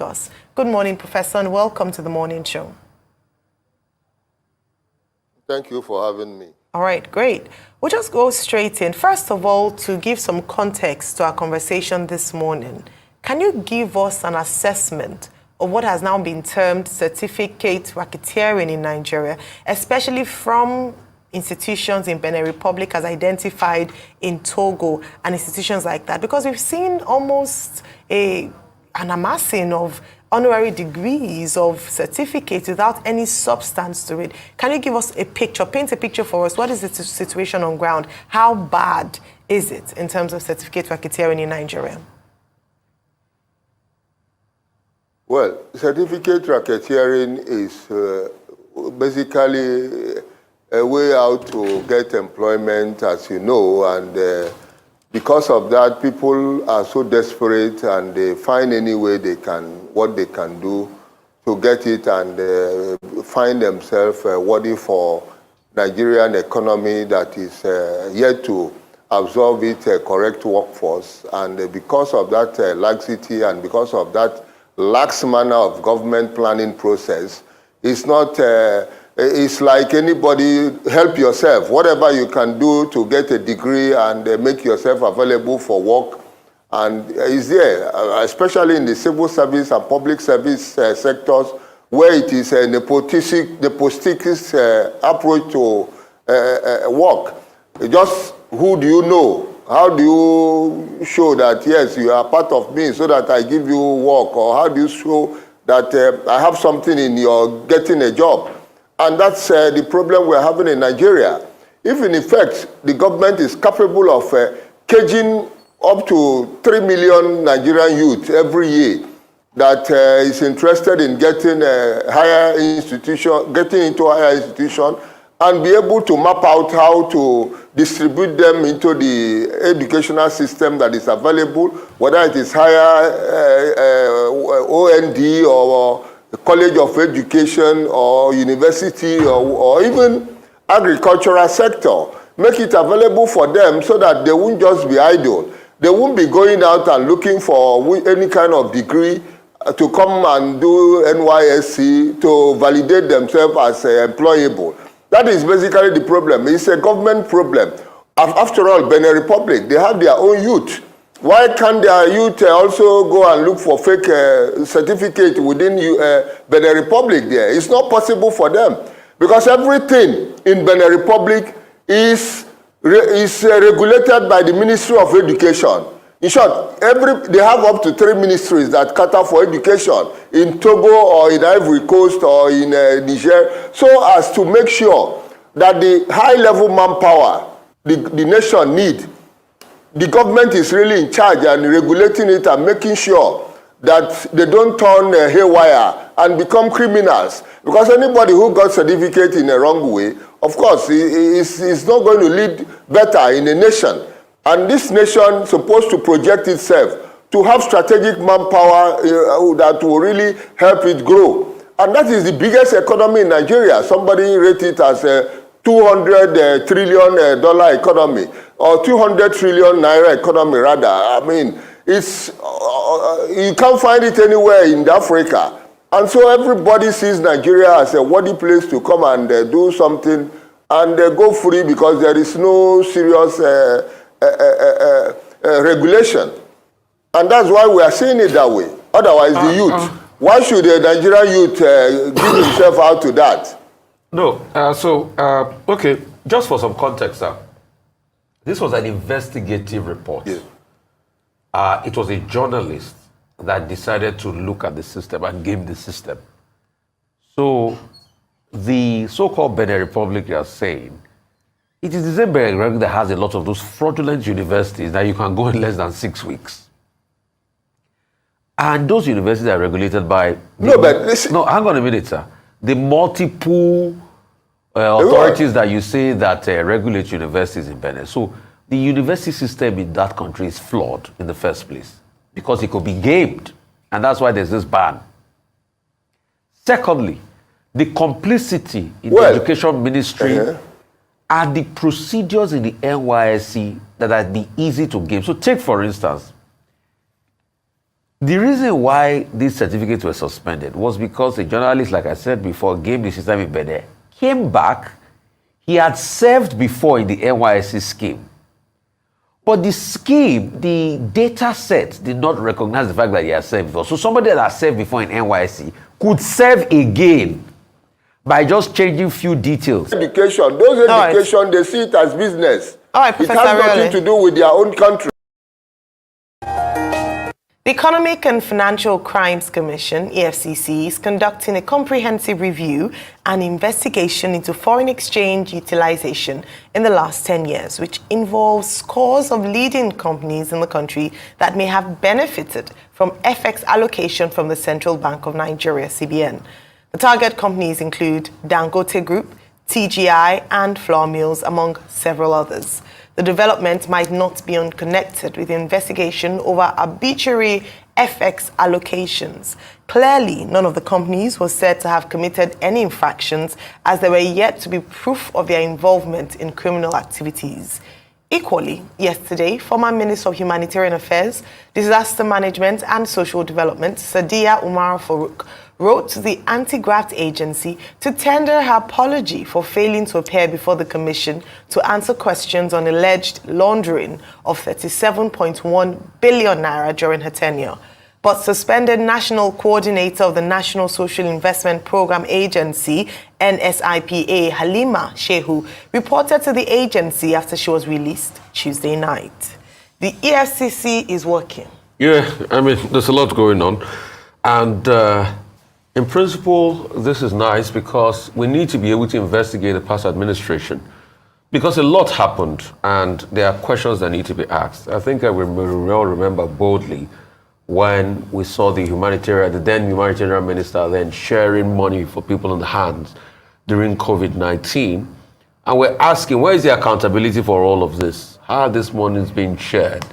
us. Good morning, Professor, and welcome to the morning show. Thank you for having me. All right, great. We'll just go straight in. First of all, to give some context to our conversation this morning, can you give us an assessment of what has now been termed certificate racketeering in Nigeria, especially from institutions in Benin Republic as identified in Togo and institutions like that? Because we've seen almost an amassing of honorary degrees, of certificates without any substance to it. Can you give us a picture, paint a picture for us? What is the situation on ground? How bad is it in terms of certificate racketeering in Nigeria? Well, certificate racketeering is basically a way out to get employment, as you know, and because of that, people are so desperate and they find any way what they can do to get it and find themselves worthy for Nigerian economy that is yet to absorb its correct workforce. And because of that laxity and because of that lax manner of government planning process, it's not, it's like anybody, help yourself. Whatever you can do to get a degree and make yourself available for work, and is there, especially in the civil service and public service sectors, where it is a nepotistic approach to work. Just who do you know? How do you show that, yes, you are part of me so that I give you work? Or how do you show that I have something in your getting a job? And that's the problem we're having in Nigeria. If in effect the government is capable of caging up to 3 million Nigerian youth every year that is interested in getting a higher institution, getting into a higher institution, and be able to map out how to distribute them into the educational system that is available, whether it is higher OND or College of Education or university or even agricultural sector. Make it available for them so that they won't just be idle. They won't be going out and looking for any kind of degree to come and do NYSC to validate themselves as employable. That is basically the problem. It's a government problem. After all, Benin Republic, they have their own youth. Why can't their youth also go and look for fake certificate within Benin Republic there? It's not possible for them because everything in Benin Republic is regulated by the Ministry of Education. In short, they have up to 3 ministries that cater for education in Togo or in Ivory Coast or in Niger, so as to make sure that the high-level manpower the nation needs, the government is really in charge and regulating it and making sure that they don't turn haywire and become criminals. Because anybody who got certificate in a wrong way, of course, is not going to lead better in a nation. And this nation is supposed to project itself to have strategic manpower that will really help it grow. And that is the biggest economy in Nigeria. Somebody rated it as a $200 trillion economy, or 200 trillion naira economy rather. I mean, it's you can't find it anywhere in Africa. And so everybody sees Nigeria as a worthy place to come and do something and go free because there is no serious regulation. And that's why we are seeing it that way. Otherwise, the youth, why should the Nigerian youth give himself out to that? No, okay, just for some context, this was an investigative report. Yeah. It was a journalist that decided to look at the system and game the system. So the so-called Benin Republic you are saying, it is the same Benin Republic that has a lot of those fraudulent universities that you can go in less than 6 weeks. And those universities are regulated by... No, but listen... No, hang on a minute, sir. The multiple authorities that you say that regulate universities in Benin. So the university system in that country is flawed in the first place because it could be gamed. And that's why there's this ban. Secondly, the complicity in the education ministry are the procedures in the NYSC that are easy to game. So take, for instance, The reason why these certificates were suspended was because a journalist, like I said before, gave the system in Benin, came back. He had served before in the NYSC scheme. But the scheme, the data set did not recognize the fact that he had served before. So somebody that has served before in NYSC could serve again by just changing few details. Education, those education, they see it as business. All right, it Professor has nothing Riole. to do with their own country. The Economic and Financial Crimes Commission, EFCC, is conducting a comprehensive review and investigation into foreign exchange utilization in the last 10 years, which involves scores of leading companies in the country that may have benefited from FX allocation from the Central Bank of Nigeria, CBN. The target companies include Dangote Group, TGI, and Flour Mills, among several others. The development might not be unconnected with the investigation over arbitrary FX allocations. Clearly, none of the companies was said to have committed any infractions, as there were yet to be proof of their involvement in criminal activities. Equally, yesterday, former Minister of Humanitarian Affairs, Disaster Management and Social Development, Sadiya Umar Farouk, wrote to the anti-graft agency to tender her apology for failing to appear before the commission to answer questions on alleged laundering of 37.1 billion naira during her tenure. But suspended National Coordinator of the National Social Investment Program Agency, NSIPA, Halima Shehu, reported to the agency after she was released Tuesday night. The EFCC is working. Yeah, I mean, there's a lot going on. And in principle, this is nice because we need to be able to investigate the past administration because a lot happened and there are questions that need to be asked. I think I will all remember boldly when we saw the then humanitarian minister then sharing money for people in the hands during COVID-19. And we're asking, where is the accountability for all of this? How this money is being shared?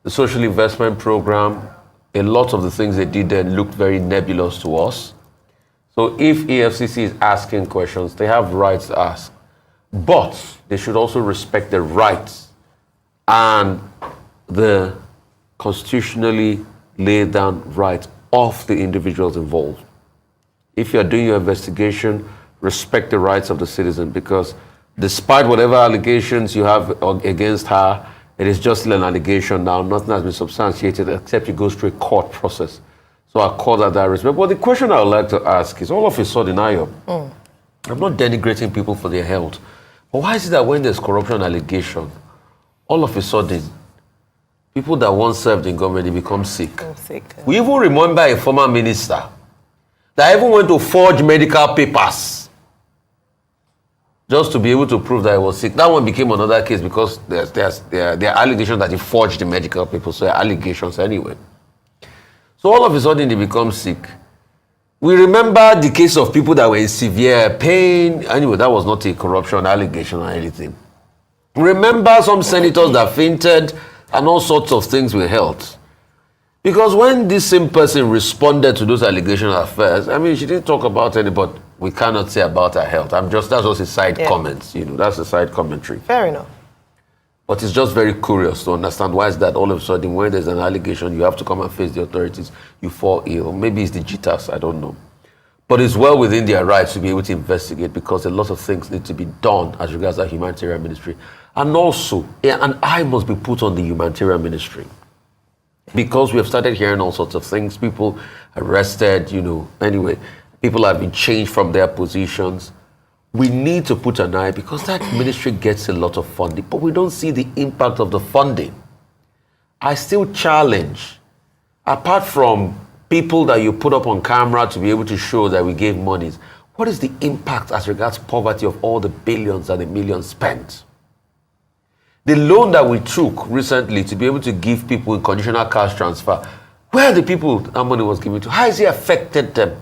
The social investment program, a lot of the things they did then looked very nebulous to us. So if EFCC is asking questions, they have rights to ask. But they should also respect the rights and the constitutionally laid down rights of the individuals involved. If you're doing your investigation, respect the rights of the citizen, because despite whatever allegations you have against her, it is just an allegation now. Nothing has been substantiated except it goes through a court process. So I call that respect. But the question I would like to ask is, all of a sudden, I'm not denigrating people for their health. But why is it that when there's corruption allegation, all of a sudden, people that once served in government, they become sick? We even remember a former minister that even went to forge medical papers just to be able to prove that he was sick. That one became another case because there are allegations that he forged the medical papers. So allegations anyway. So all of a sudden, they become sick. We remember the case of people that were in severe pain. Anyway, that was not a corruption allegation or anything. Remember some senators that fainted and all sorts of things with health. Because when this same person responded to those allegations at first, I mean, she didn't talk about any, but we cannot say about her health. That's just a side comments, that's a side commentary. Fair enough. But it's just very curious to understand why is that all of a sudden when there's an allegation, you have to come and face the authorities, you fall ill. Maybe it's the jitters, I don't know. But it's well within their rights to be able to investigate because a lot of things need to be done as regards the humanitarian ministry. And also, an eye must be put on the humanitarian ministry. Because we have started hearing all sorts of things, people arrested, anyway, people have been changed from their positions. We need to put an eye because that ministry gets a lot of funding, but we don't see the impact of the funding. I still challenge, apart from people that you put up on camera to be able to show that we gave monies, what is the impact as regards poverty of all the billions and the millions spent? The loan that we took recently to be able to give people in conditional cash transfer, where are the people that money was given to? How has it affected them?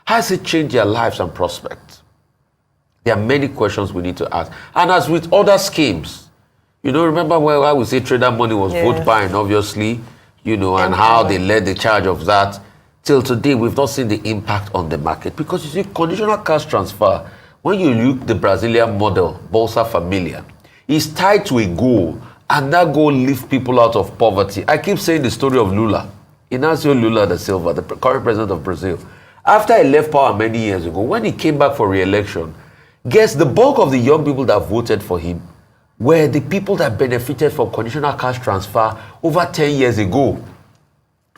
How has it changed their lives and prospects? There are many questions we need to ask. And as with other schemes, remember where I would say trader money was vote buying, obviously, and how they led the charge of that. Till today, we've not seen the impact on the market. Because you see, conditional cash transfer, when you look the Brazilian model, Bolsa Familia, is tied to a goal, and that goal lifts people out of poverty. I keep saying the story of Lula. Inácio Lula da Silva, the current president of Brazil, after he left power many years ago, when he came back for re-election, guess the bulk of the young people that voted for him were the people that benefited from conditional cash transfer over 10 years ago.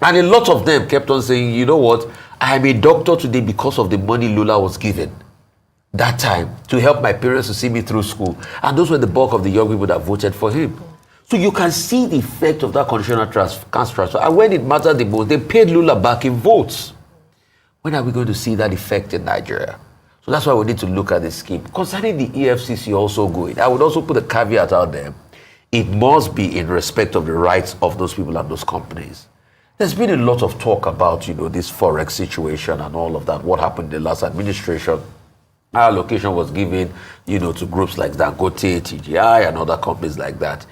And a lot of them kept on saying, you know what, I'm a doctor today because of the money Lula was given that time to help my parents to see me through school. And those were the bulk of the young people that voted for him. So you can see the effect of that conditional cash transfer. And when it mattered the most, they paid Lula back in votes. When are we going to see that effect in Nigeria? So that's why we need to look at the scheme. Concerning the EFCC also going, I would also put a caveat out there. It must be in respect of the rights of those people and those companies. There's been a lot of talk about, this Forex situation and all of that, what happened in the last administration. Our allocation was given, to groups like Dangote, TGI, and other companies like that.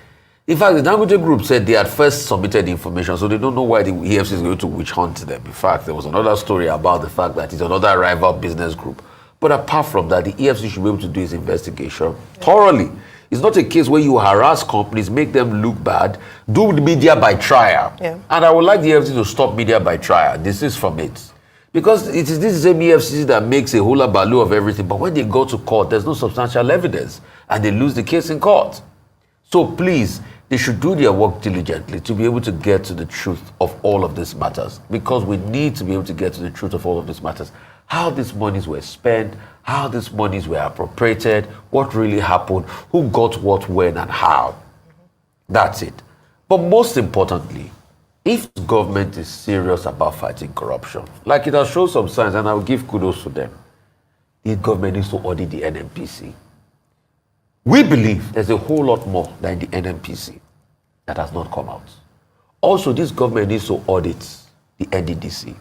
In fact, the Dangote group said they had first submitted the information, so they don't know why the EFCC is going to witch hunt them. In fact, there was another story about the fact that it's another rival business group. But apart from that, the EFCC should be able to do its investigation thoroughly. It's not a case where you harass companies, make them look bad, do the media by trial. Yeah. And I would like the EFCC to stop media by trial. This is from it. Because it is this same EFCC that makes a hula baloo of everything. But when they go to court, there's no substantial evidence. And they lose the case in court. So please, they should do their work diligently to be able to get to the truth of all of these matters. Because we need to be able to get to the truth of all of these matters. How these monies were spent, how these monies were appropriated, what really happened, who got what, when, and how. That's it. But most importantly, if the government is serious about fighting corruption, like it has shown some signs, and I will give kudos to them, the government needs to audit the NNPC. We believe there's a whole lot more than the NNPC that has not come out. Also, this government needs to audit the NDDC.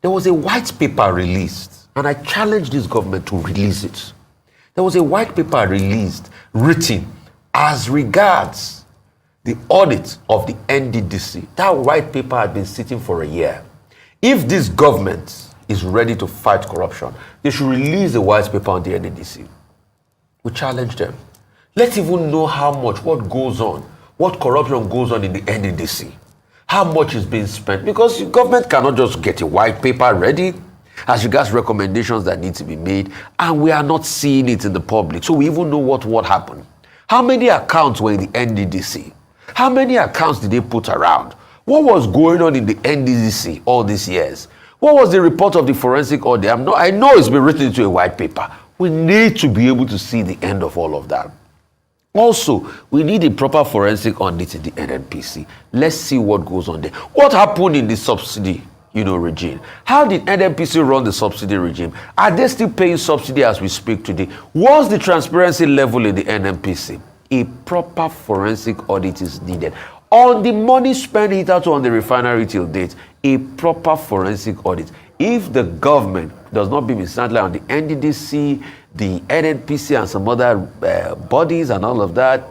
There was a white paper released, and I challenge this government to release it. There was a white paper released, written as regards the audit of the NDDC. That white paper had been sitting for a year. If this government is ready to fight corruption, they should release the white paper on the NDDC. We challenge them. Let's even know how much, what goes on, what corruption goes on in the NDDC. How much is being spent? Because the government cannot just get a white paper ready as regards recommendations that need to be made, and we are not seeing it in the public. So we even know what happened. How many accounts were in the NDDC? How many accounts did they put around? What was going on in the NDDC all these years? What was the report of the forensic audit? I know it's been written into a white paper. We need to be able to see the end of all of that. Also, we need a proper forensic audit in the NNPC. Let's see what goes on there. What happened in the subsidy, regime? How did NNPC run the subsidy regime? Are they still paying subsidy as we speak today? What's the transparency level in the NNPC? A proper forensic audit is needed. On the money spent hitherto on the refinery till date, a proper forensic audit. If the government does not be mishandled on the NDDC, the NNPC and some other bodies and all of that,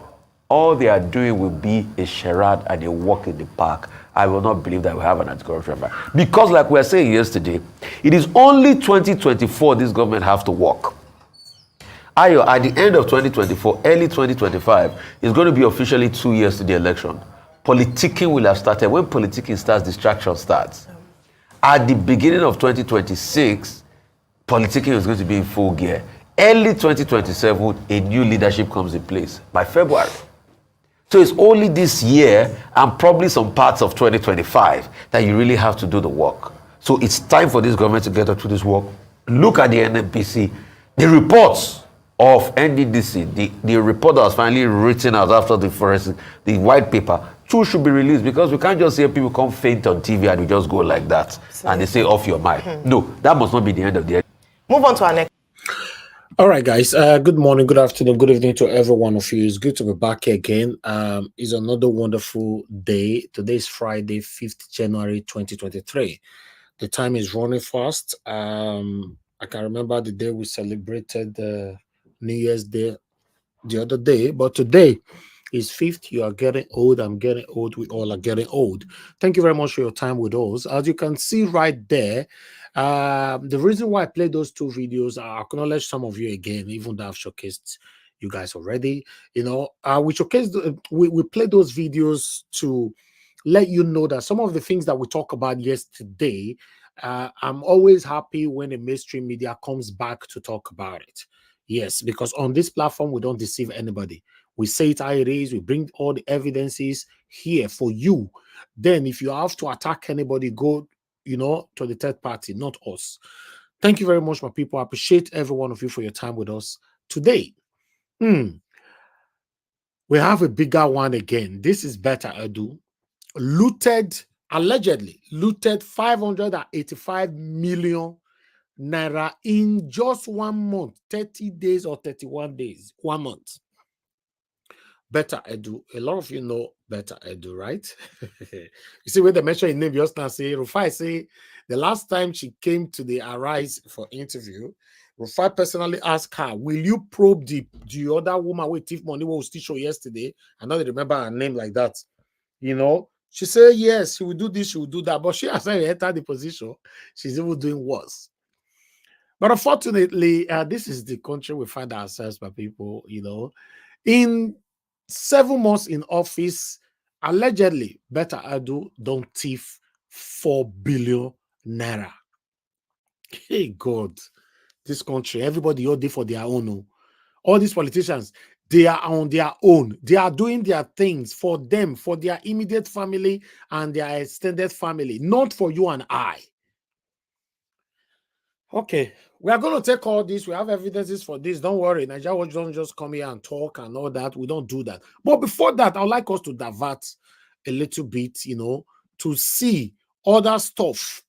all they are doing will be a charade and a walk in the park. I will not believe that we have an anti-corruption back. Because like we were saying yesterday, it is only 2024 this government have to work. Ayo, at the end of 2024, early 2025, it's going to be officially 2 years to the election. Politicking will have started. When politicking starts, distraction starts. At the beginning of 2026, politicking is going to be in full gear. Early 2027, a new leadership comes in place by February. So it's only this year and probably some parts of 2025 that you really have to do the work. So it's time for this government to get up to this work. Look at the NNPC. The reports of NDDC, the report that was finally written out after the white paper, too should be released, because we can't just see people come faint on TV and we just go like that and they say off your mind. No, that must not be the end of the end. Move on to our next. All right, guys. Good morning, good afternoon, good evening to every one of you. It's good to be back here again. It's another wonderful day. Today is Friday, 5th January 2023. The time is running fast. I can remember the day we celebrated New Year's Day the other day, but today is 5th. You are getting old. I'm getting old. We all are getting old. Thank you very much for your time with us. As you can see right there, the reason why I played those two videos, I acknowledge some of you again, even though I've showcased you guys already. We showcased, we played those videos to let you know that some of the things that we talked about yesterday, I'm always happy when a mainstream media comes back to talk about it. Yes, because on this platform, we don't deceive anybody. We say it how it is. We bring all the evidences here for you. Then if you have to attack anybody, go, to the third party, not us. Thank you very much, my people. I appreciate every one of you for your time with us today. We have a bigger one again. This is better, Edu. Allegedly looted 585 million naira in just 1 month, 30 days or 31 days, 1 month. Better Edu. A lot of you know Better Edu, right? You see, when they mention his name, just now say, Rufai say, the last time she came to the Arise for interview, Rufai personally asked her, will you probe the other woman with thief money who was still show yesterday? I know they remember her name like that. She said, yes, she will do this, she will do that. But she has already entered the position. She's even doing worse. But unfortunately, this is the country we find ourselves, my people, In 7 months in office, allegedly, Better Adu don't thief 4 billion naira. Hey, God, this country, everybody all day for their own. All these politicians, they are on their own. They are doing their things for them, for their immediate family and their extended family, not for you and I. Okay, we are going to take all this. We have evidences for this. Don't worry. Nigeria don't just come here and talk and all that. We don't do that. But before that, I'd like us to divert a little bit, to see other stuff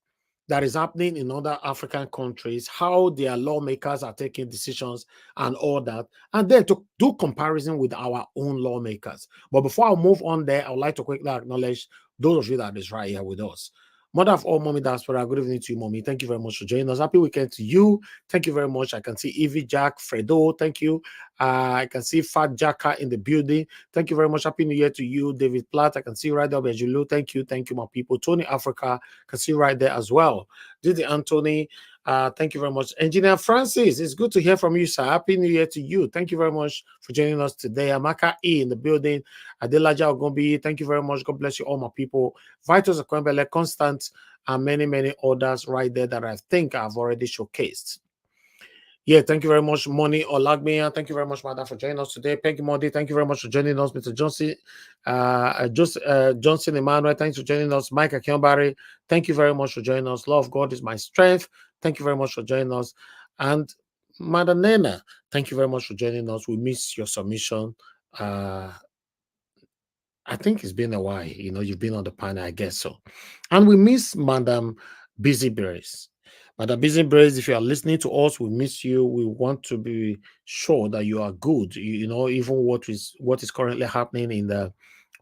that is happening in other African countries, how their lawmakers are taking decisions and all that, and then to do comparison with our own lawmakers. But before I move on there, I would like to quickly acknowledge those of you that is right here with us. Mother of all, Mommy Diaspora, good evening to you, Mommy. Thank you very much for joining us. Happy weekend to you. Thank you very much. I can see Evie, Jack, Fredo. Thank you. I can see Fat Jacka in the building. Thank you very much. Happy New Year to you, David Platt. I can see right there, Bejulu. Thank you, my people. Tony Africa, I can see right there as well. Didi Anthony, thank you very much. Engineer Francis, it's good to hear from you, sir. Happy New Year to you. Thank you very much for joining us today. Amaka E in the building. Adelaja Ogombi, thank you very much. God bless you, all my people. Vitus Akwembele, Constant, and many, many others right there that I think I've already showcased. Yeah, thank you very much, Moni Olagmiya. Thank you very much, Madam, for joining us today. Peggy Modi, thank you very much for joining us. Mr. Johnson, Johnson Emmanuel, thanks for joining us. Mike Akinbari, thank you very much for joining us. Love of God is my strength. Thank you very much for joining us. And Madam Nena, thank you very much for joining us. We miss your submission. I think it's been a while. You've been on the panel, I guess so. And we miss Madam Busy Berries. Madam Busy Berries, if you are listening to us, we miss you. We want to be sure that you are good. Even what is currently happening in the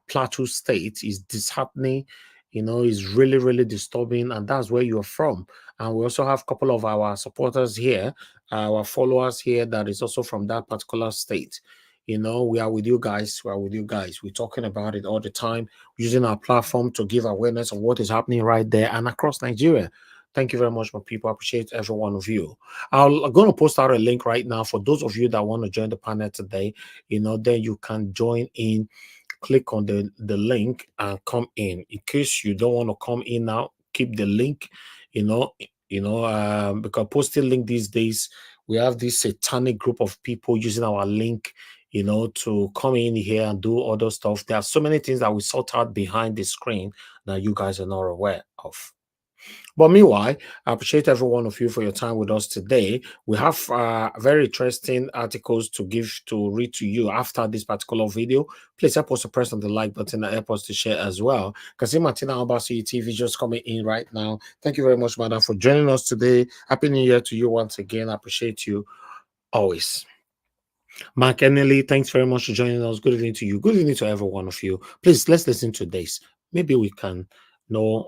Plateau State is disheartening. Is really, really disturbing, and that's where you're from. And we also have a couple of our supporters here, our followers here, that is also from that particular state. We are with you guys. We are with you guys. We're talking about it all the time, using our platform to give awareness of what is happening right there and across Nigeria. Thank you very much, my people. I appreciate every one of you. I'm going to post out a link right now for those of you that want to join the panel today. Then you can join in. Click on the link and come in. In case you don't want to come in now, keep the link. Because posting link these days, we have this satanic group of people using our link, to come in here and do other stuff. There are so many things that we sort out behind the screen that you guys are not aware of. But meanwhile, I appreciate every one of you for your time with us today. We have very interesting articles to read to you after this particular video. Please help us to press on the like button and help us to share as well. Kasi Martina Albasi TV just coming in right now. Thank you very much, Madam, for joining us today. Happy New Year to you once again. I appreciate you always. Mark Enely, thanks very much for joining us. Good evening to you. Good evening to every one of you. Please, let's listen to this. Maybe we can know...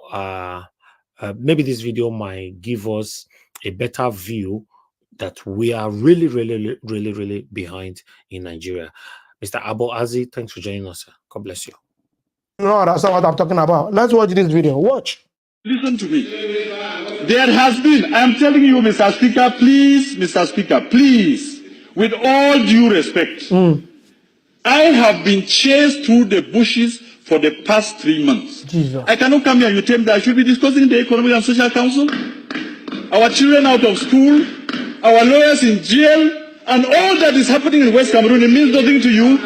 maybe this video might give us a better view that we are really, really, really, really behind in Nigeria. Mr. Abo Azi, thanks for joining us, sir. God bless you. No, that's not what I'm talking about. Let's watch this video. Watch. Listen to me. There has been, I'm telling you, Mr. Speaker, please, Mr. Speaker, please, with all due respect, I have been chased through the bushes for for the past 3 months. Jesus. I cannot come here and you tell me that I should be discussing the Economic and Social Council, our children out of school, our lawyers in jail, and all that is happening in West Cameroon. It means nothing to you.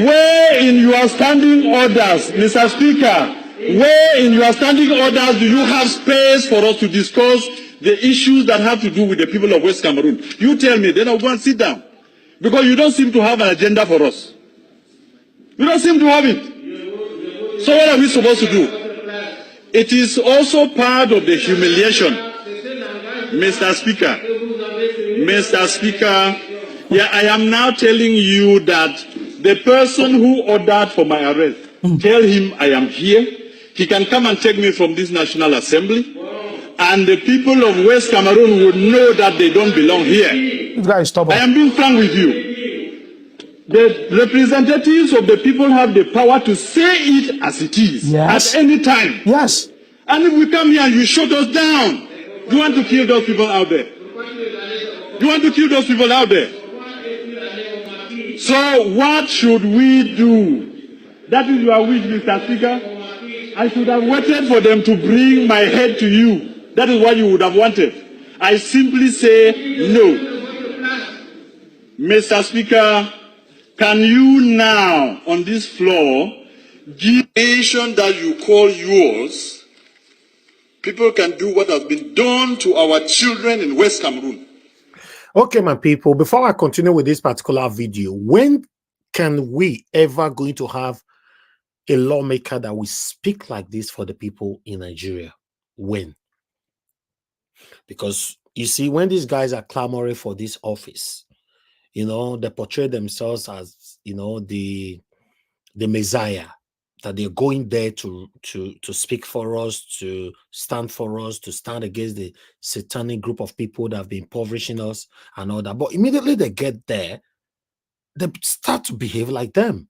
Where in your standing orders, Mr. Speaker, where in your standing orders do you have space for us to discuss the issues that have to do with the people of West Cameroon? You tell me, then I'll go and sit down. Because you don't seem to have an agenda for us. You don't seem to have it. So what are we supposed to do? It is also part of the humiliation. Mr. Speaker, yeah, I am now telling you that the person who ordered for my arrest, tell him I am here. He can come and take me from this National Assembly. And the people of West Cameroon would know that they don't belong here. This guy is stubborn. I am being frank with you. The representatives of the people have the power to say it as it is, Yes. at any time. Yes. And if we come here and you shut us down, you want to kill those people out there. You want to kill those people out there. So what should we do? That is your wish, Mr. Speaker. I should have waited for them to bring my head to you. That is what you would have wanted. I simply say no. Mr. Speaker, can you now, on this floor, give a nation that you call yours, people can do what has been done to our children in West Cameroon? Okay, my people, before I continue with this particular video, when can we ever going to have a lawmaker that will speak like this for the people in Nigeria? When? Because you see, when these guys are clamoring for this office, you know, they portray themselves as, you know, the Messiah, that they're going there to speak for us, to stand for us, to stand against the satanic group of people that have been impoverishing us and all that. But immediately they get there, they start to behave like them.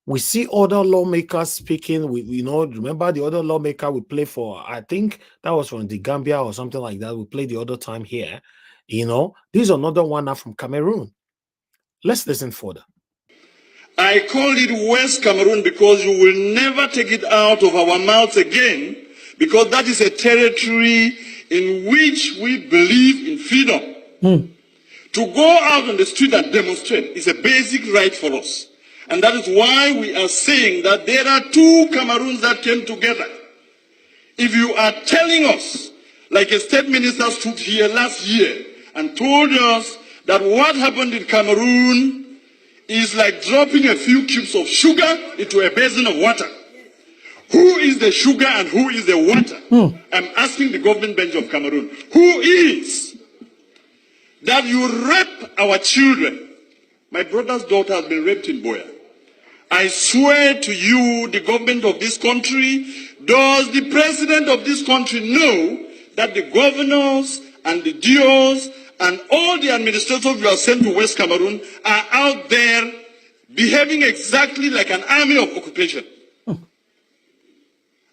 We see other lawmakers speaking. We, you know, remember the other lawmaker we played for, I think that was from the Gambia or something like that. We played the other time here. You know, this is another one now from Cameroon. Let's listen further. I call it West Cameroon because you will never take it out of our mouths again, because that is a territory in which we believe in freedom. To go out on the street and demonstrate is a basic right for us. And that is why we are saying that there are two Cameroons that came together. If you are telling us, like a state minister stood here last year and told us that what happened in Cameroon is like dropping a few cubes of sugar into a basin of water. Who is the sugar and who is the water? I'm asking the government bench of Cameroon, who is that you rape our children? My brother's daughter has been raped in Boya. I swear to you, the government of this country, does the president of this country know that the governors and the DOs and all the administrators you have sent to West Cameroon are out there behaving exactly like an army of occupation?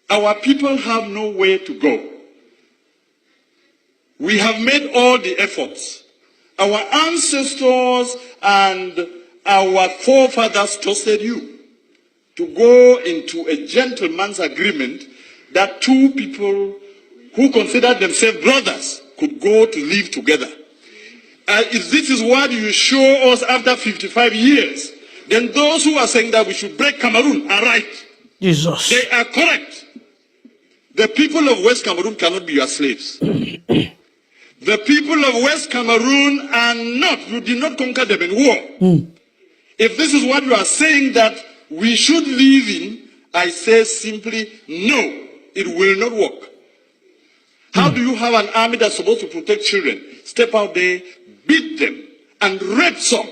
Our people have nowhere to go. We have made all the efforts. Our ancestors and our forefathers trusted you to go into a gentleman's agreement that two people who considered themselves brothers could go to live together. If this is what you show us after 55 years, then those who are saying that we should break Cameroon are right. Jesus. They are correct. The people of West Cameroon cannot be your slaves. The people of West Cameroon are not, you did not conquer them in war. If this is what you are saying that we should live in, I say simply, no, it will not work. How do you have an army that's supposed to protect children, step out there, beat them, and rape some?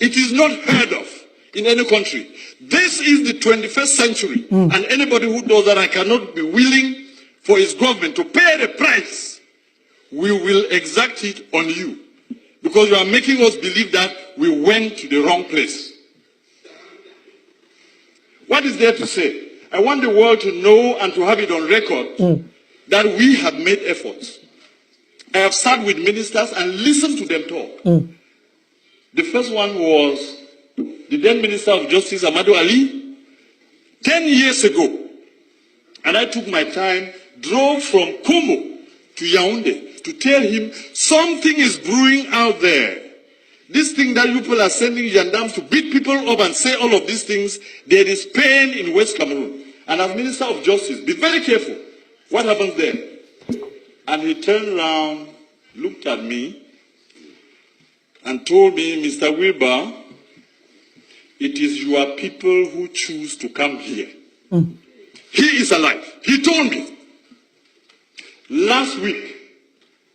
It is not heard of in any country. This is the 21st century, and anybody who does that, I cannot be willing for his government to pay the price. We will exact it on you, because you are making us believe that we went to the wrong place. What is there to say? I want the world to know and to have it on record that we have made efforts. I have sat with ministers and listened to them talk. The first one was the then Minister of Justice, Amadou Ali, 10 years ago. And I took my time, drove from Como to Yaoundé to tell him something is brewing out there. This thing that people are sending gendarmes to beat people up and say all of these things, there is pain in West Cameroon. And as Minister of Justice, be very careful. What happens there? And he turned around, looked at me, and told me, Mr. Wilbur, it is your people who choose to come here. He is alive. He told me. Last week,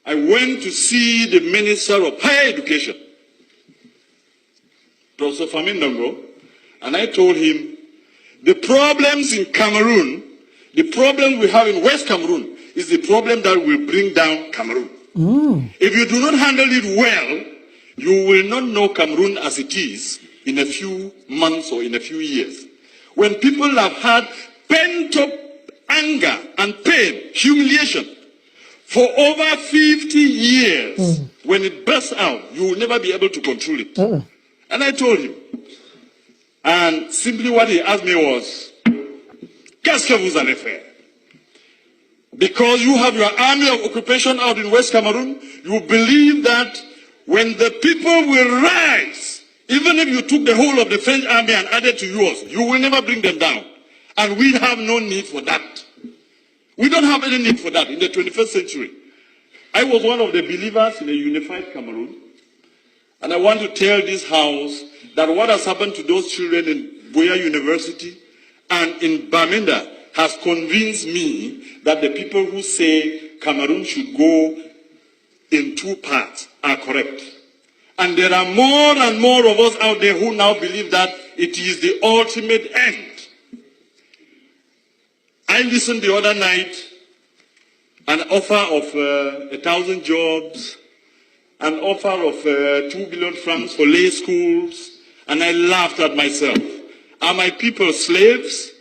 I went to see the Minister of Higher Education, Professor Famindango, and I told him, the problems in Cameroon, the problem we have in West Cameroon, is the problem that will bring down Cameroon. If you do not handle it well, you will not know Cameroon as it is in a few months or in a few years. When people have had pent-up anger and pain, humiliation, for over 50 years, when it bursts out, you will never be able to control it. And I told him, and simply what he asked me was, qu'est-ce que vous allez faire? Because you have your army of occupation out in West Cameroon, you believe that when the people will rise, even if you took the whole of the French army and added to yours, you will never bring them down. And we have no need for that. We don't have any need for that in the 21st century. I was one of the believers in a unified Cameroon. And I want to tell this house that what has happened to those children in Buea University and in Bamenda has convinced me that the people who say Cameroon should go in two parts are correct. And there are more and more of us out there who now believe that it is the ultimate end. I listened the other night, an offer of 1,000 jobs, an offer of 2 billion francs for lay schools, and I laughed at myself. Are my people slaves?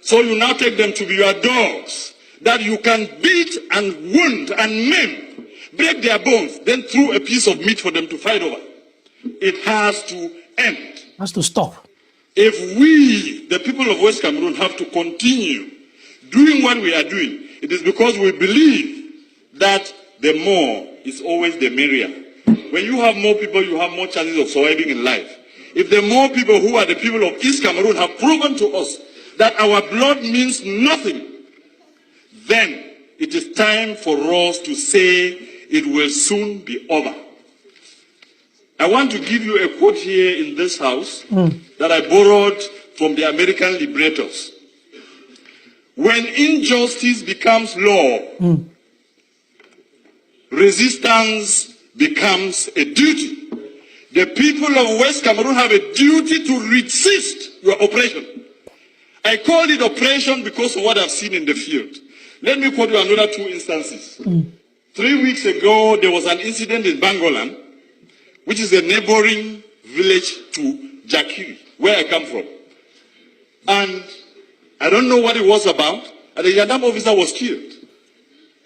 So you now take them to be your dogs, that you can beat and wound and maim, break their bones, then throw a piece of meat for them to fight over. It has to end. It has to stop. If we, the people of West Cameroon, have to continue doing what we are doing, it is because we believe that the more is always the merrier. When you have more people, you have more chances of surviving in life. If the more people who are the people of East Cameroon have proven to us that our blood means nothing, then it is time for us to say it will soon be over. I want to give you a quote here in this house that I borrowed from the American liberators. When injustice becomes law, resistance becomes a duty. The people of West Cameroon have a duty to resist your oppression. I call it oppression because of what I've seen in the field. Let me quote you another two instances. 3 weeks ago, there was an incident in Bangolan, which is a neighboring village to Jakiri, where I come from. And I don't know what it was about, and the Yadam officer was killed.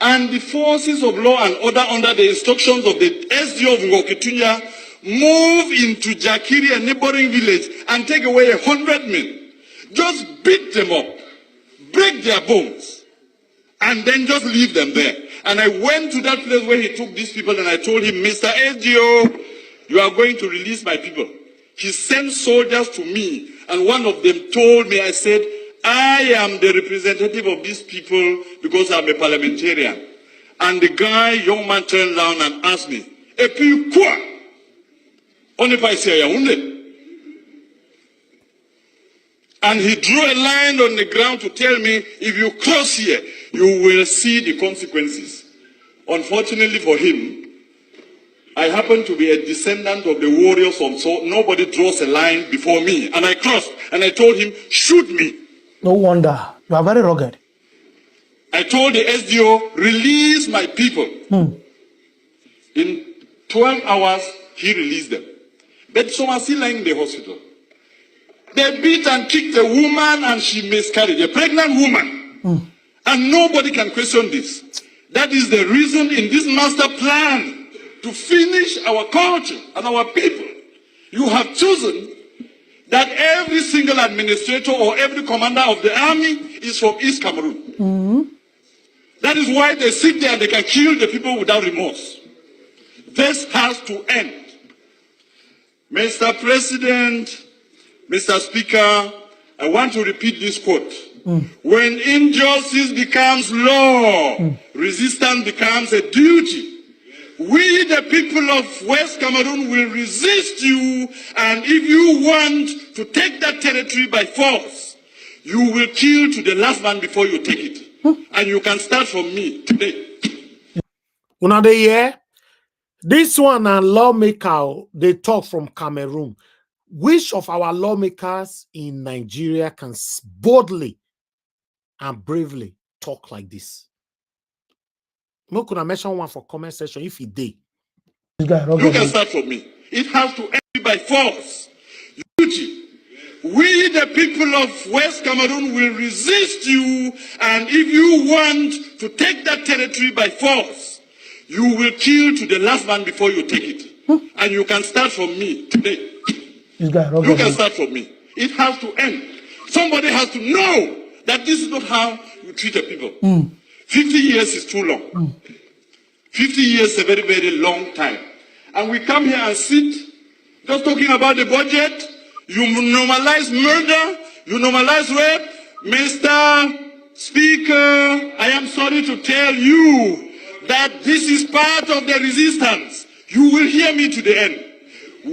And the forces of law and order under the instructions of the SDO of Ngokitunya move into Jakiri, a neighboring village, and take away 100 men. Just beat them up, break their bones, and then just leave them there. And I went to that place where he took these people and I told him, Mr. SDO, you are going to release my people. He sent soldiers to me, and one of them told me, I said, I am the representative of these people because I'm a parliamentarian. And the guy, young man, turned around and asked me, et puis quoi? On n'est pas ici à Yaoundé. And he drew a line on the ground to tell me, if you cross here, you will see the consequences. Unfortunately for him, I happen to be a descendant of the warriors, so nobody draws a line before me. And I crossed, and I told him, shoot me. No wonder. You are very rugged. I told the SDO, release my people. In 12 hours, he released them. But some are still lying in the hospital. They beat and kicked a woman and she miscarried, a pregnant woman. And nobody can question this. That is the reason in this master plan to finish our culture and our people. You have chosen that every single administrator or every commander of the army is from East Cameroon. That is why they sit there and they can kill the people without remorse. This has to end. Mr. President, Mr. Speaker, I want to repeat this quote. When injustice becomes law, resistance becomes a duty. We, the people of West Cameroon, will resist you, and if you want to take that territory by force, you will kill to the last man before you take it. And you can start from me today. Una dey hear? This one and lawmaker, they talk from Cameroon. Which of our lawmakers in Nigeria can boldly and bravely talk like this? No, could I mention one for comment section if he did? You can start from me. It has to end by force. Duty. We, the people of West Cameroon, will resist you, and if you want to take that territory by force, you will kill to the last man before you take it. And you can start from me today. You can start from me. It has to end. Somebody has to know that this is not how you treat the people. 50 years is too long. 50 years is a very, very long time. And we come here and sit just talking about the budget. You normalize murder. You normalize rape. Mr. Speaker, I am sorry to tell you that this is part of the resistance. You will hear me to the end.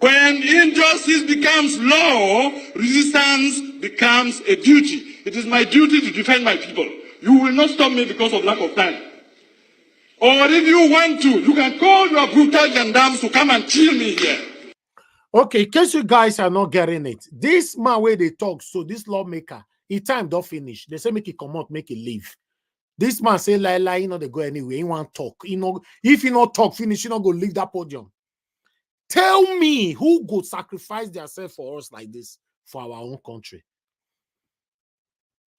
When injustice becomes law, resistance becomes a duty. It is my duty to defend my people. You will not stop me because of lack of time. Or if you want to, you can call your brutal gendarmes to come and kill me here. Okay, in case you guys are not getting it, this man where they talk, so this lawmaker, he time don't finish. They say make it come out, make it leave. This man say lie, you know they go anywhere. He want talk. You know, if he not talk finish, he not go leave that podium. Tell me who go sacrifice themselves for us like this for our own country.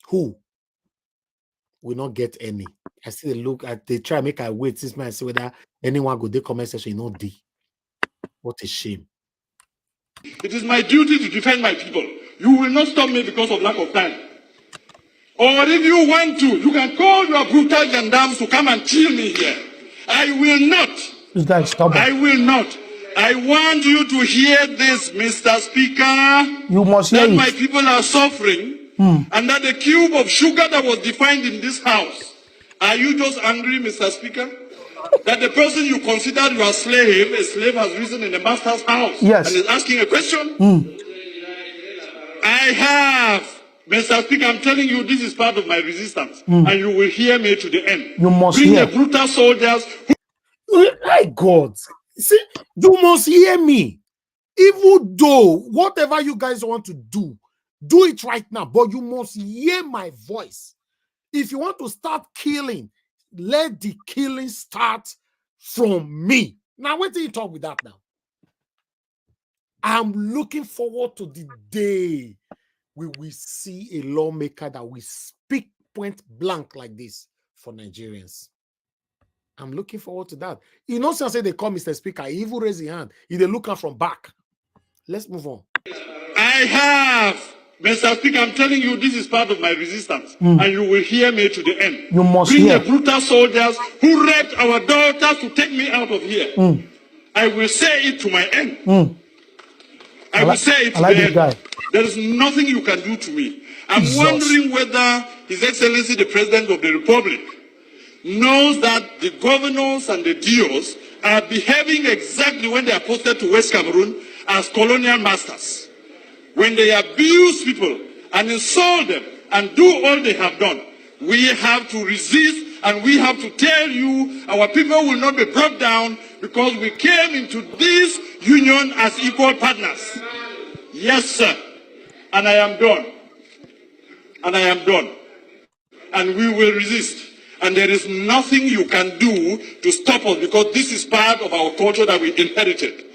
Who? We not get any. I see they look at they try make I wait this man see whether anyone go they comment section. You know, what a shame. It is my duty to defend my people. You will not stop me because of lack of time. Or if you want to, you can call your brutal gendarmes to come and kill me here. I will not. This guy is stubborn. I will not. I want you to hear this, Mr. Speaker. You must hear that it. my people are suffering, and that the cube of sugar that was defined in this house. Are you just angry, Mr. Speaker? That the person you consider your slave, a slave has risen in the master's house, yes, and is asking a question? I have, Mr. Speaker, I'm telling you, this is part of my resistance, and you will hear me to the end. You must Bring hear. the brutal soldiers. My God, see, you must hear me. Even though whatever you guys want to do it right now, but you must hear my voice. If you want to start killing, let the killing start from me. Now, wait till you talk with that now. I'm looking forward to the day we will see a lawmaker that will speak point blank like this for Nigerians. I'm looking forward to that. You know, since they call Mr. Speaker, he even raise his hand. He they look at from back. Let's move on. I have, Mr. Speaker, I'm telling you, this is part of my resistance, and you will hear me to the end. You must Bring hear. the brutal soldiers who raped our daughters to take me out of here. I will say it to my end. I will say it to the end. Guy. There is nothing you can do to me. I'm wondering whether His Excellency the President of the Republic knows that the governors and the DOs are behaving exactly when they are posted to West Cameroon as colonial masters. When they abuse people and insult them and do all they have done, we have to resist, and we have to tell you our people will not be brought down because we came into this union as equal partners. Yes, sir. And I am done. And I am done. And we will resist. And there is nothing you can do to stop us because this is part of our culture that we inherited.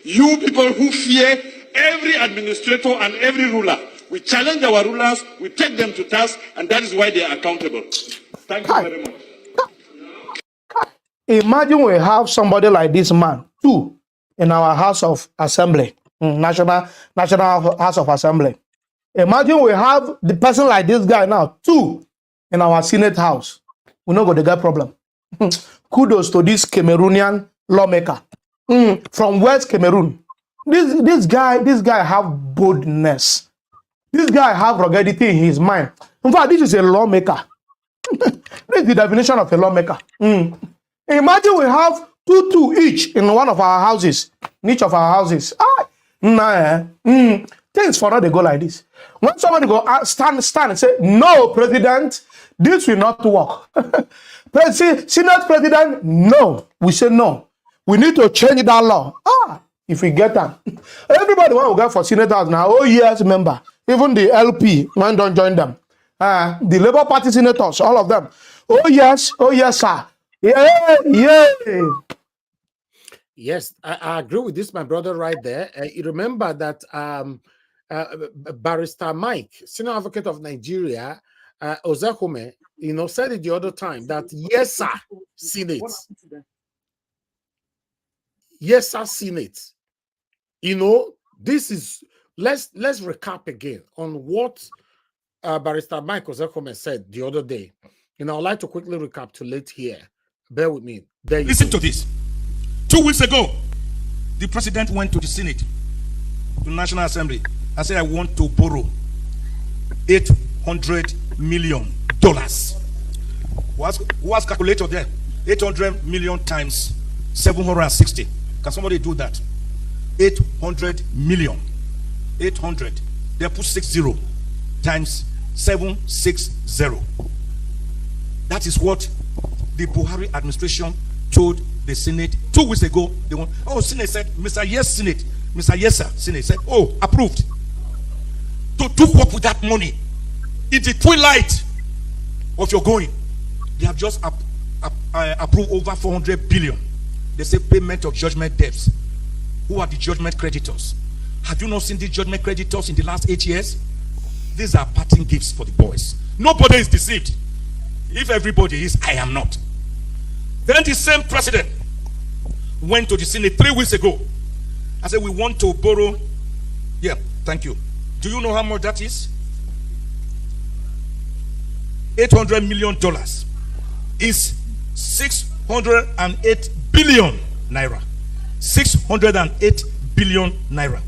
You people who fear every administrator and every ruler, we challenge our rulers, we take them to task, and that is why they are accountable. Thank you very much. Imagine we have somebody like this man, too, in our House of Assembly. National House of Assembly. Imagine we have the person like this guy now, 2 in our Senate House. We're not going to get problem. Kudos to this Cameroonian lawmaker from West Cameroon. This guy have boldness. This guy have ruggedity in his mind. In fact, this is a lawmaker. This is the definition of a lawmaker. Imagine we have 2 each in one of our houses, in each of our houses. Things for now they go like this. When somebody go stand and say, "No, President, this will not work." Senate President, no. We say no. We need to change that law. If we get that, everybody want to go for senators now. Oh yes, member. Even the LP, man, don't join them. The Labour Party senators, all of them. Oh yes, sir. Yeah. Yes, I agree with this, my brother, right there. You remember that Barrister Mike, senior advocate of Nigeria, Ozekome, said it the other time that yes, sir, Senate. Yes, sir, Senate. This is let's recap again on what Barrister Mike Ozekome said the other day. I'd like to quickly recapitulate here. Bear with me. Listen to this. 2 weeks ago, the president went to the Senate, to the National Assembly, and said, "I want to borrow $800 million." What's calculated there? 800 million times 760. Can somebody do that? 800 million. 800. They put 60 times 760. That is what the Buhari administration told the Senate 2 weeks ago. They want. Senate said, "Mr. Yes, Senate. Mr. Yes, sir." Senate said, "Approved." To do what with that money? In the twilight of your going, they have just approved over 400 billion. They say payment of judgment debts. Who are the judgment creditors? Have you not seen the judgment creditors in the last 8 years? These are parting gifts for the boys. Nobody is deceived. If everybody is, I am not. Then the same president went to the Senate 3 weeks ago and said, "We want to borrow." Yeah, thank you. Do you know how much that is? $800 million is 608 billion naira. 608 billion naira.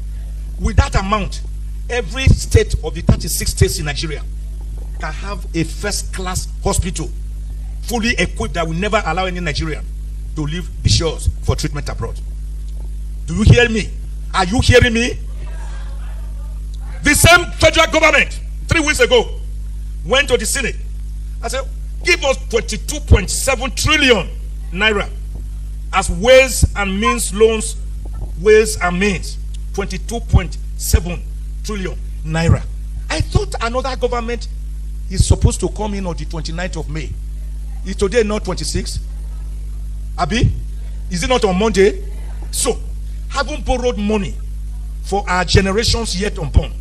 With that amount, every state of the 36 states in Nigeria can have a first-class hospital fully equipped that will never allow any Nigerian to leave the shores for treatment abroad. Do you hear me? Are you hearing me? The same federal government 3 weeks ago went to the Senate and said, "Give us 22.7 trillion naira as ways and means loans, ways and means. 22.7 trillion naira. I thought another government is supposed to come in on the 29th of May. Is today not 26? Abi? Is it not on Monday? So, haven't borrowed money for our generations yet unborn.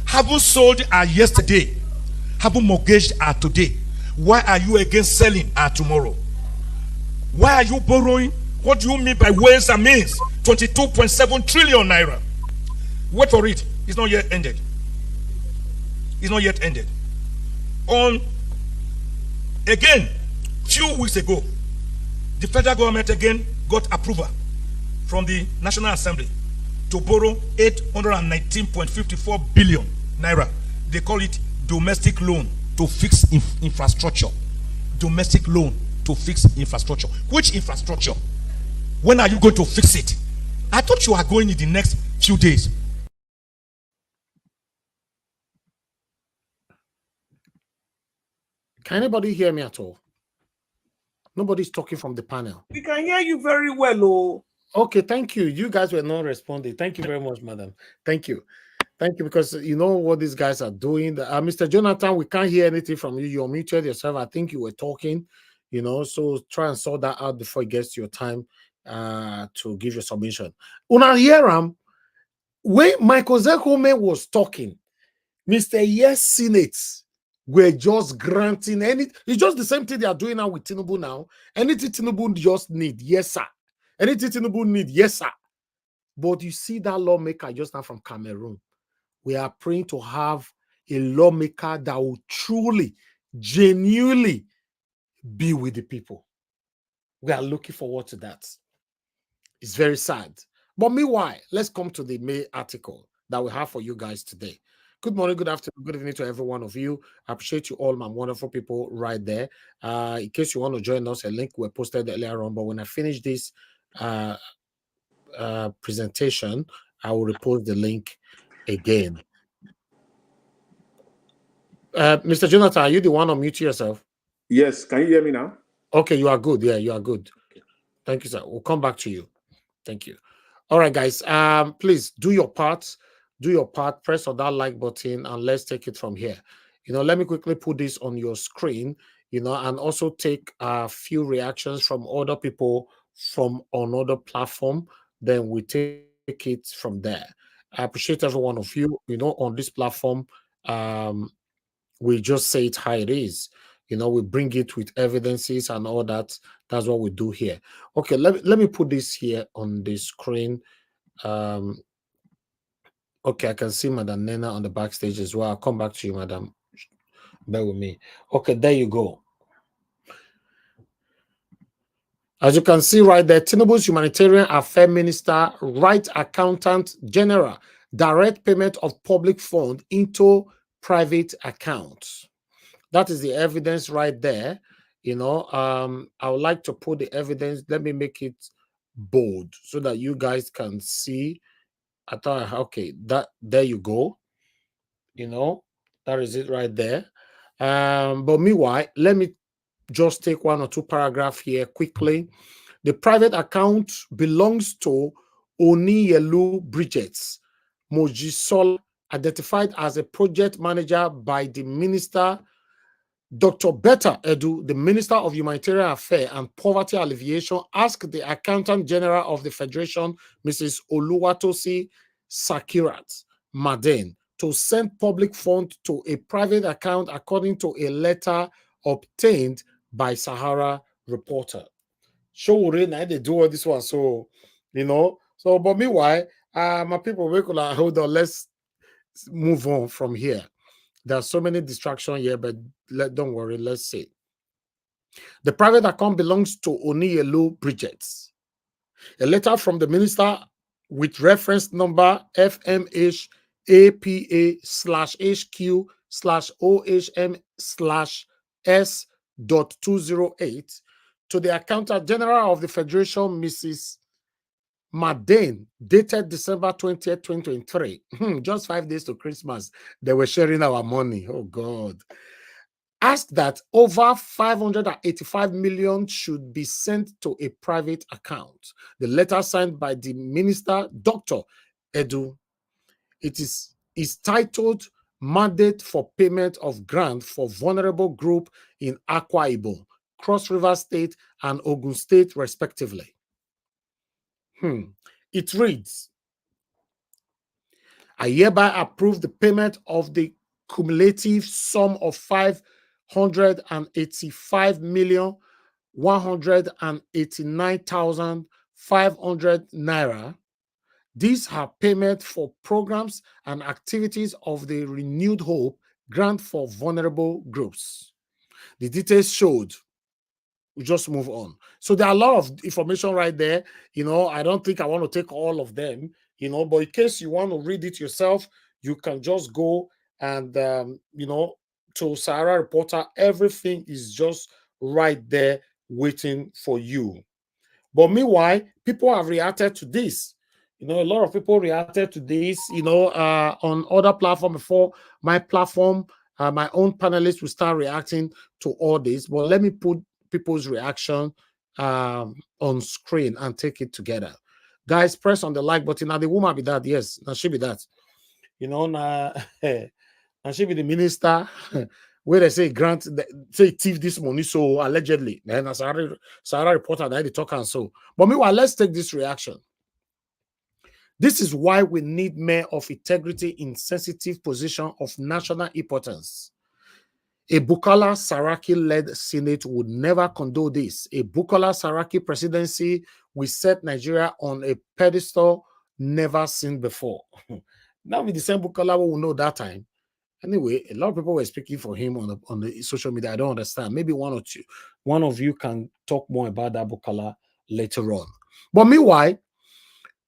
Haven't sold our yesterday. Haven't mortgaged our today. Why are you against selling our tomorrow? Why are you borrowing? What do you mean by ways and means? 22.7 trillion naira. Wait for it. It's not yet ended. It's not yet ended. Again, few weeks ago, the federal government again got approval from the National Assembly to borrow 819.54 billion naira. They call it domestic loan to fix infrastructure. Domestic loan to fix infrastructure. Which infrastructure? When are you going to fix it? I thought you are going in the next few days. Can anybody hear me at all? Nobody's talking from the panel. We can hear you very well. Oh. Okay, thank you. You guys were not responding. Thank you very much, madam. Thank you. Thank you, because you know what these guys are doing. Mr. Jonathan, we can't hear anything from you. You muted yourself. I think you were talking, so try and sort that out before it gets to your time to give your submission. Una hear him? When Michael Zekome was talking, Mr. Yes Senate were just granting it's just the same thing they are doing now with Tinubu now. Anything Tinubu just need, yes, sir. Anything Tinubu need, yes, sir. But you see that lawmaker just now from Cameroon. We are praying to have a lawmaker that will truly, genuinely be with the people. We are looking forward to that. It's very sad. But meanwhile, let's come to the main article that we have for you guys today. Good morning, good afternoon, good evening to every one of you. I appreciate you all, my wonderful people right there. In case you want to join us, a link we posted earlier on. But when I finish this presentation, I will repost the link again. Mr. Jonathan, are you the one on mute yourself? Yes. Can you hear me now? Okay, you are good. Yeah, you are good. Okay. Thank you, sir. We'll come back to you. Thank you. All right, guys. Please do your part. Do your part. Press on that like button and let's take it from here. Let me quickly put this on your screen, and also take a few reactions from other people from another platform. Then we take it from there. I appreciate every one of you, on this platform. We just say it how it is. We bring it with evidences and all that. That's what we do here. Okay, let me put this here on the screen. Okay, I can see Madam Nena on the backstage as well. I'll come back to you, Madam. Bear with me. Okay, there you go. As you can see right there, Tinubu's Humanitarian Affairs Minister, Right Accountant General, direct payment of public fund into private accounts. That is the evidence right there. I would like to put the evidence. Let me make it bold so that you guys can see. I thought, okay, there you go. That is it right there. But meanwhile, let me just take one or two paragraphs here quickly. The private account belongs to Oniyelu Bridgets Mojisol, identified as a project manager by the minister, Dr. Betta Edu, the Minister of Humanitarian Affairs and Poverty Alleviation, asked the Accountant General of the Federation, Mrs. Oluwatosi Sakirat Maden, to send public funds to a private account according to a letter obtained by Sahara Reporter. Show they do all this one, so but meanwhile, my people, hold on, let's move on from here. There are so many distractions here, but don't worry, let's see. The private account belongs to Oniyelu Bridgets. A letter from the minister with reference number FMHAPA/HQ/OHM/S.208 to the Accountant General of the Federation, Mrs. Madane, dated December 20th, 2023. Just 5 days to Christmas, they were sharing our money. Oh, God. Asked that over 585 million should be sent to a private account. The letter signed by the minister, Dr. Edu. It is titled Mandate for Payment of Grant for Vulnerable Group in Akwa Ibom, Cross River State, and Ogun State, respectively. It reads, I hereby approve the payment of the cumulative sum of 585,189,500 naira. These are payment for programs and activities of the Renewed Hope Grant for Vulnerable Groups. The details showed. We just move on. So there are a lot of information right there. I don't think I want to take all of them, but in case you want to read it yourself, you can just go and, to Sahara Reporter. Everything is just right there waiting for you. But meanwhile, people have reacted to this. A lot of people reacted to this, on other platforms before my platform. My own panelists will start reacting to all this. But let me put people's reaction on screen and take it together. Guys, press on the like button. Now the woman be that, yes, now she be that. Now she be the minister where they say grant, say thief this money, so allegedly. Then Sahara Reporter, they talk and so. But meanwhile, let's take this reaction. This is why we need men of integrity in sensitive position of national importance. A Bukola Saraki-led Senate would never condone this. A Bukola Saraki presidency will set Nigeria on a pedestal never seen before. Now with the same Bukola we will know that time. Anyway, a lot of people were speaking for him on the social media. I don't understand. Maybe one of you can talk more about that Bukola later on. But meanwhile,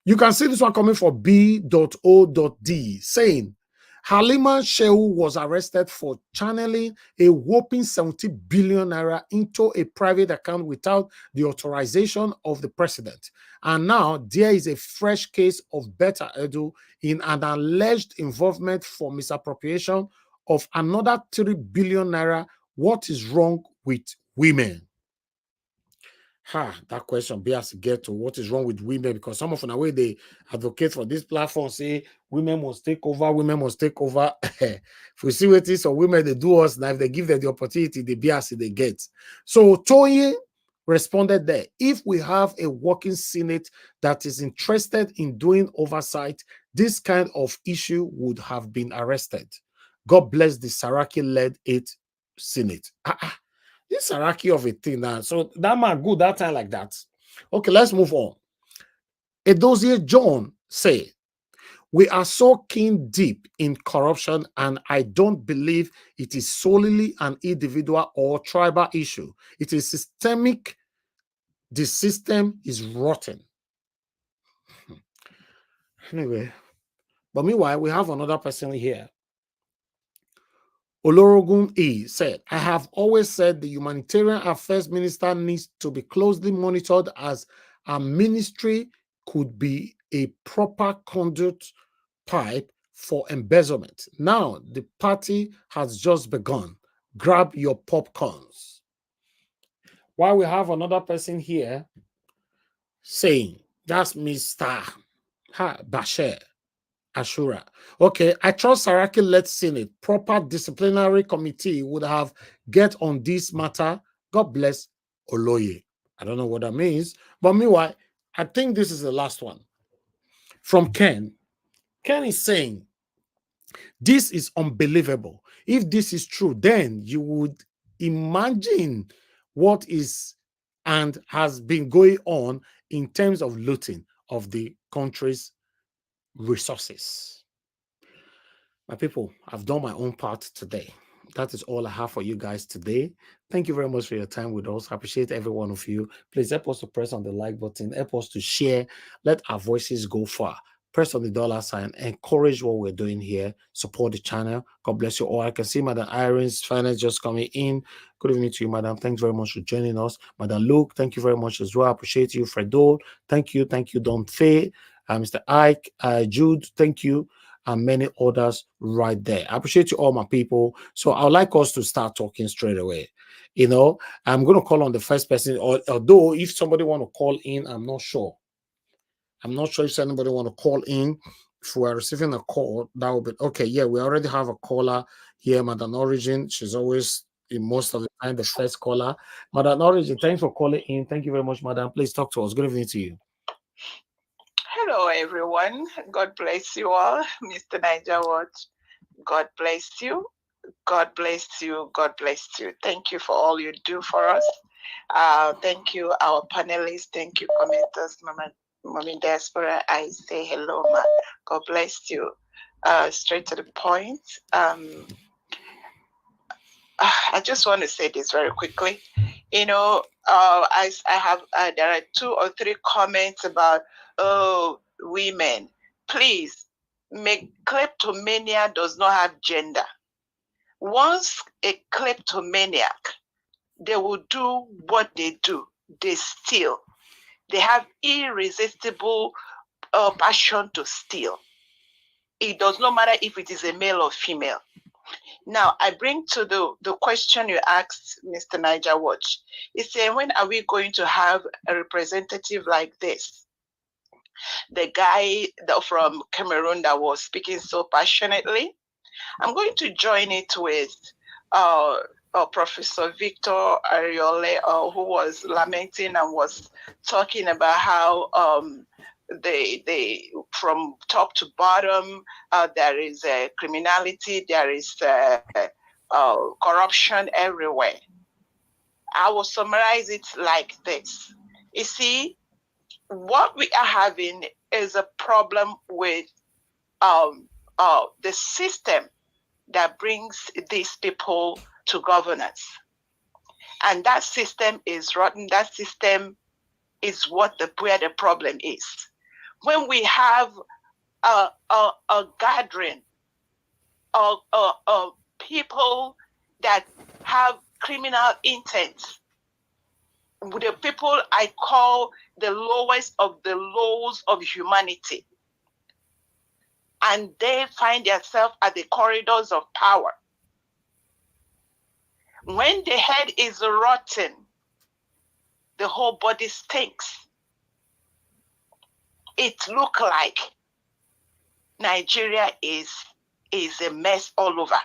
you can see this one coming from B.O.D saying Halima Shehu was arrested for channeling a whopping 70 billion naira into a private account without the authorization of the president. And now there is a fresh case of Betta Edu in an alleged involvement for misappropriation of another 3 billion naira. What is wrong with women? That question be has to get to what is wrong with women, because some of the way they advocate for this platform say women must take over, women must take over. If we see what is or women they do us now, if they give them the opportunity, they be as they get. So Toye responded there. If we have a working Senate that is interested in doing oversight, this kind of issue would have been arrested. God bless the Saraki-led 8th Senate. This hierarchy of a thing now. So that man good that time like that. Okay, let's move on. Edozie John say, we are so keen deep in corruption, and I don't believe it is solely an individual or tribal issue. It is systemic. The system is rotten. Anyway, but meanwhile, we have another person here. Olorogun E said, I have always said the humanitarian affairs minister needs to be closely monitored, as a ministry could be a proper conduit pipe for embezzlement. Now the party has just begun. Grab your popcorns. While we have another person here saying, that's Mr. Bashir Ashura. Okay, I trust Saraki-led Senate, proper disciplinary committee would have get on this matter. God bless Oloye. I don't know what that means, but meanwhile, I think this is the last one. From Ken. Ken is saying, this is unbelievable. If this is true, then you would imagine what is and has been going on in terms of looting of the country's resources. My people, I've done my own part today. That is all I have for you guys today. Thank you very much for your time with us. I appreciate every one of you. Please help us to press on the like button. Help us to share. Let our voices go far. Press on the dollar sign. Encourage what we're doing here. Support the channel. God bless you all. I can see Madam Irene's finance just coming in. Good evening to you, Madam. Thanks very much for joining us. Madam Luke, thank you very much as well. I appreciate you. Fredo, thank you. Thank you, Don Faye. Mr. Ike, Jude, thank you. And many others right there. I appreciate you all, my people. So I'd like us to start talking straight away. You know, I'm going to call on the first person, although if somebody want to call in, I'm not sure. I'm not sure if anybody want to call in. If we're receiving a call, that would be okay. Yeah, we already have a caller here, Madam Origin. She's always, in most of the time, the first caller. Madam Origin, thanks for calling in. Thank you very much, Madam. Please talk to us. Good evening to you. Hello, everyone. God bless you all. Mr. Niger Watch, God bless you. God bless you. God bless you. Thank you for all you do for us. Thank you, our panelists. Thank you, commenters. Mommy Diaspora, I say hello, ma. God bless you. Straight to the point. I just want to say this very quickly. You know, I have there are 2 or 3 comments about women. Please, kleptomania does not have gender. Once a kleptomaniac, they will do what they do. They steal. They have irresistible passion to steal. It does not matter if it is a male or female. Now, I bring to the question you asked, Mr. Niger Watch. It's saying, when are we going to have a representative like this? The guy from Cameroon that was speaking so passionately. I'm going to join it with Professor Victor Ariole, who was lamenting and was talking about how they from top to bottom, there is criminality, there is corruption everywhere. I will summarize it like this. You see, what we are having is a problem with the system that brings these people to governance. And that system is rotten. That system is where the problem is. When we have a gathering of people that have criminal intent, the people I call the lowest of the lows of humanity, and they find themselves at the corridors of power. When the head is rotten, the whole body stinks. It looks like Nigeria is a mess all over.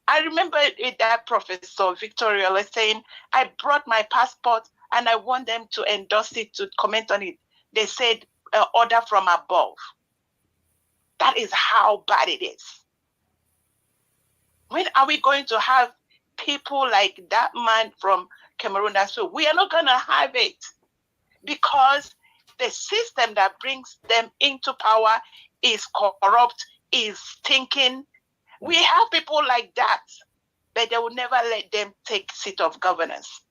I remember that Professor Victoria was saying, I brought my passport and I want them to endorse it, to comment on it. They said, order from above. That is how bad it is. When are we going to have people like that man from Cameroon? So we are not going to have it, because the system that brings them into power is corrupt, is stinking. We have people like that, but they will never let them take seat of governance.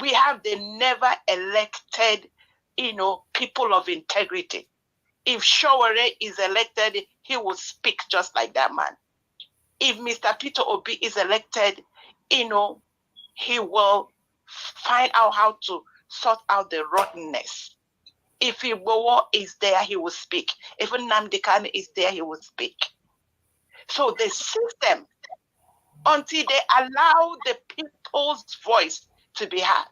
We have the never elected, people of integrity. If Showore is elected, he will speak just like that man. If Mr. Peter Obi is elected, he will find out how to sort out the rottenness. If Ibowo is there, he will speak. If Nnamdi Kanu is there, he will speak. So the system, until they allow the people's voice to be heard,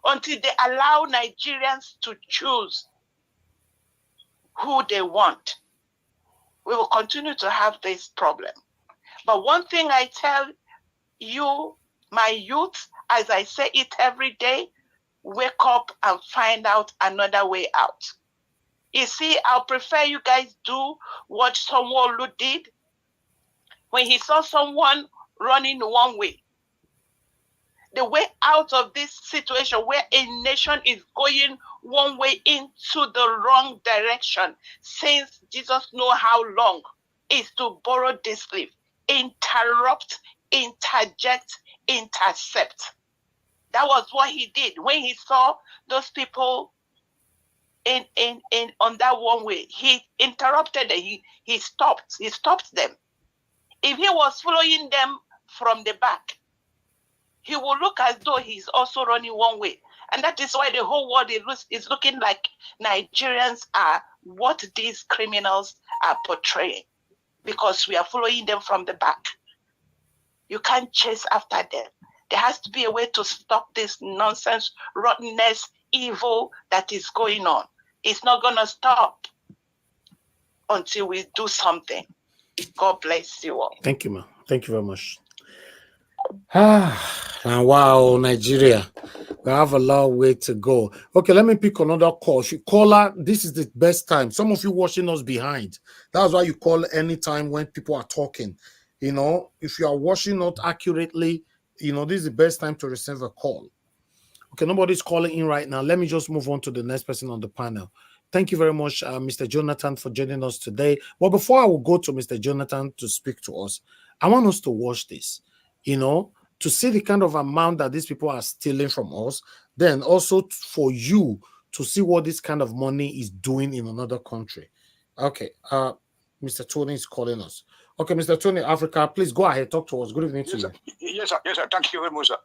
until they allow Nigerians to choose who they want, we will continue to have this problem. But one thing I tell you, my youth, as I say it every day, wake up and find out another way out. You see, I'll prefer you guys do what Sanwo-Olu did when he saw someone running one way. The way out of this situation where a nation is going one way into the wrong direction, since Jesus knows how long, is to borrow this leaf. Interrupt, interject, intercept. That was what he did when he saw those people on that one way. He interrupted them. He stopped them. If he was following them from the back, he will look as though he's also running one way. And that is why the whole world is looking like Nigerians are what these criminals are portraying, because we are following them from the back. You can't chase after them. There has to be a way to stop this nonsense, rottenness, evil that is going on. It's not going to stop until we do something. God bless you all. Thank you, ma. Thank you very much. Wow, Nigeria. We have a long way to go. Okay, let me pick another call. Caller, this is the best time. Some of you watching us behind. That's why you call anytime when people are talking. If you are watching not accurately, this is the best time to receive a call. Okay, nobody's calling in right now. Let me just move on to the next person on the panel. Thank you very much, Mr. Jonathan, for joining us today. Well, before I will go to Mr. Jonathan to speak to us, I want us to watch this, to see the kind of amount that these people are stealing from us, then also for you to see what this kind of money is doing in another country. Okay, Mr. Tony is calling us. Okay, Mr. Tony, Africa, please go ahead, talk to us. Good evening to you. Yes, sir. Yes, sir. Thank you very much, sir.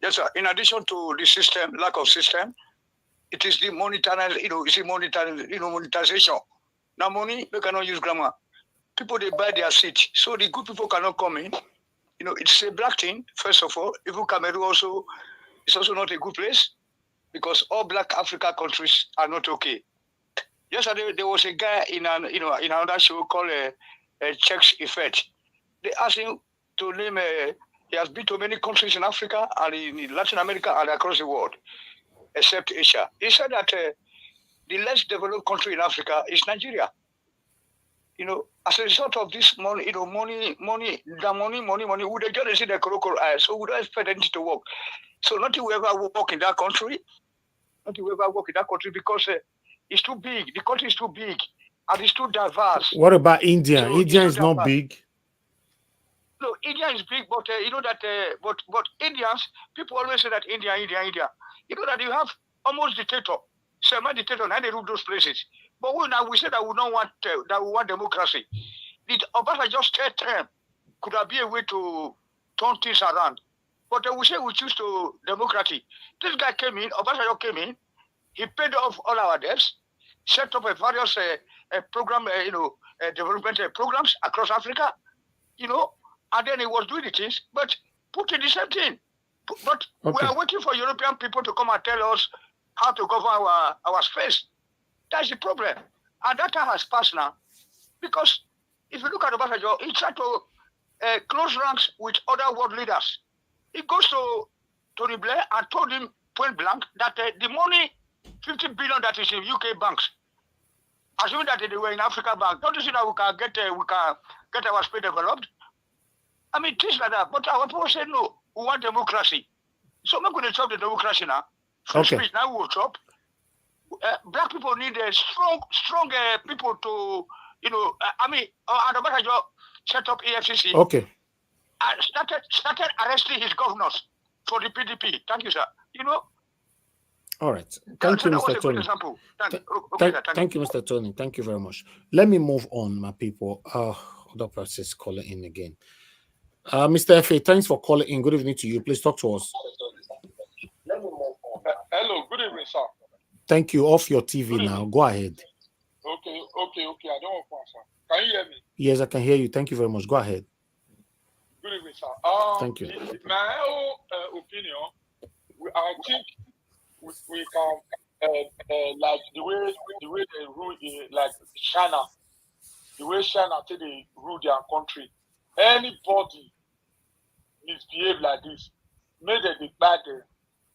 Yes, sir. In addition to the system, lack of system, it is the monetization. Now, money, we cannot use grammar. People, they buy their seat, so the good people cannot come in. It's a black thing, first of all. Even Cameroon also, it's also not a good place, because all black Africa countries are not okay. Yesterday, there was a guy in another show called Checks Effect. They asked him to name he has been to many countries in Africa and in Latin America and across the world, except Asia. He said that the less developed country in Africa is Nigeria. As a result of this money, money, we just see the crocodile eyes, so we don't expect anything to work. So nothing will ever work in that country. Nothing will ever work in that country, because It's too big. The country is too big, and it's too diverse. What about India? So India is not big. No, India is big, but you know that. But Indians, people always say that India. You know that you have almost dictator, semi-dictator, and they rule those places. But we say that we don't want that we want democracy. The Obama just third term could have been a way to turn things around. But we say we choose to democracy. This guy came in, Obasanjo came in, he paid off all our debts, set up a various program, development programs across Africa, and then he was doing the things, but Putin the same thing. But we are waiting for European people to come and tell us how to govern our space. That's the problem. And that time has passed now. Because if you look at Obasanjo, he tried to close ranks with other world leaders. He goes to Tony Blair and told him point blank that the money, 50 billion that is in UK banks, assuming that they were in Africa bank, don't you see that we can get our space developed? I mean, things like that. But our people said no, we want democracy. So we're going to chop the democracy now. Free speech now we will chop. Black people need strong people to, and Obasanjo set up EFCC. Okay. Started arresting his governors for the PDP. Thank you, sir. All right. Thank you, Mr. Tony. Thank you, Mr. Tony. Thank you very much. Let me move on, my people. Other process calling in again. Mr. F.A., thanks for calling in. Good evening to you. Please talk to us. Hello, good evening, sir. Thank you. Off your TV now. Go ahead. Okay. I don't want to answer. Can you hear me? Yes, I can hear you. Thank you very much. Go ahead. Good evening, sir. Thank you. In my own opinion, I think we can like the way they rule like China, the way China say they rule their country. Anybody misbehave like this, make them be bad.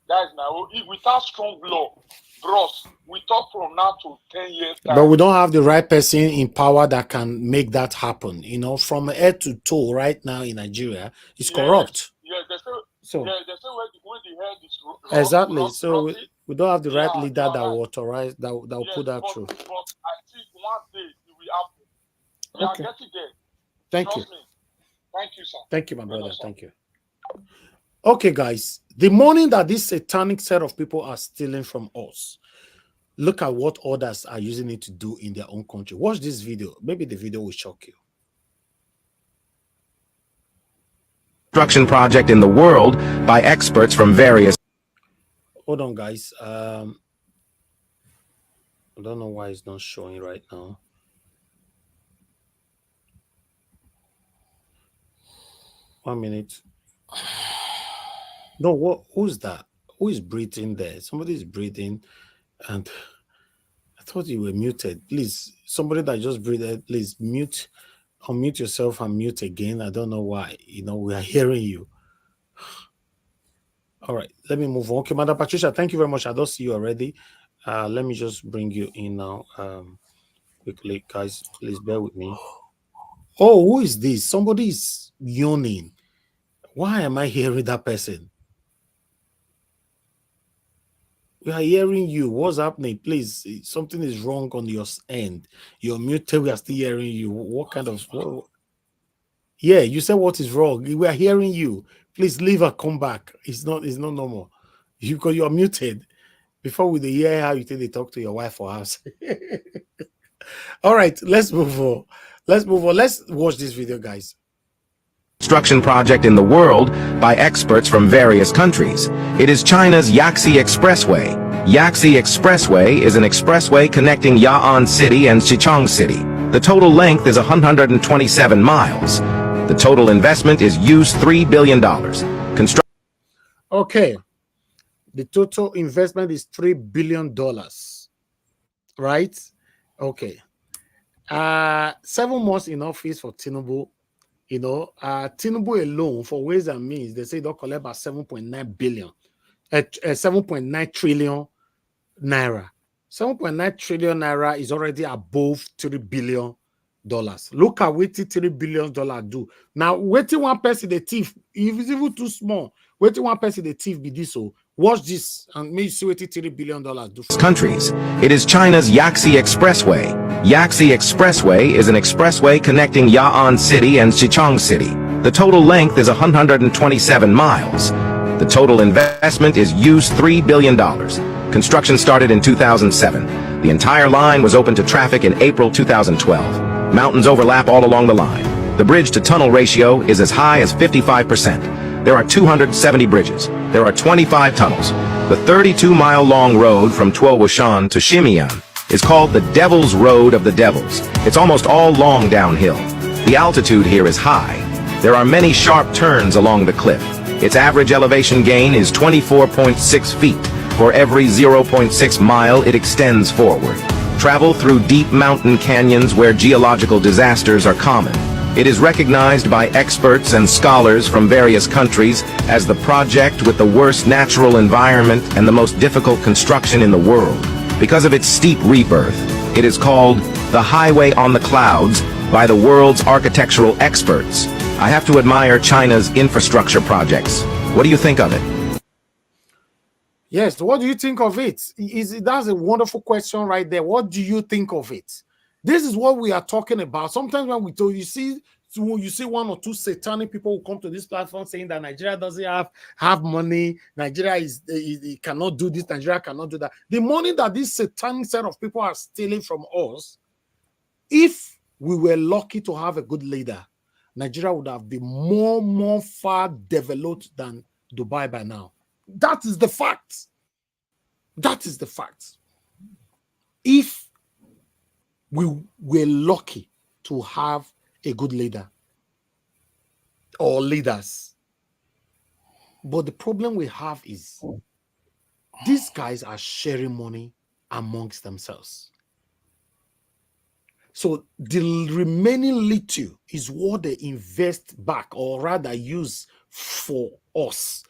That's now without strong law, bros. We talk from now to 10 years. But we don't have the right person in power that can make that happen. From head to toe, right now in Nigeria, it's corrupt. Yeah, they say where the head is wrong, exactly. So we don't have the right leader that will authorize that will put that through. But I think one day it will happen. We are getting there. Thank you. Trust me. Thank you, sir. Thank you, my brother. Thank you. Okay, guys. The money that this satanic set of people are stealing from us, look at what others are using it to do in their own country. Watch this video. Maybe the video will shock you. Construction project in the world by experts from various. Hold on, guys. I don't know why it's not showing right now. One minute. No, who's that? Who is breathing there? Somebody is breathing, and I thought you were muted. Please, somebody that just breathed, please unmute yourself and mute again. I don't know why. We are hearing you. All right, let me move on. Okay, Madam Patricia, thank you very much. I don't see you already. Let me just bring you in now. Quickly, guys, please bear with me. Oh, who is this? Somebody is yawning. Why am I hearing that person? We are hearing you. What's happening? Please, something is wrong on your end. You're muted. We are still hearing you. What kind of... Yeah, you said what is wrong. We are hearing you. Please leave and come back. It's not normal. Because you are muted. Before we hear how you think they talk to your wife or house. All right, let's move on. Let's watch this video, guys. Construction project in the world by experts from various countries. It is China's Yaxi Expressway. Yaxi Expressway is an expressway connecting Ya'an City and Xichang City. The total length is 127 miles. The total investment is $3 billion. Okay. The total investment is $3 billion. Right? Okay. 7 months in office for Tinubu. Tinubu alone for ways and means, they say they'll collect about 7.9 billion, 7.9 trillion naira. 7.9 trillion naira is already above $3 billion. Look at what $3 billion do. Now, waiting one person the thief, if it's even too small, waiting one person the thief be this, so Watch this and me see what $3 billion do. Countries. It is China's Yaxi Expressway. Yaxi Expressway is an expressway connecting Ya'an City and Xichang City. The total length is 127 miles. The total investment is $3 billion. Construction started in 2007. The entire line was open to traffic in April 2012. Mountains overlap all along the line. The bridge-to-tunnel ratio is as high as 55%. There are 270 bridges. There are 25 tunnels. The 32-mile-long road from Tuowushan to Shimian is called the Devil's Road of the Devils. It's almost all long downhill. The altitude here is high. There are many sharp turns along the cliff. Its average elevation gain is 24.6 feet. For every 0.6 mile it extends forward. Travel through deep mountain canyons where geological disasters are common. It is recognized by experts and scholars from various countries as the project with the worst natural environment and the most difficult construction in the world. Because of its steep rebirth, it is called the Highway on the Clouds by the world's architectural experts. I have to admire China's infrastructure projects. What do you think of it? Yes, what do you think of it? That's a wonderful question right there. What do you think of it? This is what we are talking about. Sometimes when we do, you see one or two satanic people who come to this platform saying that Nigeria doesn't have money, Nigeria cannot do this, Nigeria cannot do that. The money that this satanic set of people are stealing from us, if we were lucky to have a good leader, Nigeria would have been more far developed than Dubai by now. That is the fact. That is the fact. If we were lucky to have a good leader or leaders. But the problem we have is these guys are sharing money amongst themselves. So the remaining little is what they invest back, or rather use for us.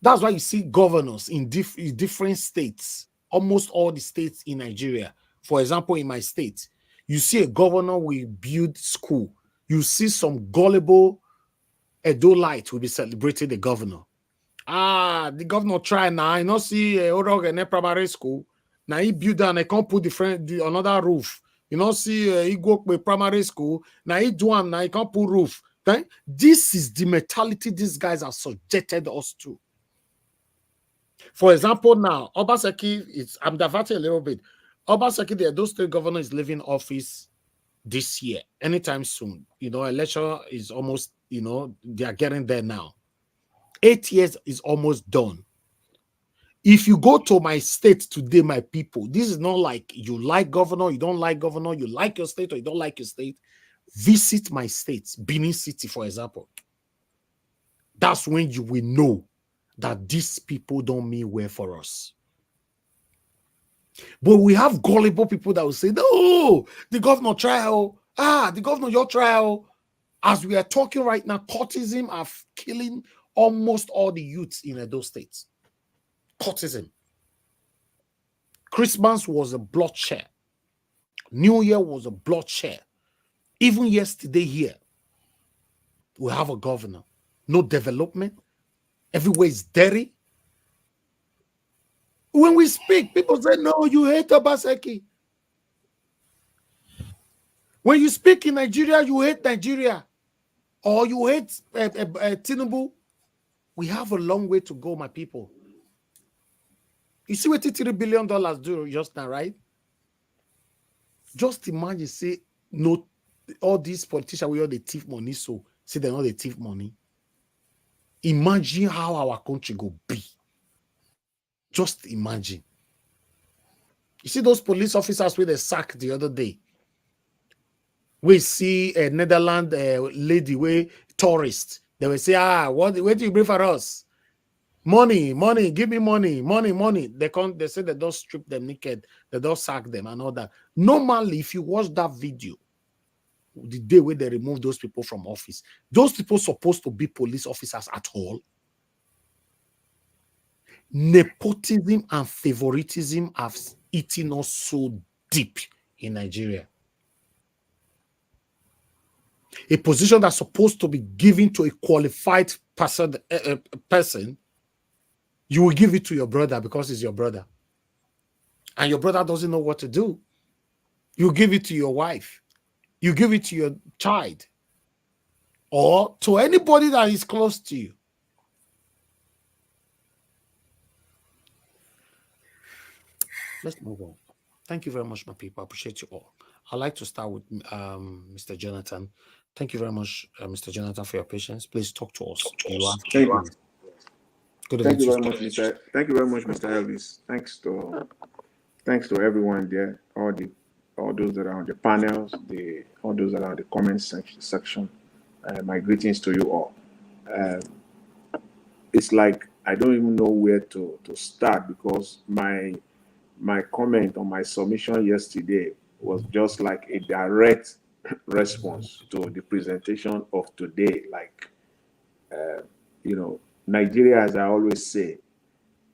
That's why you see governors in different states, almost all the states in Nigeria. For example, in my state, you see a governor will build school. You see some gullible Edolite will be celebrating the governor. The governor try now. I not see a primary school. Now he build and I can't put another roof. You know, see he go to primary school. Now he do now he can't put roof. Okay? This is the mentality these guys are subjected us to. For example, now Obaseki I'm diverting a little bit. Obaseki, the Edo State governor, is leaving office this year, anytime soon. You know, election is almost, you know, they are getting there now. 8 years is almost done. If you go to my state today, my people, this is not like you like governor, you don't like governor, you like your state or you don't like your state. Visit my state, Benin City, for example. That's when you will know that these people don't mean well for us. But we have gullible people that will say, no, the governor trial. The governor, your trial. As we are talking right now, cultism are killing almost all the youths in those states. Cultism. Christmas was a bloodshed. New Year was a bloodshed. Even yesterday here, we have a governor. No development. Everywhere is dirty. When we speak, people say, no, you hate Obaseki. When you speak in Nigeria, you hate Nigeria. Or you hate Tinubu. We have a long way to go, my people. You see what $3 billion do just now, right? Just imagine, say, no, all these politicians, we all the thief money, so say they're not the thief money. Imagine how our country go be. Just imagine. You see those police officers with a sack the other day. We see a Netherlands lady, tourist. They will say, what do you bring for us? Money, give me money, money. They say they don't strip them naked, they don't sack them and all that. Normally, if you watch that video, the day where they remove those people from office, those people supposed to be police officers at all. Nepotism and favoritism have eaten us so deep in Nigeria. A position that's supposed to be given to a qualified person You will give it to your brother because it's your brother. And your brother doesn't know what to do. You give it to your wife. You give it to your child. Or to anybody that is close to you. Let's move on. Thank you very much, my people. I appreciate you all. I'd like to start with Mr. Jonathan. Thank you very much, Mr. Jonathan, for your patience. Please talk to us. You have Thank you. Good Thank you evening. very much, Mr. Thank you very much, Mr. Elvis. Thanks to everyone there, all those that are on the panels, all those that are on the comments section. My greetings to you all. It's like I don't even know where to start because my comment on my submission yesterday was just like a direct response to the presentation of today. Like, Nigeria, as I always say,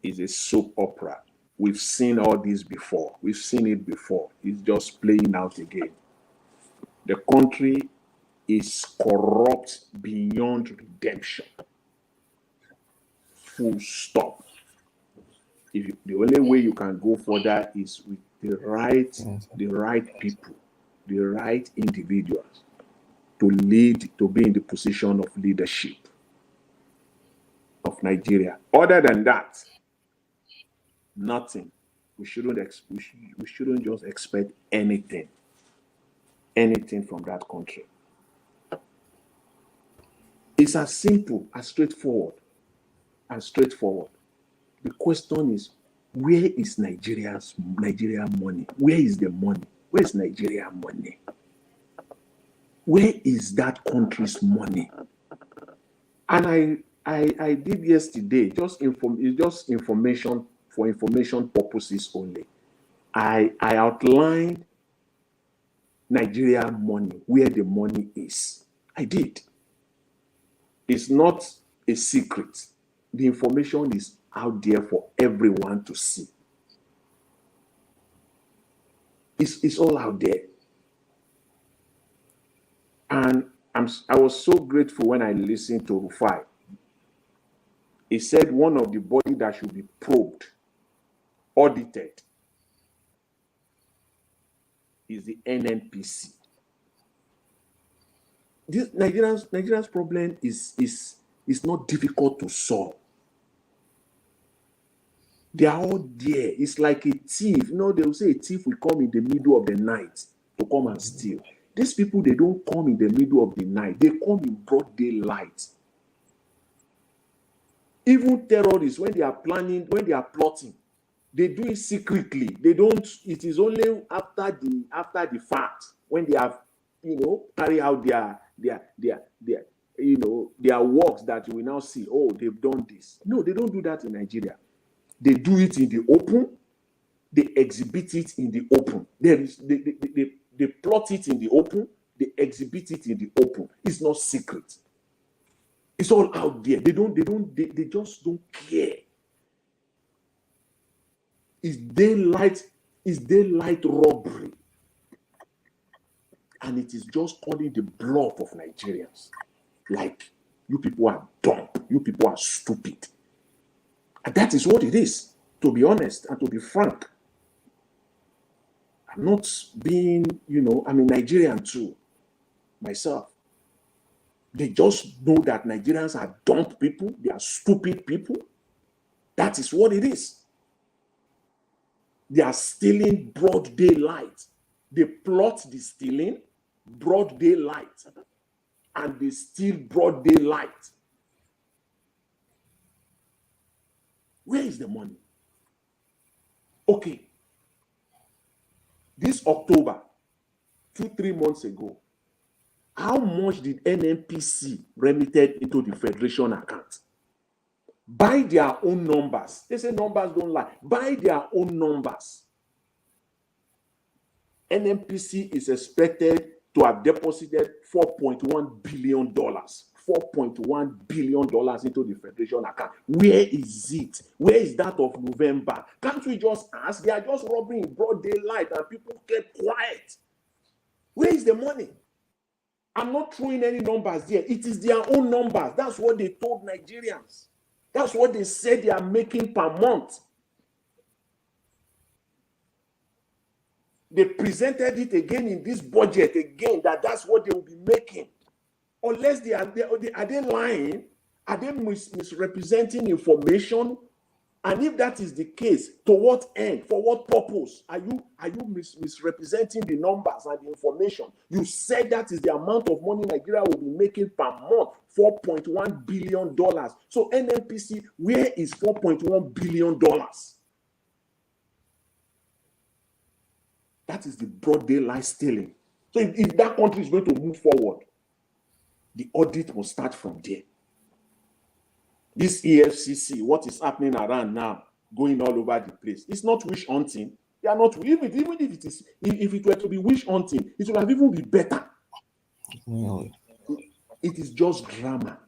is a soap opera. We've seen all this before. We've seen it before. It's just playing out again. The country is corrupt beyond redemption. Full stop. The only way you can go further is with the right people, the right individuals to lead, to be in the position of leadership of Nigeria. Other than that, nothing. We shouldn't just expect anything from that country. It's as simple, as straightforward. The question is, where is Nigeria money? Where is the money? Where is Nigeria money? Where is that country's money? And I did yesterday, just information for information purposes only. I outlined Nigeria money, where the money is. I did. It's not a secret. The information is out there for everyone to see. It's all out there. And I was so grateful when I listened to Rufai. He said one of the body that should be probed, audited, is the NNPC. This Nigeria's problem is not difficult to solve. They are all there. It's like a thief. They will say a thief will come in the middle of the night to come and steal. These people, they don't come in the middle of the night. They come in broad daylight. Even terrorists, when they are planning, when they are plotting, they do it secretly. They don't. It is only after the fact, when they have, carry out their works, that you will now see, oh, they've done this. No, they don't do that in Nigeria. They do it in the open. They exhibit it in the open. They plot it in the open. They exhibit it in the open. It's not secret. It's all out there. They just don't care. It's daylight robbery. And it is just calling the bluff of Nigerians. Like, you people are dumb. You people are stupid. And that is what it is, to be honest and to be frank. I'm not being, I'm a Nigerian too, myself. They just know that Nigerians are dumb people. They are stupid people. That is what it is. They are stealing broad daylight. They plot the stealing broad daylight. And they steal broad daylight. Where is the money? Okay. This October, 2-3 months ago, how much did NNPC remitted into the Federation account? By their own numbers. They say numbers don't lie. By their own numbers. NNPC is expected to have deposited $4.1 billion. $4.1 billion into the Federation account. Where is it? Where is that of November? Can't we just ask? They are just robbing in broad daylight and people kept quiet. Where is the money? I'm not throwing any numbers there. It is their own numbers. That's what they told Nigerians. That's what they said they are making per month. They presented it again in this budget again, that's what they will be making. Unless are they lying? Are they misrepresenting information? And if that is the case, to what end? For what purpose? Are you misrepresenting the numbers and the information? You said that is the amount of money Nigeria will be making per month, $4.1 billion. So NNPC, where is $4.1 billion? That is the broad daylight stealing. So if that country is going to move forward, the audit will start from there. This EFCC, what is happening around now, going all over the place. It's not wish hunting. They are not, even if it were to be wish hunting, it would have even be better. It is just drama.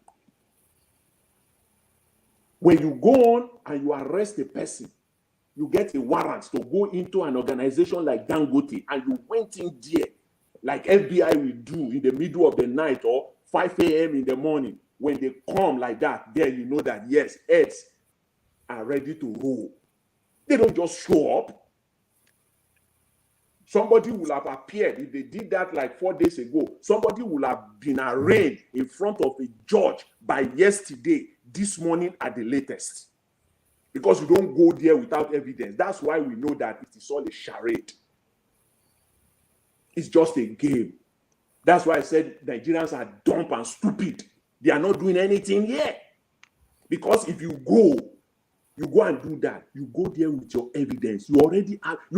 When you go on and you arrest a person, you get a warrant to go into an organization like Dangote, and you went in there, like FBI will do in the middle of the night or 5 a.m. in the morning. When they come like that, there you know that, yes, heads are ready to roll. They don't just show up. Somebody will have appeared. If they did that like 4 days ago, somebody will have been arraigned in front of a judge by yesterday, this morning at the latest. Because you don't go there without evidence. That's why we know that it is all a charade. It's just a game. That's why I said Nigerians are dumb and stupid. They are not doing anything yet. Because if you go and do that, you go there with your evidence. You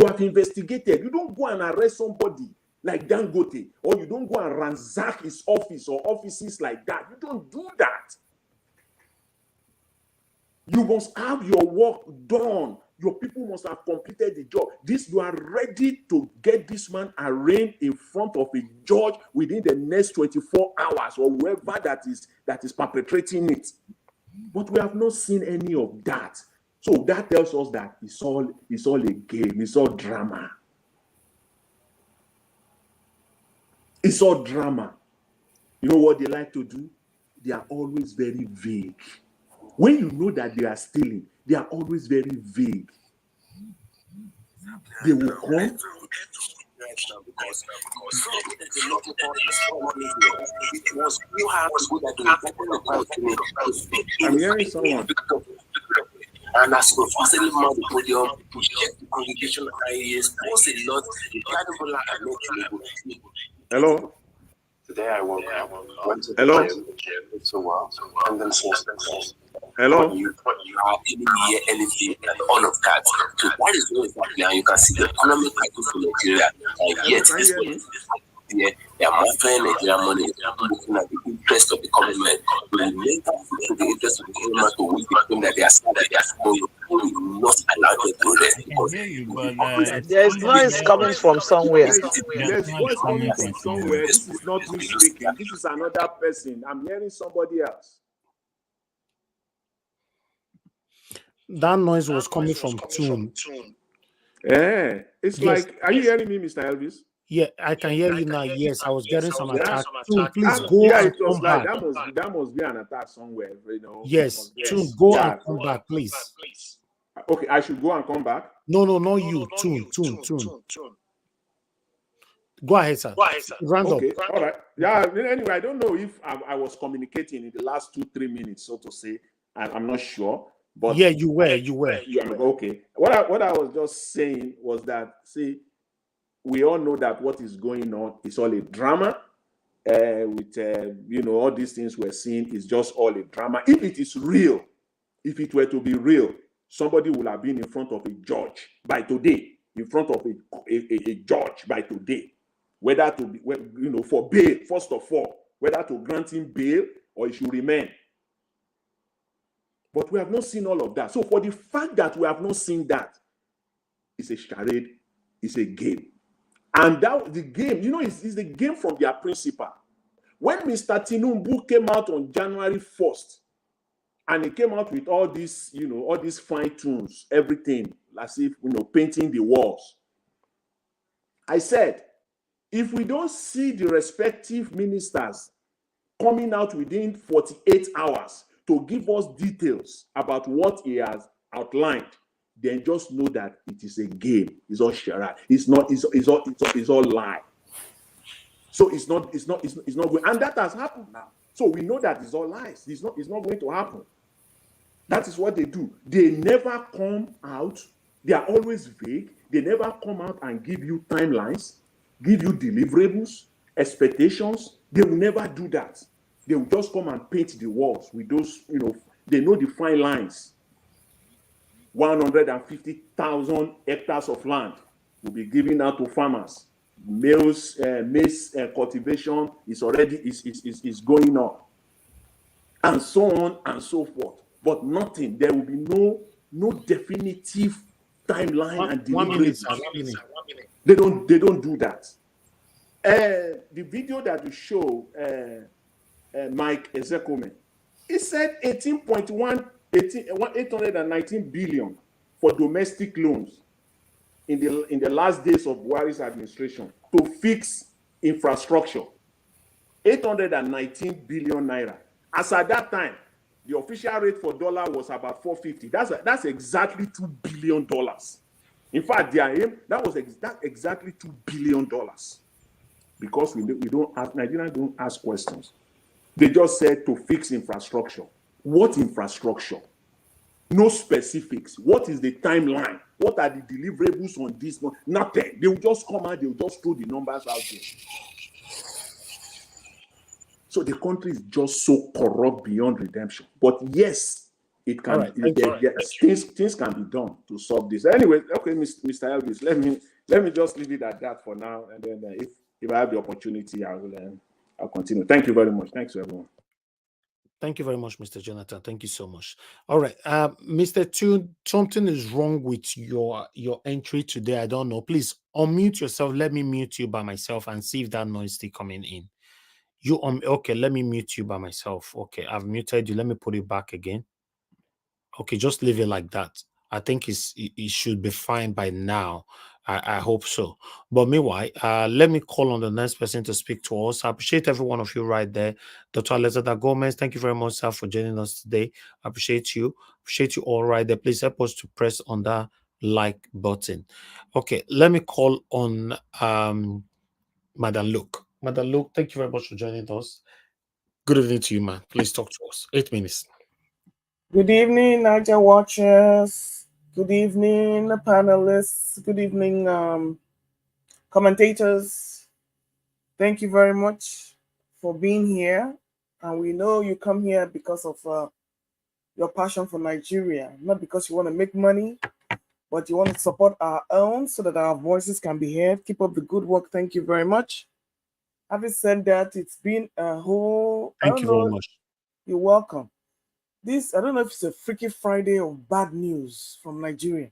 have investigated. You don't go and arrest somebody like Dangote, or you don't go and ransack his office or offices like that. You don't do that. You must have your work done. Your people must have completed the job. You are ready to get this man arraigned in front of a judge within the next 24 hours, or whoever that is perpetrating it. But we have not seen any of that. So that tells us that it's all a game. It's all drama. It's all drama. You know what they like to do? They are always very vague. When you know that they are stealing, they are always very vague. They will come. I'm hearing someone. And as for facility on the podium, project the congregation ideas, post a lot, Hello? Today I woke Hello? so well, and then hello? You are hear anything and all of that. So that is what is happening. And you can see the economic crisis in Nigeria. Yet this one, they are monitoring Nigerian money, looking at the interest of the government. We make that to the interest of the government to win the claim that they are saying that they are going to not allow them to rest. There is noise coming from somewhere. There's voice coming from somewhere. This is not me speaking. This is another person. I'm hearing somebody else. That noise was coming from Tune. Yeah, it's Yes. like, are you hearing me, Mr. Elvis? Yeah, I can hear you now. Yes, I was getting some attack. Tune, please And, go yeah, and it was come like back. that must be an attack somewhere, you know. Yes, Yes. Tune, go Yeah. and come back, please. Okay, I should go and come back. No, not you. Tune. Go ahead, sir. Round Okay, up. all right. Yeah, anyway, I don't know if I was communicating in the last 2-3 minutes, so to say. I'm not sure. But Yeah, you were. yeah, okay. What I was just saying was that, see, we all know that what is going on is all a drama. With all these things we're seeing is just all a drama. If it is real, if it were to be real, somebody would have been in front of a judge by today, in front of a judge by today, whether to be, for bail, first of all, whether to grant him bail or he should remain. But we have not seen all of that. So for the fact that we have not seen that, it's a charade, it's a game. And that the game, is the game from their principal. When Mr. Tinubu came out on January 1st, and he came out with all these, all these fine tunes, everything, as if, painting the walls. I said, if we don't see the respective ministers coming out within 48 hours to give us details about what he has outlined, then just know that it is a game. It's all charade. It's all lie. So it's not going, and that has happened now. So we know that it's all lies. It's not going to happen. That is what they do. They never come out. They are always vague. They never come out and give you timelines, give you deliverables, expectations. They will never do that. They will just come and paint the walls with those, they know the fine lines. 150,000 hectares of land will be given out to farmers. Maize cultivation is already is going on, and so on and so forth. But nothing. There will be no definitive timeline and deliverables. 1 minute. They don't do that. The video that we show, Mike Ezekome, he said 819 billion for domestic loans in the last days of Buhari's administration to fix infrastructure. 819 billion naira. As at that time, the official rate for dollar was about 450. That's exactly $2 billion. In fact, their aim, that's exactly $2 billion. Because we don't ask, Nigerians don't ask questions. They just said to fix infrastructure. What infrastructure? No specifics. What is the timeline? What are the deliverables on this? Nothing. They will just come out, they will just throw the numbers out there. So the country is just so corrupt beyond redemption. But yes, it can. Things can be done to solve this. Anyway, okay, Mr. Elvis, let me just leave it at that for now, and then if I have the opportunity, I'll continue. Thank you very much. Thanks to everyone. Thank you very much, Mr. Jonathan. Thank you so much. All right, Mr. Tune, something is wrong with your entry today. I don't know. Please unmute yourself. Let me mute you by myself and see if that noise is still coming in. Okay, let me mute you by myself. Okay, I've muted you. Let me put it back again. Okay, just leave it like that. I think it should be fine by now. I hope so. But meanwhile, let me call on the next person to speak to us. I appreciate every one of you right there. Dr. Alexander Gomez, thank you very much, sir, for joining us today. I appreciate you. Appreciate you all right there. Please help us to press on that like button. Okay, let me call on Madam Luke. Madam Luke, thank you very much for joining us. Good evening to you, man. Please talk to us. 8 minutes. Good evening, Niger watchers. Good evening, panelists. Good evening, commentators. Thank you very much for being here. And we know you come here because of your passion for Nigeria, not because you want to make money, but you want to support our own so that our voices can be heard. Keep up the good work. Thank you very much. Having said that, it's been a whole... Thank you very much. You're welcome. I don't know if it's a Freaky Friday of bad news from Nigeria.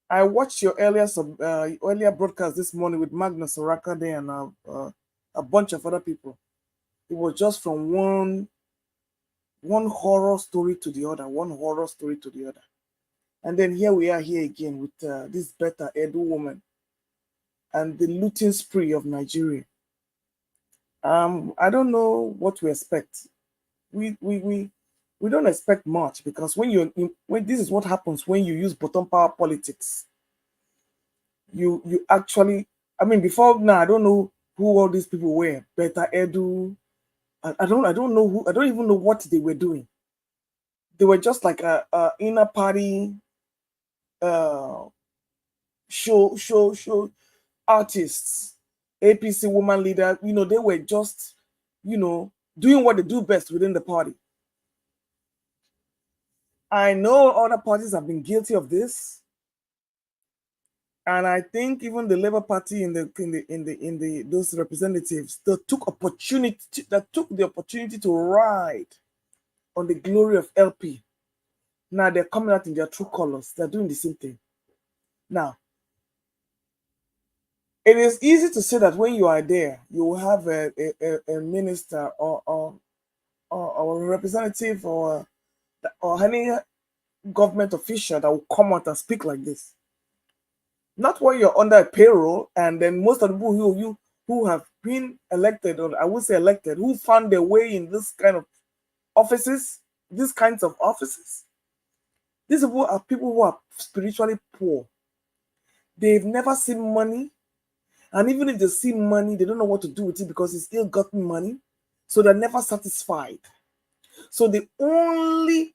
I watched your earlier broadcast this morning with Magnus Orakade and a bunch of other people. It was just from one horror story to the other, And then here we are here again with this Beta Edu woman and the looting spree of Nigeria. I don't know what to expect. We don't expect much, because when this is what happens when you use bottom power politics. You actually, I mean, before now, I don't know who all these people were. Beta Edu, I don't know who. I don't even know what they were doing. They were just like a inner party show artists, APC woman leader. They were just doing what they do best within the party. I know other parties have been guilty of this, and I think even the Labour Party in those representatives that took the opportunity to ride on the glory of LP. Now they're coming out in their true colors. They're doing the same thing. Now, it is easy to say that when you are there, you will have a minister or a representative or any government official that will come out and speak like this. Not when you're under a payroll, and then most of the people who have been elected, or I would say elected, who found their way in this kind of offices, these kinds of offices. These people are people who are spiritually poor. They've never seen money. And even if they see money, they don't know what to do with it because it's ill-gotten money. So they're never satisfied. So the only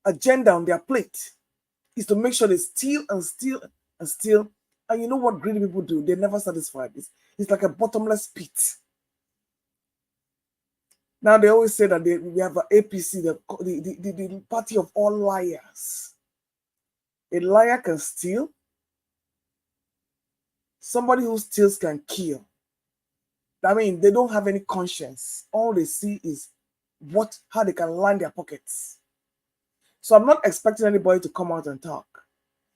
agenda on their plate is to make sure they steal and steal and steal. And you know what greedy people do? They're never satisfied. It's like a bottomless pit. Now they always say that we have an APC, the party of all liars. A liar can steal. Somebody who steals can kill. I mean, they don't have any conscience. All they see is how they can line their pockets. So I'm not expecting anybody to come out and talk.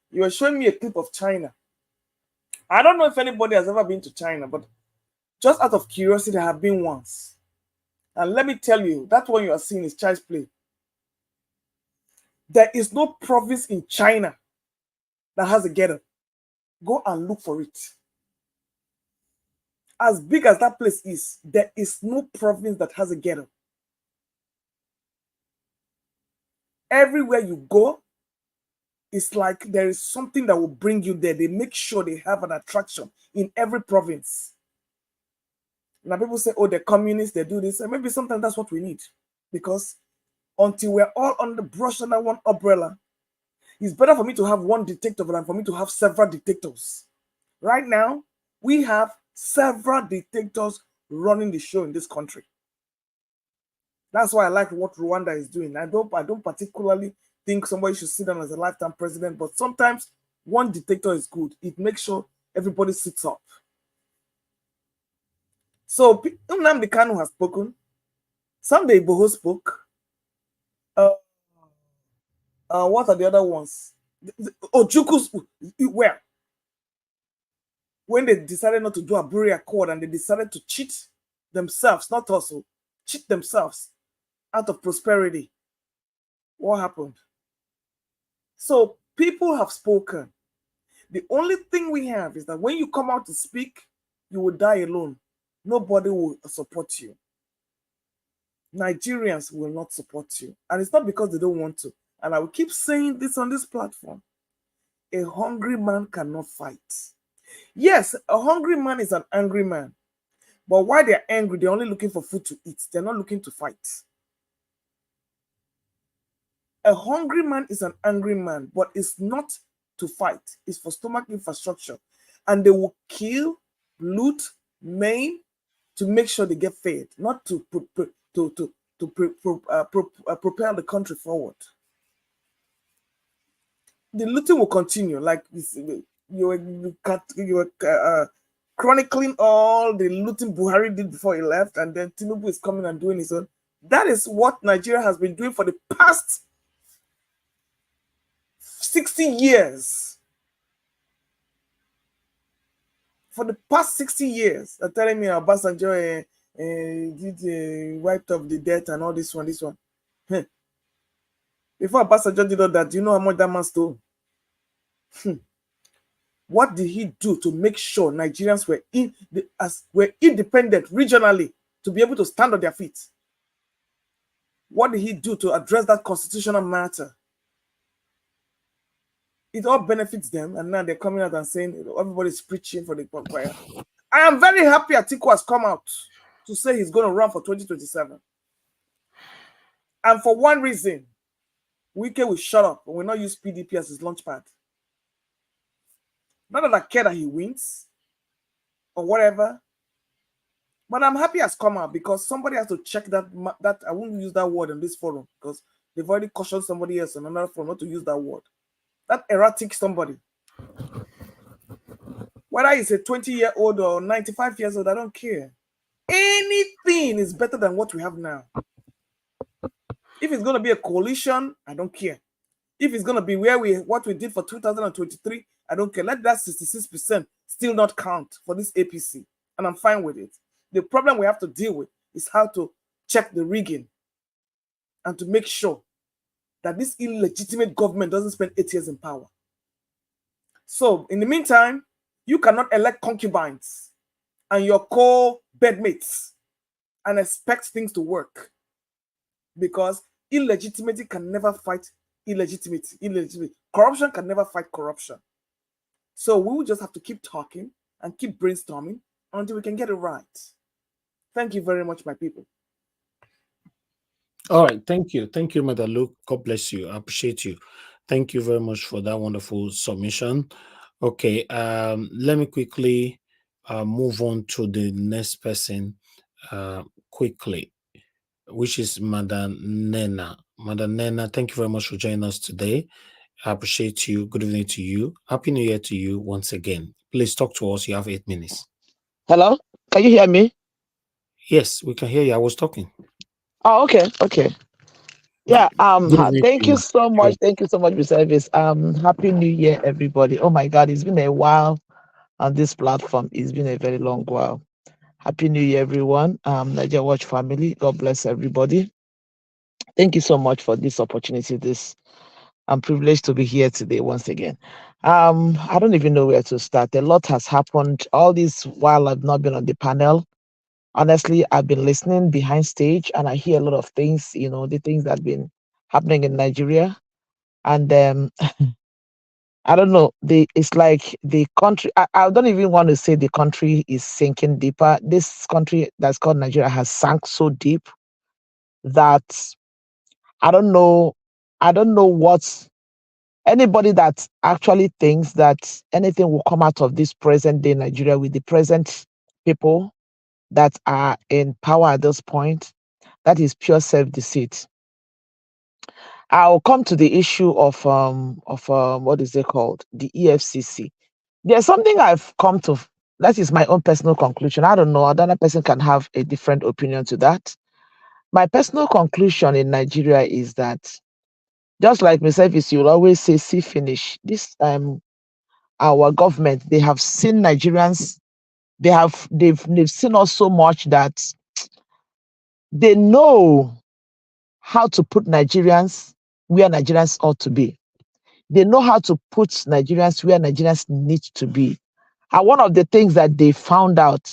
You were showing me a clip of China. I don't know if anybody has ever been to China, but just out of curiosity, I have been once. And let me tell you, that one you are seeing is child's play. There is no province in China that has a ghetto. Go and look for it. As big as that place is, there is no province that has a ghetto. Everywhere you go, it's like there is something that will bring you there. They make sure they have an attraction in every province. Now people say, oh, they're communists, they do this. And maybe sometimes that's what we need. Because until we're all on the brush under one umbrella, it's better for me to have one dictator than for me to have several dictators. Right now, we have several dictators running the show in this country. That's why I like what Rwanda is doing. I don't particularly think somebody should sit down as a lifetime president, but sometimes one dictator is good. It makes sure everybody sits up. So Nnamdi Kanu has spoken. Sunday Igboho spoke. What are the other ones? Ojuku's where? When they decided not to do a Buri Accord and they decided to cheat themselves, not also cheat themselves out of prosperity. What happened? So people have spoken. The only thing we have is that when you come out to speak, you will die alone. Nobody will support you. Nigerians will not support you. And it's not because they don't want to. And I will keep saying this on this platform. A hungry man cannot fight. Yes, a hungry man is an angry man. But while they're angry, they're only looking for food to eat. They're not looking to fight. A hungry man is an angry man, but it's not to fight. It's for stomach infrastructure. And they will kill, loot, maim to make sure they get fed, not to propel the country forward. The looting will continue. Like you were chronicling all the looting Buhari did before he left, and then Tinubu is coming and doing his own. That is what Nigeria has been doing for the past 60 years. For the past 60 years, they're telling me Obasanjo did wiped off the debt and all this one. Before Obasanjo did all that, do you know how much that man stole? What did he do to make sure Nigerians were independent regionally to be able to stand on their feet? What did he do to address that constitutional matter? It all benefits them, and now they're coming out and saying everybody's preaching for the choir. I am very happy Atiku has come out to say he's going to run for 2027. And for one reason, Wike will shut up and will not use PDP as his launchpad. Not that I care that he wins or whatever, but I'm happy has come out because somebody has to check that I won't use that word in this forum because they've already cautioned somebody else in another forum not to use that word. That erratic somebody. Whether it's a 20-year-old or 95 years old, I don't care. Anything is better than what we have now. If it's going to be a coalition, I don't care. If it's going to be what we did for 2023, I don't care. Let that 66% still not count for this APC. And I'm fine with it. The problem we have to deal with is how to check the rigging and to make sure that this illegitimate government doesn't spend 8 years in power. So in the meantime, you cannot elect concubines and your co-bedmates and expect things to work, because illegitimacy can never fight illegitimacy. Corruption can never fight corruption. So we will just have to keep talking and keep brainstorming until we can get it right. Thank you very much, my people. All right, thank you, Madam Luke. God bless you. I appreciate you. Thank you very much for that wonderful submission. Okay, let me quickly move on to the next person quickly, which is Madam Nena. Madam Nena, thank you very much for joining us today. I appreciate you. Good evening to you. Happy New Year to you once again. Please talk to us. You have 8 minutes. Hello? Can you hear me? Yes, we can hear you. I was talking. Oh, okay. Okay. Yeah. Good evening to Thank you you. so much. Thank you so much for service. Happy New Year, everybody. Oh my God, it's been a while on this platform. It's been a very long while. Happy New Year, everyone. Nigeria Watch family. God bless everybody. Thank you so much for this opportunity. I'm privileged to be here today once again. I don't even know where to start. A lot has happened all this while I've not been on the panel. Honestly, I've been listening behind stage and I hear a lot of things, the things that have been happening in Nigeria. And I don't know, it's like the country, I don't even want to say the country is sinking deeper. This country that's called Nigeria has sunk so deep that I don't know what anybody that actually thinks that anything will come out of this present day Nigeria with the present people that are in power at this point, that is pure self-deceit. I'll come to the issue of what is it called? The EFCC. There's something I've come to, that is my own personal conclusion. I don't know, another person can have a different opinion to that. My personal conclusion in Nigeria is that just like myself is, you'll always say, see finish. This our government, they have seen Nigerians, they've seen us so much that they know how to put Nigerians where Nigerians ought to be. They know how to put Nigerians where Nigerians need to be. And one of the things that they found out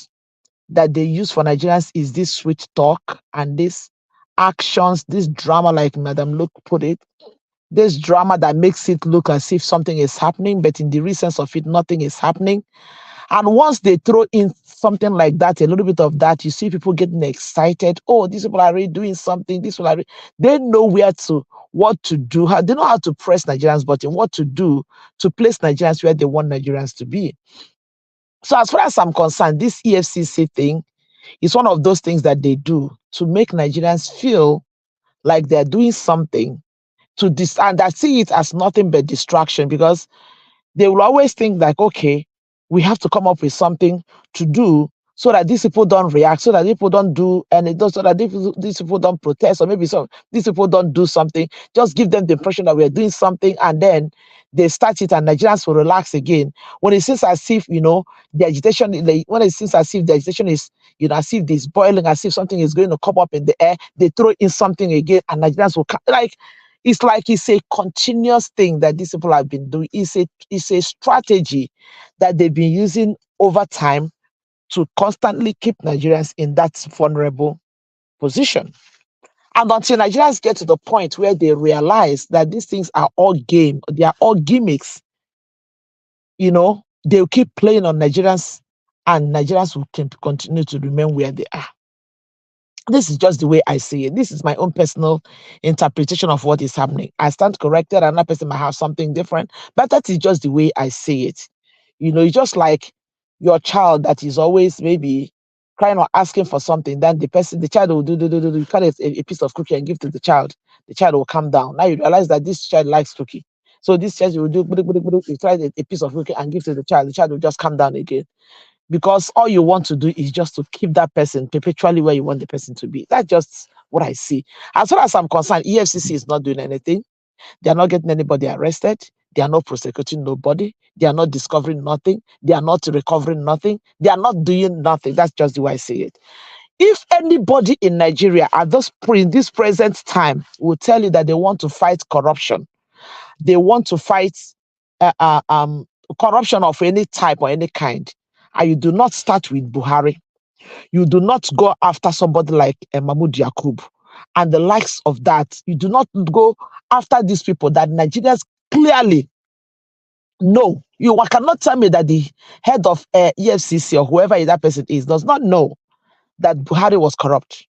that they use for Nigerians is this sweet talk and this actions, this drama, like Madam Luke put it, this drama that makes it look as if something is happening, but in the real sense of it, nothing is happening. And once they throw in something like that, a little bit of that, you see people getting excited. Oh, these people are already doing something. They know what to do. They know how to press Nigerians' button, what to do to place Nigerians where they want Nigerians to be. So as far as I'm concerned, this EFCC thing is one of those things that they do to make Nigerians feel like they're doing something and I see it as nothing but distraction, because they will always think like, okay, we have to come up with something to do so that these people don't react, so that people don't do, and so that these people don't protest, or maybe these people don't do something. Just give them the impression that we're doing something, and then they start it, and Nigerians will relax again. When it seems as if, the agitation, when it seems as if the agitation is, as if it's boiling, as if something is going to come up in the air, they throw in something again, and Nigerians will it's a continuous thing that these people have been doing. It's a strategy that they've been using over time to constantly keep Nigerians in that vulnerable position. And until Nigerians get to the point where they realize that these things are all game, they are all gimmicks, they'll keep playing on Nigerians, and Nigerians will continue to remain where they are. This is just the way I see it. This is my own personal interpretation of what is happening. I stand corrected, another person might have something different, but that is just the way I see it. It's just like your child that is always maybe crying or asking for something, then the child will you cut a piece of cookie and give to the child will calm down. Now you realize that this child likes cookie. So this child will do, you try a piece of cookie and give to the child will just calm down again. Because all you want to do is just to keep that person perpetually where you want the person to be. That's just what I see. As far as I'm concerned, EFCC is not doing anything. They are not getting anybody arrested. They are not prosecuting nobody. They are not discovering nothing. They are not recovering nothing. They are not doing nothing. That's just the way I see it. If anybody in Nigeria at in this present time will tell you that they want to fight corruption, they want to fight corruption of any type or any kind, and you do not start with Buhari, You do not go after somebody like Mahmoud Yakub and the likes of that. You do not go after these people that Nigerians clearly know. You cannot tell me that the head of EFCC or whoever that person is does not know that Buhari was corrupt.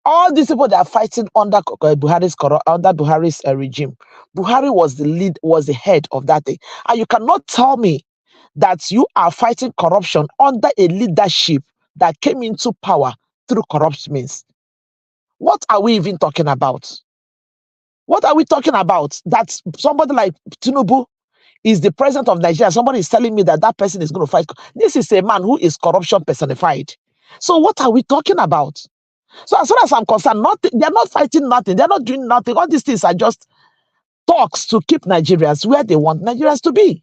All these people that are fighting under Buhari's regime, Buhari was the lead, was the head of that thing. And you cannot tell me that you are fighting corruption under a leadership that came into power through corrupt means. What are we even talking about? What are we talking about? That somebody like Tinubu is the president of Nigeria. Somebody is telling me that that person is going to fight. This is a man who is corruption personified. So what are we talking about? So as far as I'm concerned, nothing, they're not fighting nothing. They're not doing nothing. All these things are just talks to keep Nigerians where they want Nigerians to be.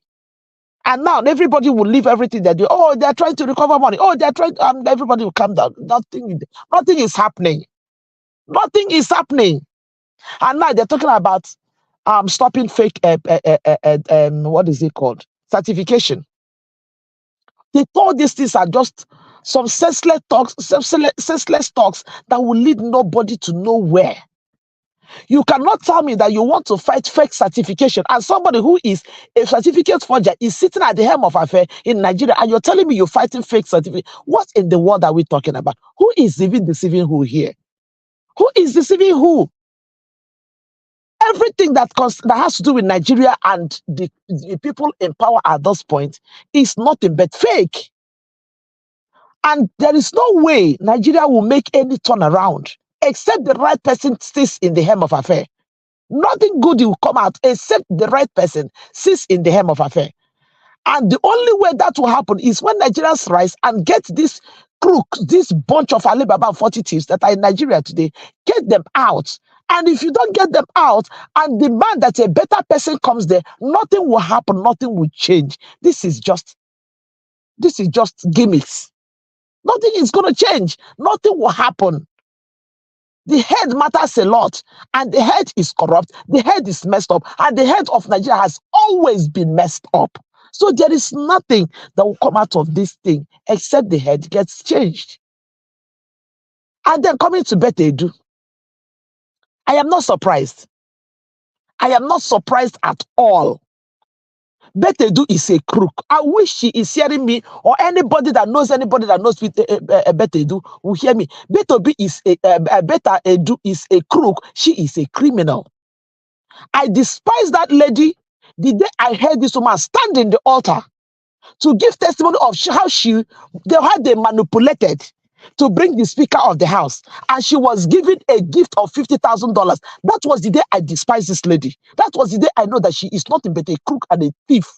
And now everybody will leave everything they do. Oh, they're trying to recover money. Oh, they're trying. Everybody will calm down. Nothing is happening. Nothing is happening. And now they're talking about stopping fake what is it called? Certification. They thought these things are just some senseless talks that will lead nobody to nowhere. You cannot tell me that you want to fight fake certification and somebody who is a certificate forger is sitting at the helm of affair in Nigeria and you're telling me you're fighting fake certificate. What in the world are we talking about? Who is even deceiving who here? Who is deceiving who? Everything that has to do with Nigeria and the people in power at this point is nothing but fake. And there is no way Nigeria will make any turnaround except the right person sits in the helm of affair. Nothing good will come out except the right person sits in the helm of affair. And the only way that will happen is when Nigerians rise and get this crooks, this bunch of Alibaba 40 thieves that are in Nigeria today, get them out. And if you don't get them out and demand that a better person comes there, nothing will happen, nothing will change. This is just gimmicks. Nothing is going to change. Nothing will happen. The head matters a lot, and the head is corrupt. The head is messed up, and the head of Nigeria has always been messed up. So there is nothing that will come out of this thing except the head gets changed. And then coming to Betedu, I am not surprised. I am not surprised at all. Betedu is a crook. I wish she is hearing me, or anybody that knows Betedu will hear me. Betedu is a crook. She is a criminal. I despise that lady. The day I heard this woman stand in the altar to give testimony of how they manipulated to bring the Speaker of the House, and she was given a gift of $50,000. That was the day I despised this lady. That was the day I know that she is nothing but a crook and a thief.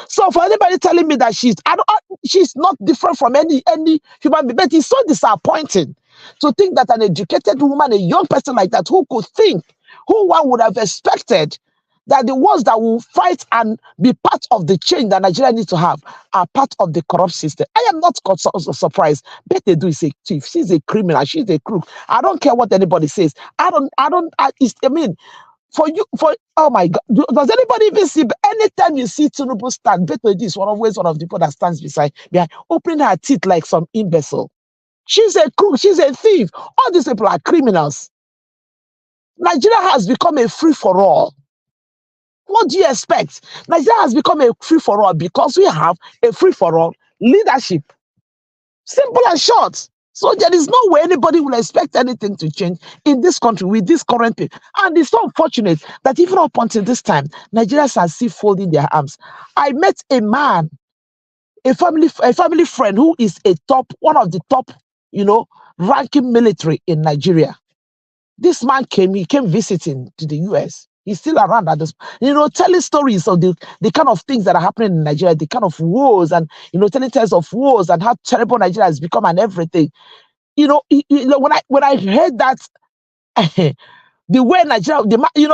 So for anybody telling me that she's not different from any human being, but it's so disappointing to think that an educated woman, a young person like that, who could think, who one would have expected that the ones that will fight and be part of the change that Nigeria needs to have are part of the corrupt system. I am not surprised. Betedu is a thief. She's a criminal. She's a crook. I don't care what anybody says. Oh my God, does anybody even see? Anytime you see Tinubu stand, Betedu is one of the people that stands behind, opening her teeth like some imbecile. She's a crook. She's a thief. All these people are criminals. Nigeria has become a free-for-all. What do you expect? Nigeria has become a free-for-all because we have a free-for-all leadership. Simple and short. So there is no way anybody will expect anything to change in this country with this current people. And it's so unfortunate that even up until this time, Nigerians are still folding their arms. I met a man, a family friend who is one of the top, ranking military in Nigeria. This man came visiting to the US. He's still around at this, telling stories of the kind of things that are happening in Nigeria, the kind of wars, and telling tales of wars and how terrible Nigeria has become and everything. When I heard that, the way Nigeria,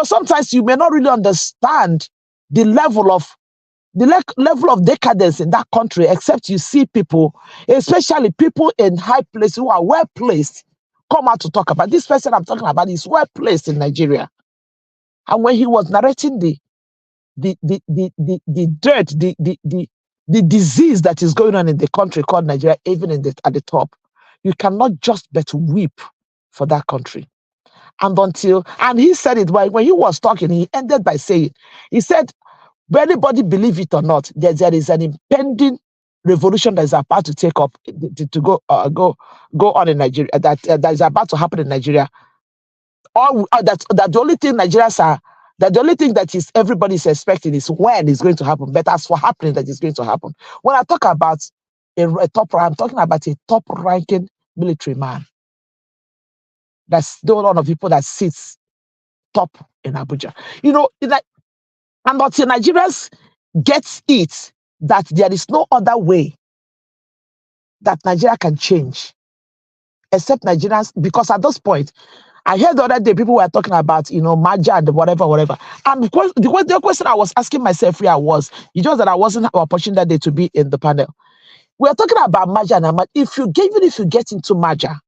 sometimes you may not really understand the level of decadence in that country, except you see people, especially people in high places who are well placed, come out to talk about. This person I'm talking about is well placed in Nigeria. And when he was narrating the dirt, the disease that is going on in the country called Nigeria, even at the top, you cannot just but weep for that country. And he said it when he was talking, he ended by saying, he said, whether anybody believe it or not, there is an impending revolution that is about to take up to go on in Nigeria, that is about to happen in Nigeria. That the only thing Nigerians are, that the only thing that is everybody is expecting is when it's going to happen. But as for happening, that is going to happen. When I talk about I'm talking about a top-ranking military man. That's the one of people that sits top in Abuja. You know, and until Nigerians get it that there is no other way that Nigeria can change except Nigerians, because at this point, I heard the other day people were talking about, Maja and whatever. And the question I was asking myself here was, it's just that I wasn't opportunity that day to be in the panel. We are talking about Maja and Maja. Even if you get into Maja,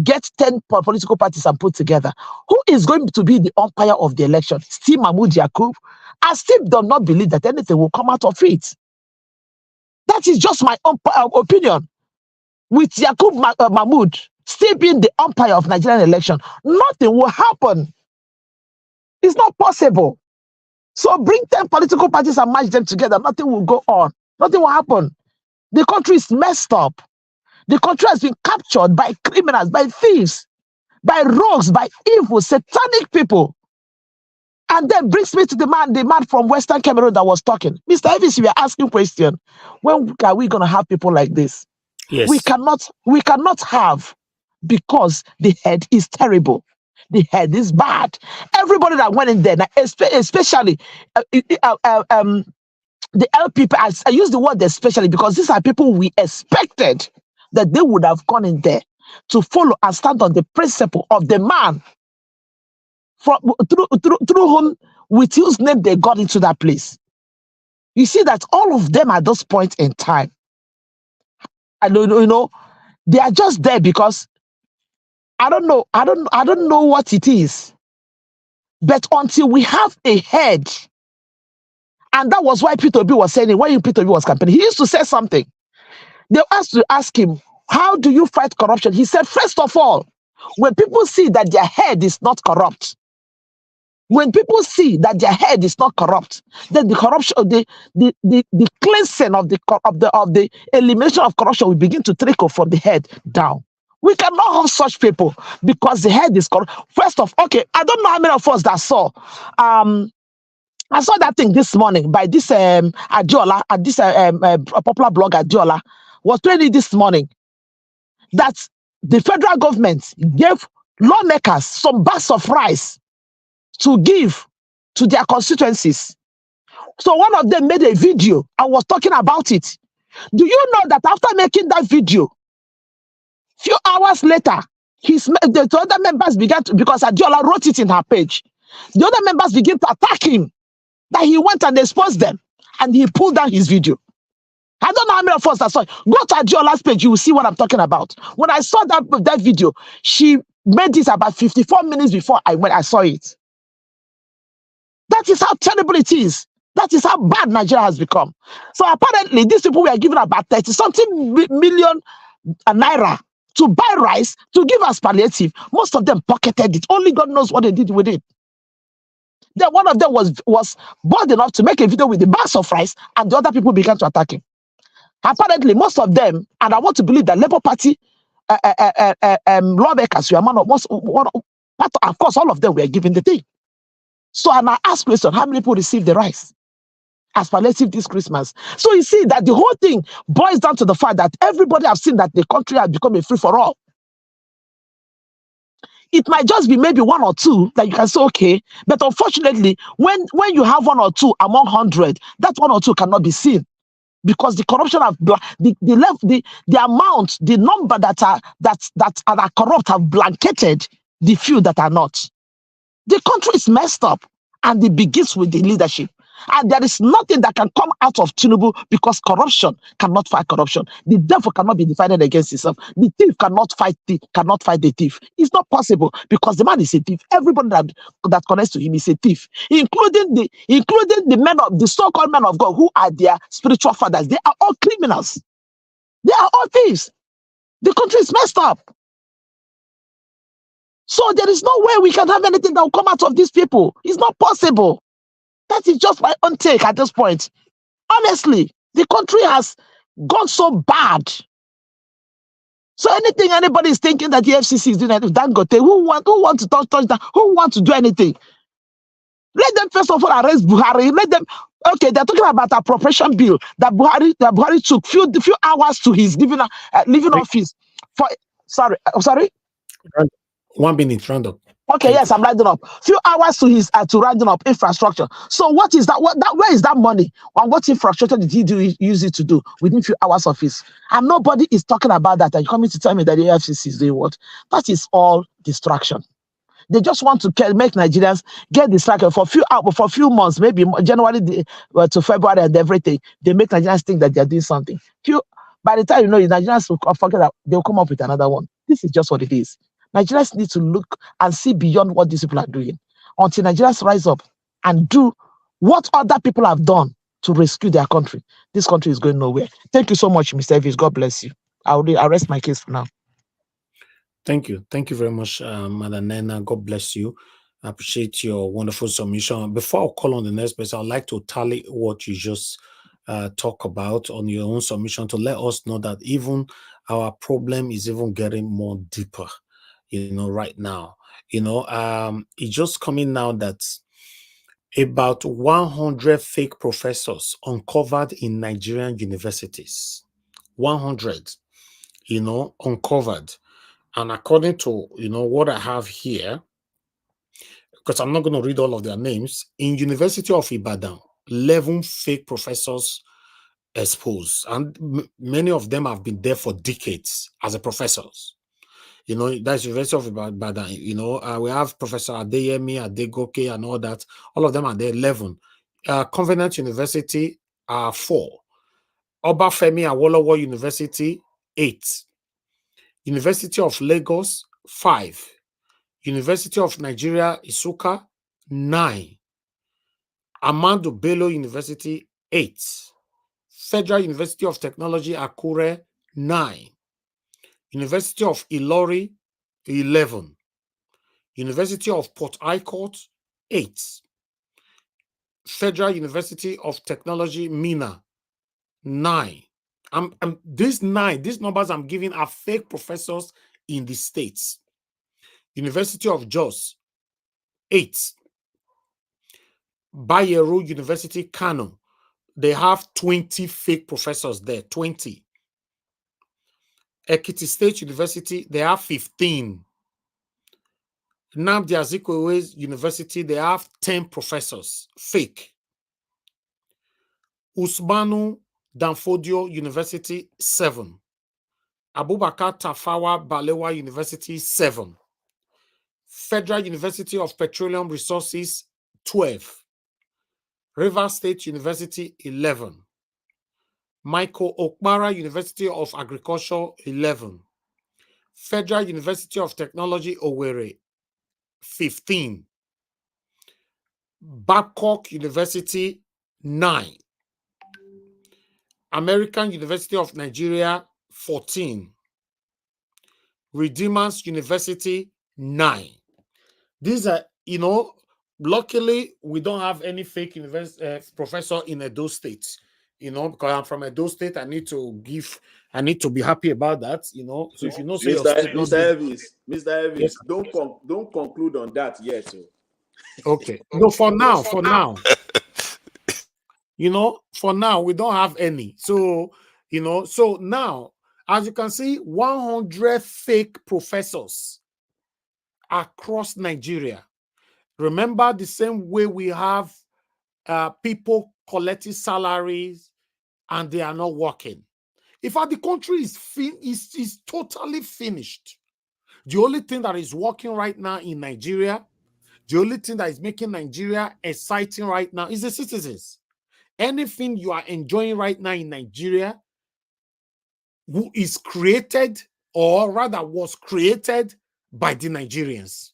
get 10 political parties and put together, who is going to be the umpire of the election? Still Mahmoud Yakub. I still do not believe that anything will come out of it. That is just my opinion. With Yakub Mahmoud still being the umpire of Nigerian election, nothing will happen. It's not possible. So bring 10 political parties and match them together. Nothing will go on. Nothing will happen. The country is messed up. The country has been captured by criminals, by thieves, by rogues, by evil, satanic people. And then brings me to the man from Western Cameroon that was talking. Mr. Evans, we are asking question. When are we going to have people like this? Yes. We cannot have, because the head is terrible. The head is bad. Everybody that went in there, especially the LPP, I use the word especially because these are people we expected that they would have gone in there to follow and stand on the principle of the man through whom, with whose name they got into that place. You see that all of them at this point in time, and they are just there because I don't know what it is. But until we have a head, and that was why Peter B was saying it, when Peter B was campaigning, he used to say something. They asked to ask him, how do you fight corruption? He said, first of all, when people see that their head is not corrupt, when people see that their head is not corrupt, then the corruption, the cleansing of the elimination of corruption will begin to trickle from the head down. We cannot have such people because the head is corrupt. First off, okay, I don't know how many of us that saw. I saw that thing this morning by this Adiola, this popular blogger Adiola was training this morning that the federal government gave lawmakers some bags of rice to give to their constituencies. So one of them made a video and was talking about it. Do you know that after making that video, few hours later, the other members began to, because Adiola wrote it in her page, the other members began to attack him, that he went and exposed them, and he pulled down his video. I don't know how many of us that saw it. Go to Adiola's page, you will see what I'm talking about. When I saw that video, she made this about 54 minutes before I saw it. That is how terrible it is. That is how bad Nigeria has become. So apparently, these people were given about 30-something million naira to buy rice, to give us palliative. Most of them pocketed it. Only God knows what they did with it. Then one of them was bold enough to make a video with the bags of rice, and the other people began to attack him. Apparently, most of them, and I want to believe that Labour Party lawmakers were of course, all of them were given the thing. So, and I ask question, how many people received the rice as palliative this Christmas? So you see that the whole thing boils down to the fact that everybody has seen that the country has become a free-for-all. It might just be maybe one or two that you can say, okay, but unfortunately, when you have one or two among 100, that one or two cannot be seen, because the corruption of the amount, the number that are corrupt have blanketed the few that are not. The country is messed up, and it begins with the leadership. And there is nothing that can come out of Tinubu because corruption cannot fight corruption. The devil cannot be divided against himself. The thief cannot fight the thief. It's not possible because the man is a thief. Everybody that connects to him is a thief, including the men of the so-called men of God who are their spiritual fathers. They are all criminals. They are all thieves. The country is messed up. So there is no way we can have anything that will come out of these people. It's not possible. That is just my own take at this point. Honestly, the country has gone so bad. So anything anybody is thinking that the EFCC is doing, Dangote, who want to touch that? Who want to do anything? Let them first of all arrest Buhari. Let them. Okay, they're talking about appropriation bill that Buhari took few hours to his leaving office. Sorry. 1 minute, round up. Okay, yes, I'm rounding up. Few hours to his to rounding up infrastructure. So what is that? Where is that money? And what infrastructure did he use it to do within few hours of his? And nobody is talking about that. And you're coming to tell me that the EFCC is doing what? That is all distraction. They just want to make Nigerians get distracted for a few months, maybe January to February and everything. They make Nigerians think that they're doing something. By the time you know, Nigerians will forget that they'll come up with another one. This is just what it is. Nigerians need to look and see beyond what these people are doing until Nigerians rise up and do what other people have done to rescue their country. This country is going nowhere. Thank you so much, Mr. Evis. God bless you. I'll rest my case for now. Thank you. Thank you very much, Madam Nena. God bless you. I appreciate your wonderful submission. Before I call on the next person, I'd like to tally what you just talk about on your own submission to let us know that even our problem is even getting more deeper, right now. It's just coming now that about 100 fake professors uncovered in Nigerian universities. 100, uncovered. And according to, what I have here, because I'm not going to read all of their names, in University of Ibadan, 11 fake professors exposed. And many of them have been there for decades as a professors. That's University of Ibadan. We have Professor Adeyemi, Adegoke, and all that. All of them are there, 11. Covenant University are 4. Obafemi Awolowo University, 8. University of Lagos, 5. University of Nigeria, Isuka, 9. Amadu Bello University, 8. Federal University of Technology, Akure, 9. University of Ilori, 11. University of Port Harcourt, 8. Federal University of Technology, Mina, 9. These numbers I'm giving are fake professors in the states. University of Jos, 8. Bayero University, Kano, they have 20 fake professors there, 20. Ekiti State University, they have 15. Nnamdi Azikiwe University, they have 10 professors, fake. Usmanu Danfodio University, 7. Abubakar Tafawa Balewa University, 7. Federal University of Petroleum Resources, 12. Rivers State University, 11. Michael Okpara University of Agriculture, 11. Federal University of Technology, Owerri, 15. Babcock University, 9. American University of Nigeria, 14. Redeemers University, 9. These are, luckily, we don't have any fake professor in Edo State, because I'm from Edo State. I need to be happy about that, So if you know, say Mr. Evans, yes, don't conclude on that yet. So. Okay. No, for now. For now, we don't have any. So, so now, as you can see, 100 fake professors across Nigeria. Remember the same way we have people collecting salaries and they are not working. In fact, the country is totally finished. The only thing that is working right now in Nigeria, The only thing that is making Nigeria exciting right now is the citizens. Anything you are enjoying right now in Nigeria who is created, or rather was created by the Nigerians,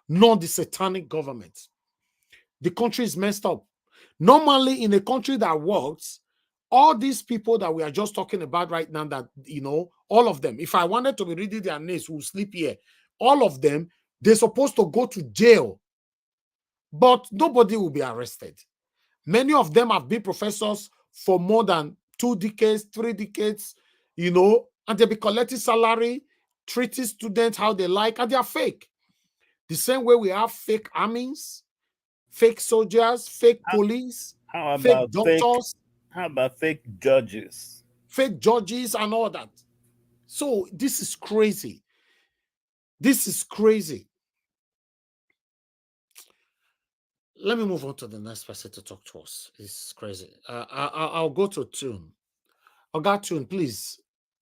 not the satanic government. The country is messed up. Normally, in a country that works, all these people that we are just talking about right now, that, you know, all of them, if I wanted to be reading their names, who sleep here, all of them, they're supposed to go to jail, but nobody will be arrested. Many of them have been professors for more than 2 decades, 3 decades, you know, and they'll be collecting salary, treating students how they like, and they are fake. The same way we have fake armies, fake soldiers, fake police, fake doctors. How about fake judges? Fake judges and all that. So this is crazy. This is crazy. Let me move on to the next person to talk to us. It's crazy. I'll go to Tune. Oga Tune, please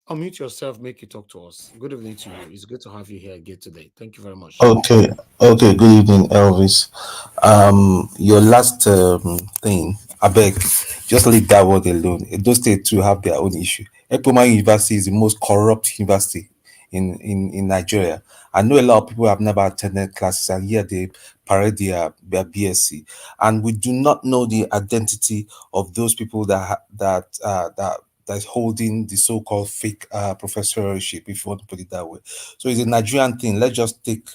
unmute yourself, make you talk to us. Good evening to you. It's good to have you here again today. Thank you very much. Okay, good evening, Elvis. Your last thing, I beg, just leave that word alone. Those states too have their own issue. Ekpoma University is the most corrupt university in Nigeria. I know a lot of people have never attended classes, and here they parade their BSc, and we do not know the identity of those people that that's holding the so-called fake professorship, if you want to put it that way. So it's a Nigerian thing. Let's just take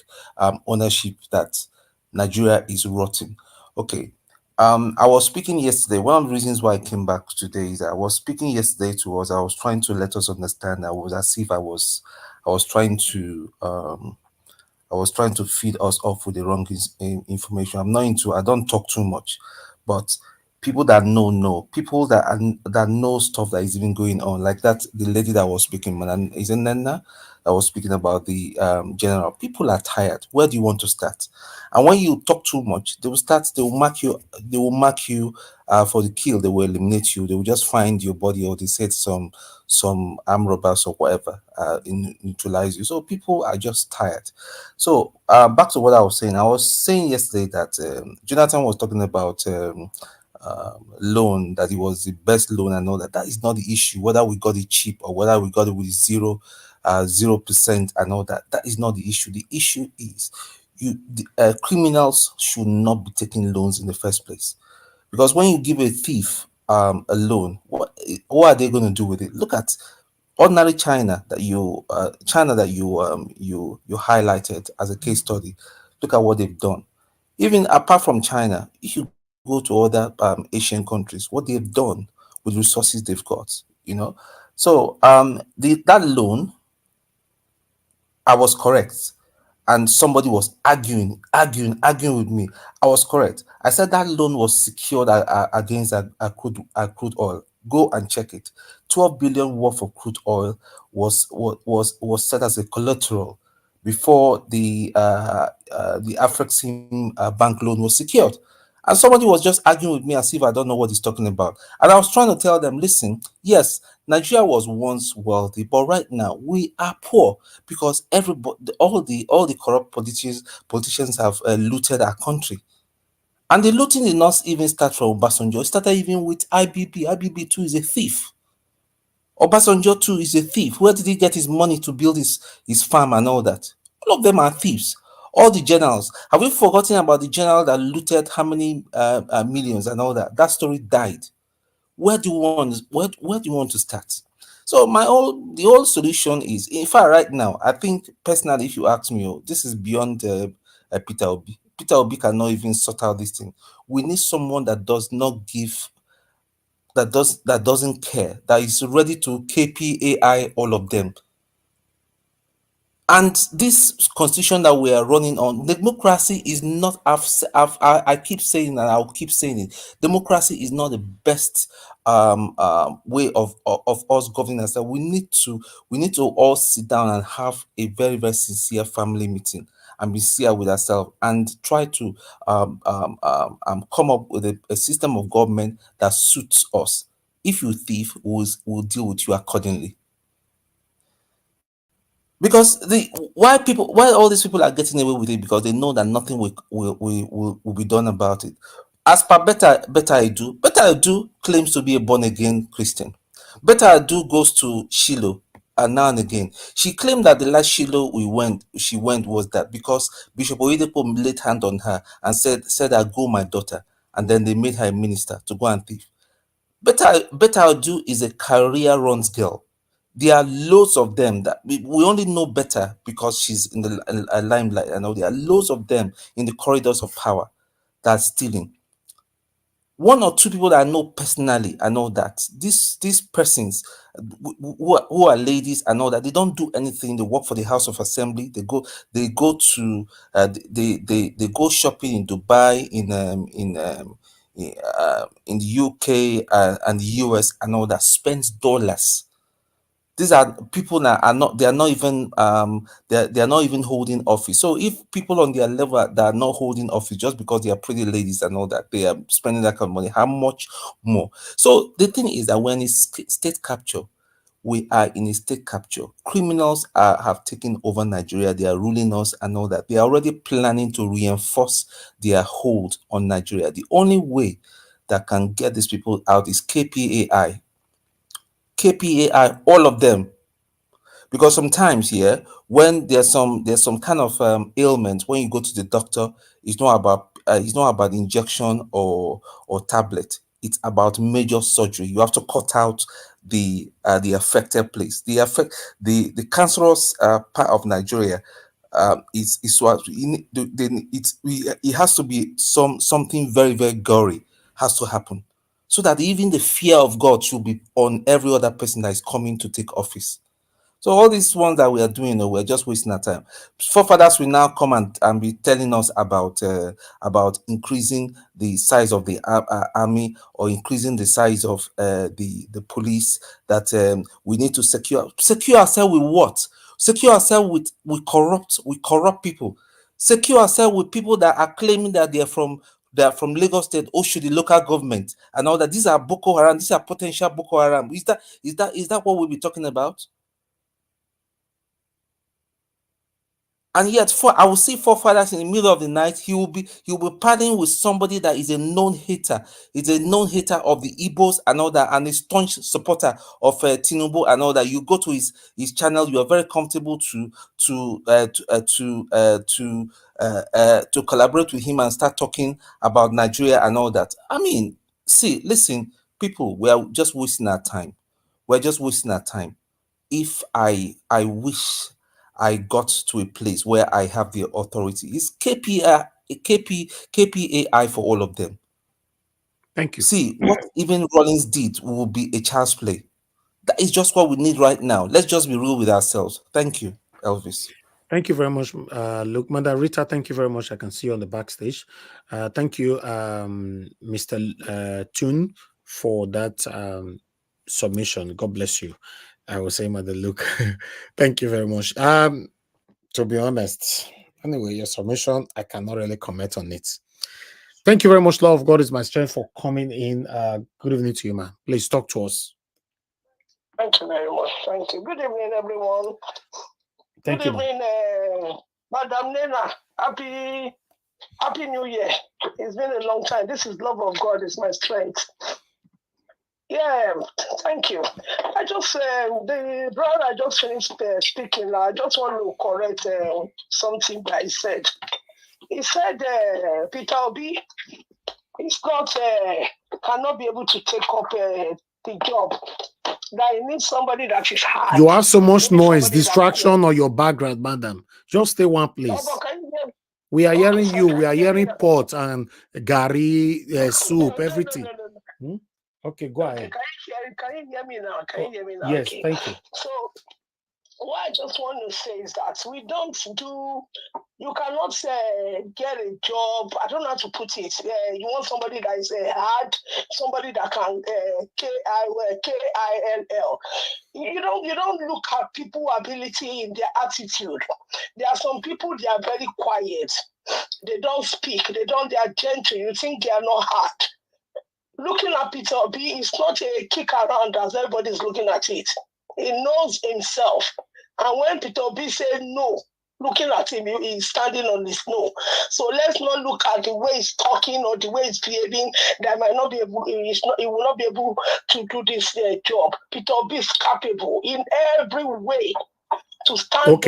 ownership that Nigeria is rotten. Okay. I was speaking yesterday. One of the reasons why I came back today is I was speaking yesterday to us. I was trying to let us understand. I was as if I was trying to feed us off with the wrong information. I don't talk too much, but people that know, people that know stuff that is even going on, like the lady that was speaking, is it Nena, that was speaking about the general. People are tired. Where do you want to start? And when you talk too much, they will mark you for the kill. They will eliminate you. They will just find your body, or they said some armed robbers or whatever, neutralize you. So people are just tired. So back to what I was saying. I was saying yesterday that Jonathan was talking about loan, that it was the best loan and all that. That is not the issue. Whether we got it cheap or whether we got it with 0% and all that, that is not the issue. The issue is criminals should not be taking loans in the first place, because when you give a thief a loan, what are they going to do with it? Look at ordinary China that you highlighted as a case study. Look at what they've done. Even apart from China, if you go to other Asian countries, what they've done with resources they've got, you know. So that loan, I was correct, and somebody was arguing with me. I was correct. I said that loan was secured against crude oil. Go and check it. 12 billion worth of crude oil was set as a collateral before the Afrexim bank loan was secured. And somebody was just arguing with me as if I don't know what he's talking about. And I was trying to tell them, listen, yes, Nigeria was once wealthy, but right now we are poor because all the corrupt politicians have looted our country. And the looting did not even start from Obasanjo. It started even with IBB. IBB too is a thief. Obasanjo too is a thief. Where did he get his money to build his farm and all that? All of them are thieves. All the generals. Have we forgotten about the general that looted how many millions and all that? That story died. Where do you want to start? So the whole solution is, in fact, right now, I think personally, if you ask me, this is beyond Peter Obi. Peter Obi cannot even sort out this thing. We need someone that does not give, that doesn't care, that is ready to KPAI all of them. And this constitution that we are running on, democracy is not, I keep saying, and I'll keep saying it, democracy is not the best way of us governing ourselves. We need to all sit down and have a very, very sincere family meeting and be sincere with ourselves and try to come up with a system of government that suits us. If you thief, we'll deal with you accordingly. Because why all these people are getting away with it, because they know that nothing will be done about it. As per Better Edu claims to be a born again Christian. Better Edu goes to Shiloh, and now and again she claimed that the last Shiloh she went was that because Bishop Oyedepo laid hand on her and said "I go, my daughter," and then they made her a minister to go and thief. Better Edu is a career runs girl. There are loads of them that we only know better because she's in the limelight. I know there are loads of them in the corridors of power that are stealing. One or two people that I know personally, I know that these persons who are ladies and all that, they don't do anything. They work for the House of Assembly. They go to they go shopping in Dubai, in the UK and the US and all that, spends dollars. These are people that are not, they are not even they are not even holding office. So if people on their level that are not holding office just because they are pretty ladies and all that, they are spending that kind of money, how much more? So the thing is that when it's state capture, we are in a state capture. Criminals have taken over Nigeria. They are ruling us and all that. They are already planning to reinforce their hold on Nigeria. The only way that can get these people out is KPAI, all of them. Because sometimes here, when there's some kind of ailment, when you go to the doctor, it's not about injection or tablet. It's about major surgery. You have to cut out the affected place. The cancerous part of Nigeria is what it has to be something very, very gory has to happen, so that even the fear of God should be on every other person that is coming to take office. So all these ones that we are doing, we're just wasting our time. Forefathers will now come and be telling us about increasing the size of the army, or increasing the size of the police. That we need to secure ourselves with what? Secure ourselves with corrupt people. Secure ourselves with people that are claiming that they are from Lagos State, the local government, and all that. These are Boko Haram. These are potential Boko Haram. Is that what we'll be talking about? And yet, I will see forefathers in the middle of the night. He will be partying with somebody that is a known hater. Is a known hater of the Igbos and all that, and a staunch supporter of Tinubu and all that. You go to his channel. You are very comfortable to collaborate with him and start talking about Nigeria and all that. I mean, listen, people, we are just wasting our time. We're just wasting our time. If I wish I got to a place where I have the authority, it's KPAI for all of them. Thank you. See, what even Rollins did will be a child's play. That is just what we need right now. Let's just be real with ourselves. Thank you, Elvis. Thank you very much, Luke. Manda Rita, thank you very much. I can see you on the backstage. Thank you, Mr. Tune, for that submission. God bless you. I will say, Mother Luke. Thank you very much. To be honest, anyway, your submission, I cannot really comment on it. Thank you very much, Lord of God is my strength, for coming in. Good evening to you, man. Please talk to us. Thank you very much. Thank you. Good evening, everyone. Thank Good evening, Madam Nena. Happy New Year. It's been a long time. This is love of God is my strength. Yeah, thank you. I just, the brother I just finished speaking, I just want to correct something that he said. He said Peter Obi is not, cannot be able to take up the job. That he needs somebody that is hard. You have so much noise, distraction on your background, madam. Just stay one place. We are hearing you. We are hearing pot and gari, soup, everything. Okay, go ahead. Can you hear me now? Can you hear me now? Yes, okay. Thank you. So what I just want to say is that we don't do, you cannot get a job. I don't know how to put it. You want somebody that is hard, somebody that can KILL. You don't look at people's ability in their attitude. There are some people, they are very quiet. They don't speak. They are gentle. You think they are not hard. Looking at Peter Obi is not a kick around as everybody's looking at it. He knows himself And when Peter Obi said no, looking at him, he's standing on his no. So let's not look at the way he's talking or the way he's behaving. That might not be able. He will not be able to do this job. Peter Obi is capable in every way to stand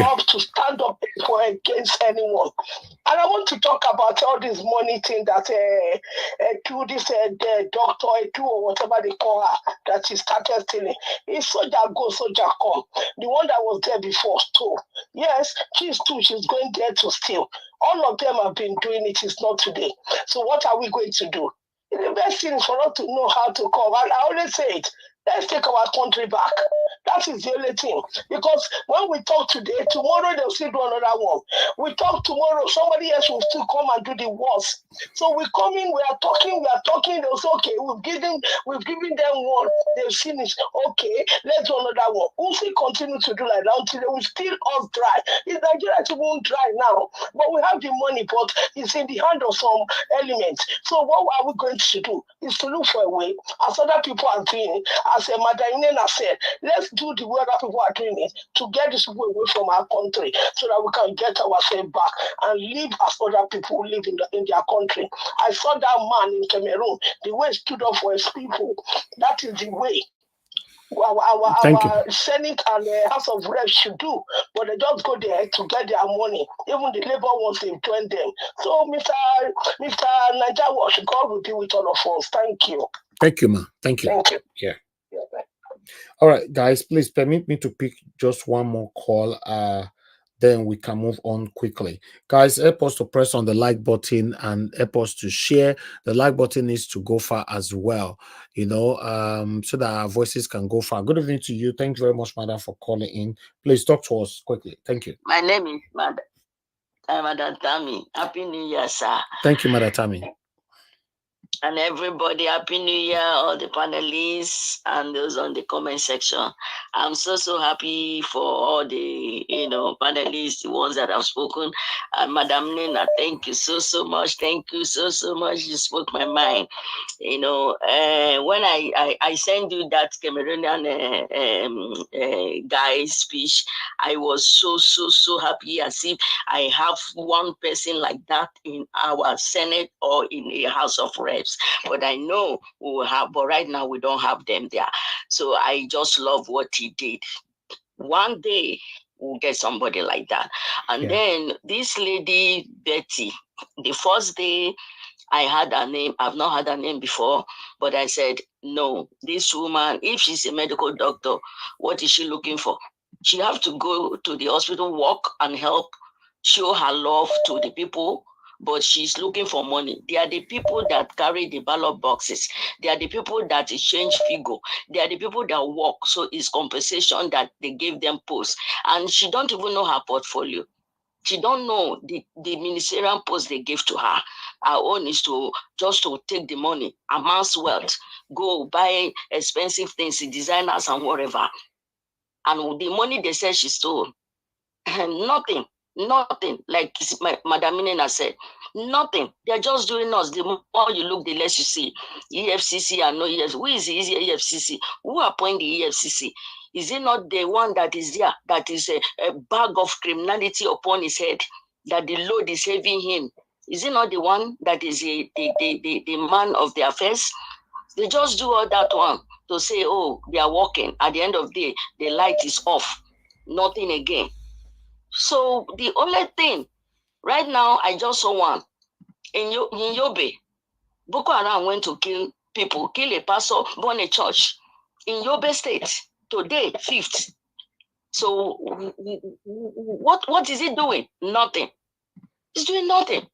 up for against anyone. And I want to talk about all this money thing that through this doctor, or whatever they call her, that she started stealing. It's soldier go, soldier come. The one that was there before stole. Yes, she's going there to steal. All of them have been doing it, it's not today. So what are we going to do? The best thing is for us to know how to come. And I always say it, let's take our country back. That is the only thing. Because when we talk today, tomorrow they'll still do another one. We talk tomorrow, somebody else will still come and do the worst. So we come in, we are talking, they'll say, okay, we've given them one, they've seen it. Okay, let's do another one. We'll still continue to do like that until they will still us dry. It's Nigeria, it won't dry now. But we have the money, but it's in the hand of some elements. So what are we going to do? Is to look for a way, as other people are doing, as Madam Nena said, let's do the way other people are doing it to get these people away from our country so that we can get ourselves back and live as other people live in their country. I saw that man in Cameroon, the way he stood up for his people. That is the way our Senate and House of Reps should do, but they just go there to get their money. Even the labor ones, they've joined them. So, Mr. Naija, God will be with all of us. Thank you. Thank you, ma. Thank you. Thank you. Yeah. All right, guys, please permit me to pick just one more call. Then we can move on quickly. Guys, help us to press on the like button and help us to share. The like button needs to go far as well, so that our voices can go far. Good evening to you. Thank you very much, madam, for calling in. Please talk to us quickly. Thank you. My name is Madam Tammy. Happy New Year, sir. Thank you, Madam Tammy. And everybody, Happy New Year, all the panelists and those on the comment section. I'm so happy for all the panelists, the ones that have spoken. Madam Nena, thank you so much. Thank you so much. You spoke my mind. When I sent you that Cameroonian guy's speech, I was so happy, as if I have one person like that in our Senate or in the House of Reps. But I know we will have, but right now we don't have them there. So I just love what he did. One day we'll get somebody like that. And then this lady, Betty, the first day I had her name, I've not had her name before, but I said, no, this woman, if she's a medical doctor, what is she looking for? She have to go to the hospital, work and help, show her love to the people, but she's looking for money. They are the people that carry the ballot boxes. They are the people that exchange figure. They are the people that work. So it's compensation that they give them posts. And she don't even know her portfolio. She don't know the ministerial post they give to her. Our own is just to take the money, amass wealth, go buy expensive things, designers and whatever. And the money they said she stole, nothing, like Madam Nena said, nothing. They're just doing us. The more you look, the less you see. EFCC and no EFCC. Who is the EFCC? Who appoint the EFCC? Is it not the one that is there, that is a bag of criminality upon his head, that the load is saving him? Is it not the one that is the man of the affairs? They just do all that one to say, oh, they are working. At the end of the day, the light is off. Nothing again. So the only thing, right now, I just saw one. In Yobe, Boko Haram went to kill people, kill a pastor, burn a church. In Yobe State, today, 5th. So what is it doing? Nothing. It's doing nothing.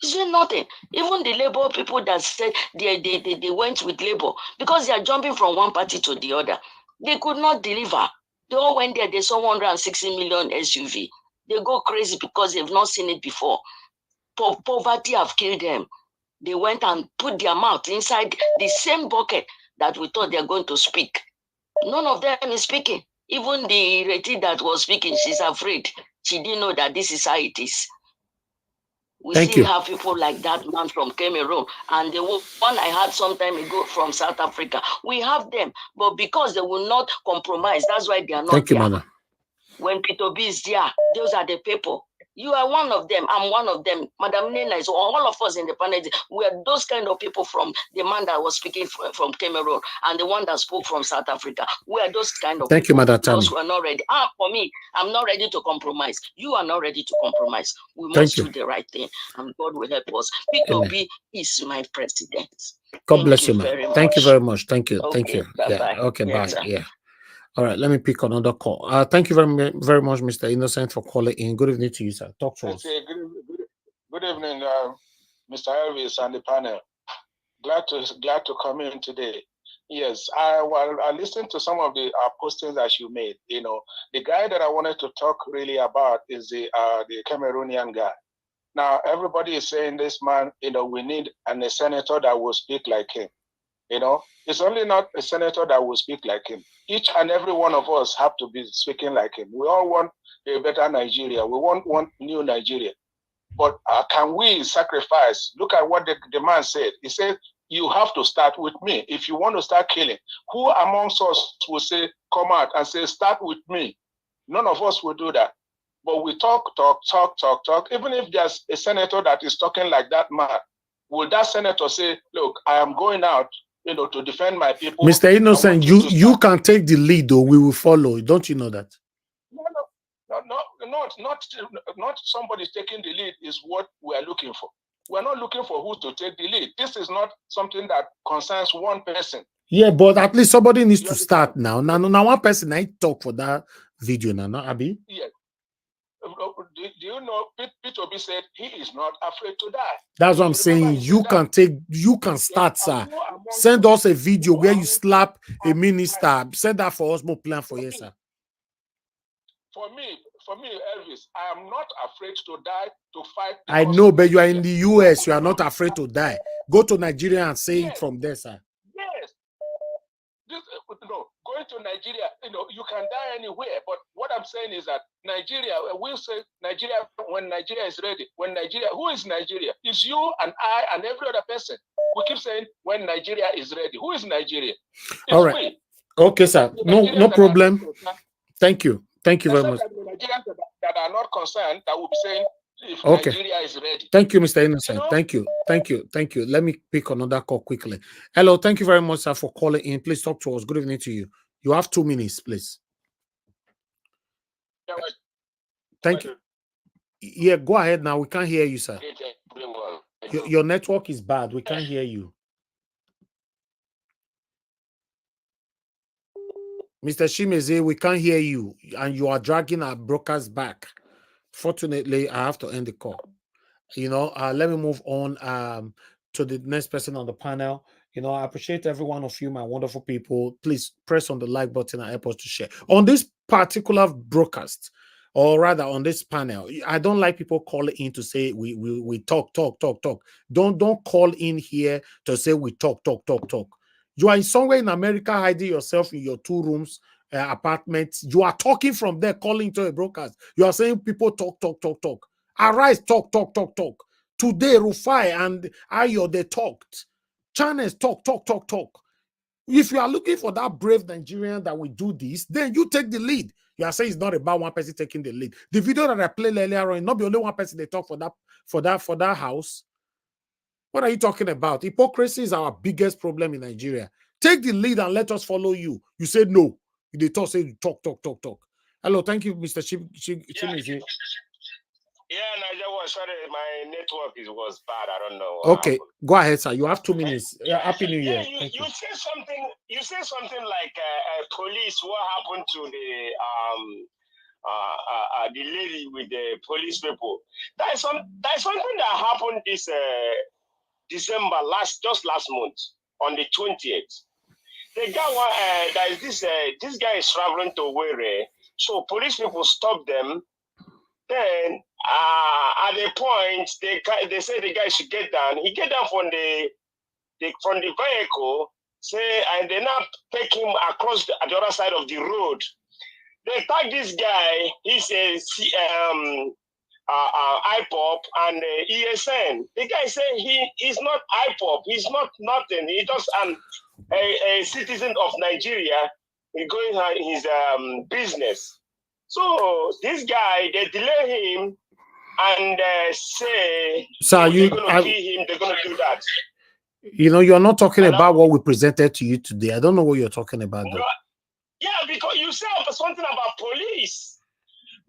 It's doing nothing. Even the Labour people that said they went with Labour, because they are jumping from one party to the other. They could not deliver. They all went there, they saw 160 million SUV. They go crazy because they've not seen it before. Poverty have killed them. They went and put their mouth inside the same bucket that we thought they're going to speak. None of them is speaking. Even the Reti that was speaking, she's afraid. She didn't know that this is how it is. We still have people like that man from Cameroon, and the one I had some time ago from South Africa. We have them, but because they will not compromise, that's why they are not Thank you, there. madam. When Peter B is there, those are the people. You are one of them. I'm one of them. Madam Nena is all of us in the panel. We are those kind of people from the man that was speaking from Cameroon and the one that spoke from South Africa. We are those kind of Thank you, people. Madam Because Tammy. we are not ready. For me, I'm not ready to compromise. You are not ready to compromise. We Thank must you. do the right thing, and God will help us. Peter B is my president. God Thank bless you, very man. much. Thank you very much. Thank you. Thank Okay, you. bye-bye. Yeah. Okay. Yes, Bye. sir. Yeah. All right. Let me pick another call. Thank you very much, Mr. Innocent, for calling in. Good evening to you, sir. Talk to us. Okay, good evening, Mr. Elvis and the panel. Glad to come in today. Yes, I listened to some of the postings that you made. You know, the guy that I wanted to talk really about is the Cameroonian guy. Now, everybody is saying this man, you know, we need a senator that will speak like him. You know, it's only not a senator that will speak like him. Each and every one of us have to be speaking like him. We all want a better Nigeria. We want new Nigeria. But can we sacrifice? Look at what the man said. He said, you have to start with me. If you want to start killing, who amongst us will say, come out and say, start with me? None of us will do that. But we talk. Even if there's a senator that is talking like that man, will that senator say, look, I am going out, you know, to defend my people? Mr. Innocent, you can take the lead, though. We will follow. Don't you know that? Not somebody taking the lead is what we are looking for. We're not looking for who to take the lead. This is not something that concerns one person. Yeah, but at least somebody needs to start now. Now one person I talk for that video now, Abby. Yes. Do you know Peter B said he is not afraid to die? That's what I'm saying. You can start, sir. Send us a video where you slap a minister. Send that for us, more plan for you, sir. For me, Elvis, I am not afraid to die to fight. I know, but you are in the US. You are not afraid to die. Go to Nigeria and say it from there, sir. Yes. Going to Nigeria, you can die anywhere. But what I'm saying is that Nigeria, we'll say Nigeria when Nigeria is ready. When Nigeria, who is Nigeria? It's you and I and every other person. We keep saying when Nigeria is ready. Who is Nigeria? It's all right. we. Okay, sir. No problem. Thank you. Thank you very much. Nigerians that are not concerned that will be saying if okay. Nigeria is ready. Thank you, Mr. Innocent. Thank you. Let me pick another call quickly. Hello, thank you very much, sir, for calling in. Please talk to us. Good evening to you. You have 2 minutes, please. Thank you. Yeah, go ahead now. We can't hear you, sir. Your network is bad. We can't hear you. Mr. Shimeze, we can't hear you, and you are dragging our brokers back. Fortunately, I have to end the call. Let me move on to the next person on the panel. I appreciate every one of you, my wonderful people. Please press on the like button and help us to share. On this particular broadcast, or rather on this panel, I don't like people calling in to say we talk. Don't call in here to say we talk. You are somewhere in America hiding yourself in your 2 rooms apartment. You are talking from there, calling to a broadcast. You are saying people talk. Arise, talk. Today, Rufai and Ayo, they talked. Channels talk. If you are looking for that brave Nigerian that will do this, then you take the lead. You are saying it's not about one person taking the lead. The video that I played earlier on, not be only one person they talk for that house. What are you talking about? Hypocrisy is our biggest problem in Nigeria. Take the lead and let us follow you. You said no. You talk, say talk. Hello, thank you, Mr. Chimizi. Yeah, Nigeria was sorry, my network was bad. I don't know. Okay, go ahead, sir. You have 2 minutes. Happy New Year. You say something. You say something like police. What happened to the lady with the police people? There's something that happened this December last month on the 20th. The guy there is this guy is traveling to Owerri, so police people stop them. Then at a point they say the guy should get down. He get down from the vehicle, and they now take him across the other side of the road. They tag this guy. He says IPOP and ESN. The guy say he is not IPOP. He's not nothing. He's just a citizen of Nigeria. He's going his business. So this guy, they delay him and say, So oh, they're you, going to kill him, they're going to do that. you're not talking about what we presented to you today. I don't know what you're talking about, though. No, yeah, because you said something about police.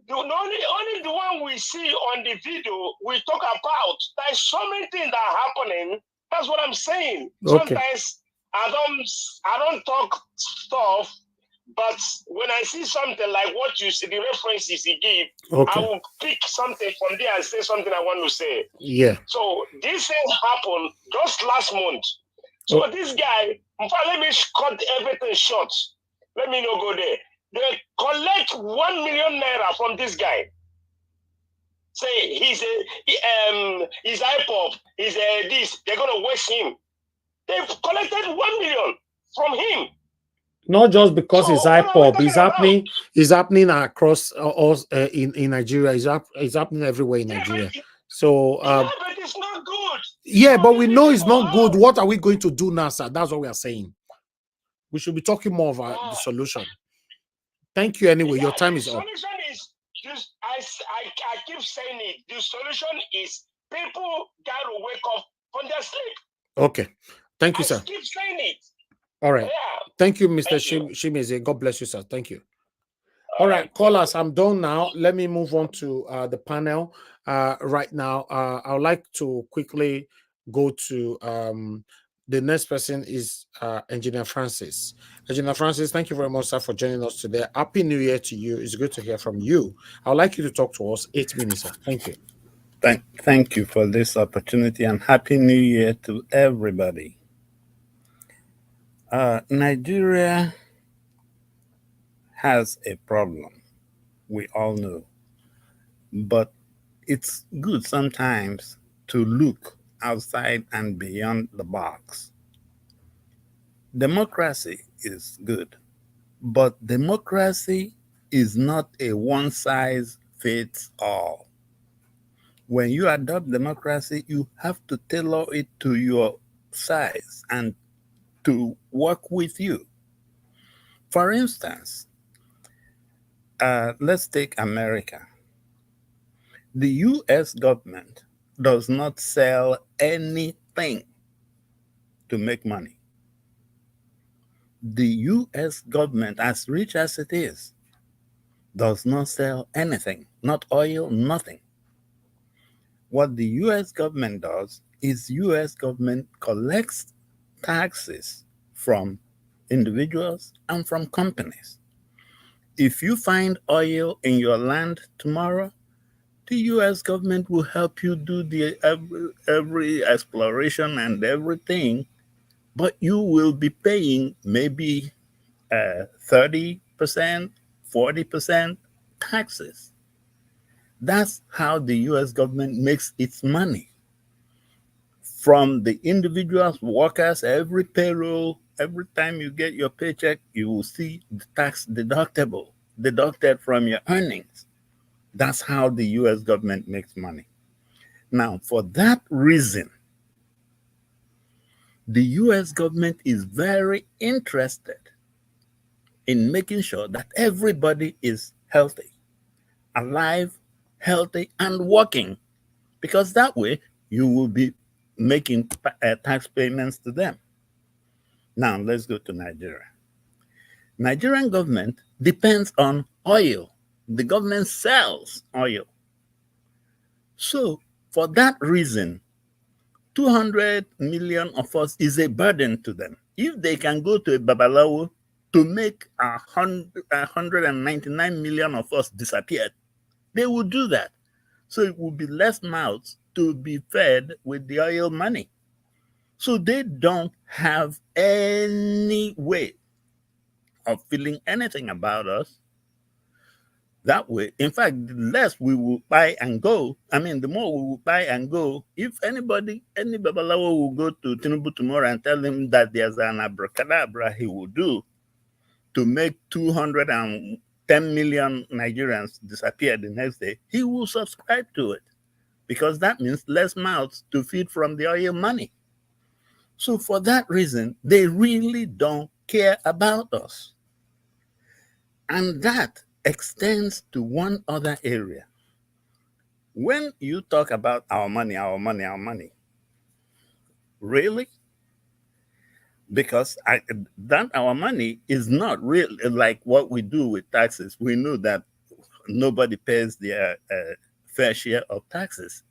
Only the one we see on the video we talk about. There's so many things that are happening. That's what I'm saying. Okay. Sometimes I don't talk stuff, but when I see something like what you see, the references you give, Okay. I will pick something from there and say something I want to say. Yeah. So this thing happened just last month. So this guy, in fact, let me cut everything short. Let me not go there. They collect 1 million naira from this guy. Say he's IPOP, he's this. They're gonna waste him. They've collected 1 million from him. Not just because it's IPOP, about? it's happening across in Nigeria. It's happening everywhere in Nigeria. So but it's not good. yeah, but we know it's not good. What are we going to do now, sir? That's what we are saying. We should be talking more about the solution. Thank you anyway. Your time is up. The solution is just, I keep saying it. The solution is people got to wake up from their sleep. Okay. Thank you, sir. I keep saying it. All right. Yeah. Thank you, Mr. Shimeze. God bless you, sir. Thank you. All right, callers, I'm done now. Let me move on to the panel right now. I would like to quickly go to the next person is Engineer Francis. Engineer Francis, thank you very much, sir, for joining us today. Happy New Year to you. It's good to hear from you. I would like you to talk to us 8 minutes, sir. Thank you. Thank you for this opportunity, and Happy New Year to everybody. Nigeria has a problem, we all know, but it's good sometimes to look outside and beyond the box. Democracy is good, but democracy is not a one-size-fits-all. When you adopt democracy, you have to tailor it to your size and to work with you. For instance, let's take America. The US government does not sell anything to make money. The US government, as rich as it is, does not sell anything, not oil, nothing. What the US government does is US government collects taxes from individuals and from companies. If you find oil in your land tomorrow, the US government will help you do the every exploration and everything, but you will be paying maybe 30%, 40% taxes. That's how the US government makes its money. From the individuals, workers, every payroll, every time you get your paycheck, you will see the tax deducted from your earnings. That's how the US government makes money. Now, for that reason, the US government is very interested in making sure that everybody is healthy, alive, healthy, and working, because that way you will be making tax payments to them. Now, let's go to Nigeria. Nigerian government depends on oil. The government sells oil. So, for that reason, 200 million of us is a burden to them. If they can go to a Babalawo to make 199 million of us disappear, they will do that. So it will be less mouths to be fed with the oil money. So they don't have any way of feeling anything about us. That way, in fact, the less we will buy and go, the more we will buy and go. If any Babalawo will go to Tinubu tomorrow and tell him that there's an abracadabra he will do to make 210 million Nigerians disappear the next day, he will subscribe to it, because that means less mouths to feed from the oil money. So for that reason, they really don't care about us. And that extends to one other area. When you talk about our money, really? Because that our money is not real like what we do with taxes. We know that nobody pays their fair share of taxes.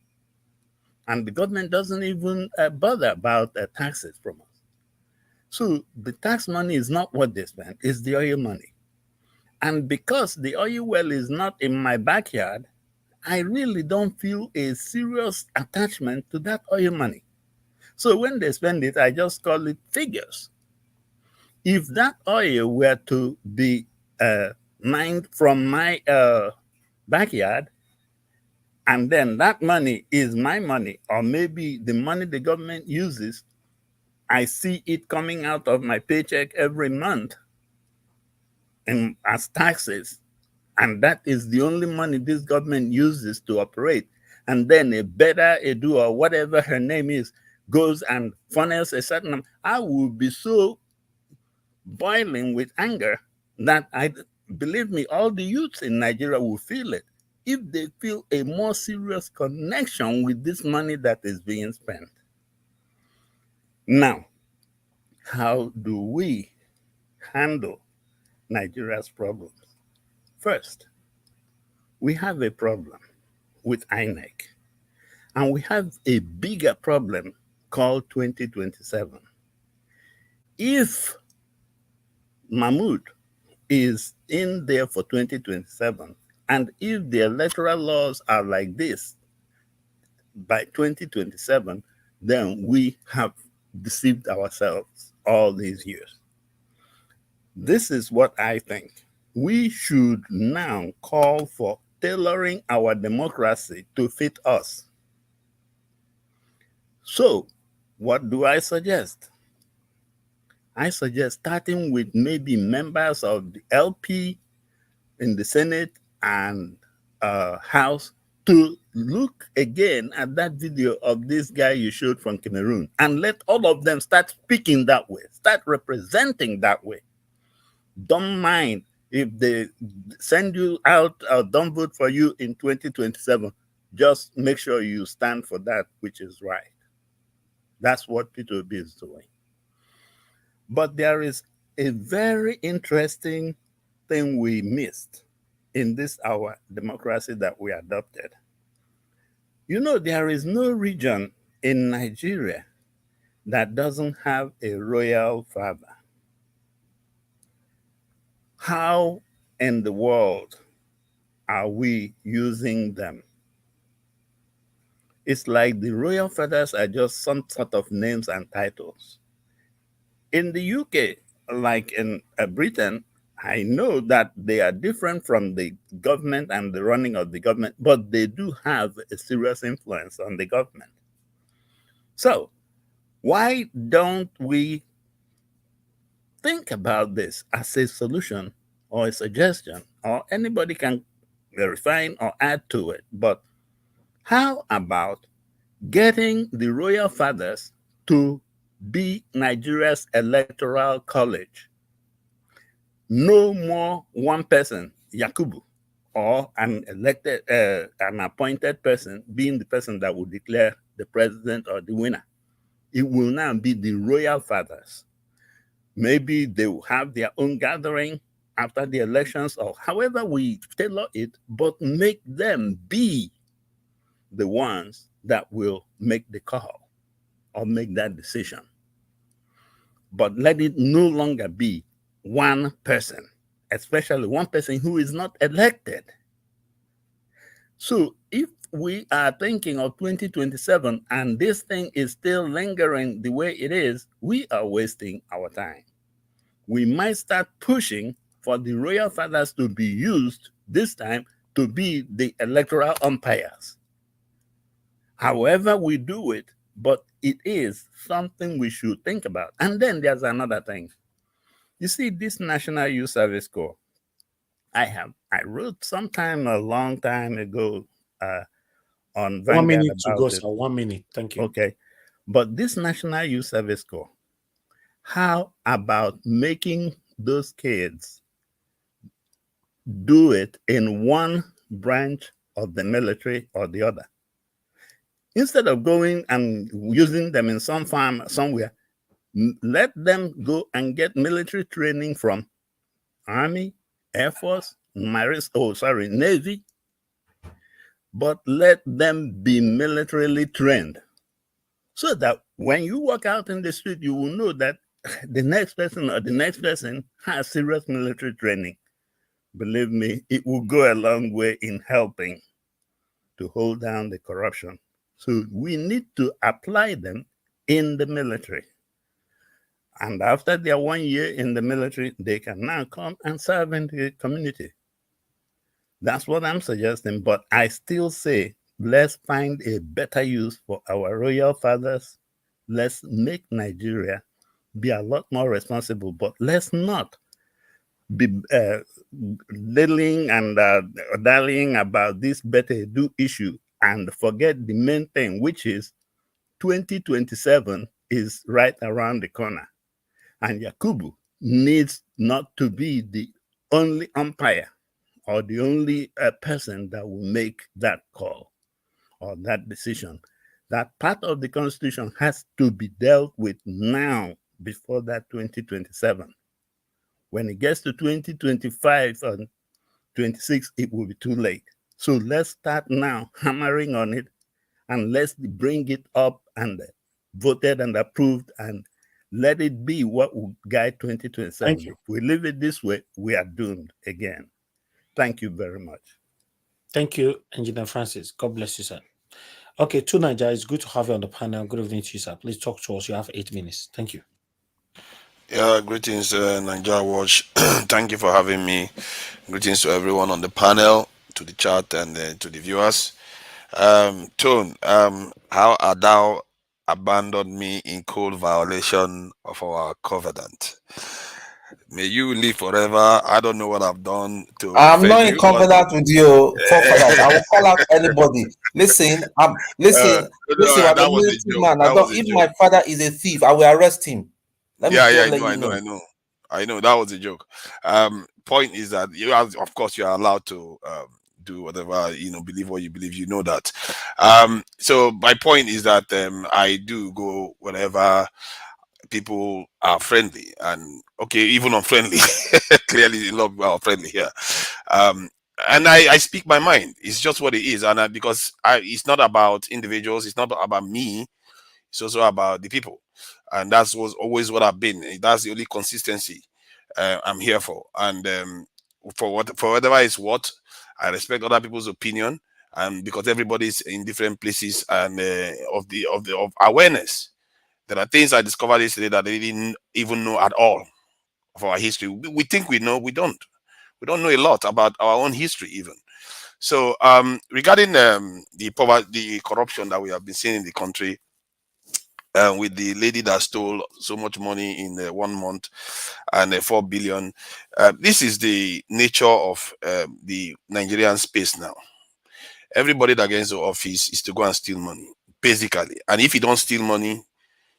And the government doesn't even bother about taxes from us. So the tax money is not what they spend, it's the oil money. And because the oil well is not in my backyard, I really don't feel a serious attachment to that oil money. So when they spend it, I just call it figures. If that oil were to be mined from my backyard, and then that money is my money, or maybe the money the government uses, I see it coming out of my paycheck every month as taxes, and that is the only money this government uses to operate. And then a better Edu or whatever her name is goes and funnels a certain amount. I will be so boiling with anger that believe me, all the youths in Nigeria will feel it if they feel a more serious connection with this money that is being spent. Now, how do we handle Nigeria's problems? First, we have a problem with INEC, and we have a bigger problem called 2027. If Mahmoud is in there for 2027, and if the electoral laws are like this by 2027, then we have deceived ourselves all these years. This is what I think. We should now call for tailoring our democracy to fit us. So, what do I suggest? I suggest starting with maybe members of the LP in the Senate and House to look again at that video of this guy you showed from Cameroon and let all of them start speaking that way, start representing that way. Don't mind if they send you out or don't vote for you in 2027. Just make sure you stand for that which is right. That's what Peter Obi is doing. But there is a very interesting thing we missed in this our democracy that we adopted. You know, there is no region in Nigeria that doesn't have a royal father. How in the world are we using them? It's like the royal fathers are just some sort of names and titles. In the UK, like in Britain, I know that they are different from the government and the running of the government, but they do have a serious influence on the government. So why don't we think about this as a solution or a suggestion, or anybody can refine or add to it? But how about getting the royal fathers to be Nigeria's electoral college? No more one person, Yakubu, or an elected, an appointed person being the person that will declare the president or the winner. It will now be the royal fathers. Maybe they will have their own gathering after the elections or however we tailor it, but make them be the ones that will make the call or make that decision. But let it no longer be one person, especially one person who is not elected. So if we are thinking of 2027 and this thing is still lingering the way it is, we are wasting our time. We might start pushing for the royal fathers to be used this time to be the electoral umpires. However we do it, but it is something we should think about. And then there's another thing. You see, this National Youth Service Corps, I wrote sometime a long time ago on Vanguard 1 minute to about go, it. sir. 1 minute. Thank you. Okay. But this National Youth Service Corps, how about making those kids do it in one branch of the military or the other. Instead of going and using them in some farm somewhere, let them go and get military training from Army, Air Force, Navy, but let them be militarily trained so that when you walk out in the street, you will know that the next person or the next person has serious military training. Believe me, it will go a long way in helping to hold down the corruption. So we need to apply them in the military. And after their 1 year in the military, they can now come and serve in the community. That's what I'm suggesting. But I still say, let's find a better use for our royal fathers. Let's make Nigeria be a lot more responsible, but let's not be diddling and dallying about this better do issue and forget the main thing, which is 2027 is right around the corner. And Yakubu needs not to be the only umpire or the only person that will make that call or that decision. That part of the Constitution has to be dealt with now before that 2027. When it gets to 2025 and 26, it will be too late. So let's start now hammering on it and let's bring it up and voted and approved and let it be what will guide 2027. Thank you. If we leave it this way, we are doomed again. Thank you very much. Thank you, Engineer Francis. God bless you, sir. Okay, Tunaja, it's good to have you on the panel. Good evening to you, sir. Please talk to us. You have 8 minutes. Thank you. Yeah, greetings, Nigeria Watch. Thank you for having me. Greetings to everyone on the panel, to the chat, and to the viewers. Tone, how art thou abandoned me in cold violation of our covenant? May you live forever. I don't know what I've done to I'm offend not in you, but covenant with you, forefathers. I will call out anybody. Listen, listen, no, I'm a that was a military joke. man. I That was don't. a If joke. my father is a thief, I will arrest him. Let me Yeah, just I let know, you know. I know. That was a joke. Point is that you are, of course, you are allowed to do whatever, believe what you believe. You know that. So my point is that I do go wherever people are friendly, and okay, even unfriendly. Clearly, a lot of people are friendly here. And I speak my mind. It's just what it is, and because it's not about individuals. It's not about me. It's also about the people, and that's was always what I've been. That's the only consistency I'm here for, and for whatever it's what, I respect other people's opinion, and because everybody's in different places and of awareness. There are things I discovered yesterday that they didn't even know at all of our history. We think we know, we don't. We don't know a lot about our own history even. So regarding the poverty, the corruption that we have been seeing in the country, with the lady that stole so much money in 1 month and 4 billion. This is the nature of the Nigerian space now. Everybody that gets into office is to go and steal money, basically. And if you don't steal money,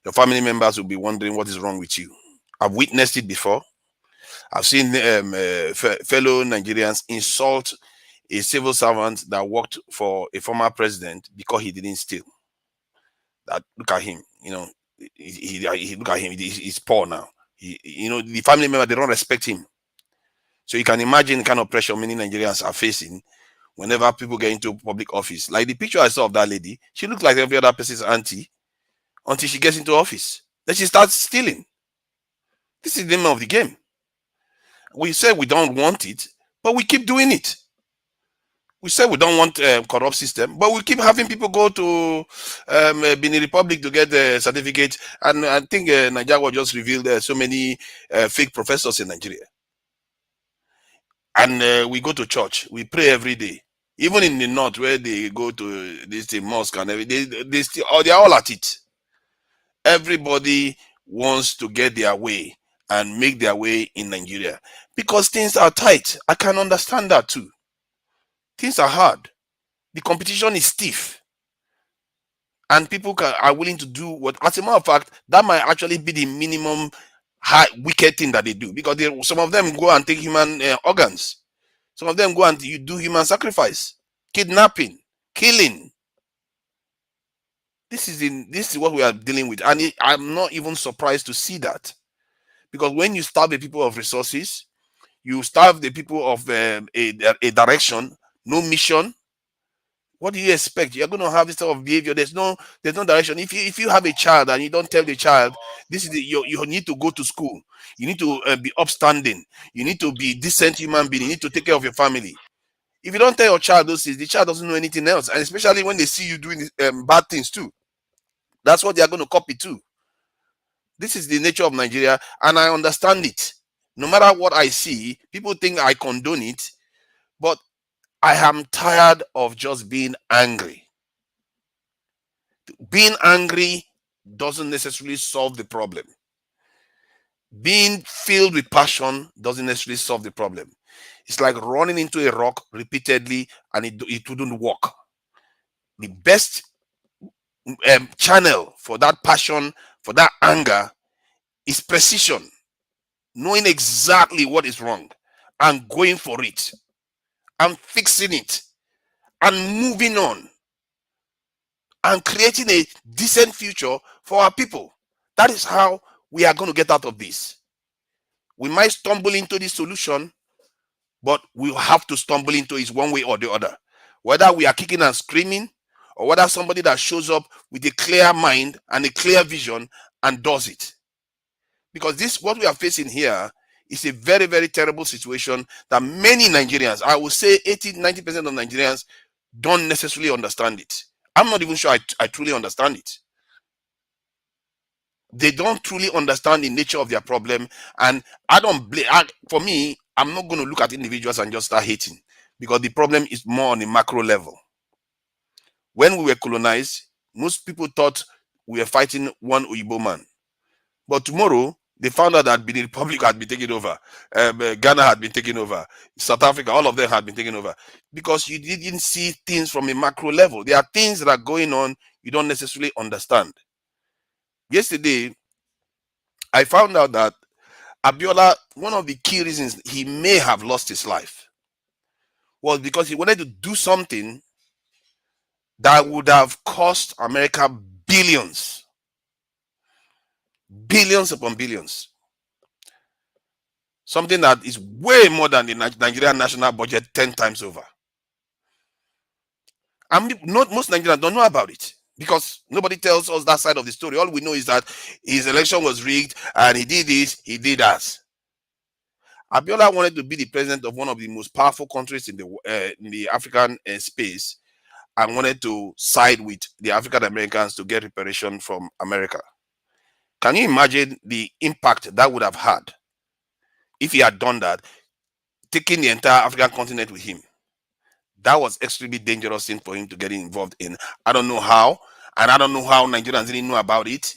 your family members will be wondering what is wrong with you. I've witnessed it before. I've seen fellow Nigerians insult a civil servant that worked for a former president because he didn't steal. That look at him, he look at him. He's poor now. The family member, they don't respect him. So you can imagine the kind of pressure many Nigerians are facing whenever people get into public office. Like the picture I saw of that lady, she looks like every other person's auntie until she gets into office. Then she starts stealing. This is the name of the game. We say we don't want it, but we keep doing it. We say we don't want a corrupt system, but we keep having people go to Benin Republic to get the certificate. And I think Nigeria just revealed so many fake professors in Nigeria. And we go to church, we pray every day. Even in the north, where they go to this mosque and everything, they're all at it. Everybody wants to get their way and make their way in Nigeria because things are tight. I can understand that too. Things are hard. The competition is stiff. And people are willing to do what, as a matter of fact, that might actually be the minimum wicked thing that they do, because some of them go and take human organs Some of them go and you do human sacrifice, kidnapping, killing. This is what we are dealing with, and I'm not even surprised to see that, because when you starve the people of resources, you starve the people of a direction, no mission. What do you expect? You're going to have this type of behavior. There's no direction. If you have a child and you don't tell the child, this is you need to go to school, you need to be upstanding, you need to be decent human being, you need to take care of your family. If you don't tell your child those things, the child doesn't know anything else, and especially when they see you doing bad things too, that's what they are going to copy too. This is the nature of Nigeria, and I understand it. No matter what I see, people think I condone it, but I am tired of just being angry. Being angry doesn't necessarily solve the problem. Being filled with passion doesn't necessarily solve the problem. It's like running into a rock repeatedly and it wouldn't work. The best channel for that passion, for that anger, is precision. Knowing exactly what is wrong and going for it and fixing it and moving on and creating a decent future for our people. That is how we are going to get out of this. We might stumble into this solution, but we'll have to stumble into it one way or the other. Whether we are kicking and screaming, or whether somebody that shows up with a clear mind and a clear vision and does it. Because this, what we are facing here, is a very, very terrible situation that many Nigerians, I would say 80-90% of Nigerians, don't necessarily understand it. I'm not even sure I truly understand it. They don't truly understand the nature of their problem, and I don't blame. For me, I'm not going to look at individuals and just start hating, because the problem is more on a macro level. When we were colonized, most people thought we were fighting one Oyibo man, but tomorrow they found out that Benin Republic had been taken over, Ghana had been taken over, South Africa, all of them had been taken over, because you didn't see things from a macro level. There are things that are going on you don't necessarily understand. Yesterday, I found out that Abiola, one of the key reasons he may have lost his life was because he wanted to do something that would have cost America billions. Billions upon billions. Something that is way more than the Nigerian national budget 10 times over. And most Nigerians don't know about it, because nobody tells us that side of the story. All we know is that his election was rigged and he did this, he did that. Abiola wanted to be the president of one of the most powerful countries in the African space, and wanted to side with the African Americans to get reparation from America. Can you imagine the impact that would have had if he had done that, taking the entire African continent with him? That was extremely dangerous thing for him to get involved in. I don't know how, and I don't know how Nigerians didn't know about it,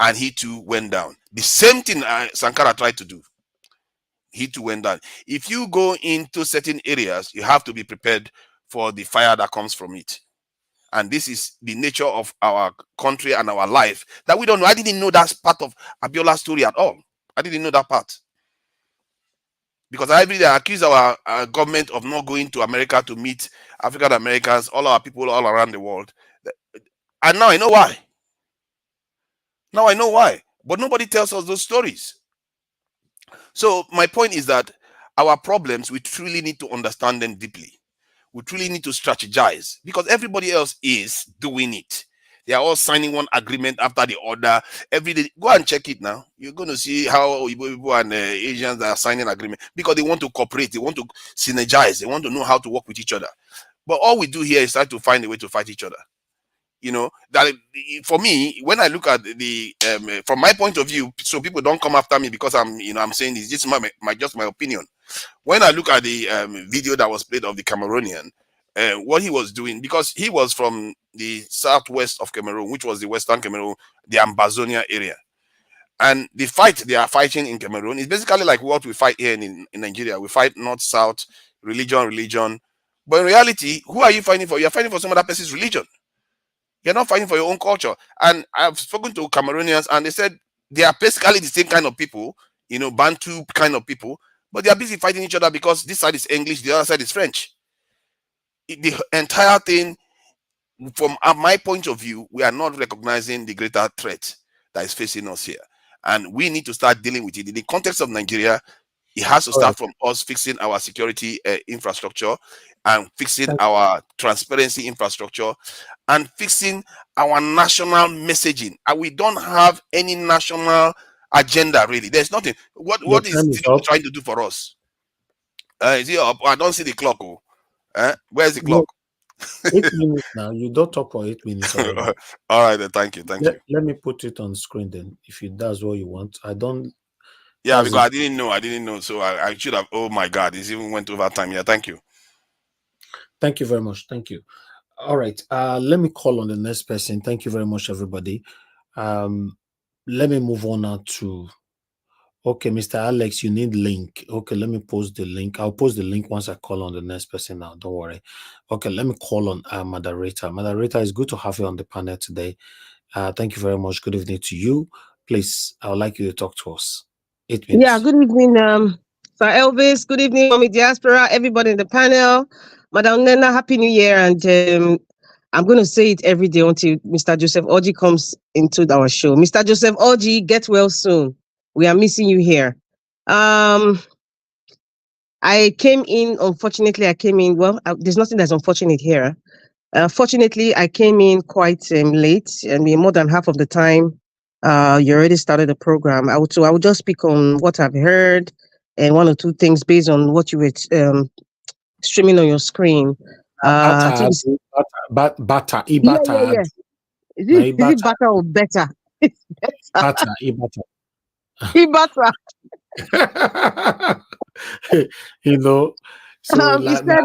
and he too went down. The same thing Sankara tried to do. He too went down. If you go into certain areas, you have to be prepared for the fire that comes from it. And this is the nature of our country and our life that we don't know. I didn't know that's part of Abiola's story at all. I didn't know that part. Because every day I accuse our government of not going to America to meet African Americans, all our people all around the world. And now I know why. Now I know why. But nobody tells us those stories. So my point is that our problems, we truly need to understand them deeply. We truly need to strategize, because everybody else is doing it. They are all signing one agreement after the other every day. Go and check it now. You're going to see how Igbo and Asians are signing agreement, because they want to cooperate. They want to synergize. They want to know how to work with each other. But all we do here is try to find a way to fight each other. You know, that for me, when I look at the from my point of view, so people don't come after me because I'm saying this. This is just my opinion. When I look at the video that was played of the Cameroonian, what he was doing, because he was from the southwest of Cameroon, which was the western Cameroon, the Ambazonia area, and the fight they are fighting in Cameroon is basically like what we fight here in Nigeria. We fight north-south, religion, but in reality, who are you fighting for? You're fighting for some other person's religion. You're not fighting for your own culture. And I've spoken to Cameroonians, and they said they are basically the same kind of people, Bantu kind of people, but they are busy fighting each other because this side is English, the other side is French. The entire thing, from my point of view, we are not recognizing the greater threat that is facing us here. And we need to start dealing with it. In the context of Nigeria, it has to start from us fixing our security infrastructure and fixing our transparency infrastructure and fixing our national messaging. And we don't have any national agenda, really. There's nothing. What is Tinubu trying to do for us? Is he up? I don't see the clock. Where's the clock? 8 minutes now. You don't talk for 8 minutes already. All right, then. Thank you. Thank you. Let me put it on screen then. If that's what you want, I don't. Yeah, because I didn't know. So I should have. Oh my God, this even went over time. Yeah, thank you. Thank you very much. Thank you. All right. Let me call on the next person. Thank you very much, everybody. Let me move on now to. Okay, Mr. Alex, you need link. Okay, let me post the link. I'll post the link once I call on the next person now. Don't worry. Okay, let me call on our moderator. Moderator, it's good to have you on the panel today. Thank you very much. Good evening to you. Please, I would like you to talk to us. 8 minutes. Yeah, good evening, Sir Elvis. Good evening, Mommy Diaspora, everybody in the panel. Madam Nena, Happy New Year. And I'm going to say it every day until Mr. Joseph Orji comes into our show. Mr. Joseph Orji, get well soon. We are missing you here. I came in, unfortunately, well, there's nothing that's unfortunate here. Fortunately, I came in quite late. I mean, more than half of the time, you already started the program. I would just speak on what I've heard and one or two things based on what you were streaming on your screen. Bata. Yeah. Is it Bata or better? It's better. Ibata. You know, so he said,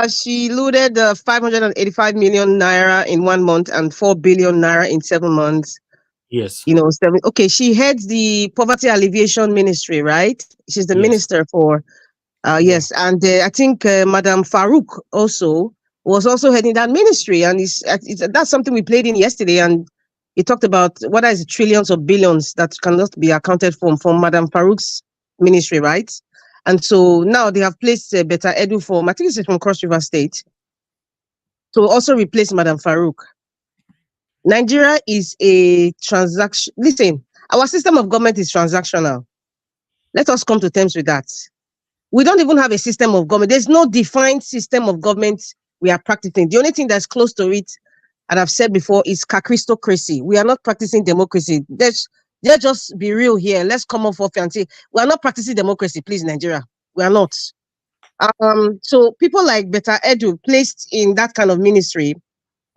she looted 585 million naira in 1 month and 4 billion naira in 7 months. Yes. You know, okay, she heads the Poverty Alleviation Ministry, right? She's the minister for, yes. And I think Madam Farouk was also heading that ministry. And that's something we played in yesterday. And he talked about what is trillions or billions that cannot be accounted for from Madam Farouk's ministry, right? And so now they have placed Beta Edu I think it's from Cross River State, to also replace Madam Farouk. Nigeria is a transaction. Listen, our system of government is transactional. Let us come to terms with that. We don't even have a system of government. There's no defined system of government we are practicing. The only thing that's close to it, and I've said before, is Christocracy. We are not practicing democracy. Let's just be real here. Let's come off and say, we are not practicing democracy, please, Nigeria. We are not. So people like Beta Edu placed in that kind of ministry,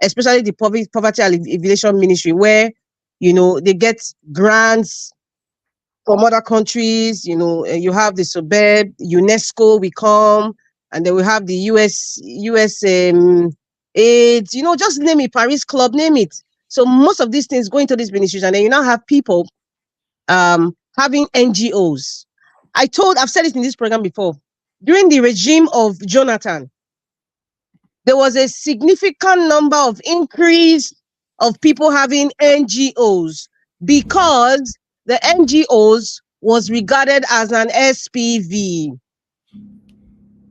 especially the Poverty Alleviation Ministry, where, you know, they get grants from other countries. You know, you have the suburb, UNESCO, we come, and then we have the US AIDS, you know, just name it, Paris Club, name it. So most of these things go into these ministries, and then you now have people having NGOs. I've said it in this program before. During the regime of Jonathan, there was a significant number of increase of people having NGOs because the NGOs was regarded as an SPV.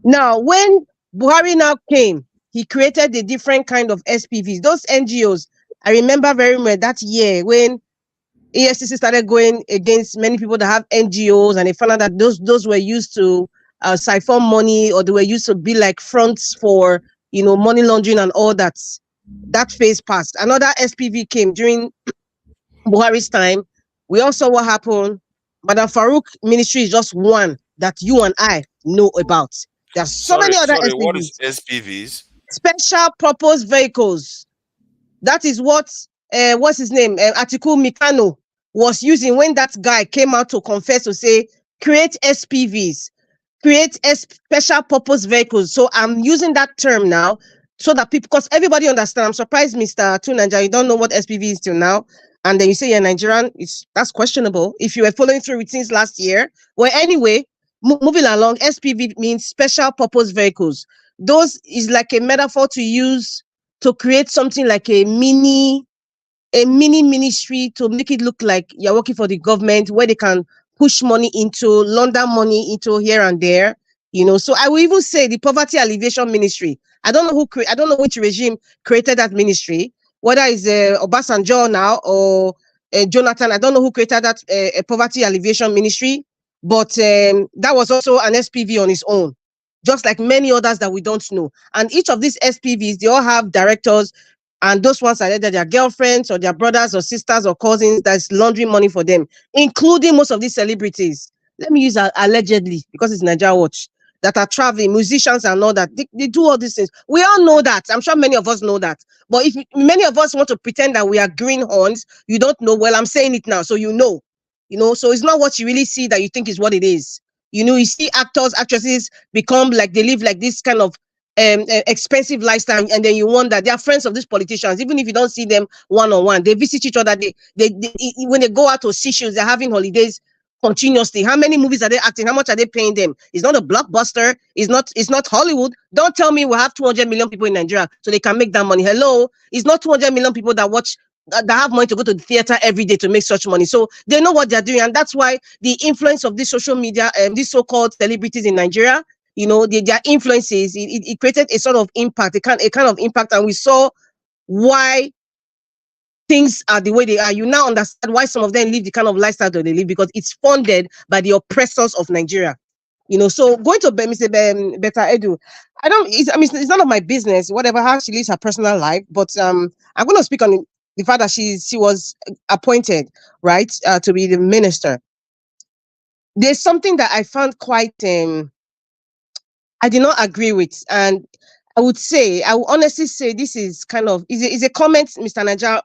Now, when Buhari now came, he created a different kind of SPVs. Those NGOs, I remember very well that year when EFCC started going against many people that have NGOs, and they found out that those were used to siphon money, or they were used to be like fronts for, you know, money laundering and all that. That phase passed. Another SPV came during Buhari's time. We all saw what happened. Madam Farouk ministry is just one that you and I know about. There's so many other SPVs. What is SPVs? Special purpose vehicles. That is what what's his name? Atiku Mikano was using when that guy came out to confess, to say, create SPVs, create special purpose vehicles. So I'm using that term now so that people, because everybody understands. I'm surprised, Mr. Tunanja, you don't know what SPV is till now. And then you say you're Nigerian. That's questionable. If you were following through with things last year. Well, anyway, moving along, SPV means special purpose vehicles. Those is like a metaphor to use to create something like a mini ministry, to make it look like you're working for the government, where they can push money into, launder money into here and there. So I will even say the Poverty Alleviation Ministry. I don't know I don't know which regime created that ministry, whether it's Obasanjo now or Jonathan. I don't know who created that Poverty Alleviation Ministry, but that was also an SPV on its own, just like many others that we don't know. And each of these SPVs, they all have directors, and those ones are either their girlfriends or their brothers or sisters or cousins that's laundering money for them, including most of these celebrities. Let me use allegedly, because it's Nigeria Watch, that are traveling, musicians and all that. They do all these things. We all know that. I'm sure many of us know that. But if many of us want to pretend that we are greenhorns, you don't know. Well, I'm saying it now, so you know. So it's not what you really see that you think is what it is. You see actors, actresses become like, they live like this kind of expensive lifestyle, and then you wonder they are friends of these politicians, even if you don't see them one-on-one. They visit each other. They when they go out to see shows, they're having holidays continuously. How many movies are they acting? How much are they paying them? It's not a blockbuster. It's not Hollywood. Don't tell me we have 200 million people in Nigeria so they can make that money. Hello, it's not 200 million people that watch, that have money to go to the theater every day to make such money. So they know what they're doing, and that's why the influence of this social media and these so-called celebrities in Nigeria, their influences, it created a sort of impact, a kind of impact, and we saw why things are the way they are. You now understand why some of them live the kind of lifestyle that they live, because it's funded by the oppressors of Nigeria. So going to Mr. Beta Edu, it's none of my business, whatever, how she lives her personal life, but I'm going to speak on the fact that she was appointed, right, to be the minister. There's something that I found quite, I did not agree with, and I would honestly say this is kind of is a comment, Mr. Naja,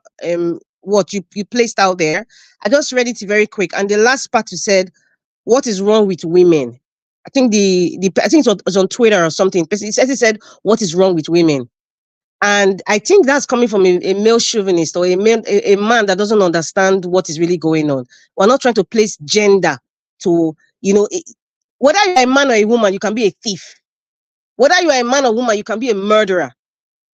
what you placed out there. I just read it very quick, and the last part you said, "What is wrong with women?" I think I think it was on Twitter or something. It said, "What is wrong with women?" And I think that's coming from a male chauvinist, or a man that doesn't understand what is really going on. We're not trying to place gender to, whether you're a man or a woman, you can be a thief. Whether you are a man or woman, you can be a murderer.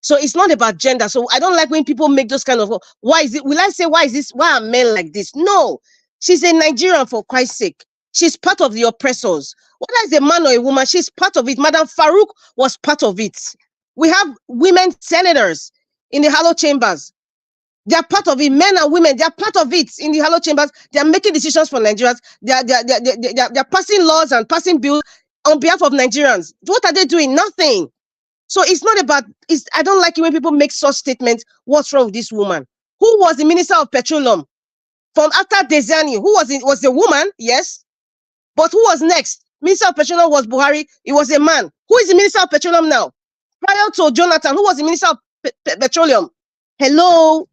So it's not about gender. So I don't like when people make those kind of, why are men like this? No, she's a Nigerian, for Christ's sake. She's part of the oppressors. Whether it's a man or a woman, she's part of it. Madam Farouk was part of it. We have women senators in the hollow chambers. They are part of it. Men and women, they are part of it in the hollow chambers. They are making decisions for Nigerians. They are passing laws and passing bills on behalf of Nigerians. What are they doing? Nothing. So it's not about, I don't like it when people make such statements. What's wrong with this woman? Who was the Minister of Petroleum? From after Desani, who was it? Was the woman? Yes. But who was next? Minister of Petroleum was Buhari. It was a man. Who is the Minister of Petroleum now? Prior to Jonathan, who was the Minister of Petroleum? Hello?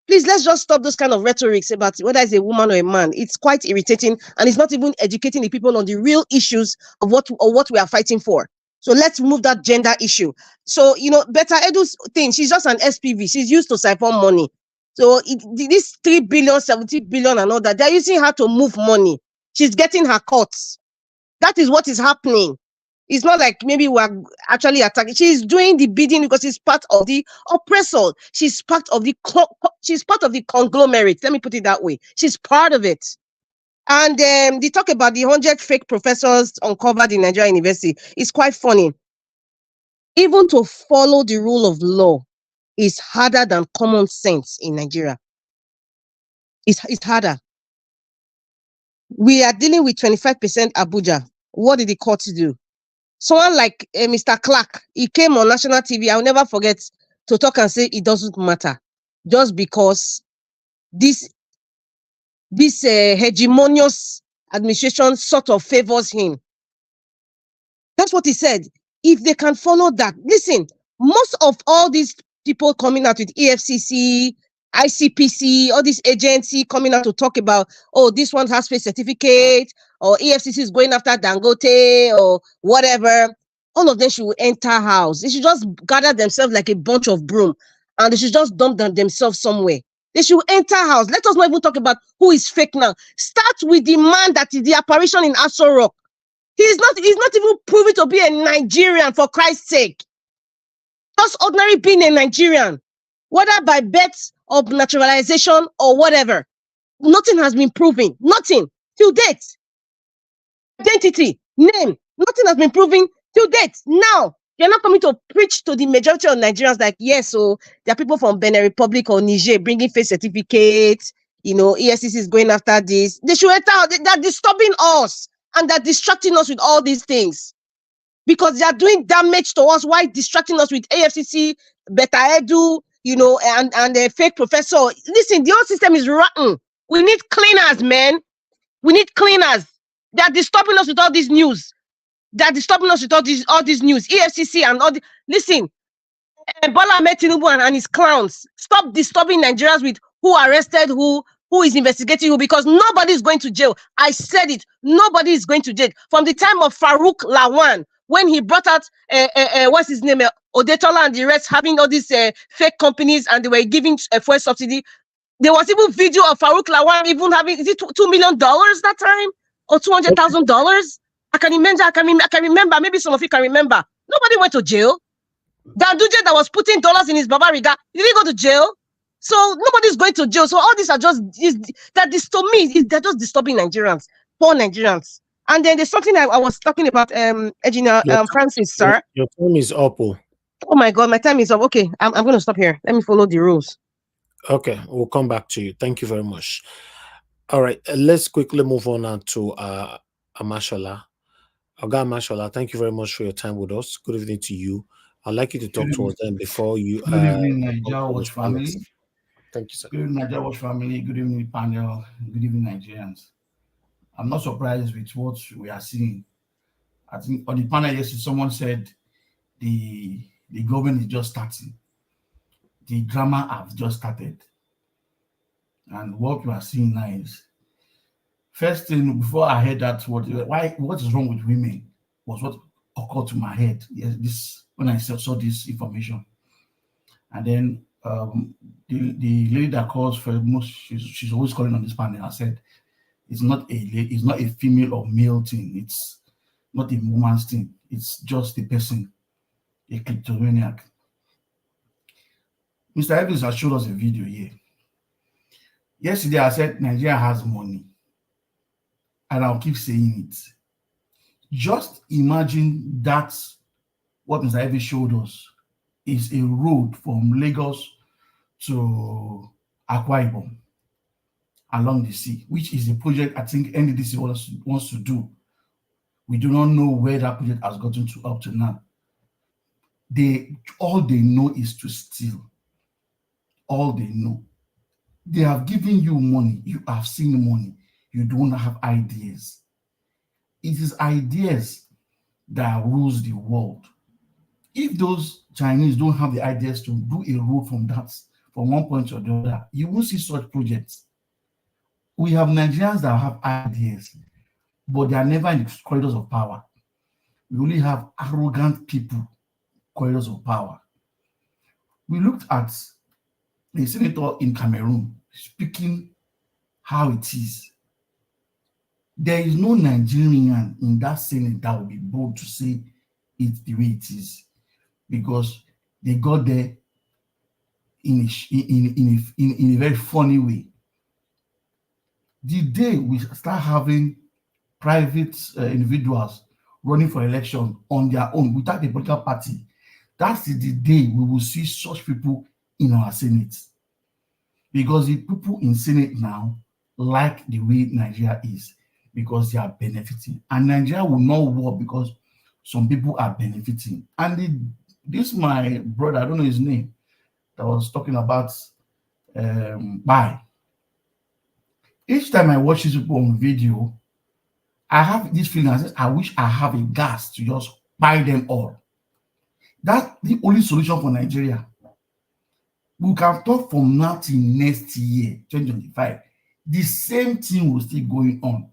Please, let's just stop those kind of rhetorics about whether it's a woman or a man. It's quite irritating, and it's not even educating the people on the real issues of what we are fighting for. So let's move that gender issue. So, Beta Edu's thing, she's just an SPV. She's used to siphon money. So this 3 billion, 70 billion and all that, they're using her to move money. She's getting her cuts. That is what is happening. It's not like maybe we're actually attacking. She's doing the bidding because she's part of the oppressor. She's part of the conglomerate. Let me put it that way. She's part of it. And they talk about the 100 fake professors uncovered in Nigeria University. It's quite funny. Even to follow the rule of law is harder than common sense in Nigeria. It's harder. We are dealing with 25% Abuja. What did the courts do? Someone like Mr. Clark, he came on national TV. I'll never forget to talk and say it doesn't matter, just because this hegemonious administration sort of favors him. That's what he said. If they can follow that, listen, most of all these people coming out with EFCC, ICPC, all these agency coming out to talk about, oh, this one has space certificate, or EFCC is going after Dangote, or whatever. All of them should enter house. They should just gather themselves like a bunch of broom, and they should just dump themselves somewhere. They should enter house. Let us not even talk about who is fake now. Start with the man that is the apparition in Aso Rock. He's not even proven to be a Nigerian, for Christ's sake. Just ordinary being a Nigerian, whether by birth or naturalization or whatever. Nothing has been proven. Nothing. Till date. identity, name. Nothing has been proven to date. Now, you're not coming to preach to the majority of Nigerians like, yes, so there are people from Benin Republic or Niger bringing fake certificates. EFCC is going after this. They should enter out. They're disturbing us and they're distracting us with all these things because they are doing damage to us while distracting us with AFCC, Beta Edu, and a fake professor. Listen, the whole system is rotten. We need cleaners, man. We need cleaners. They are disturbing us with all this news. They are disturbing us with all this news. EFCC and all the listen. Bola Ahmed Tinubu and his clowns. Stop disturbing Nigerians with who arrested who is investigating who, because nobody is going to jail. I said it. Nobody is going to jail. From the time of Farouk Lawan, when he brought out what's his name, Odetola and the rest, having all these fake companies and they were giving a fuel subsidy. There was even video of Farouk Lawan even having, is it $2 million that time or $200,000? I can remember. Maybe some of you can remember. Nobody went to jail. That Duje that was putting dollars in his Bavariga, did he go to jail? So nobody's going to jail. So all these are just they're just disturbing Nigerians, poor Nigerians. And then there's something I was talking about, Egina, Francis, sir. Your time is up. Oh my God, my time is up. Okay, I'm going to stop here. Let me follow the rules. Okay, we'll come back to you. Thank you very much. All right, let's quickly move on now to Amashola. Oga Amashola, thank you very much for your time with us. Good evening to you. I'd like you to talk to us then before you. Good evening, Nigeria Watch family. Thank you, sir. Good evening, Nigeria Watch family. Good evening, panel. Good evening, Nigerians. I'm not surprised with what we are seeing. I think on the panel yesterday, someone said the government is just starting. The drama has just started. And what we are seeing now is, first thing, before I heard that, what is wrong with women was what occurred to my head. Yes, when I saw this information. And then the lady that calls for most, she's always calling on this panel. I said, it's not a female or male thing. It's not a woman's thing. It's just a person, a kleptomaniac. Mr. Evans has showed us a video here. Yesterday, I said Nigeria has money. And I'll keep saying it. Just imagine that's what Mr. Evans showed us is a road from Lagos to Akwa Ibom along the sea, which is a project I think NDDC wants to do. We do not know where that project has gotten to up to now. All they know is to steal. All they know. They have given you money. You have seen the money. You don't have ideas. It is ideas that rules the world. If those Chinese don't have the ideas to do a road from one point to the other, you won't see such projects. We have Nigerians that have ideas, but they are never in the corridors of power. We only have arrogant people, corridors of power. We looked at a senator in Cameroon speaking how it is. There is no Nigerian in that Senate that will be bold to say it the way it is, because they got there in a very funny way. The day we start having private individuals running for election on their own without a political party, that's the day we will see such people in our Senate. Because the people in Senate now like the way Nigeria is, because they are benefiting. And Nigeria will not work because some people are benefiting. And this my brother, I don't know his name, that was talking about buy. Each time I watch these people on video, I have this feeling, I wish I have a gas to just buy them all. That's the only solution for Nigeria. We can talk from now till next year, 2025. The same thing will still going on.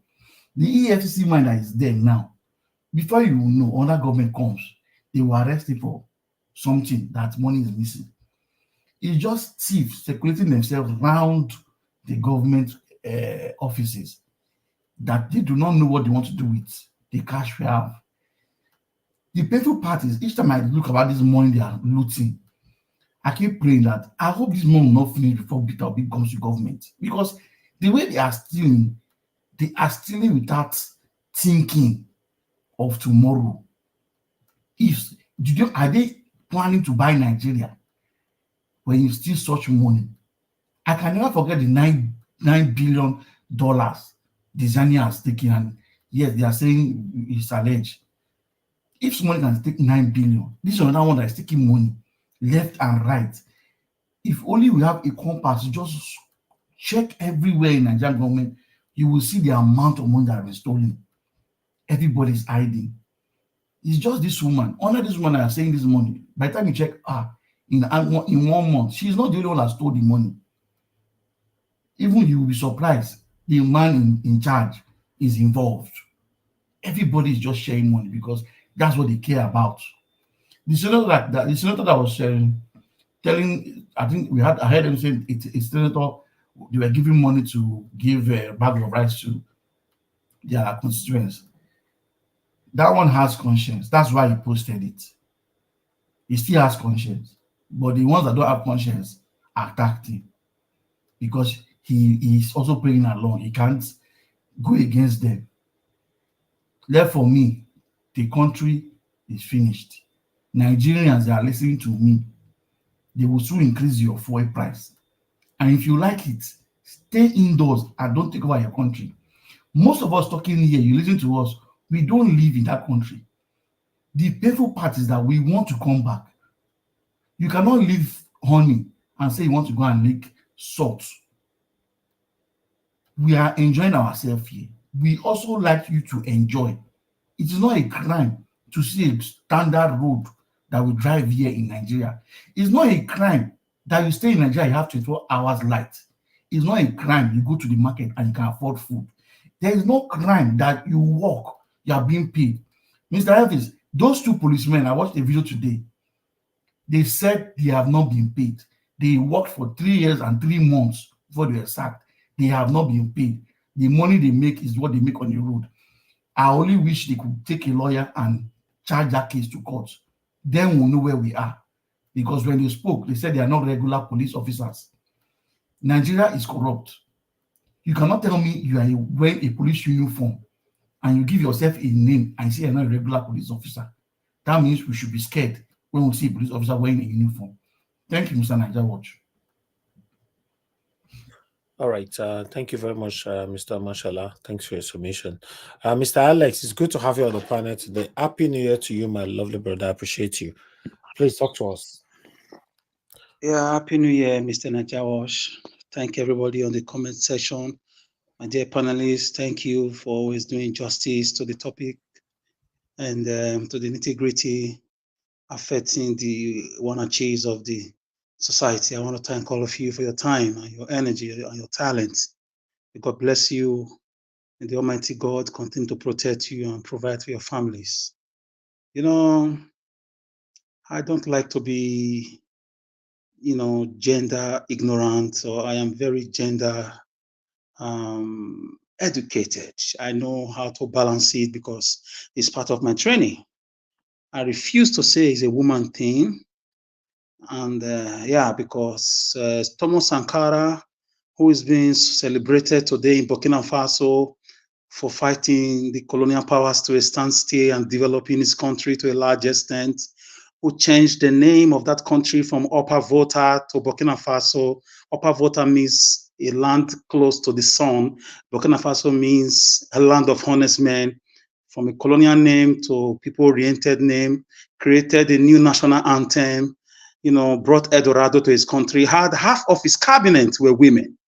The EFCC man that is there now, before you know, another government comes, they will arrest you for something that money is missing. It's just thieves circulating themselves around the government offices that they do not know what they want to do with the cash we have. The painful part is, each time I look about this money they are looting, I keep praying that I hope this money will not finish before Peter Obi comes to government. Because the way they are stealing without thinking of tomorrow. Are they planning to buy Nigeria when you steal such money? I can never forget the $9 billion Tanzania has taken, and yes, they are saying it's alleged. If someone can take 9 billion, this is another one that is taking money left and right. If only we have a compass, just check everywhere in Nigerian government, you will see the amount of money that has been stolen. Everybody is hiding. It's just this woman. Only this woman that is saying this money. By the time you check, in 1 month, she's not the only one that stole the money. Even you will be surprised. The man in charge is involved. Everybody is just sharing money because that's what they care about. The senator that was telling, I heard him saying it's senator, they were giving money to give a bag of rice to their constituents. That one has conscience. That's why he posted it. He still has conscience. But the ones that don't have conscience attacked him because he is also playing along. He can't go against them. Therefore, me, the country is finished. Nigerians, they are listening to me. They will soon increase your fuel price. And if you like it, stay indoors and don't take over your country. Most of us talking here, you listen to us, we don't live in that country. The painful part is that we want to come back. You cannot leave honey and say you want to go and lick salt. We are enjoying ourselves here. We also like you to enjoy. It is not a crime to see a standard road that we drive here in Nigeria. It's not a crime that you stay in Nigeria, you have 24 hours light. It's not a crime you go to the market and you can afford food. There is no crime that you work, you are being paid. Mr. Elvis, those two policemen, I watched a video today, they said they have not been paid. They worked for 3 years and 3 months before they were sacked. They have not been paid. The money they make is what they make on the road. I only wish they could take a lawyer and charge that case to court. Then we'll know where we are. Because when they spoke, they said they are not regular police officers. Nigeria is corrupt. You cannot tell me you are wearing a police uniform and you give yourself a name and say you're not a regular police officer. That means we should be scared when we see a police officer wearing a uniform. Thank you, Mr. Niger Watch. All right. Thank you very much, Mr. Mashallah. Thanks for your submission. Mr. Alex, it's good to have you on the panel today. Happy New Year to you, my lovely brother. I appreciate you. Please talk to us. Yeah, Happy New Year, Mr. Najawash. Thank everybody on the comment section. My dear panelists, thank you for always doing justice to the topic and to the nitty-gritty affecting the one achieves of the society. I want to thank all of you for your time and your energy and your talent. May God bless you, and the Almighty God continue to protect you and provide for your families. You know, I don't like to be, gender ignorant, so I am very gender educated. I know how to balance it because it's part of my training. I refuse to say it's a woman thing. And because Thomas Sankara, who is being celebrated today in Burkina Faso for fighting the colonial powers to a standstill and developing his country to a large extent, who changed the name of that country from Upper Volta to Burkina Faso. Upper Volta means a land close to the sun. Burkina Faso means a land of honest men. From a colonial name to people-oriented name, created a new national anthem, brought Eldorado to his country, had half of his cabinet were women.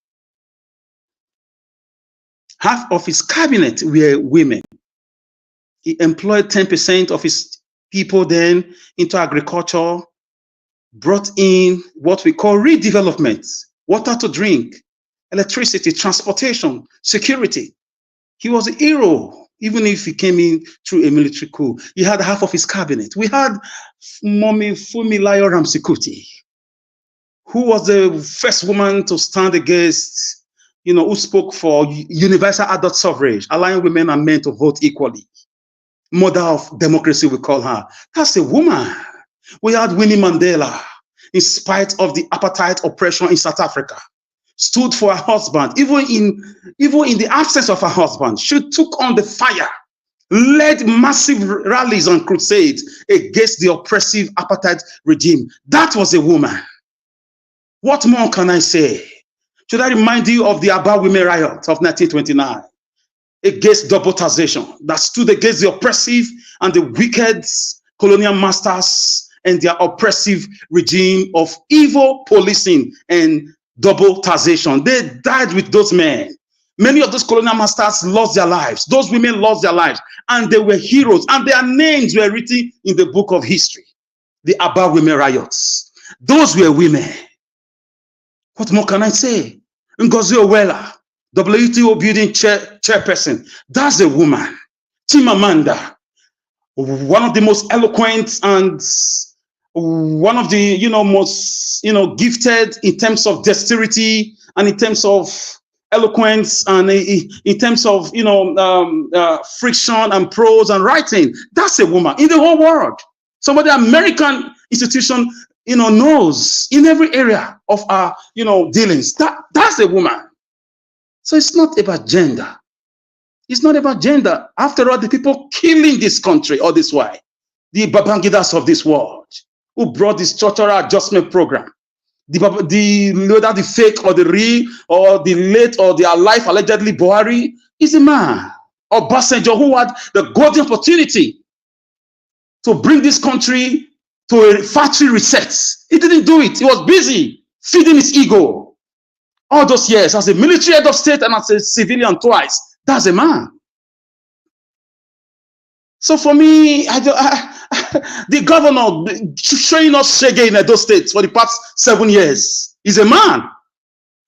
Half of his cabinet were women. He employed 10% of his people then into agriculture, brought in what we call redevelopment, water to drink, electricity, transportation, security. He was a hero, even if he came in through a military coup. He had half of his cabinet. We had Mommy Fumilayo Ramsey-Kuti, who was the first woman to stand against, who spoke for universal adult suffrage, allowing women and men to vote equally. Mother of democracy, we call her. That's a woman. We had Winnie Mandela, in spite of the apartheid oppression in South Africa, stood for her husband, even in the absence of her husband. She took on the fire led massive rallies and crusades against the oppressive apartheid regime. That was a woman. What more can I say? Should I remind you of the Aba Women Riot of 1929 against double taxation that stood against the oppressive and the wicked colonial masters and their oppressive regime of evil policing and double taxation? They died with those men. Many of those colonial masters lost their lives. Those women lost their lives, and they were heroes, and their names were written in the book of history. The Aba Women Riots. Those were women. What more can I say? Ngozi Owela, WTO building chairperson. That's a woman. Chimamanda, one of the most eloquent and one of the most gifted in terms of dexterity and in terms of eloquence and in terms of friction and prose and writing. That's a woman in the whole world. Some of the American institution knows in every area of our dealings. That's a woman. So it's not about gender. It's not about gender. After all, the people killing this country or this way, the Babangidas of this world, who brought this structural adjustment program, whether the fake or the real or the late or the alive allegedly Buhari, is a man. Or Obasanjo, who had the golden opportunity to bring this country to a factory reset. He didn't do it. He was busy feeding his ego. All those years as a military head of state and as a civilian twice. That's a man. So for me, the governor showing us shege in those states for the past 7 years is a man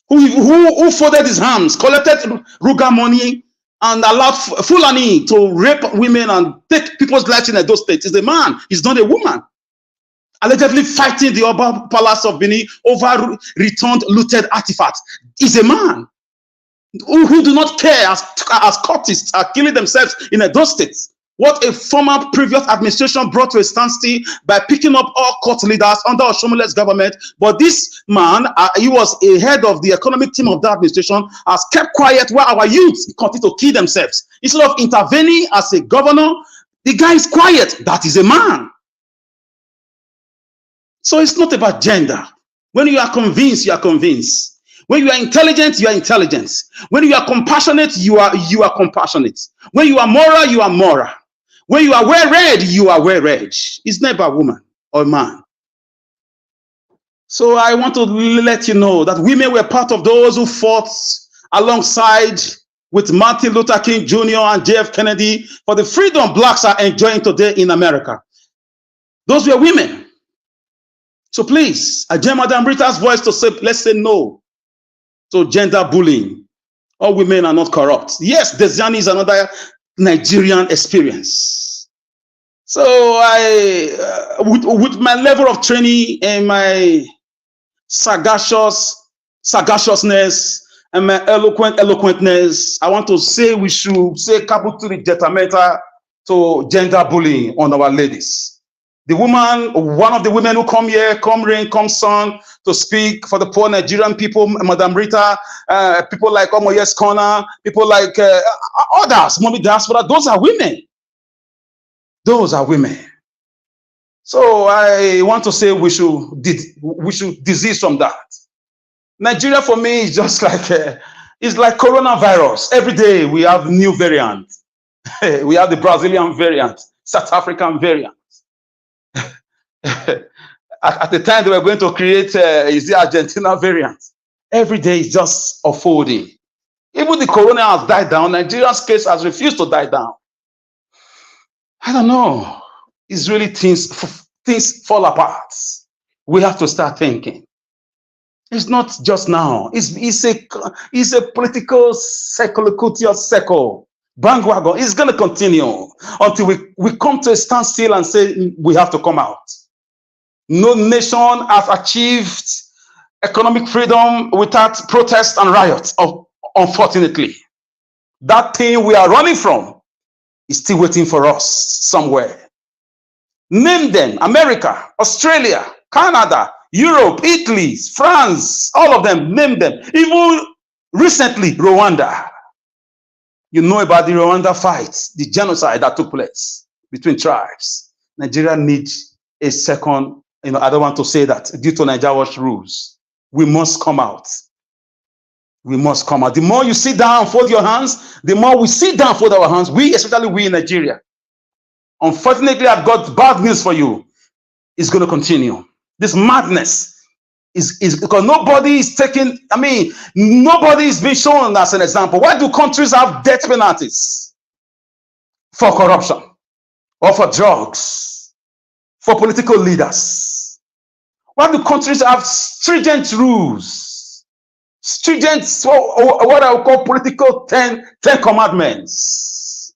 who folded his hands, collected Ruga money, and allowed Fulani to rape women and take people's lives in those states. Is a man. He's not a woman. Allegedly fighting the Oba Palace of Benin over returned looted artifacts. Is a man who do not care as cultists are killing themselves in those states. What a former previous administration brought to a standstill by picking up all court leaders under Oshomole's government. But this man, he was a head of the economic team of that administration, has kept quiet while our youth continue to kill themselves. Instead of intervening as a governor, the guy is quiet. That is a man. So it's not about gender. When you are convinced, you are convinced. When you are intelligent, you are intelligent. When you are compassionate, you are compassionate. When you are moral, you are moral. When you are well-read, you are well-read. It's never a woman or a man. So I want to let you know that women were part of those who fought alongside with Martin Luther King Jr. and J.F. Kennedy for the freedom blacks are enjoying today in America. Those were women. So please, I join Madam Rita's voice to say, let's say no to gender bullying. All women are not corrupt. Yes, Desiani is another Nigerian experience. So I, with my level of training and my sagaciousness and my eloquentness, I want to say we should say kaputuri jetameta to gender bullying on our ladies. The woman, one of the women who come here, come rain, come sun, to speak for the poor Nigerian people, Madam Rita, people like Omoyes Corner, people like others, Mommy Diaspora, those are women. Those are women. So I want to say we should desist from that. Nigeria for me is just like, it's like coronavirus. Every day we have new variant. We have the Brazilian variant, South African variant. At the time they were going to create is the Argentina variant. Every day is just unfolding. Even the corona has died down. Nigeria's case has refused to die down. I don't know. It's really things fall apart. We have to start thinking. It's not just now. It's a political cyclical circle. Bandwagon. It's going to continue until we come to a standstill and say we have to come out. No nation has achieved economic freedom without protests and riots, unfortunately. That thing we are running from is still waiting for us somewhere. Name them: America, Australia, Canada, Europe, Italy, France, all of them, name them. Even recently, Rwanda. You know about the Rwanda fight, the genocide that took place between tribes. Nigeria needs a second, I don't want to say that due to Nigeria's rules. We must come out. We must come out. The more you sit down and fold your hands, the more we sit down and fold our hands, especially we in Nigeria. Unfortunately, I've got bad news for you. It's going to continue. This madness is because nobody is taking, nobody is being shown as an example. Why do countries have death penalties? For corruption, or for drugs, for political leaders? Why do countries have stringent rules? Stringent, what I would call political 10 commandments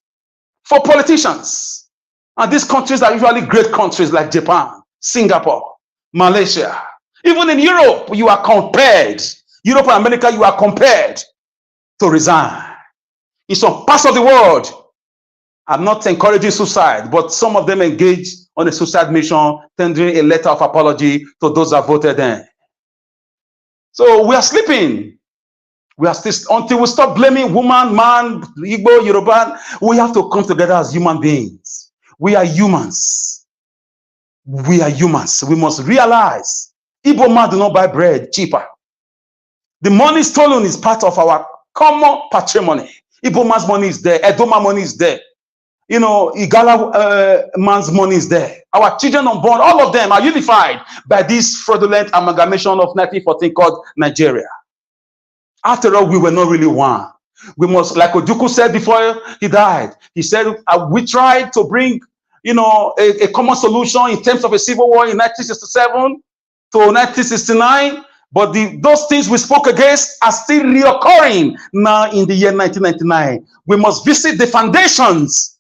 for politicians. And these countries are usually great countries like Japan, Singapore, Malaysia. Even in Europe, you are compared. Europe and America, you are compared to resign. In some parts of the world, I'm not encouraging suicide, but some of them engage on a suicide mission, tendering a letter of apology to those that voted in. So we are sleeping. We are still, until we stop blaming woman, man, Igbo, Yoruba, we have to come together as human beings. We are humans. We are humans. We must realize Igbo man do not buy bread cheaper. The money stolen is part of our common patrimony. Igbo man's money is there. Edoma money is there. Igala man's money is there. Our children unborn, all of them are unified by this fraudulent amalgamation of 1914 called Nigeria. After all, we were not really one. We must, like Ojukwu said before he died, he said, we tried to bring, a common solution in terms of a civil war in 1967 to 1969, but those things we spoke against are still reoccurring now in the year 1999. We must visit the foundations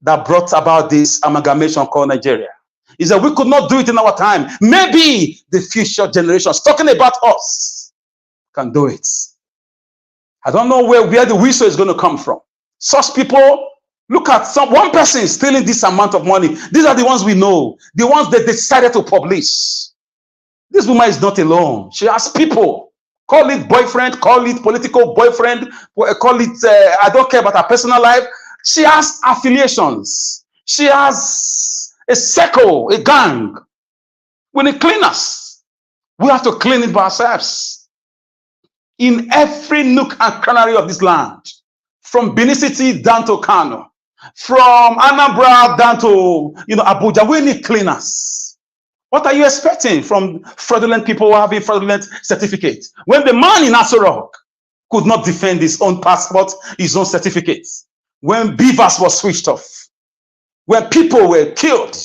that brought about this amalgamation called Nigeria. Is that we could not do it in our time. Maybe the future generations talking about us can do it. I don't know where the whistle is going to come from. Such people, look at one person stealing this amount of money. These are the ones we know, the ones that decided to publish. This woman is not alone. She has people. Call it boyfriend, call it political boyfriend, call it, I don't care about her personal life. She has affiliations. She has a circle, a gang. We need cleaners. We have to clean it by ourselves. In every nook and cranny of this land, from Benin City down to Kano, from Anambra down to Abuja, we need cleaners. What are you expecting from fraudulent people who have a fraudulent certificate? When the man in Aso Rock could not defend his own passport, his own certificates, when beavers were switched off, when people were killed,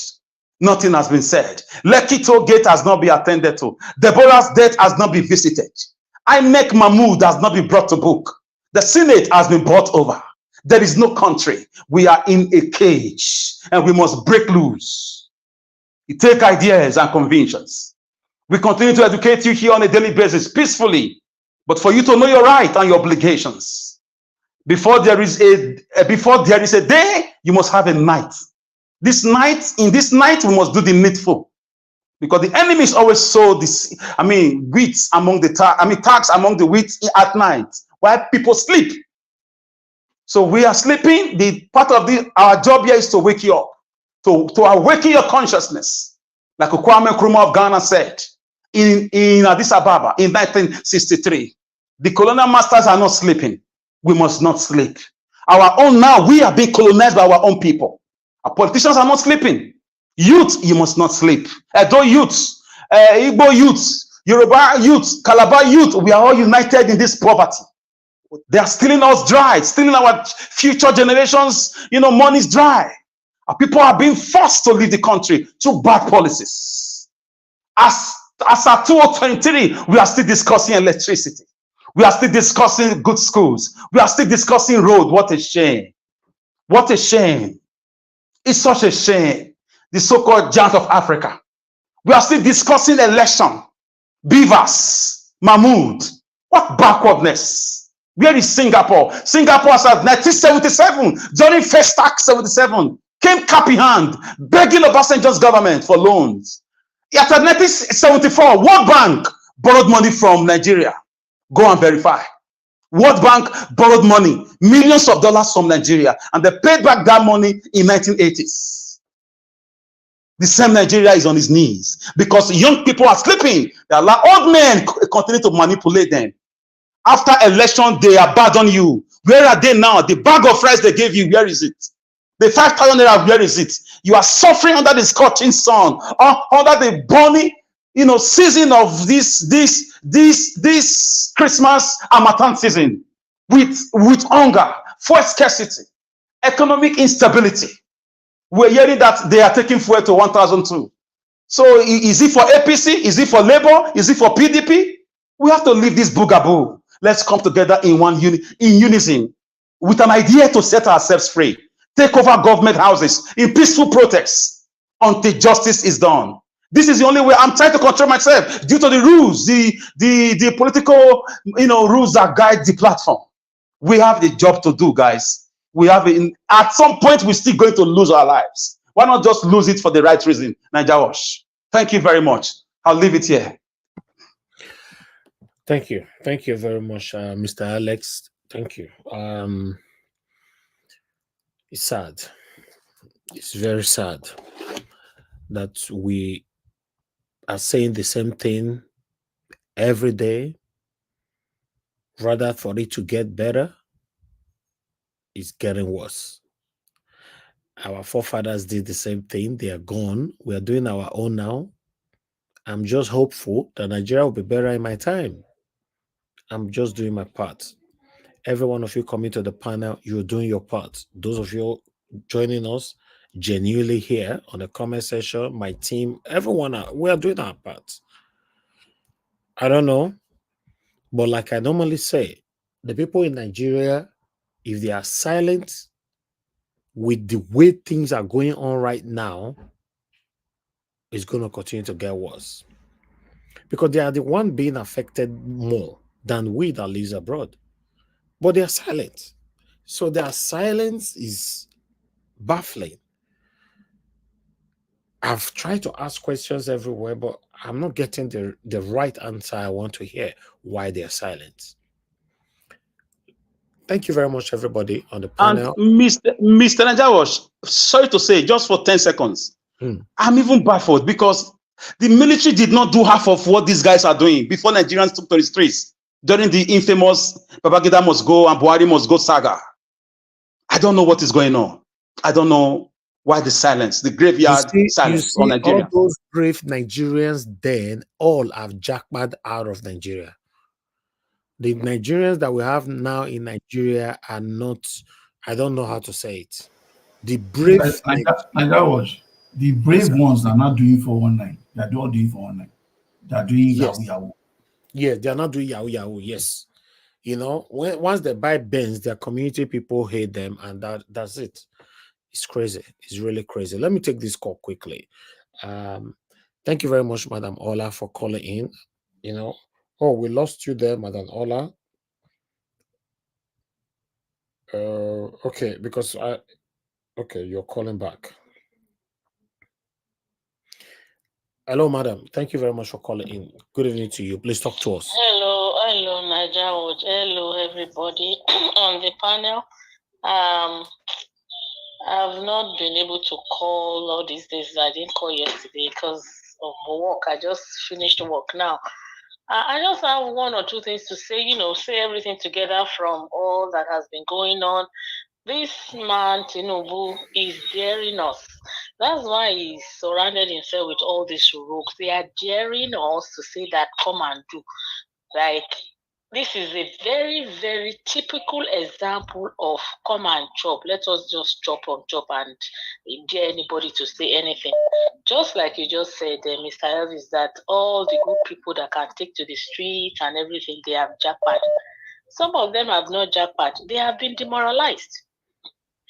nothing has been said. Lekki Toll Gate has not been attended to. Deborah's death has not been visited. INEC Mahmood has not been brought to book. The Senate has been brought over. There is no country. We are in a cage and we must break loose. You take ideas and convictions. We continue to educate you here on a daily basis, peacefully, but for you to know your right and your obligations. Before there is a day, you must have a night. In this night, we must do the needful. Because the enemy is always sow this, wheat among the tax among the wheat at night, while people sleep. So we are sleeping. The part of our job here is to wake you up, to awaken your consciousness. Like Kwame Nkrumah of Ghana said in Addis Ababa in 1963. The colonial masters are not sleeping. We must not sleep. Our own now, we are being colonized by our own people. Our politicians are not sleeping. Youth, you must not sleep. Edo youth, Igbo youth, Yoruba youth, Calabar youth, we are all united in this poverty. They are stealing us dry, stealing our future generations, money's dry. Our people are being forced to leave the country through bad policies. As at 2023, we are still discussing electricity. We are still discussing good schools. We are still discussing road. What a shame. What a shame. It's such a shame. The so-called giant of Africa. We are still discussing election. Beavers. Mahmoud. What backwardness. Where is Singapore? Singapore as of 1977, during First Act 77, came cap in hand, begging Obasanjo's government for loans. Yet in 1974, World Bank borrowed money from Nigeria. Go and verify. World Bank borrowed money, millions of dollars from Nigeria, and they paid back that money in 1980s. The same Nigeria is on its knees because young people are sleeping. They allow old men continue to manipulate them. After election, they abandon you. Where are they now? The bag of rice they gave you, where is it? The 5,000 naira, where is it? You are suffering under the scorching sun, under the burning, season of this Christmas Harmattan season, with hunger, fuel scarcity, economic instability. We're hearing that they are taking fuel to 1,002. So is it for APC? Is it for Labour? Is it for PDP? We have to leave this boogaboo. Let's come together in unison, with an idea to set ourselves free. Take over government houses in peaceful protests until justice is done. This is the only way. I'm trying to control myself due to the rules, the political, rules that guide the platform. We have the job to do, guys. We have it. At some point, we're still going to lose our lives. Why not just lose it for the right reason, Najawash? Thank you very much. I'll leave it here. Thank you. Thank you very much, Mr. Alex. Thank you. It's sad. It's very sad that we are saying the same thing every day. Rather for it to get better, it's getting worse. Our forefathers did the same thing. They are gone. We are doing our own now. I'm just hopeful that Nigeria will be better in my time. I'm just doing my part. Every one of you coming to the panel, you're doing your part. Those of you joining us genuinely here on the comment section, my team, everyone, we are doing our part. I don't know, but like I normally say, the people in Nigeria, if they are silent with the way things are going on right now, it's going to continue to get worse. Because they are the one being affected more than we that lives abroad. But they are silent. So their silence is baffling. I've tried to ask questions everywhere, but I'm not getting the right answer I want to hear why they are silent. Thank you very much, everybody on the panel. And Mr. Najawash, sorry to say, just for 10 seconds, I'm even baffled because the military did not do half of what these guys are doing before Nigerians took to the streets during the infamous Babangida must go and Buhari must go saga. I don't know what is going on. I don't know why the silence, the graveyard silence on Nigeria. All those brave Nigerians then all have jackpot out of Nigeria. The Nigerians that we have now in Nigeria are not, I don't know how to say it. The brave like that was the brave ones are not doing 419. They're all doing 419. They're doing Yahoo Yahoo. Yeah, they're not doing Yahoo Yahoo. Yes. Once they buy Benz, their community people hate them, and that's it. It's crazy. It's really crazy. Let me take this call quickly. Thank you very much, Madam Ola, for calling in. Oh, we lost you there, Madam Ola. Okay, because you're calling back. Hello, madam. Thank you very much for calling in. Good evening to you. Please talk to us. Hello, Nigeria. Hello, everybody on the panel. I've not been able to call all these days. I didn't call yesterday because of work. I just finished work now. I just have one or two things to say, say everything together from all that has been going on. This man, Tinubu, is daring us. That's why he's surrounded himself with all these rogues. They are daring us to say that, come and do. Like, this is a very, very typical example of come and chop. Let us just chop on chop and dare anybody to say anything. Just like you just said, Mr. Elvis, that all the good people that can take to the street and everything, they have jackpot. Some of them have not jackpot. They have been demoralized.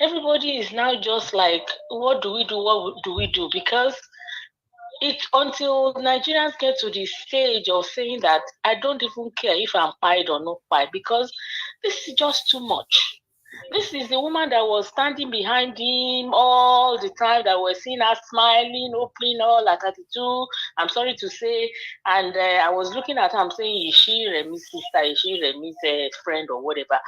Everybody is now just like, what do we do? What do we do? Because until Nigerians get to the stage of saying that I don't even care if I'm pied or not pied, because this is just too much. This is the woman that was standing behind him all the time, that was seeing her smiling, opening all at attitude. I'm sorry to say. And I was looking at her, I'm saying, is she Remi's sister? Is she Remi's friend or whatever?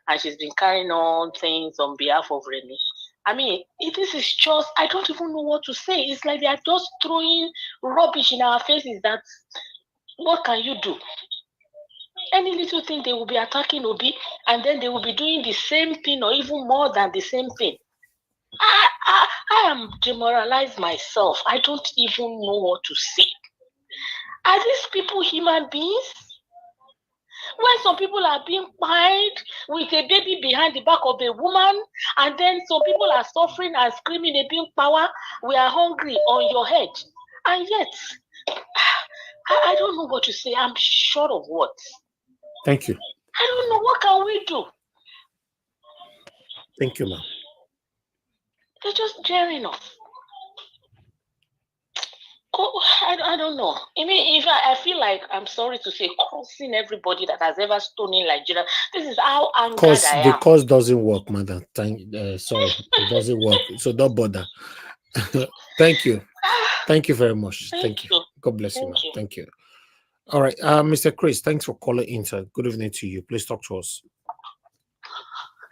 And she's been carrying on things on behalf of Remi. I mean, this is just, I don't even know what to say. It's like they are just throwing rubbish in our faces. That, what can you do? Any little thing, they will be attacking Obi, and then they will be doing the same thing or even more than the same thing. I am demoralized myself. I don't even know what to say. Are these people human beings? When some people are being fined with a baby behind the back of a woman, and then some people are suffering and screaming, a being power, we are hungry on your head. And yet, I don't know what to say. I'm short of words. Thank you. I don't know. What can we do? Thank you, ma'am. They're just jeering us. Oh, I don't know. I mean, if I feel like, I'm sorry to say, cursing everybody that has ever stolen Nigeria. This is how angered I am. The cause doesn't work, madam. Sorry, it doesn't work. So don't bother. Thank you. Thank you very much. Thank you. God bless you, ma'am. Thank you. All right, Mr. Chris, thanks for calling in, sir. Good evening to you. Please talk to us.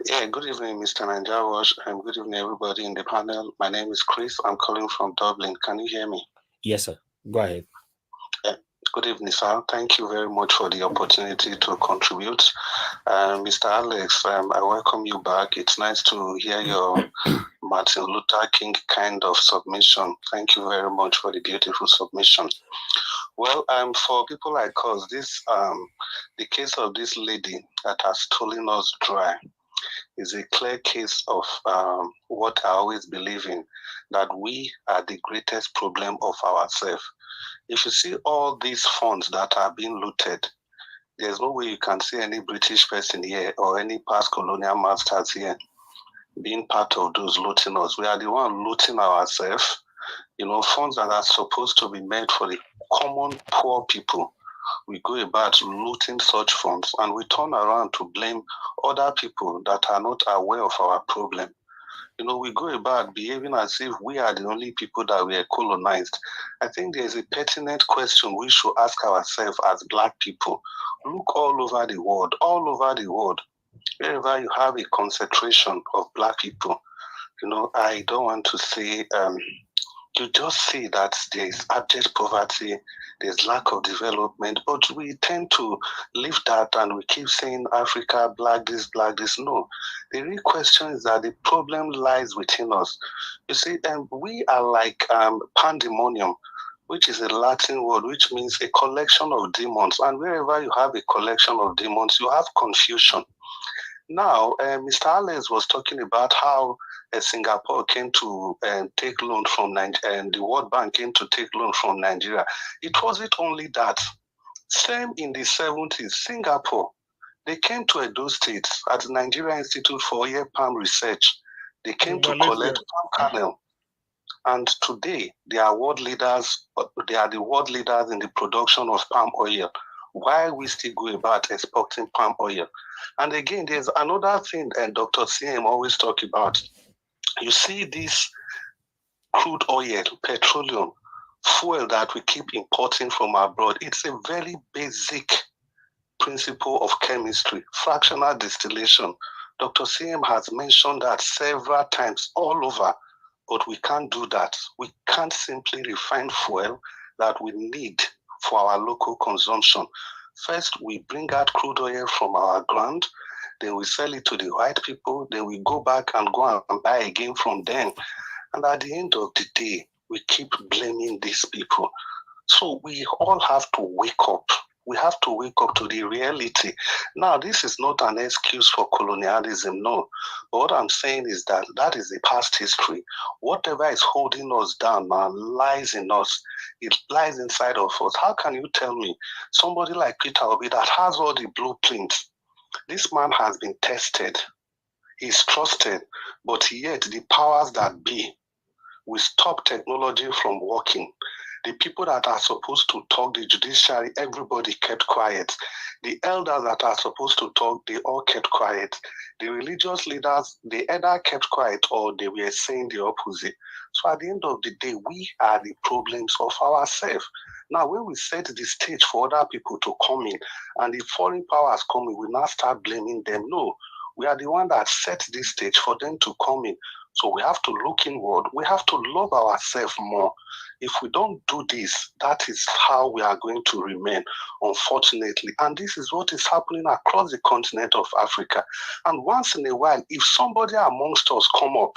Yeah, good evening, Mr. Nanjawash, and good evening, everybody in the panel. My name is Chris. I'm calling from Dublin. Can you hear me? Yes, sir. Go ahead. Good evening, sir. Thank you very much for the opportunity to contribute. Mr. Alex, I welcome you back. It's nice to hear your Martin Luther King kind of submission. Thank you very much for the beautiful submission. Well, for people like us, this the case of this lady that has stolen us dry is a clear case of what I always believe in, that we are the greatest problem of ourselves. If you see all these funds that are being looted, there's no way you can see any British person here or any past colonial masters here being part of those looting us. We are the one looting ourselves. You know, funds that are supposed to be made for the common poor people. We go about looting such funds, and we turn around to blame other people that are not aware of our problem. You know, we go about behaving as if we are the only people that were colonized. I think there's a pertinent question we should ask ourselves as Black people. Look all over the world, wherever you have a concentration of Black people. You know, I don't want to say, you just see that there is abject poverty, there's lack of development, but we tend to leave that and we keep saying Africa, Black this, Black this. No, the real question is that the problem lies within us. You see, we are like pandemonium, which is a Latin word, which means a collection of demons. And wherever you have a collection of demons, you have confusion. Now, Mr. Alex was talking about how Singapore came to take loan from Nigeria, and the World Bank came to take loan from Nigeria. It wasn't only that. Same in the 70s, Singapore, they came to Edo State at the Nigeria Institute for Ear Palm Research. They came to collect palm kernel. And today, they are world leaders. They are the world leaders in the production of palm oil. Why we still go about exporting palm oil? And again, there's another thing Dr. CM always talk about. You see this crude oil, petroleum, fuel that we keep importing from abroad. It's a very basic principle of chemistry, fractional distillation. Dr. CM has mentioned that several times all over, but we can't do that. We can't simply refine fuel that we need for our local consumption. First, we bring out crude oil from our ground, then we sell it to the white people, then we go back and go and buy again from them. And at the end of the day, we keep blaming these people. So we all have to wake up. We have to wake up to the reality. Now, this is not an excuse for colonialism, no. But what I'm saying is that that is the past history. Whatever is holding us down now lies in us. It lies inside of us. How can you tell me somebody like Peter Obi that has all the blueprints? This man has been tested. He's trusted. But yet the powers that be will stop technology from working. The people that are supposed to talk, the judiciary, everybody kept quiet. The elders that are supposed to talk, they all kept quiet. The religious leaders, they either kept quiet or they were saying the opposite. So at the end of the day, we are the problems of ourselves. Now, when we set the stage for other people to come in and the foreign powers come in, we now start blaming them. No, we are the one that set this stage for them to come in. So we have to look inward. We have to love ourselves more. If we don't do this, that is how we are going to remain, unfortunately. And this is what is happening across the continent of Africa. And once in a while, if somebody amongst us come up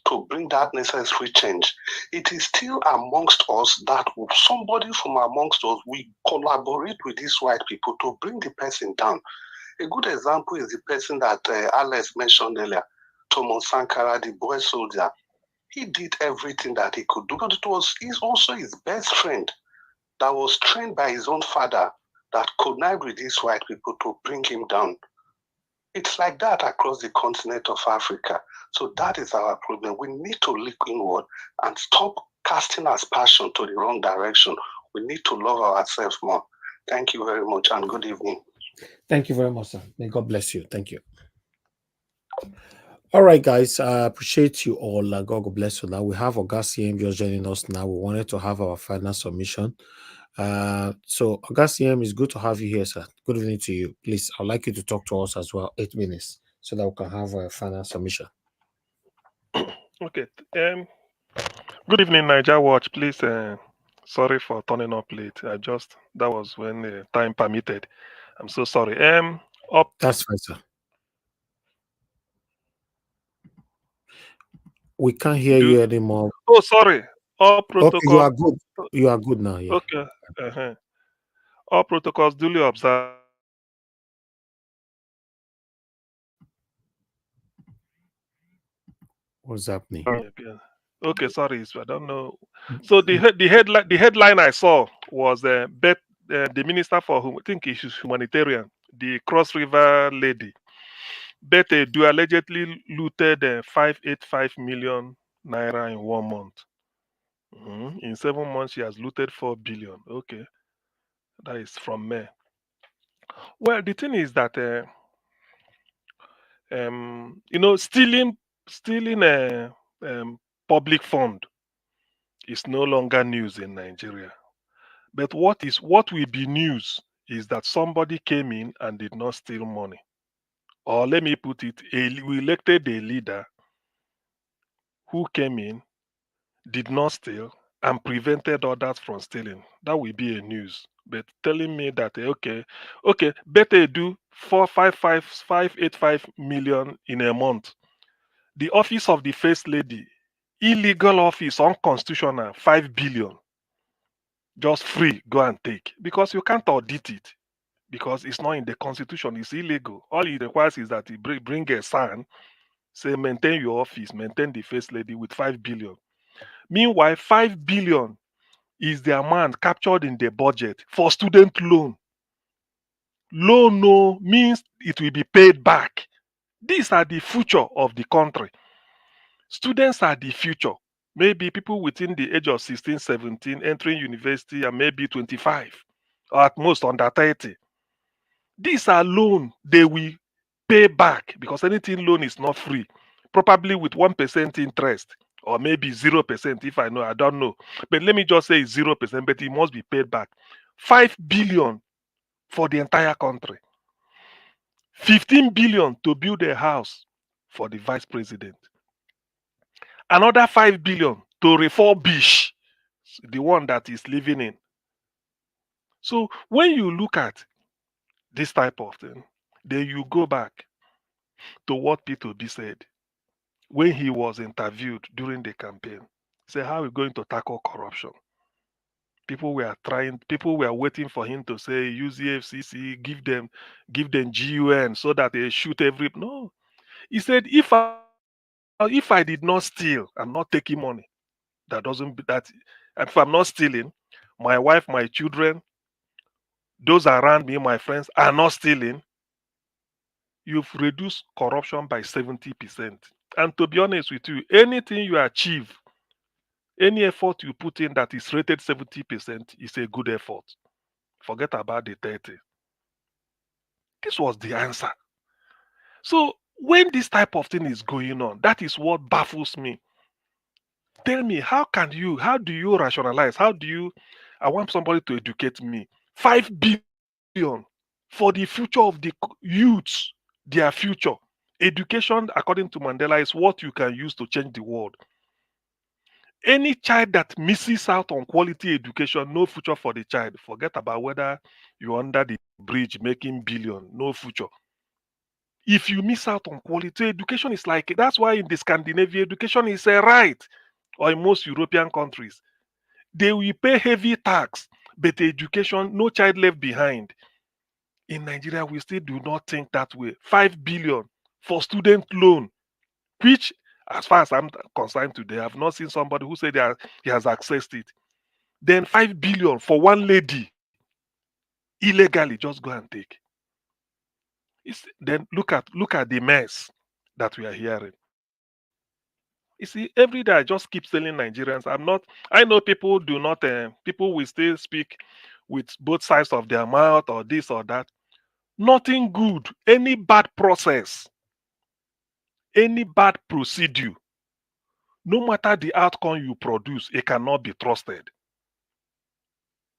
to bring that necessary change, it is still amongst us that somebody from amongst us, we collaborate with these white people to bring the person down. A good example is the person that Alex mentioned earlier, Thomas Sankara, the boy soldier. He did everything that he could do, but he's also his best friend that was trained by his own father that connived with these white people to bring him down. It's like that across the continent of Africa. So that is our problem. We need to look inward and stop casting our passion to the wrong direction. We need to love ourselves more. Thank you very much and good evening. Thank you very much, sir. May God bless you. Thank you. All right, guys. I appreciate you all. God bless you. Now we have Augustine just joining us now. We wanted to have our final submission. So Augustine, it's good to have you here, sir. Good evening to you. Please, I'd like you to talk to us as well, 8 minutes, so that we can have a final submission. Okay. Good evening, Niger Watch. Please, sorry for turning up late. That was when time permitted. I'm so sorry. That's fine, sir. We can't hear you anymore. Oh, sorry. All protocols. Okay, you are good. You are good now. Yeah. Okay. All protocols duly observed. What's happening? Okay, sorry. I don't know. So the headline I saw was the Minister for I think it's humanitarian, the Cross River lady. Bete do allegedly looted 585 million naira in 1 month. In 7 months, she has looted 4 billion. Okay, that is from May. Well, the thing is that stealing a public fund is no longer news in Nigeria. But what will be news is that somebody came in and did not steal money. Or let me put it, we elected a leader who came in, did not steal, and prevented others from stealing. That will be a news. But telling me that okay, better do 585 million in a month. The office of the first lady, illegal office, unconstitutional, 5 billion. Just free, go and take. Because you can't audit it. Because it's not in the constitution, it's illegal. All it requires is that you bring a sign, say maintain your office, maintain the first lady with 5 billion. Meanwhile, 5 billion is the amount captured in the budget for student loan. Loan no means it will be paid back. These are the future of the country. Students are the future. Maybe people within the age of 16, 17 entering university and maybe 25 or at most under 30. These are loans they will pay back because anything loan is not free. Probably with 1% interest or maybe 0% if I know, I don't know. But let me just say 0%, but it must be paid back. 5 billion for the entire country. 15 billion to build a house for the vice president. Another 5 billion to refurbish the one that is living in. So when you look at this type of thing, then you go back to what P2B said when he was interviewed during the campaign. He said, how are we going to tackle corruption? People were waiting for him to say, use EFCC, give them GUN so that they shoot every. No. He said, if I did not steal, I'm not taking money. If I'm not stealing, my wife, my children, those around me, my friends, are not stealing. You've reduced corruption by 70%. And to be honest with you, anything you achieve Any effort you put in that is rated 70% is a good effort. Forget about the 30. This was the answer. So when this type of thing is going on, that is what baffles me. Tell me, how do you rationalize? I want somebody to educate me. 5 billion for the future of the youths, their future. Education, according to Mandela, is what you can use to change the world. Any child that misses out on quality education, no future for the child. Forget about whether you're under the bridge making billion, no future. If you miss out on quality education, is like, that's why in the Scandinavia, education is a right, or in most European countries. They will pay heavy tax, but education, no child left behind. In Nigeria, we still do not think that way. 5 billion for student loan, which, as far as I'm concerned today, I've not seen somebody who said he has accessed it. Then 5 billion for one lady, illegally, just go and take. Then look at the mess that we are hearing. You see, every day I just keep telling Nigerians, I know people do not, people will still speak with both sides of their mouth or this or that. Nothing good, any bad process, any bad procedure, no matter the outcome you produce, it cannot be trusted.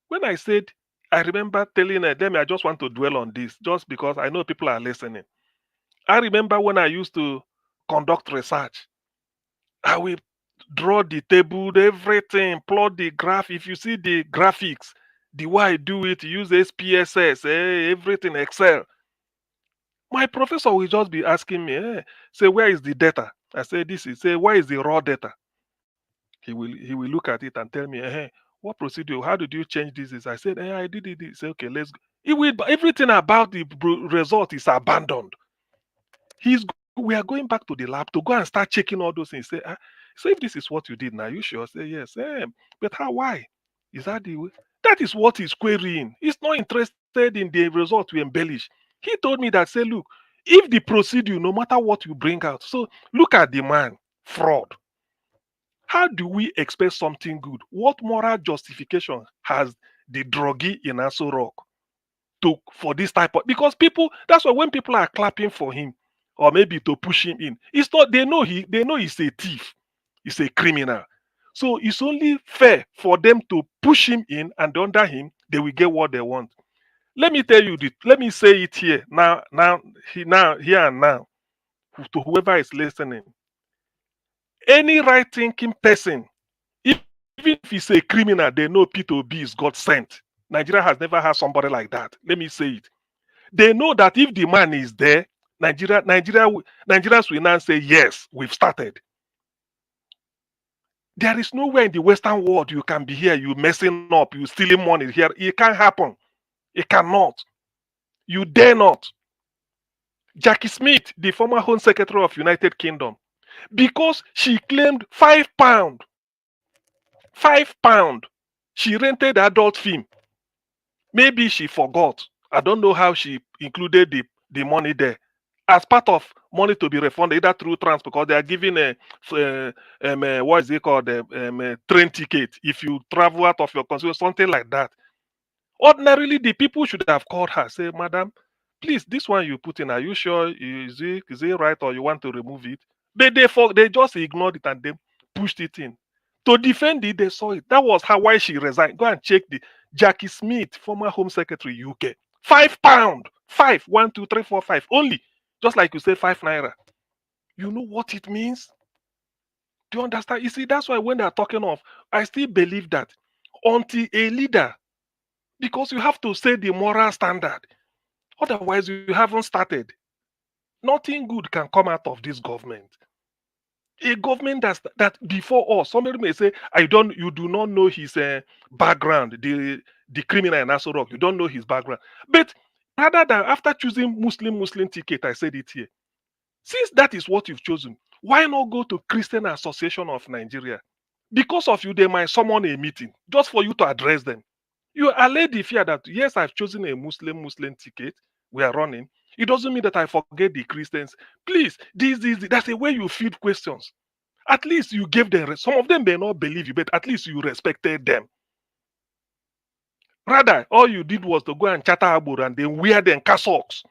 When I remember telling them, I just want to dwell on this, just because I know people are listening. I remember when I used to conduct research, I will draw the table, everything, plot the graph. If you see the graphics, the way I do it, use SPSS, everything, Excel. My professor will just be asking me, say, where is the data? I say, where is the raw data? He will look at it and tell me, what procedure? How did you change this? I said, I did it. He said, okay, let's go. Everything about the result is abandoned. We are going back to the lab to go and start checking all those things. Say, so if this is what you did now, you sure? Say yes. But why? Is that the way? That is what he's querying. He's not interested in the result we embellish. He told me that, say, look, if the procedure, no matter what you bring out, so look at the man, fraud. How do we expect something good? What moral justification has the druggie in Aso Rock for this type of, because that's why when people are clapping for him, or maybe to push him in, it's not, they know he's a thief, he's a criminal. So it's only fair for them to push him in, and under him they will get what they want. Let me tell you let me say it here now here and now to whoever is listening. Any right thinking person, even if he's a criminal, they know P2B is God sent. Nigeria has never had somebody like that. Let me say it. They know that if the man is there, Nigerians will now say, yes, we've started. There is nowhere in the Western world you can be here, you messing up, you stealing money here. It can't happen. It cannot. You dare not. Jackie Smith, the former Home Secretary of United Kingdom, because she claimed £5. £5. She rented adult film. Maybe she forgot. I don't know how she included the money there as part of money to be refunded either through trans, because they are giving what is it called, train ticket if you travel out of your country, something like that. Ordinarily, the people should have called her, say, madam, please, this one you put in, are you sure is it right, or you want to remove it? They just ignored it and then pushed it in. To defend it, they saw it. That was why she resigned. Go and check the Jackie Smith, former Home Secretary, UK. £5. 5, 1, 2, 3, 4, 5. Only. Just like you say, 5 naira. You know what it means? Do you understand? You see, that's why when they're talking of, I still believe that until a leader, because you have to say the moral standard. Otherwise, you haven't started. Nothing good can come out of this government. A government that before us, somebody may say, you do not know his background, the criminal in Aso Rock, you don't know his background. But rather than after choosing Muslim ticket, I said it here. Since that is what you've chosen, why not go to Christian Association of Nigeria? Because of you, they might summon a meeting just for you to address them. You allay the fear that, yes, I've chosen a Muslim ticket, we are running. It doesn't mean that I forget the Christians. Please, that's the way you feed questions. At least you gave them, some of them may not believe you, but at least you respected them. Rather, all you did was to go and chatter about and then wear them cassocks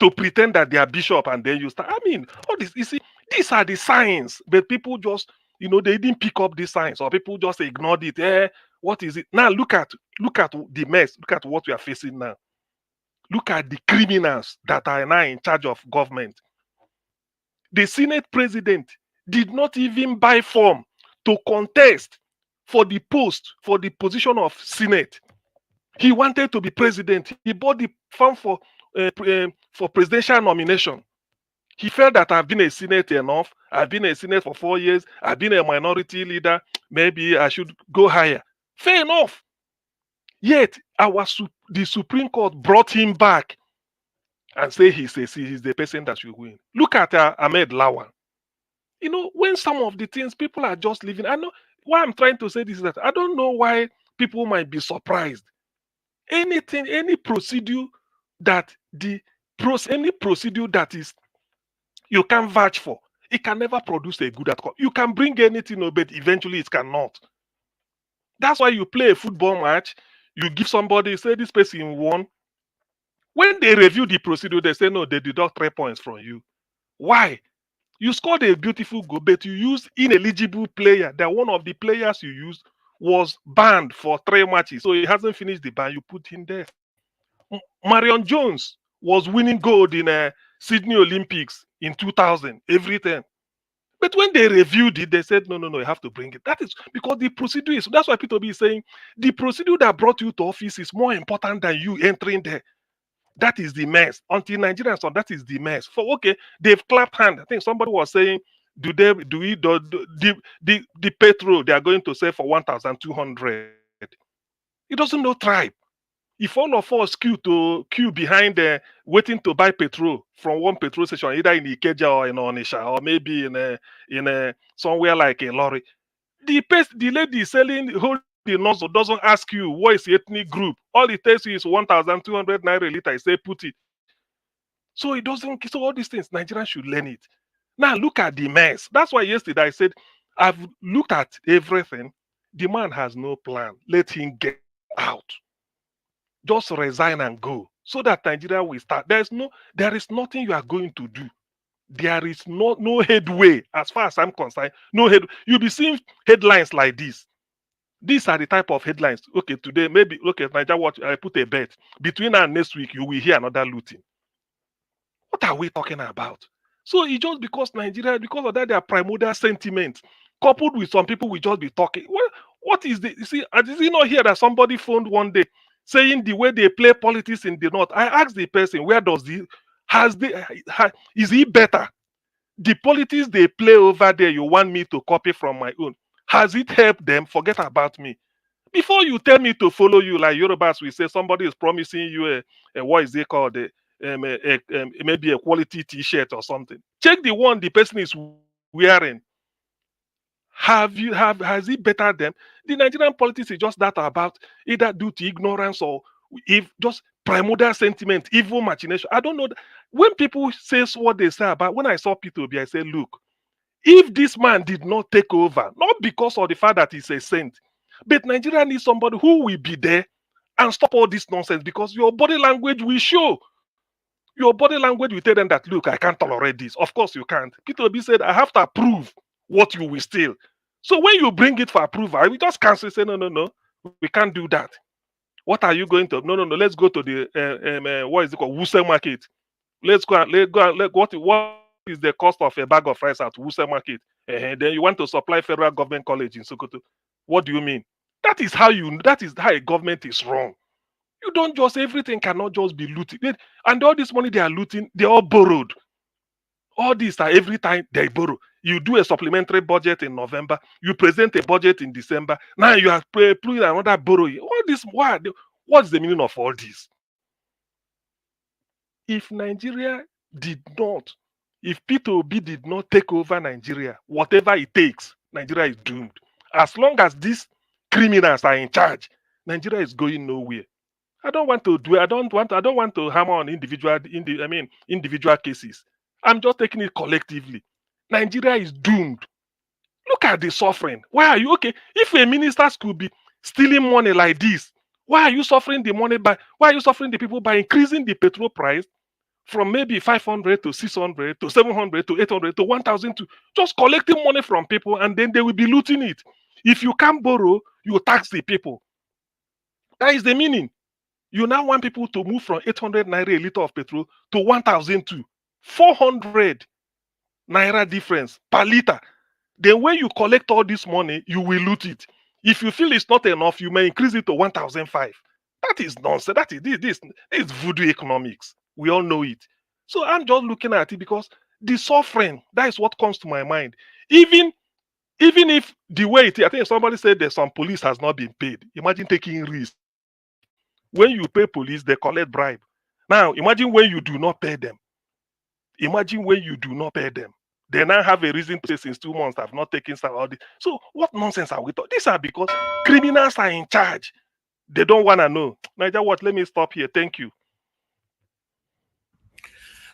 to pretend that they are bishop, and then you start. I mean, all this, you see, these are the signs, but people just, they didn't pick up these signs, or people just ignored it. What is it? Now look at the mess. Look at what we are facing now. Look at the criminals that are now in charge of government. The Senate president did not even buy form to contest for the position of Senate. He wanted to be president. He bought the form for presidential nomination. He felt that I've been a Senate enough. I've been a Senate for 4 years. I've been a minority leader. Maybe I should go higher. Fair enough. Yet, the Supreme Court brought him back and say he's the person that should win. Look at Ahmed Lawan. When some of the things people are just living, I know why I'm trying to say this is that I don't know why people might be surprised. Any procedure that is you can vouch for, it can never produce a good outcome. You can bring anything, but eventually it cannot. That's why you play a football match, you give somebody, say this person won. When they review the procedure, they say no, they deduct 3 points from you. Why? You scored a beautiful goal, but you used ineligible player. That one of the players you used was banned for 3 matches, so he hasn't finished the ban. You put him there. Marion Jones was winning gold in Sydney Olympics in 2000 every time. But when they reviewed it, they said, no, you have to bring it. That is because the procedure is, that's why Peter B is saying, the procedure that brought you to office is more important than you entering there. That is the mess. Until Nigerians, so that is the mess. For okay, they've clapped hand. I think somebody was saying, the petrol they are going to sell for 1,200. It doesn't know tribe. If all of us queue behind waiting to buy petrol from one petrol station, either in Ikeja or in Onisha, or maybe in somewhere like a lorry, the lady selling holding the nozzle doesn't ask you what is the ethnic group. All it tells you is 1,200 naira liter. I say put it. So it doesn't. So all these things, Nigerians should learn it. Now look at the mess. That's why yesterday I said I've looked at everything. The man has no plan. Let him get out. Just resign and go, so that Nigeria will start. There is nothing you are going to do. There is no headway as far as I'm concerned. No head. You'll be seeing headlines like this. These are the type of headlines. Okay, today maybe Nigeria watch. I put a bet between now and next week. You will hear another looting. What are we talking about? So it's just because Nigeria, because of that, their primordial sentiment, coupled with some people will just be talking. What is the? You see, did you not hear that somebody phoned one day saying the way they play politics in the north? I asked the person, where does is he better? The politics they play over there, you want me to copy from my own? Has it helped them? Forget about me. Before you tell me to follow you, like Yorubas, we say somebody is promising you a what is it called? Maybe a quality T-shirt or something. Check the one the person is wearing. Has it better them? The Nigerian politics is just that about either due to ignorance or if just primordial sentiment, evil machination. I don't know. When people say what they say about, when I saw Peter Obi, I said, look, if this man did not take over, not because of the fact that he's a saint, but Nigeria needs somebody who will be there and stop all this nonsense, because your body language will show. Your body language will tell them that, look, I can't tolerate this. Of course you can't. Peter Obi said, I have to approve what you will steal. So when you bring it for approval, we just cancel, say, no, we can't do that. What are you going to? No, let's go to the, what is it called? Wuse market. Let's go, what is the cost of a bag of rice at Wuse market? Then you want to supply federal government college in Sokoto. What do you mean? That is how a government is wrong. You don't just, everything cannot just be looting. And all this money they are looting, they all borrowed. All these are every time they borrow. You do a supplementary budget in November, you present a budget in December. Now you are pulling another borrowing. All this, what's the meaning of all this? If Nigeria did not, if Peter Obi did not take over Nigeria, whatever it takes, Nigeria is doomed. As long as these criminals are in charge, Nigeria is going nowhere. I don't want to hammer on individual cases. I'm just taking it collectively. Nigeria is doomed. Look at the suffering. Why are you okay? If a minister could be stealing money like this, why are you suffering the money by? Why are you suffering the people by increasing the petrol price from maybe 500 to 600 to 700 to 800 to 1,000 to just collecting money from people, and then they will be looting it. If you can't borrow, you tax the people. That is the meaning. You now want people to move from 800 naira a liter of petrol to 1,002, 400 naira difference per liter. Then when you collect all this money, you will loot it. If you feel it's not enough, you may increase it to 1,005. That is nonsense. That is this is voodoo economics. We all know it. So I'm just looking at it because the suffering, that is what comes to my mind. Even if the way it is, I think somebody said that some police has not been paid. Imagine taking risk. When you pay police, they collect bribe. Now, imagine when you do not pay them. Imagine when you do not pay them. They now have a reason to say since 2 months I've not taken some audit. So what nonsense are we talking? These are because criminals are in charge. They don't want to know. Niger, what? Let me stop here. Thank you.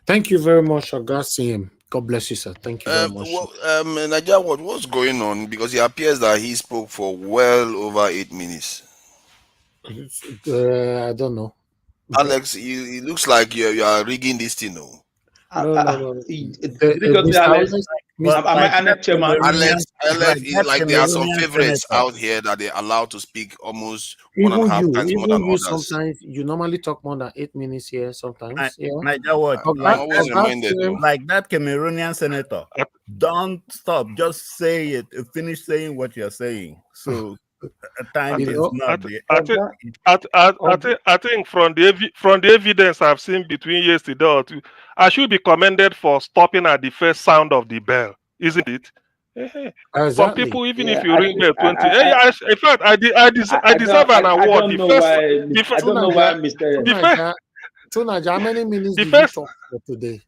Thank you very much, Augustine. God bless you, sir. Thank you very much. Well, Niger, what's going on? Because it appears that he spoke for well over 8 minutes. I don't know. Alex, it looks like you are rigging this thing. No. No. Alex, like there are some favorites out here that they allow to speak almost 1.5 times more than others. Sometimes you normally talk more than 8 minutes here. Sometimes, yeah. Niger, what? I'm always reminded, like that Cameroonian senator. Don't stop. Just say it. Finish saying what you're saying. So time is not there. I think from the evidence I've seen between yesterday or two, I should be commended for stopping at the first sound of the bell, isn't it? Exactly. Some people, even if you ring bell 20, in fact, I deserve an award. I don't know why, Mr. Tunaja, how many minutes did you talk for today?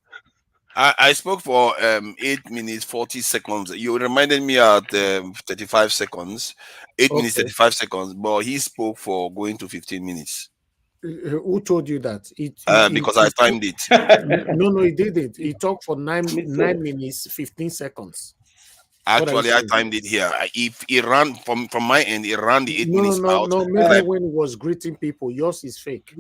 I spoke for 8 minutes 40 seconds. You reminded me at 35 seconds, 8 minutes 35 seconds, but he spoke for going to 15 minutes. Who told you that? Because I timed it. No, he didn't. He talked for 9 minutes 15 seconds. Actually, I timed it here. If it ran from my end, it ran the 8 minutes out. No, maybe when he was greeting people, yours is fake.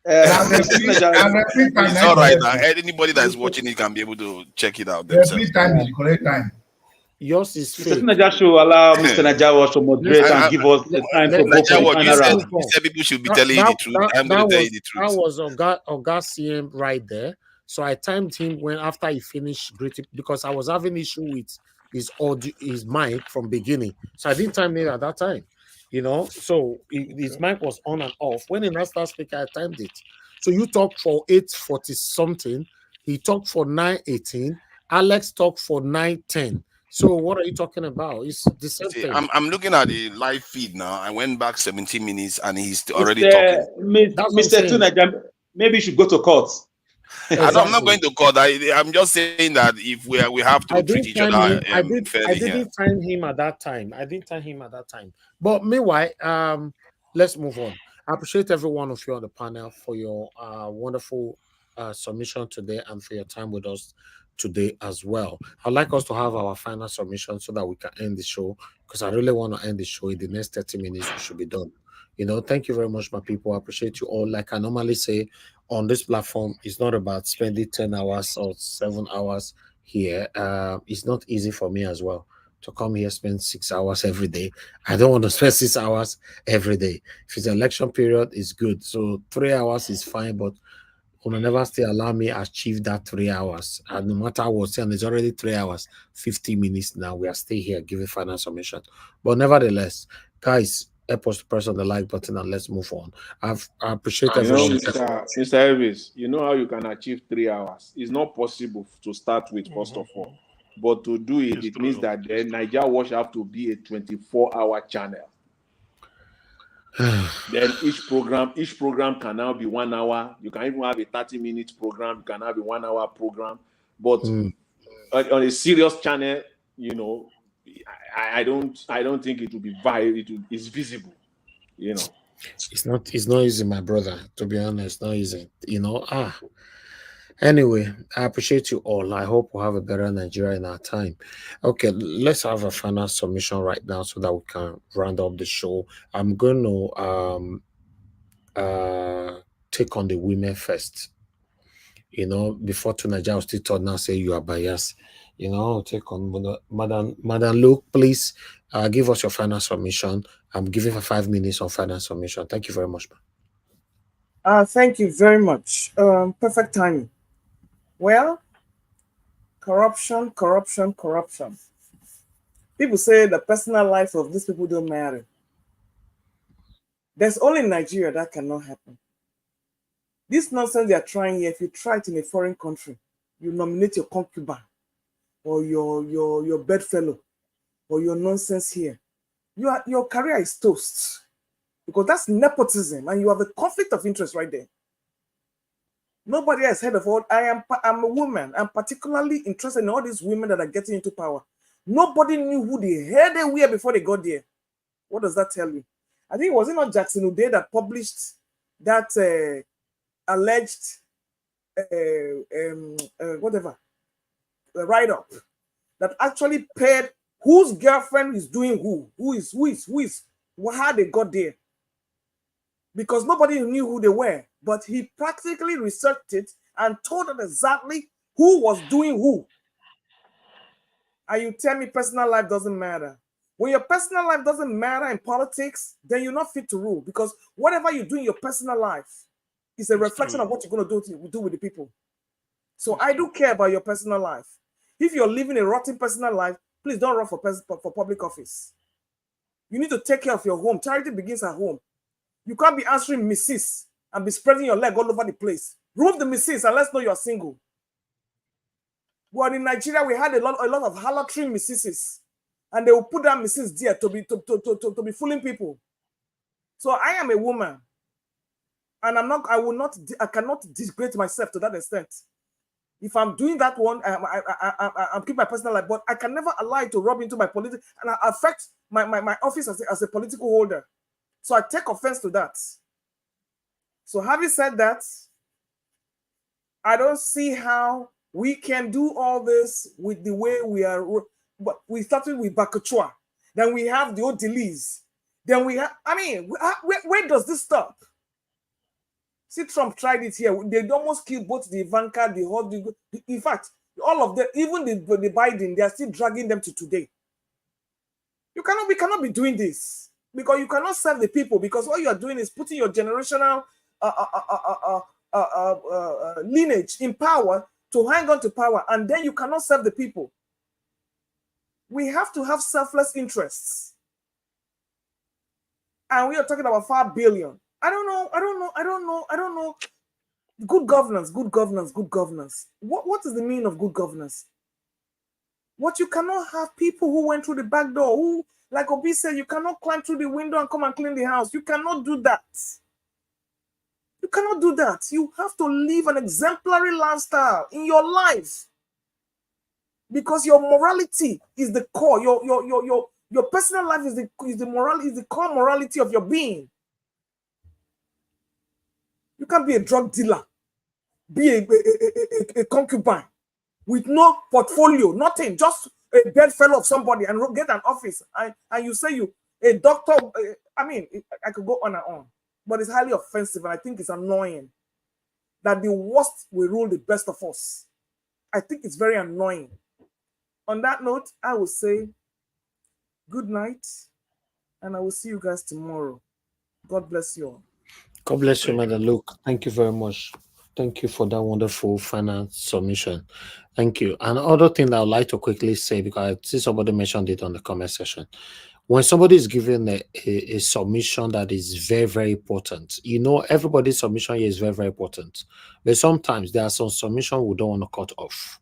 It's all right now. Anybody that is watching it can be able to check it out themselves. Time is the correct time. Yours is fake. Mr. Naja should allow Mr. Naja to moderate and give us the time to go for the final round. You said people should be telling you the truth. I'm going to tell you the truth. That was Oga CM right there. So I timed him when after he finished greeting because I was having issue with his mic from beginning. So I didn't time it at that time. So his mic was on and off. When he now started speaking, I timed it. So you talked for 8:40 something. He talked for 9:18. Alex talked for 9:10. So what are you talking about? It's the same thing. I'm looking at the live feed now. I went back 17 minutes and he's already talking. Mr. Tunaja, maybe you should go to court. Exactly. I'm not going to court. I'm just saying that if we have to treat each other fairly. I didn't time him at that time. But meanwhile, let's move on. I appreciate every one of you on the panel for your wonderful submission today and for your time with us today as well. I'd like us to have our final submission so that we can end the show because I really want to end the show in the next 30 minutes. We should be done. Thank you very much, my people. I appreciate you all. Like I normally say on this platform, it's not about spending 10 hours or 7 hours here. It's not easy for me as well to come here, spend 6 hours every day. I don't want to spend 6 hours every day. If it's an election period, it's good. So 3 hours is fine, but will never still allow me achieve that 3 hours. And no matter what, and it's already 3 hours, 50 minutes now. We are still here giving final submission. But nevertheless, guys, help us to press on the like button and let's move on. I appreciate everyone. Mr. Elvis, you know how you can achieve 3 hours? It's not possible to start with, first of all. But to do it, it means that the Niger Watch have to be a 24-hour channel. Then each program can now be 1 hour. You can even have a 30-minute program. You can have a 1 hour program. But on a serious channel, I don't think it will be viable. It's visible, It's not easy, my brother. To be honest, not easy. Anyway, I appreciate you all. I hope we'll have a better Nigeria in our time. Okay, let's have a final submission right now so that we can round up the show. I'm going to take on the women first. You know, before to Nigeria, I was still told now say you are biased. You know, I'll take on Madam Luke, please give us your final submission. I'm giving for 5 minutes on final submission. Thank you very much, man. Thank you very much. Perfect timing. Well, corruption. People say the personal life of these people don't matter. There's only in Nigeria that cannot happen. This nonsense they are trying here, if you try it in a foreign country, you nominate your concubine or your bedfellow or your nonsense here, your career is toast, because that's nepotism and you have a conflict of interest right there. Nobody has heard of all. I'm a woman. I'm particularly interested in all these women that are getting into power. Nobody knew who the hell they were before they got there. What does that tell you? I think it was not Jackson Uday that published that alleged write-up that actually paired whose girlfriend is doing who is how they got there, because nobody knew who they were, but he practically researched it and told them exactly who was doing who. And you tell me personal life doesn't matter. When your personal life doesn't matter in politics, then you're not fit to rule, because whatever you do in your personal life is a reflection of what you're going to do with the people. So I do care about your personal life. If you're living a rotten personal life, please don't run for public office. You need to take care of your home. Charity begins at home. You can't be answering Mrs. and be spreading your leg all over the place. Remove the Mrs. and let's know you're single. Well, in Nigeria, we had a lot of harlotry Mrs. and they will put that Mrs. there to be fooling people. So I am a woman, and I cannot degrade myself to that extent. If I'm doing that one, I'm keeping my personal life, but I can never allow it to rub into my political and affect my office as a political holder. So I take offense to that. So having said that, I don't see how we can do all this with the way we are. But we started with Bakachua, then we have the Otilis, then we have. I mean, where does this stop? See, Trump tried it here. They almost killed both the Ivanka, in fact, all of them, even the Biden, they are still dragging them to today. We cannot be doing this, because you cannot serve the people, because what you are doing is putting your generational lineage in power to hang on to power, and then you cannot serve the people. We have to have selfless interests. And we are talking about 5 billion. I don't know. Good governance. What is the meaning of good governance? What, you cannot have people who went through the back door, who, like Obi said, you cannot climb through the window and come and clean the house. You cannot do that. You cannot do that. You have to live an exemplary lifestyle in your life, because your morality is the core. Your personal life is the core morality of your being. You can't be a drug dealer, be a concubine with no portfolio, nothing, just a bedfellow of somebody and get an office. And you say you a doctor. I mean, I could go on and on, but it's highly offensive, and I think it's annoying that the worst will rule the best of us. I think it's very annoying. On that note, I will say good night, and I will see you guys tomorrow. God bless you all. God bless you, Madam Luke. Thank you very much. Thank you for that wonderful final submission. Thank you. And other thing that I'd like to quickly say, because I see somebody mentioned it on the comment section. When somebody is given a submission that is very, very important, you know, everybody's submission here is very, very important. But sometimes there are some submission we don't want to cut off.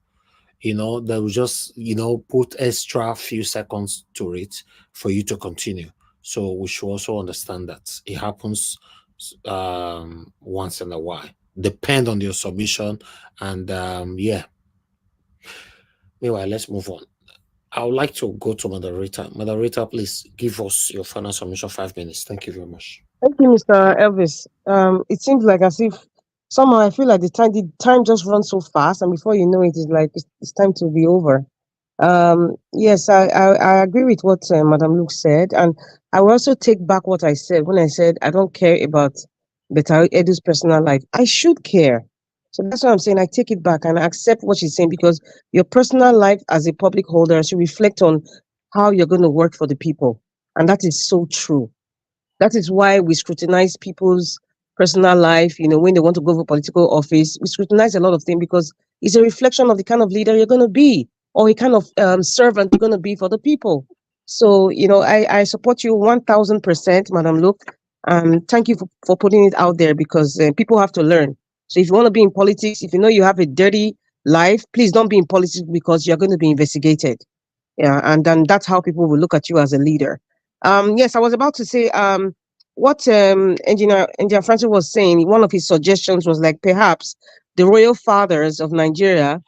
You know, they will just, you know, put extra few seconds to it for you to continue. So we should also understand that it happens once in a while. Depend on your submission, and yeah. Meanwhile, let's move on. I would like to go to moderator. Moderator, please give us your final submission, 5 minutes. Thank you very much. Thank you, Mr. Elvis. It seems like as if Somehow I feel like the time just runs so fast, and before you know it, it's like it's time to be over. Yes, I agree with what Madam Luke said, and I will also take back what I said when I said I don't care about Better Edu's personal life. I should care. So that's what I'm saying. I take it back and I accept what she's saying, because your personal life as a public holder should reflect on how you're going to work for the people, and that is so true. That is why we scrutinize people's personal life, when they want to go for political office. We scrutinize a lot of things because it's a reflection of the kind of leader you're going to be, or a kind of servant you're going to be for the people. So, I support you 1000%, Madam Luke. Thank you for putting it out there, because people have to learn. So if you want to be in politics, if you know you have a dirty life, please don't be in politics, because you're going to be investigated. Yeah, and then that's how people will look at you as a leader. Yes, I was about to say what Engineer Francis was saying. One of his suggestions was like perhaps the royal fathers of Nigeria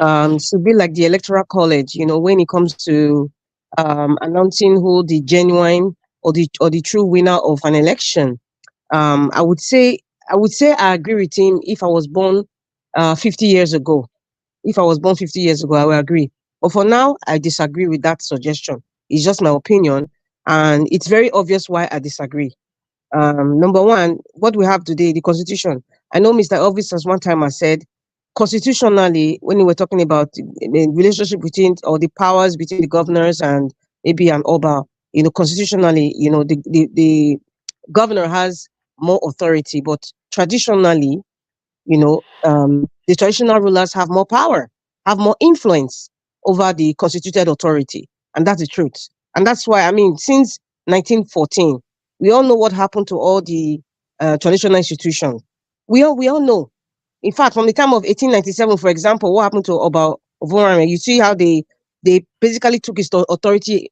should be like the electoral college. When it comes to announcing who the genuine or the true winner of an election. I would say I agree with him if I was born 50 years ago. If I was born 50 years ago, I would agree. But for now, I disagree with that suggestion. It's just my opinion. And it's very obvious why I disagree. Number one, what we have today, the Constitution. I know Mr. Elvis has one time I said, constitutionally, when we were talking about the relationship between, or the powers between the governors and maybe an Oba, constitutionally, the governor has more authority, but traditionally, the traditional rulers have more power, have more influence over the constituted authority. And that's the truth. And that's why, since 1914, we all know what happened to all the traditional institutions. We all know. In fact, from the time of 1897, for example, what happened to Oba Ovorame, you see how they basically took his authority,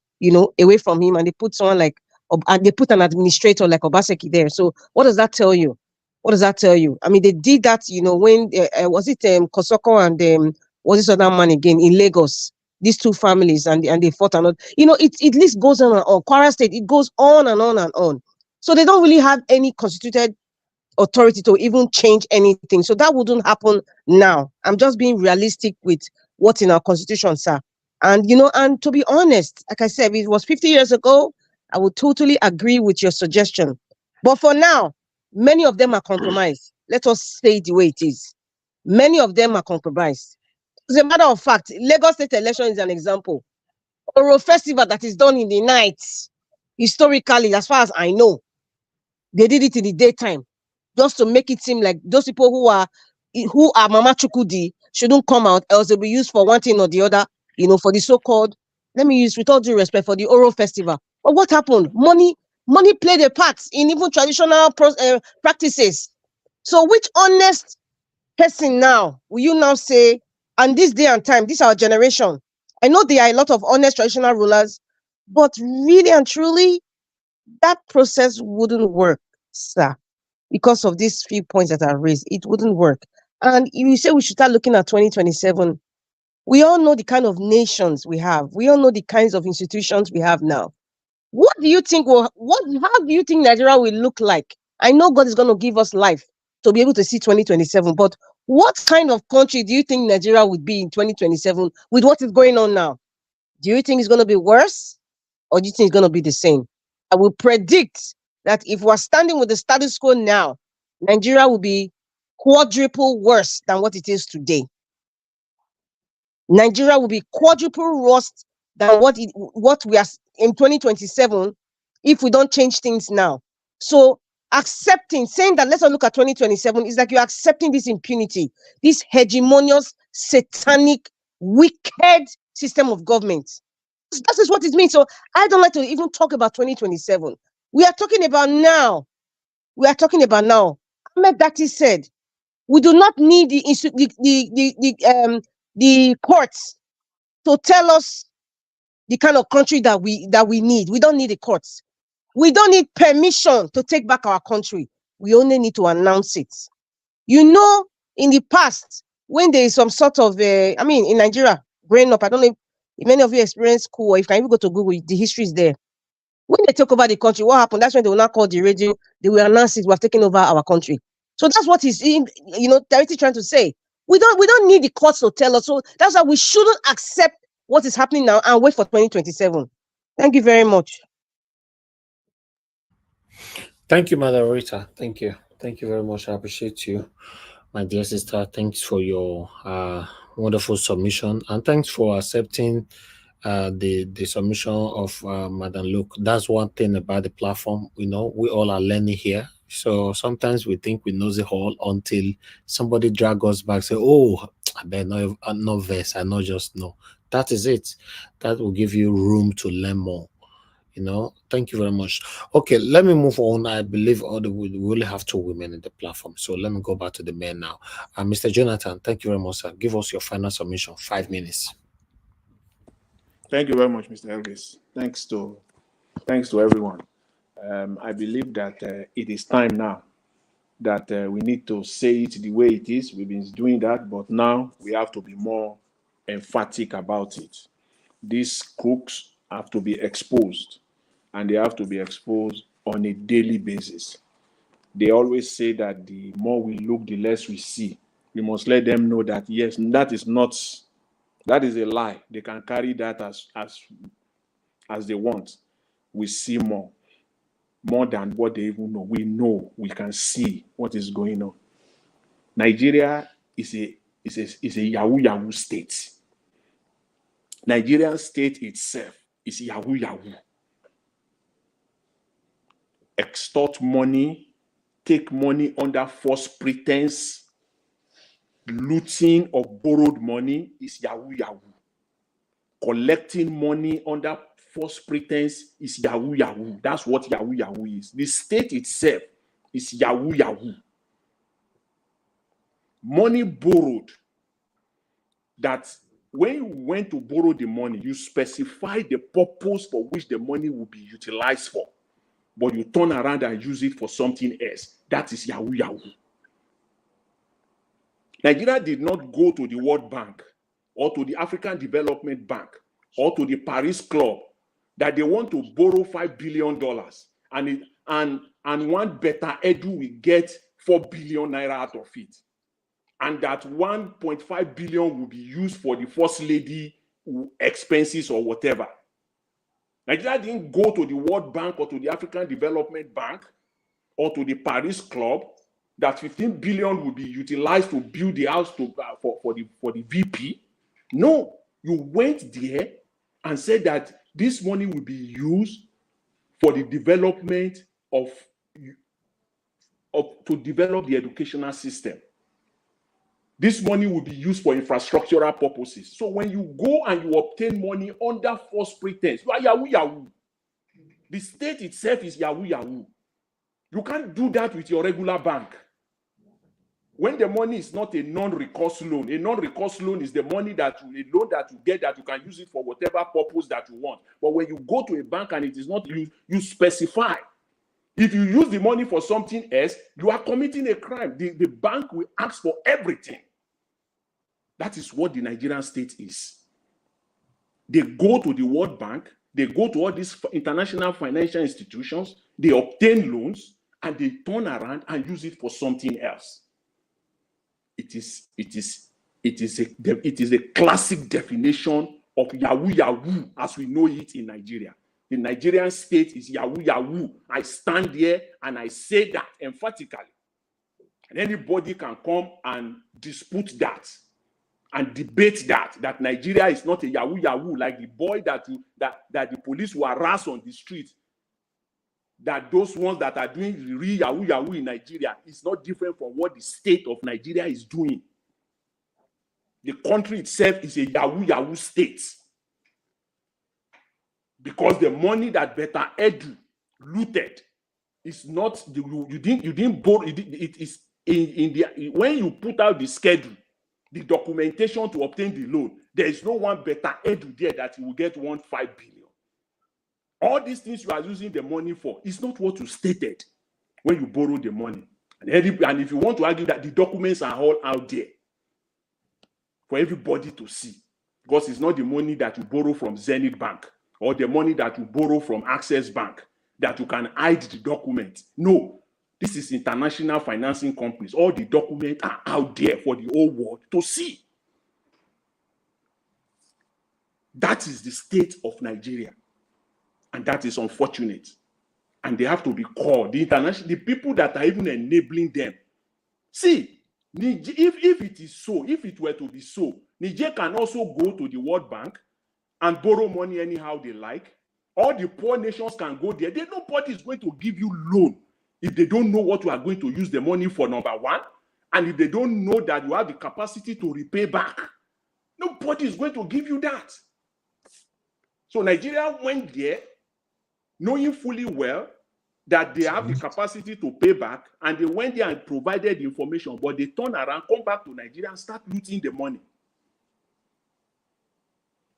away from him, and they put someone like, and they put an administrator like Obaseki there. So what does that tell you? What does that tell you? They did that, when was it Kosoko and was this other man again in Lagos? These two families, and they fought and all. It list goes on and on. Kwara State, it goes on and on and on. So they don't really have any constituted authority to even change anything. So that wouldn't happen now. I'm just being realistic with what's in our constitution, sir. And and to be honest, like I said, if it was 50 years ago, I would totally agree with your suggestion. But for now, many of them are compromised. Let us say the way it is. Many of them are compromised. As a matter of fact, Lagos State election is an example. Oro festival that is done in the night, historically, as far as I know, they did it in the daytime, just to make it seem like those people who are Mama Chukudi shouldn't come out, else they'll be used for one thing or the other, for the so-called, let me use with all due respect, for the Oro festival. But what happened? Money played a part in even traditional practices. So which honest person now will you now say, and this day and time, this our generation, I know there are a lot of honest traditional rulers, but really and truly, that process wouldn't work, sir, because of these few points that are raised. It wouldn't work. And you say we should start looking at 2027. We all know the kind of nations we have. We all know the kinds of institutions we have now. What do you think how do you think Nigeria will look like? I know God is going to give us life to be able to see 2027, but what kind of country do you think Nigeria would be in 2027 with what is going on now? Do you think it's going to be worse, or do you think it's going to be the same? I will predict that if we're standing with the status quo now, Nigeria will be quadruple worse than what it is today. Nigeria will be quadruple worse than what we are in 2027 if we don't change things now. So saying that let's not look at 2027 is like you're accepting this impunity, this hegemonious, satanic, wicked system of government. That is what it means. So I don't like to even talk about 2027. We are talking about now. Ahmed Dati said, we do not need the courts to tell us the kind of country that we need. We don't need the courts. We don't need permission to take back our country. We only need to announce it. In the past, when there is some sort of, in Nigeria, growing up, I don't know if many of you experience school, or if you can even go to Google, the history is there. When they take over the country, what happened? That's when they will not call the radio. They will announce it. We have taken over our country. So that's what he's directly trying to say. We don't need the courts to tell us. So that's why we shouldn't accept what is happening now and wait for 2027. Thank you very much. Thank you, Madam Rita. Thank you. Thank you very much. I appreciate you, my dear sister. Thanks for your wonderful submission, and thanks for accepting the submission of Madam Luke. That's one thing about the platform. We all are learning here. So sometimes we think we know the whole until somebody drag us back, say, "Oh, I better not verse. I not just know." That is it. That will give you room to learn more. Thank you very much. Okay, let me move on. I believe we only have 2 women in the platform, so let me go back to the men now. Mr. Jonathan, thank you very much, sir. Give us your final submission. 5 minutes. Thank you very much, Mr. Elvis. Thanks to everyone. I believe that it is time now that we need to say it the way it is. We've been doing that, but now we have to be more emphatic about it. These crooks have to be exposed, and they have to be exposed on a daily basis. They always say that the more we look, the less we see. We must let them know that, yes, that is a lie. They can carry that as they want. We see more than what they even know. We know, we can see what is going on. Nigeria is a Yahoo state. Nigerian state itself is Yahoo. Extort money, take money under false pretense, looting of borrowed money is Yahoo. Collecting money under false pretense is Yahoo. That's what Yahoo is. The state itself is Yahoo. Money borrowed, that when you went to borrow the money, you specify the purpose for which the money will be utilized for, but you turn around and use it for something else. That is Yahoo. Nigeria did not go to the World Bank or to the African Development Bank or to the Paris Club that they want to borrow $5 billion and one better edu will get 4 billion naira out of it. And that 1.5 billion will be used for the First Lady expenses or whatever. Nigeria didn't go to the World Bank or to the African Development Bank or to the Paris Club that 15 billion will be utilized to build the house for the VP. No, you went there and said that this money will be used for the development to develop the educational system. This money will be used for infrastructural purposes. So when you go and you obtain money under false pretense, you are Yahoo. The state itself is Yahoo. You can't do that with your regular bank. When the money is not a non-recourse loan, a non-recourse loan is the money a loan that you get that you can use it for whatever purpose that you want. But when you go to a bank and it is not used, you specify. If you use the money for something else, you are committing a crime. The bank will ask for everything. That is what the Nigerian state is. They go to the World Bank, they go to all these international financial institutions, they obtain loans, and they turn around and use it for something else. It is a classic definition of Yahoo as we know it in Nigeria. The Nigerian state is Yahoo. I stand here and I say that emphatically. And anybody can come and dispute that and debate that Nigeria is not a Yahoo, like the boy that the police will harass on the street. That those ones that are doing real Yahoo in Nigeria is not different from what the state of Nigeria is doing. The country itself is a Yahoo state. Because the money that Beta Edu looted is not, you didn't borrow, it is in the, when you put out the schedule, the documentation to obtain the loan, there is no one Beta Edu there that you will get 1.5 billion. All these things you are using the money for is not what you stated when you borrow the money. And if you want to argue that the documents are all out there for everybody to see, because it's not the money that you borrow from Zenith Bank or the money that you borrow from Access Bank that you can hide the document. No, This is international financing companies. All the documents are out there for the whole world to see. That is the state of Nigeria. And that is unfortunate. And they have to be called. The people that are even enabling them. See, if it is so, if it were to be so, Niger can also go to the World Bank and borrow money anyhow they like. All the poor nations can go there. Nobody is going to give you loan if they don't know what you are going to use the money for, number one. And if they don't know that you have the capacity to repay back. Nobody is going to give you that. So Nigeria went there knowing fully well that they have the capacity to pay back, and they went there and provided the information, but they turn around, come back to Nigeria and start looting the money.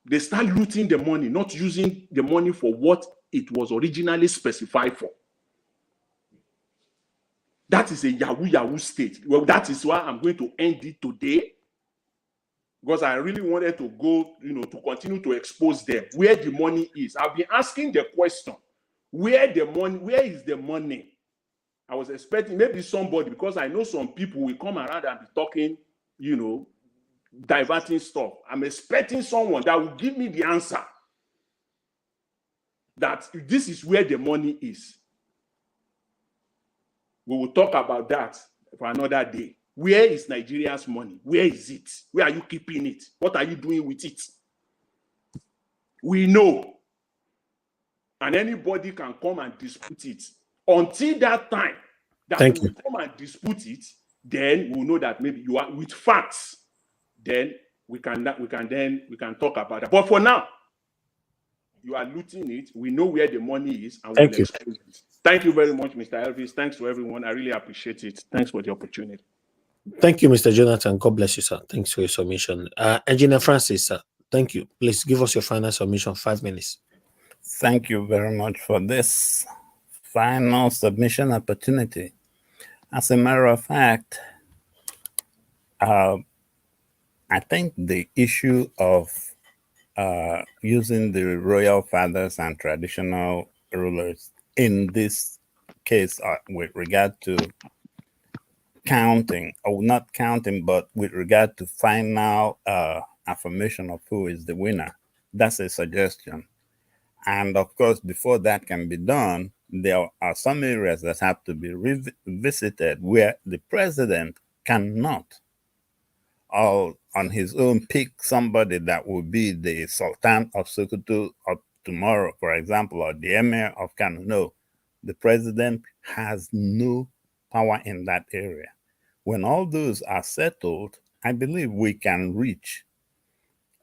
They start looting the money, not using the money for what it was originally specified for. That is a Yahoo state. Well, that is why I'm going to end it today, because I really wanted to go, to continue to expose them, where the money is. I've been asking the question, where is the money? I was expecting maybe somebody, because I know some people will come around and be talking, diverting stuff. I'm expecting someone that will give me the answer that this is where the money is. We will talk about that for another day. Where is Nigeria's money? Where is it? Where are you keeping it? What are you doing with it? We know. And anybody can come and dispute it. Until that time, that we will come and dispute it, then we'll know that maybe you are with facts. Then we can talk about that. But for now, you are looting it. We know where the money is, and we'll expose it. Thank you very much, Mr. Elvis. Thanks to everyone. I really appreciate it. Thanks for the opportunity. Thank you, Mr. Jonathan. God bless you, sir. Thanks for your submission. Engineer Francis, sir, thank you. Please give us your final submission, 5 minutes. Thank you very much for this final submission opportunity. As a matter of fact, I think the issue of using the royal fathers and traditional rulers in this case with regard to counting, or not counting, but with regard to final affirmation of who is the winner, that's a suggestion. And of course, before that can be done, there are some areas that have to be revisited where the president cannot all on his own pick somebody that will be the Sultan of Sokoto of tomorrow, for example, or the Emir of Kano. No, the president has no power in that area. When all those are settled, I believe we can reach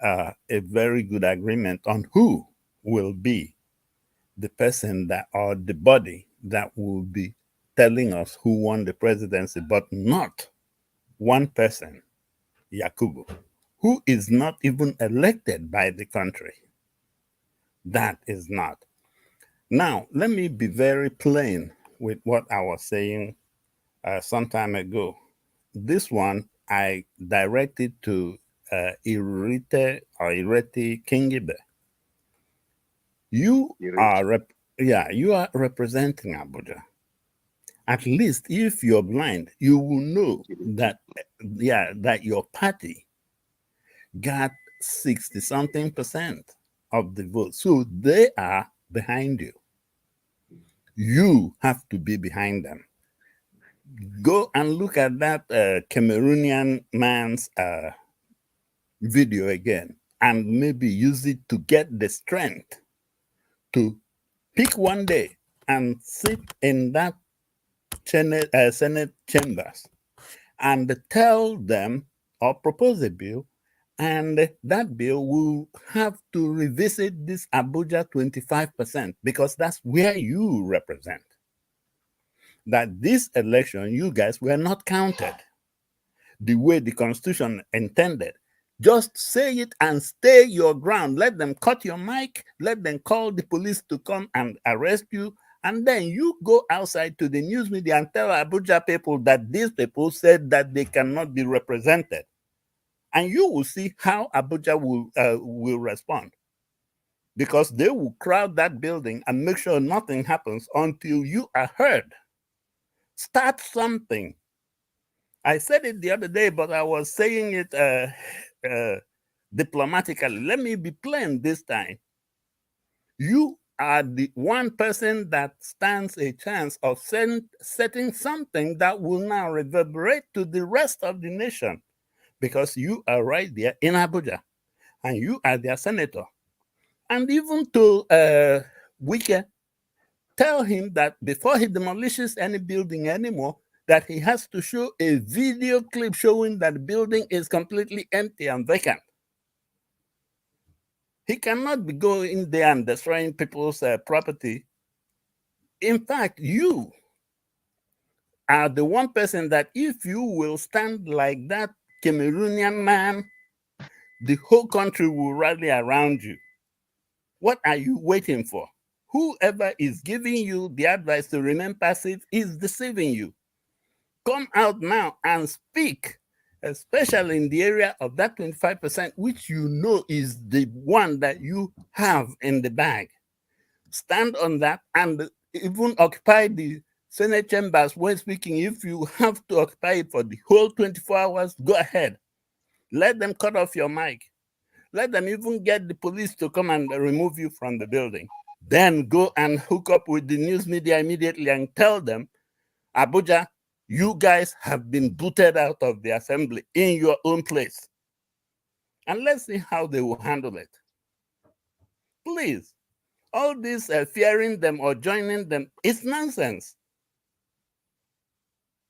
a very good agreement on who will be the person that, or the body that will be telling us who won the presidency, but not one person, Yakubu, who is not even elected by the country. That is not. Now, let me be very plain with what I was saying some time ago. This one I directed to Irete Kingibe. You are representing Abuja. At least if you're blind, you will know that that your party got 60-something% of the vote. So they are behind you. You have to be behind them. Go and look at that Cameroonian man's video again, and maybe use it to get the strength to pick one day and sit in that Senate chambers and tell them or propose a bill, and that bill will have to revisit this Abuja 25%, because that's where you represent. That this election, you guys were not counted the way the Constitution intended. Just say it and stay your ground. Let them cut your mic. Let them call the police to come and arrest you. And then you go outside to the news media and tell Abuja people that these people said that they cannot be represented. And you will see how Abuja will respond. Because they will crowd that building and make sure nothing happens until you are heard. Start something. I said it the other day, but I was saying it diplomatically. Let me be plain this time. You are the one person that stands a chance of setting something that will now reverberate to the rest of the nation, because you are right there in Abuja and you are their senator. And even to Wike, tell him that before he demolishes any building anymore, that he has to show a video clip showing that the building is completely empty and vacant. He cannot be going there and destroying people's property. In fact, you are the one person that if you will stand like that Cameroonian man, the whole country will rally around you. What are you waiting for? Whoever is giving you the advice to remain passive is deceiving you. Come out now and speak, especially in the area of that 25%, which you know is the one that you have in the bag. Stand on that and even occupy the Senate chambers when speaking. If you have to occupy it for the whole 24 hours, go ahead. Let them cut off your mic. Let them even get the police to come and remove you from the building. Then go and hook up with the news media immediately and tell them, Abuja, you guys have been booted out of the assembly in your own place. And let's see how they will handle it. Please, all this fearing them or joining them is nonsense.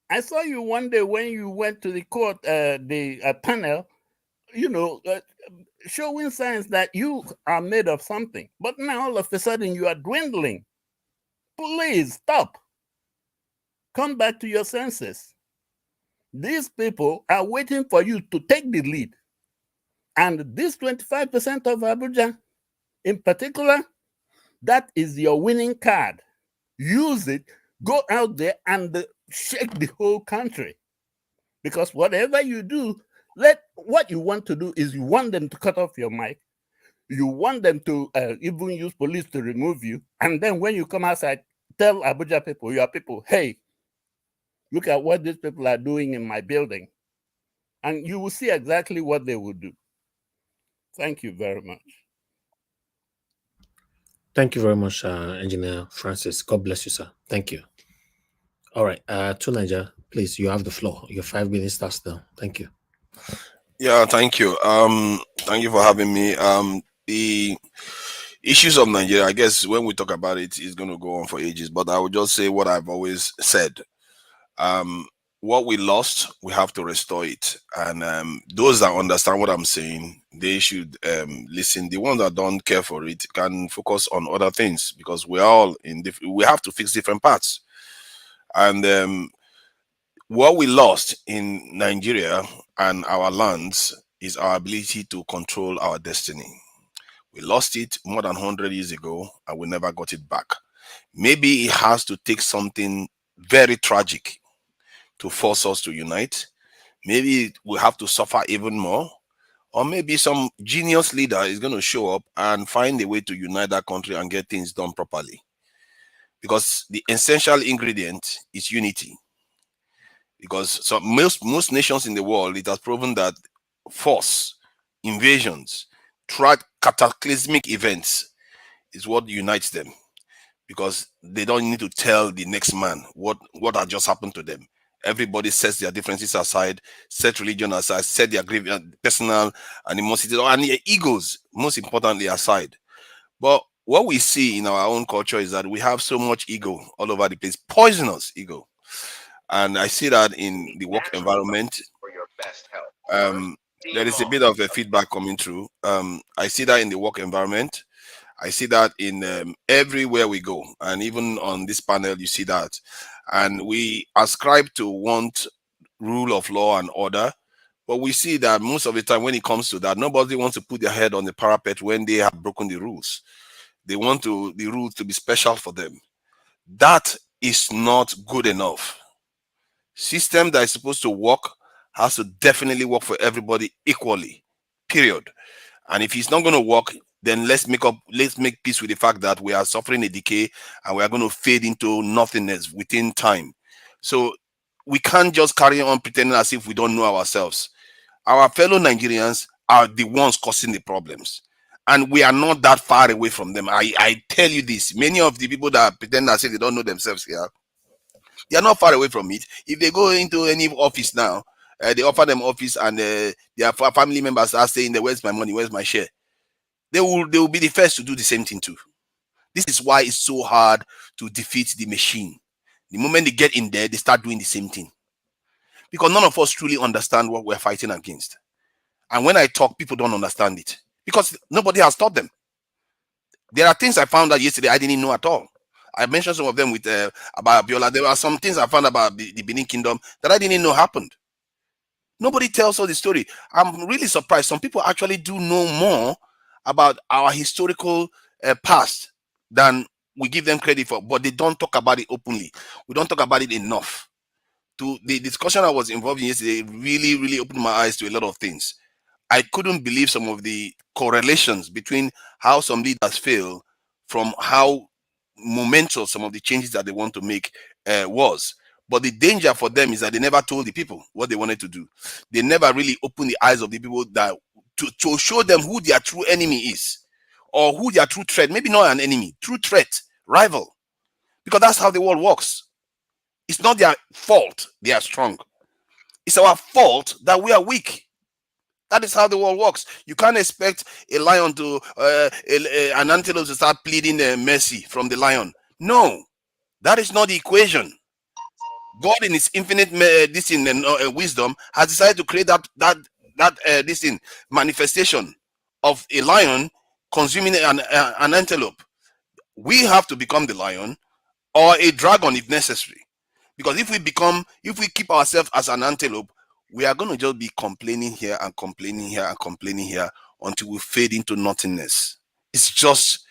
I saw you one day when you went to the court, the panel, you know, showing signs that you are made of something. But now all of a sudden you are dwindling. Please stop. Come back to your senses. These people are waiting for you to take the lead. And this 25% of Abuja, in particular, that is your winning card. Use it, go out there and shake the whole country. Because whatever you do, what you want to do is you want them to cut off your mic. You want them to even use police to remove you. And then when you come outside, tell Abuja people, your people, hey, look at what these people are doing in my building. And you will see exactly what they will do. Thank you very much. Thank you very much, Engineer Francis. God bless you, sir. Thank you. All right, Tunaja, please, you have the floor. Your 5 minutes starts now. Thank you. Yeah, thank you. Thank you for having me. The issues of Nigeria, I guess when we talk about it, it's going to go on for ages, but I will just say what I've always said. What we lost, we have to restore it. And those that understand what I'm saying, they should listen. The ones that don't care for it can focus on other things, because we're all in we have to fix different parts. And what we lost in Nigeria and our lands is our ability to control our destiny. We lost it more than 100 years ago and we never got it back. Maybe it has to take something very tragic to force us to unite. Maybe we'll have to suffer even more. Or maybe some genius leader is going to show up and find a way to unite that country and get things done properly. Because the essential ingredient is unity. Because most nations in the world, it has proven that force, invasions, cataclysmic events is what unites them. Because they don't need to tell the next man what had just happened to them. Everybody sets their differences aside, set religion aside, set their personal animosity and their egos, most importantly, aside. But what we see in our own culture is that we have so much ego all over the place, poisonous ego. And I see that in the work environment. There is a bit of a feedback coming through. I see that in the work environment. I see that in everywhere we go. And even on this panel, you see that. And we ascribe to want rule of law and order. But we see that most of the time when it comes to that, nobody wants to put their head on the parapet when they have broken the rules. They want the rules to be special for them. That is not good enough. System that is supposed to work has to definitely work for everybody equally, period. And if it's not going to work, then let's make peace with the fact that we are suffering a decay and we are going to fade into nothingness within time. So we can't just carry on pretending as if we don't know ourselves. Our fellow Nigerians are the ones causing the problems. And we are not that far away from them. I tell you this, many of the people that pretend as if they don't know themselves here, they are not far away from it. If they go into any office now, they offer them office and their family members are saying, where's my money, where's my share? They will be the first to do the same thing too. This is why it's so hard to defeat the machine. The moment they get in there, they start doing the same thing. Because none of us truly understand what we're fighting against. And when I talk, people don't understand it because nobody has taught them. There are things I found out yesterday I didn't know at all. I mentioned some of them with about Abiola. There are some things I found about the Benin Kingdom that I didn't know happened. Nobody tells us the story. I'm really surprised. Some people actually do know more about our historical past than we give them credit for, but they don't talk about it openly. We don't talk about it enough. To the discussion I was involved in yesterday really opened my eyes to a lot of things. I couldn't believe some of the correlations between how some leaders fail from how momentous some of the changes that they want to make was. But the danger for them is that they never told the people what they wanted to do. They never really opened the eyes of the people that to show them who their true enemy is or who their true threat, maybe not an enemy, true threat, rival. Because that's how the world works. It's not their fault they are strong. It's our fault that we are weak. That is how the world works. You can't expect a lion to an antelope to start pleading mercy from the lion. No, that is not the equation. God, in His infinite wisdom, has decided to create that manifestation of a lion consuming an antelope. We have to become the lion or a dragon if necessary. Because if we keep ourselves as an antelope, we are going to just be complaining here and complaining here and complaining here until we fade into nothingness. It's just,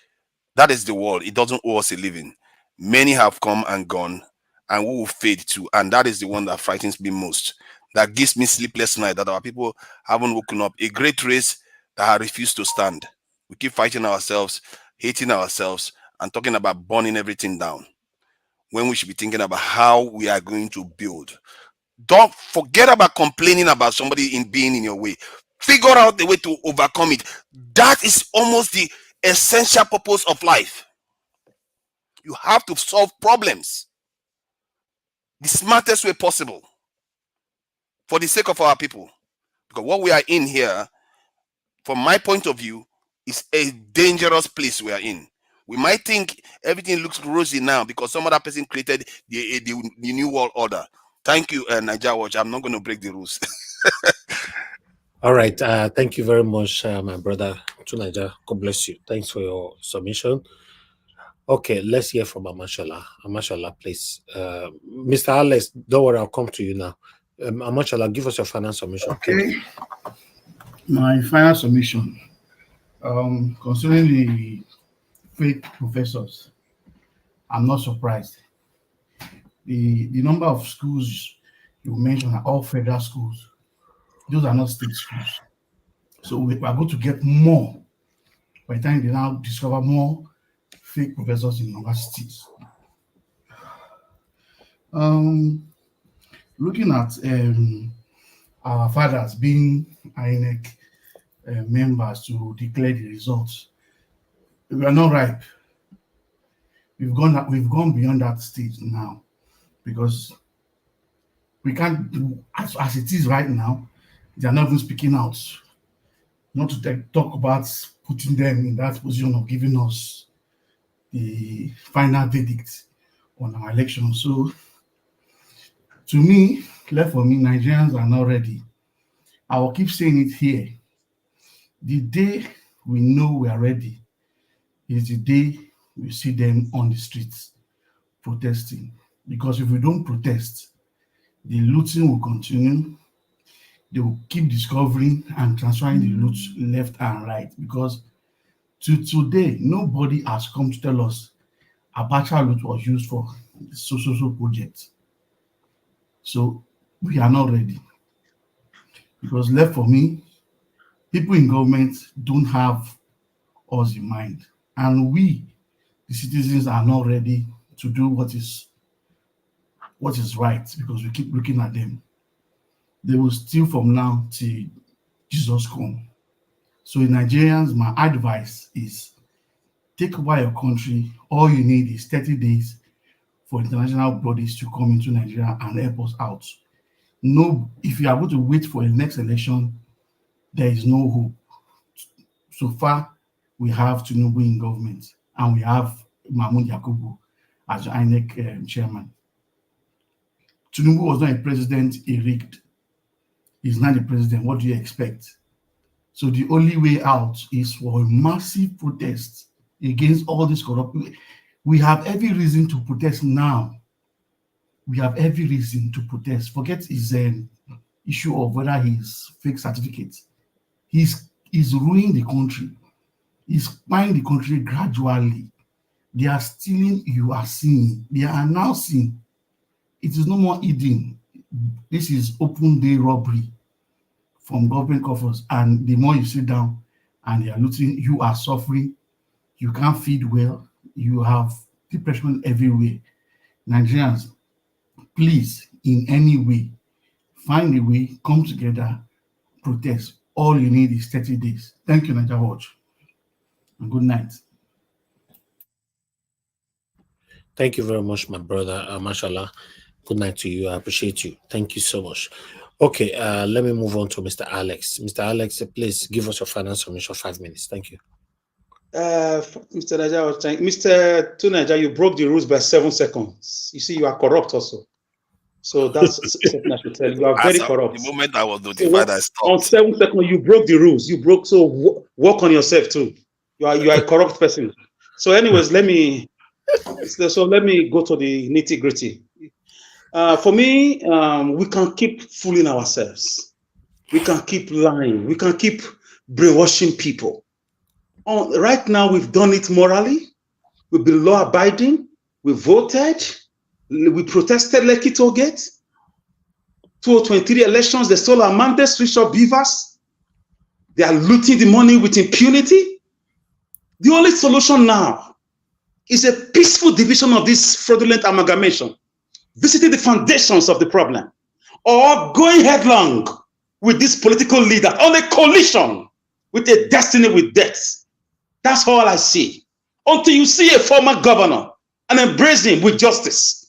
that is the world. It doesn't owe us a living. Many have come and gone, and we will fade too. And that is the one that frightens me most. That gives me sleepless night, that our people haven't woken up. A great race that have refused to stand. We keep fighting ourselves, hating ourselves, and talking about burning everything down, when we should be thinking about how we are going to build. Don't forget about complaining about somebody being in your way. Figure out the way to overcome it. That is almost the essential purpose of life. You have to solve problems the smartest way possible for the sake of our people. Because what we are in here, from my point of view, is a dangerous place we are in. We might think everything looks rosy now because some other person created the new world order. Thank you, Niger Watch. I'm not going to break the rules. All right. Thank you very much, my brother to Niger. God bless you. Thanks for your submission. Okay, let's hear from Amashala. Amashala, please. Mr. Alex, don't worry, I'll come to you now. Amashala, give us your final submission. Okay. My final submission concerning the fake professors, I'm not surprised. The number of schools you mentioned are all federal schools. Those are not state schools. So we are going to get more by the time they now discover more fake professors in universities. Looking at our fathers being INEC members to declare the results, we are not ripe. We've gone beyond that stage now, because we can't do as it is right now. They are not even speaking out, not to talk about putting them in that position of giving us the final verdict on our election. So, to me, left for me, Nigerians are not ready. I will keep saying it here. The day we know we are ready is the day we see them on the streets protesting. Because if we don't protest, the looting will continue. They will keep discovering and transferring the loot left and right. Because to today, nobody has come to tell us Abacha loot was used for the social project. So we are not ready. Because left for me, people in government don't have us in mind. And we, the citizens, are not ready to do what is what is right because we keep looking at them. They will steal from now till Jesus come. So Nigerians, my advice is take over your country. All you need is 30 days for international bodies to come into Nigeria and help us out. No, if you are going to wait for the next election, there is no hope. So far, we have Tinubu in government and we have Mahmoud Yakubu as the INEC chairman. Tinubu was not a president, he rigged. He's not the president. What do you expect? So the only way out is for a massive protest against all this corruption. We have every reason to protest now. We have every reason to protest. Forget his issue of whether he's fake certificates. He's ruining the country. He's buying the country gradually. They are stealing, you are seeing. They are announcing. It is no more eating. This is open day robbery from government coffers. And the more you sit down and they are looting, you are suffering. You can't feed well. You have depression everywhere. Nigerians, please, in any way, find a way, come together, protest. All you need is 30 days. Thank you, Niger Watch. And good night. Thank you very much, my brother. Mashallah. Good night to you. I appreciate you. Thank you so much. Okay, let me move on to Mr. Alex. Mr. Alex, please give us your final submission, 5 minutes. Thank you. Mr. Naja, Mr. Tunaja, you broke the rules by 7 seconds. You see, you are corrupt also. So that's something I should tell you. You are very corrupt. The moment I was notified, I stopped. On 7 seconds, you broke the rules. You broke, so work on yourself too. You are a corrupt person. So anyways, let me go to the nitty-gritty. For me, we can keep fooling ourselves. We can keep lying. We can keep brainwashing people. Right now, we've done it morally. We've been law-abiding. We voted. We protested like Kitogate. 2023 elections, they stole our mandate, switched up beavers. They are looting the money with impunity. The only solution now is a peaceful division of this fraudulent amalgamation, visiting the foundations of the problem, or going headlong with this political leader on a collision with a destiny with death. That's all I see. Until you see a former governor and embrace him with justice,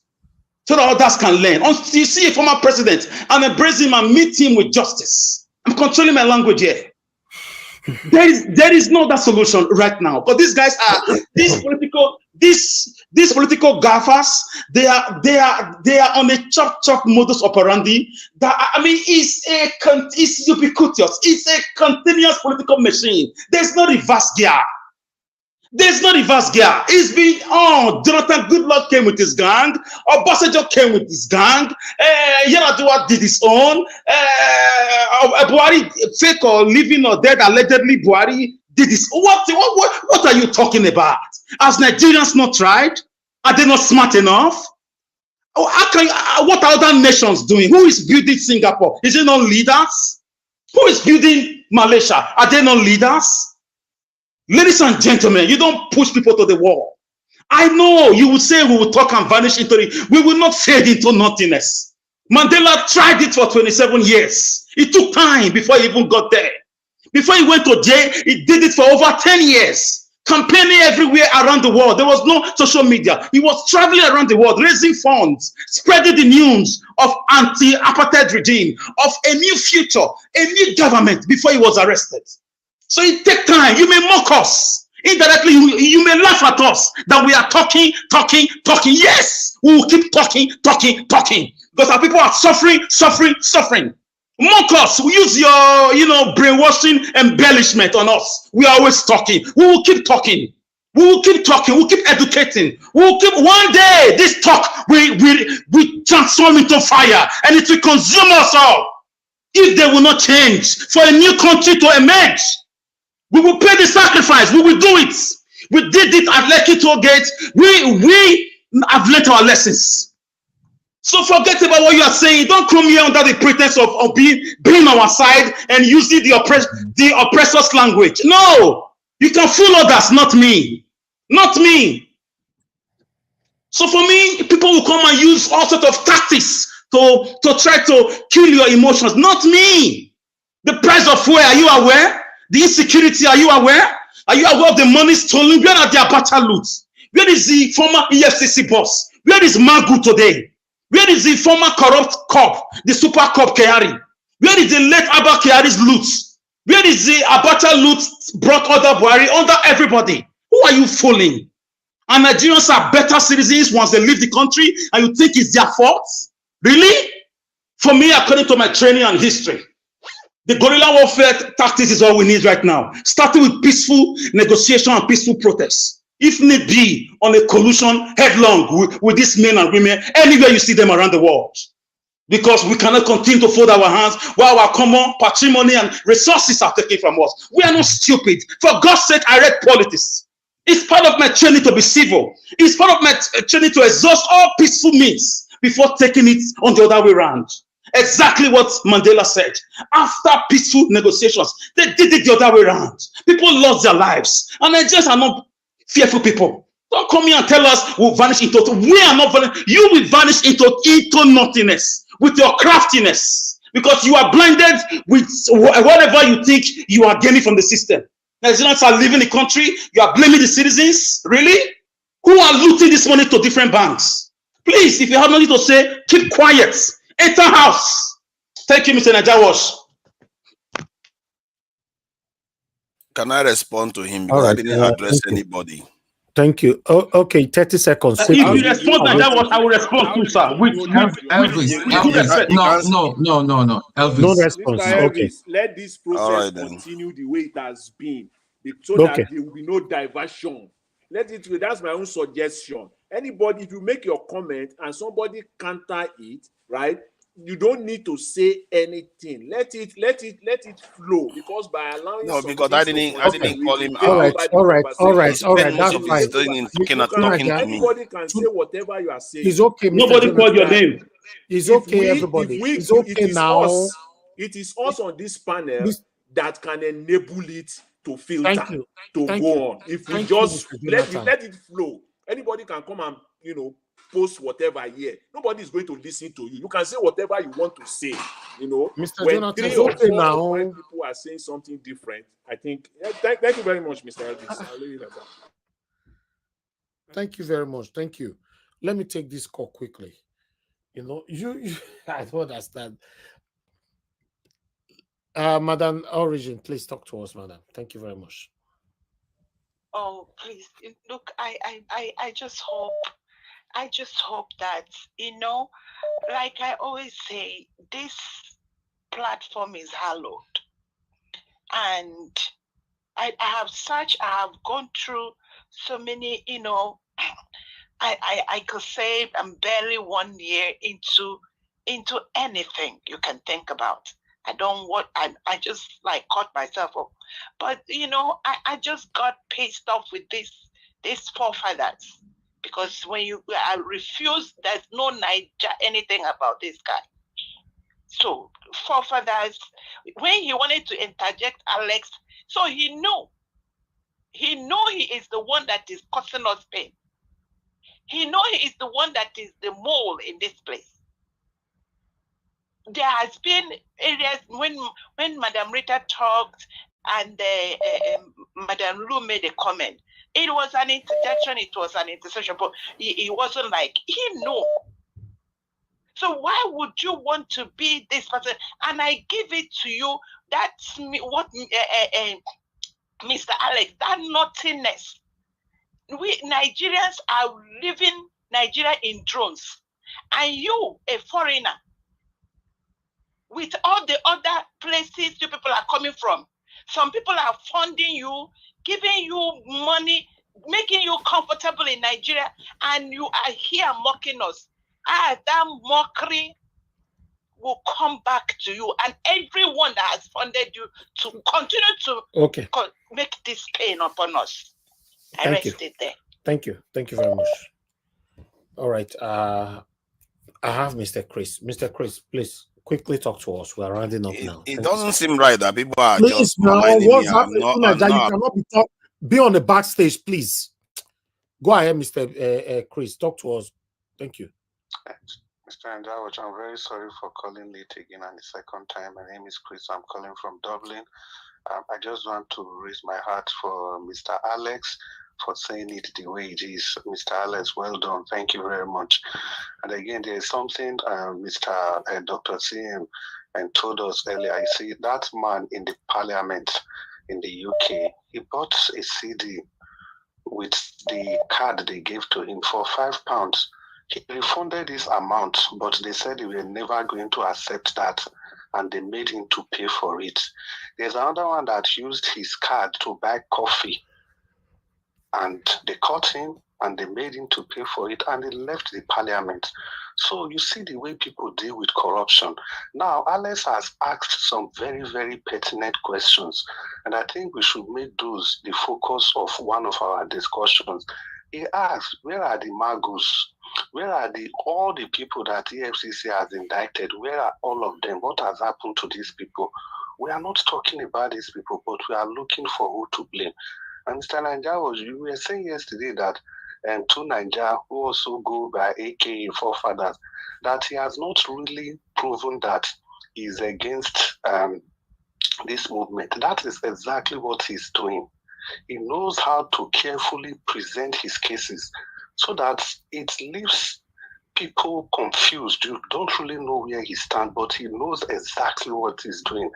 so that others can learn. Until you see a former president and embrace him and meet him with justice. I'm controlling my language here. There is no other solution right now. But these guys are these political gaffers. They are on a chop modus operandi. That I mean, it's ubiquitous. It's a continuous political machine. There's no reverse gear. There's no reverse gear. It's been Jonathan Goodluck came with his gang. Obasanjo came with his gang. Yar'Adua did his own. Buhari, fake or living or dead, allegedly Buhari did his. What are you talking about? Has Nigerians not tried? Are they not smart enough? What are other nations doing? Who is building Singapore? Is it not leaders? Who is building Malaysia? Are they not leaders? Ladies and gentlemen, you don't push people to the wall. I know you will say we will talk and vanish into it. We will not fade into nothingness. Mandela tried it for 27 years. It took time before he even got there. Before he went to jail, he did it for over 10 years. Campaigning everywhere around the world. There was no social media. He was traveling around the world, raising funds, spreading the news of anti-apartheid regime, of a new future, a new government before he was arrested. So it takes time. You may mock us. Indirectly, you may laugh at us that we are talking. Yes, we will keep talking. Because our people are suffering. Mock us. We use your, brainwashing embellishment on us. We are always talking. We will keep talking. We'll keep educating. One day, this talk will transform into fire and it will consume us all. If they will not change for a new country to emerge. We will pay the sacrifice. We will do it. We did it at Lekki Toll Gate. We have learned our lessons. So forget about what you are saying. Don't come here under the pretense of being on our side and using the oppressor's language. No, you can fool others, not me. Not me. So for me, people will come and use all sorts of tactics to try to kill your emotions. Not me. The price of fuel, are you aware? The insecurity, are you aware? Are you aware of the money stolen? Where are the Abacha loot? Where is the former EFCC boss? Where is Magu today? Where is the former corrupt cop, the super cop Kyari? Where is the late Abba Kyari's loot? Where is the Abacha loot brought under Buhari, under everybody? Who are you fooling? And Nigerians are better citizens once they leave the country, and you think it's their fault? Really? For me, according to my training and history, the guerrilla warfare tactics is all we need right now, starting with peaceful negotiation and peaceful protests. If need be, on a collusion headlong with these men and women, anywhere you see them around the world. Because we cannot continue to fold our hands while our common patrimony and resources are taken from us. We are not stupid. For God's sake, I read politics. It's part of my training to be civil. It's part of my training to exhaust all peaceful means before taking it on the other way around. Exactly what Mandela said. After peaceful negotiations, they did it the other way around. People lost their lives. And Nigerians are not fearful people. Don't come here and tell us we'll vanish into. We are not vanish. You will vanish into nothingness with your craftiness. Because you are blinded with whatever you think you are gaining from the system. Nigerians are leaving the country. You are blaming the citizens. Really? Who are looting this money to different banks? Please, if you have nothing to say, keep quiet. Enter house. Thank you, Mr. Najawash. Can I respond to him? Because I didn't address anybody. Thank you. Oh, okay, 30 seconds. If you respond, Najawash, I will respond too, sir. With due respect. No. Elvis. No response. Mr. Okay. Elvis, let this process continue the way it has been, so that there will be no diversion. Let it be. That's my own suggestion. Anybody, if you make your comment and somebody counter it, right? You don't need to say anything. Let it flow, because by allowing because I didn't call him out. All right. That's fine. Anybody can say whatever you are saying. It's okay. Nobody called your name. It's okay, everybody. It's okay now. It is us on this panel that can enable it to filter, to go on. If we just let it flow, anybody can come and post whatever here. Nobody is going to listen to you. You can say whatever you want to say. Mr. When Jonathan, 3 or 4 or 5 people are saying something different, I think. Thank you very much, Mr. Elvis. I'll leave it at that. Thank you very much. Thank you. Let me take this call quickly. You I don't understand. Madam Origin, please talk to us, madam. Thank you very much. Oh, please. Look, I just hope that, like I always say, this platform is hallowed. And I have gone through so many, I could say I'm barely 1 year into anything you can think about. I just caught myself up. But, I just got pissed off with these forefathers. Because I refuse, there's no Niger anything about this guy. So, forefathers, when he wanted to interject Alex, so he knew he is the one that is causing us pain. He know he is the one that is the mole in this place. There has been areas when Madam Rita talked and Madam Lu made a comment. It was an interjection, it was an intercession, but he wasn't he knew. So why would you want to be this person? And I give it to you, that's what Mr. Alex, that nothingness. We Nigerians are living Nigeria in drones. And you, a foreigner, with all the other places you people are coming from, some people are funding you, giving you money, making you comfortable in Nigeria, and you are here mocking us. That mockery will come back to you, and everyone that has funded you to continue to make this pain upon us. I rest it there. Thank you. Thank you very much. All right. I have Mr. Chris. Mr. Chris, please quickly talk to us. We are rounding up now. It doesn't seem right that people are please, just reminding me. What's happening? You cannot be on the backstage, please. Go ahead, Mr. Chris. Talk to us. Thank you. Mr. Ndawaj, I'm very sorry for calling late again and the second time. My name is Chris. I'm calling from Dublin. I just want to raise my heart for Mr. Alex for saying it the way it is. Mr. Alex, well done. Thank you very much. And again, there is something Mr. Dr. CM and told us earlier. I see that man in the parliament in the UK, he bought a CD with the card they gave to him for £5. He refunded this amount, but they said they were never going to accept that, and they made him to pay for it. There's another one that used his card to buy coffee, and they caught him, and they made him to pay for it, and he left the parliament. So you see the way people deal with corruption. Now, Alex has asked some very, very pertinent questions, and I think we should make those the focus of one of our discussions. He asked, where are the magus? Where are all the people that EFCC has indicted? Where are all of them? What has happened to these people? We are not talking about these people, but we are looking for who to blame. And Mr. Naija, you were saying yesterday that two Naija who also go by AKA forefathers, that he has not really proven that he is against this movement. That is exactly what he's doing. He knows how to carefully present his cases so that it leaves people confused. You don't really know where he stands, but he knows exactly what he's doing.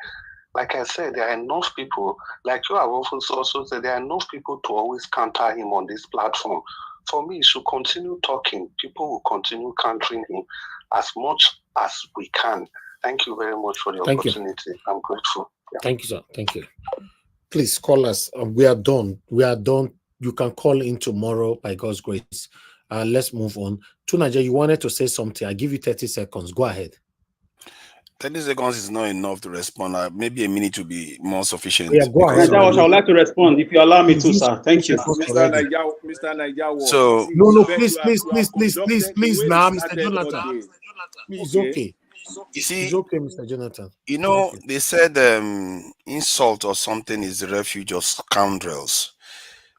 Like I said, there are enough people, like you have also said, there are enough people to always counter him on this platform. For me, he should continue talking. People will continue countering him as much as we can. Thank you very much for the opportunity. I'm grateful. Yeah. Thank you, sir. Thank you. Please call us. We are done. We are done. You can call in tomorrow by God's grace. Let's move on. Tunaja, you wanted to say something. I give you 30 seconds. Go ahead. 30 seconds is not enough to respond. Maybe a minute will be more sufficient. Yeah, go ahead. I would like to respond if you allow me to, sir. Thank you. Mr. Naija, so no, please, now, Mr. Jonathan. It's okay. You see, it's okay, Mr. Jonathan. You know, they said insult or something is the refuge of scoundrels.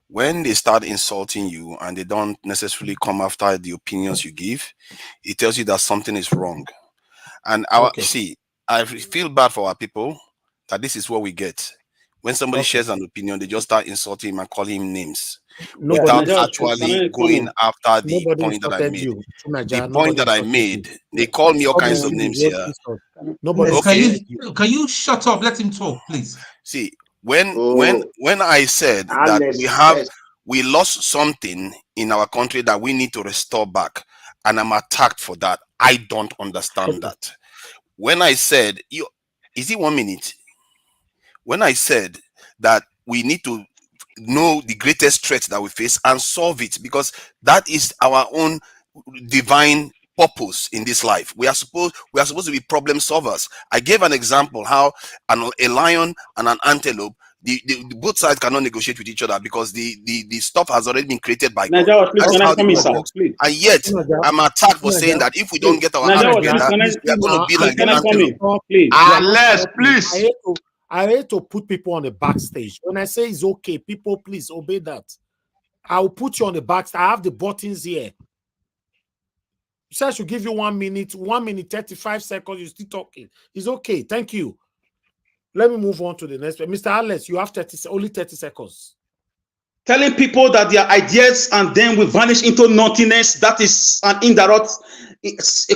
When they start insulting you and they don't necessarily come after the opinions you give, it tells you that something is wrong. And I feel bad for our people that this is what we get. When somebody shares an opinion, they just start insulting him and calling him names without actually going after the point that I made. The point that I made, they call me all kinds of names here. Can you shut up? Let him talk, please. See, when I said that we lost something in our country that we need to restore back, and I'm attacked for that, I don't understand that. When I said, is it 1 minute? When I said that we need to know the greatest threat that we face and solve it, because that is our own divine purpose in this life. We are supposed to be problem solvers. I gave an example how a lion and an antelope, the both sides cannot negotiate with each other because the stuff has already been created by God. That's how the world works. And yet I'm attacked for saying that if we don't get our act together, we are going to be like an antelope. Unless, please. I hate to put people on the backstage. When I say it's okay, people, please obey that. I'll put you on the backstage. I have the buttons here. You said I should give you 1 minute, 1 minute, 35 seconds. You're still talking. It's okay. Thank you. Let me move on to the next one. Mr. Alex, you have only 30 seconds. Telling people that their ideas and then will vanish into nothingness, that is an indirect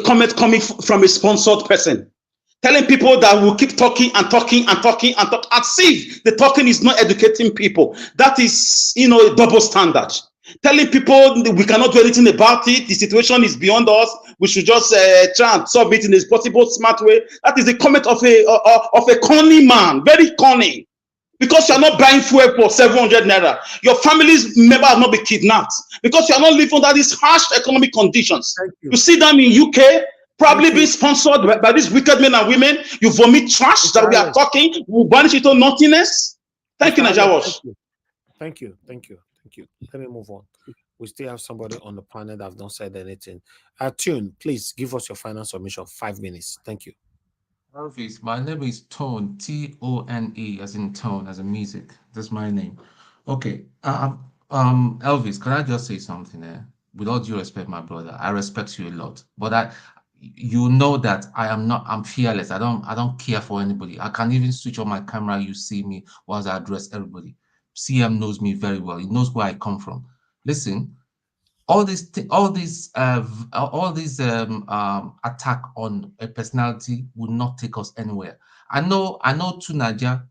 comment coming from a sponsored person. Telling people that we'll keep talking and talking and talking and talk, as if the talking is not educating people. That is, a double standard. Telling people we cannot do anything about it, the situation is beyond us, we should just try and solve it in a possible smart way. That is the comment of a cunning man, very cunning. Because you are not buying fuel for 700 naira. Your family's member will not be kidnapped. Because you are not living under these harsh economic conditions. You see them in UK, probably being sponsored by these wicked men and women. You vomit trash that we are talking, we vanish into nothingness. Thank you, Najawash. Thank you. Let me move on. We still have somebody on the panel that have not said anything. Tune, please give us your final submission. 5 minutes. Thank you. My name is Tone, Tone, as in tone, as in music. That's my name. Okay. Elvis, can I just say something there? With all due respect, my brother, I respect you a lot, but you know that I'm fearless. I don't care for anybody. I can even switch on my camera. You see me whilst I address everybody. CM knows me very well. He knows where I come from. Listen, all this attack on a personality will not take us anywhere. I know Tunaja,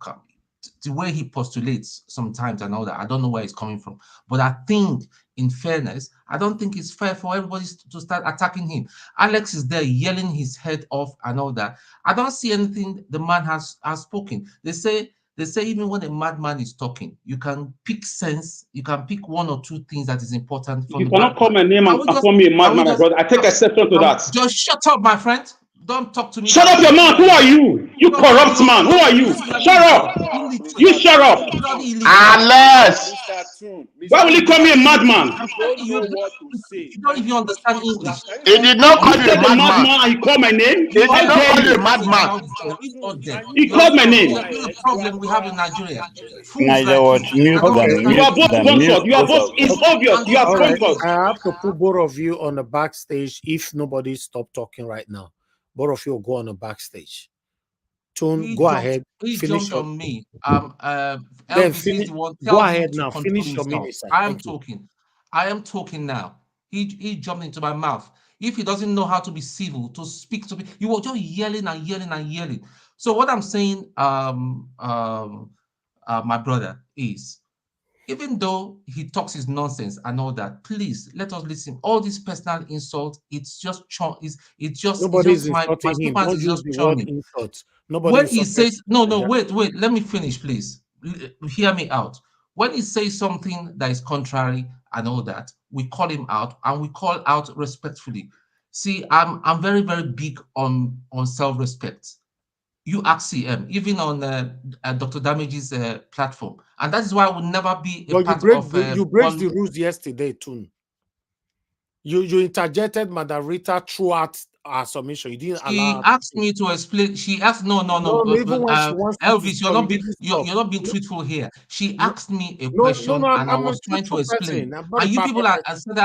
the way he postulates sometimes and all that, I don't know where it's coming from. But I think, in fairness, I don't think it's fair for everybody to start attacking him. Alex is there yelling his head off and all that. I don't see anything the man has spoken. They say even when a madman is talking, you can pick sense, you can pick one or two things that is important from You the cannot call my name and call me a madman, my brother. I take exception to that. Just shut up, my friend. Don't talk to me. Shut up your mouth. Who are you? You corrupt man. Who are you? Shut up. You shut up. Unless. Why will you call me a madman? You don't even understand English. He did not call you a madman. madman. And you call my name? He did not call you a madman. He called my name. You're the problem we have in Nigeria. Niger Watch, mute them. You are both sponsored. You are both. It's obvious. You are sponsored. I have to put both of you on the backstage if nobody stop talking right now. Both of you will go on the backstage. Tune, go ahead. He finish jumped your, on me. Then Elvis finish, is the one. go ahead now. Finish your minutes. I am talking. I am talking now. He jumped into my mouth. If he doesn't know how to be civil, to speak to me, you were just yelling and yelling and yelling. So what I'm saying, my brother, is even though he talks his nonsense and all that, please let us listen. All these personal insults, it's just nobody's my insulting him. stupid Don't is use just the word charming. insult. Nobody When he insulted says wait, let me finish, please. Hear me out. When he says something that is contrary and all that, we call him out and we call out respectfully. See, I'm very, very big on self-respect. You ask CM, even on Dr. Damage's platform, and that is why I will never be a part of. You break the rules yesterday, too. You interjected Madam Rita throughout our submission. You didn't allow. She asked me to explain. She asked no. Even when she wants Elvis, you're not being truthful here. She asked me a question, and I was trying to explain. And you people are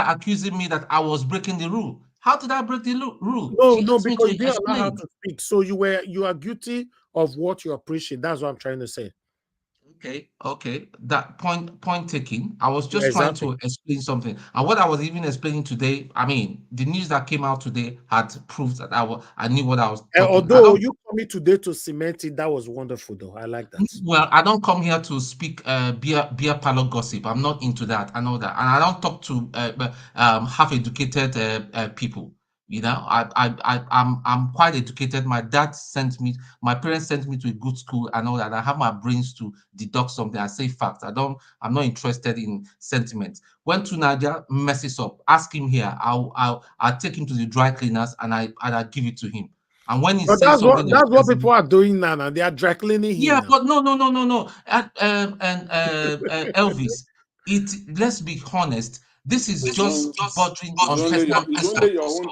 accusing me that I was breaking the rule. How did I break the rule? No, because you didn't allow her to speak. So you are guilty of what you are preaching. That's what I'm trying to say. Okay. That point taken. I was just trying to explain something. And what I was even explaining today, I mean, the news that came out today had proved that I knew what I was talking. Although you coming today to cement it, that was wonderful though. I like that. Well, I don't come here to speak beer parlor gossip. I'm not into that. I know that. And I don't talk to half-educated people. You know, I'm quite educated. My parents sent me to a good school and all that. I have my brains to deduct something. I say facts. I'm not interested in sentiments. When Tunaja messes up, ask him here. I'll take him to the dry cleaners and I give it to him. And when he says something, that's what people are doing now. They are dry cleaning him. Yeah, but no. Elvis, let's be honest. This is just bordering on personal insult.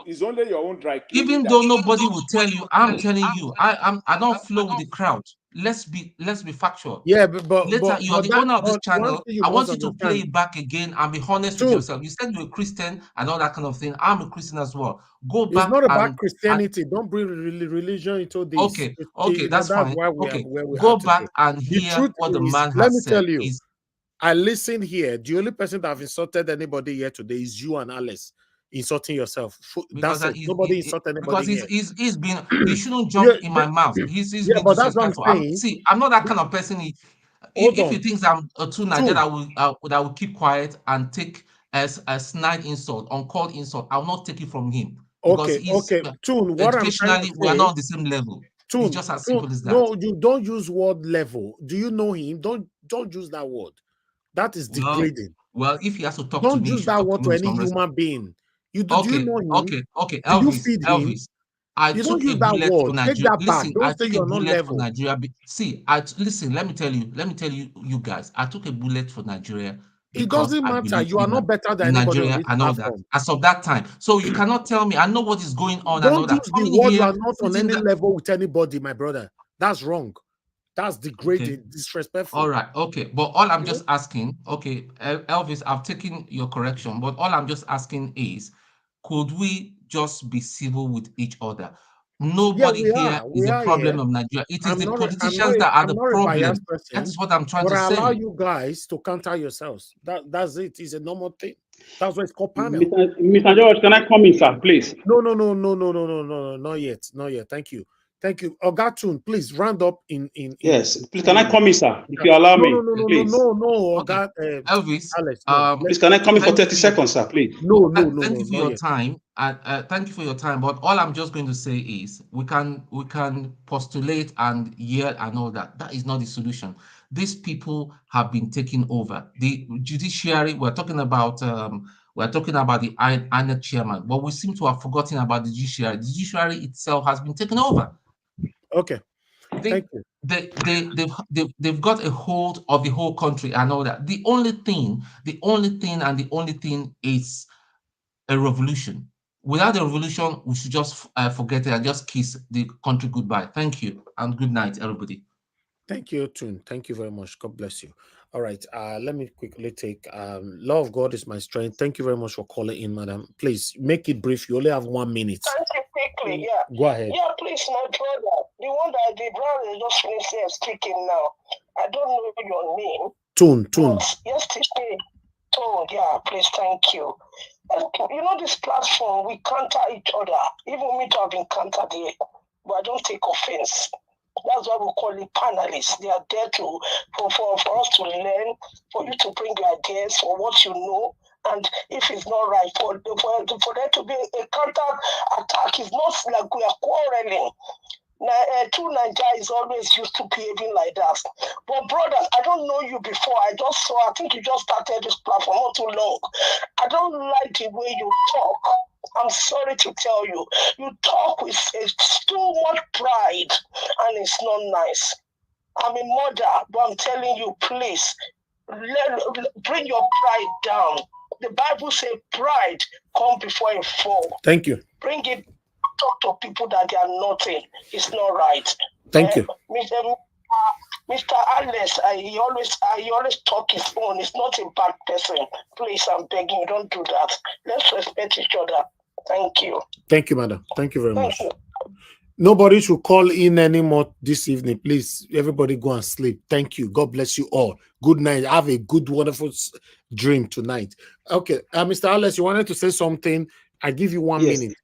It's only your own dry cleaning. Even though nobody will tell you, I'm telling you, I don't flow with the crowd. Let's be factual. Yeah, but later you're the owner of this channel. I want you to understand. play it back again and be honest with yourself. You said you're a Christian and all that kind of thing. I'm a Christian as well. Go back. It's not about Christianity. Don't bring religion into this. Okay, that's fine. Why we go back and hear what the man has said. Let me tell you. I listen here. The only person that have insulted anybody here today is you and Alice insulting yourself. That's it. Nobody insulted anybody because he's been he shouldn't jump in my mouth. He's been but that's what I'm saying. I'm not that kind of person. If he thinks I'm too Nigerian, I will keep quiet and take as a snide insult, uncalled insult. I will not take it from him. Okay. Tune, what I'm trying to say, we are not on the same level. Tune, it's just as simple as that. No, you don't use word level. Do you know him? Don't use that word. That is degrading. Well, if he has to talk to me, don't use that word to any human being. Do you know him? Okay. Elvis, you feed him? I took a bullet for Nigeria. Listen, I took a bullet for Nigeria. See, listen. Let me tell you, you guys. I took a bullet for Nigeria. It doesn't matter. You are not better than Nigeria. I know that. As of that time, so you cannot tell me. I know what is going on. Don't use the word. You are not on any level with anybody, my brother. That's wrong. That's degrading, disrespectful. All right, okay. But all I'm just asking, okay, Elvis, I've taken your correction, but all I'm just asking is, could we just be civil with each other? Nobody here is a problem of Nigeria. It is the politicians that are the problem. That's what I'm trying to say. But I allow you guys to counter yourselves. That's it. It's a normal thing. That's why it's called panel. Mr. George, can I come in, sir, please? No, not yet. Thank you. Ogatun, please round up in Yes, please, can I come in, sir? If you allow me, please. No, okay. Elvis, Alex, no. Please, can I come in for 30 seconds, sir, please? No. Thank you for your time. Thank you for your time. But all I'm just going to say is we can postulate and yell and all that. That is not the solution. These people have been taken over. The judiciary, we're talking about the INEC chairman, but we seem to have forgotten about the judiciary. The judiciary itself has been taken over. Okay. Thank you. They've got a hold of the whole country and all that. The only thing is a revolution. Without a revolution, we should just forget it and just kiss the country goodbye. Thank you and good night, everybody. Thank you, Tun. Thank you very much. God bless you. All right. Let me quickly take law of God is my strength. Thank you very much for calling in, madam. Please make it brief. You only have 1 minute. Thank you quickly, yeah. Go ahead. Yeah, please, my brother. The one that the brother just finished speaking now. I don't know your name. Tun. Yesterday, yeah, please, thank you. You know, this platform, we counter each other. Even me to have been countered here, but I don't take offense. That's why we call it panelists. They are there for us to learn, for you to bring your ideas for what you know. And if it's not right, for there to be a counter attack, it's not like we are quarreling. True Nigeria is always used to behaving like that. But brothers, I don't know you before. I think you just started this platform not too long. I don't like the way you talk. I'm sorry to tell you. You talk with too much pride, and it's not nice. I'm a mother, but I'm telling you, please, bring your pride down. The Bible says pride come before a fall. Thank you. Bring it. Talk to people that they are nothing. It's not right. Thank you. Mr. Alex, he always talk his own. He's not a bad person. Please, I'm begging you, don't do that. Let's respect each other. Thank you. Thank you, madam. Thank you very much. Nobody should call in anymore this evening. Please, everybody go and sleep. Thank you. God bless you all. Good night. Have a good, wonderful dream tonight. Okay, Mr. Alex, you wanted to say something. I give you 1 minute.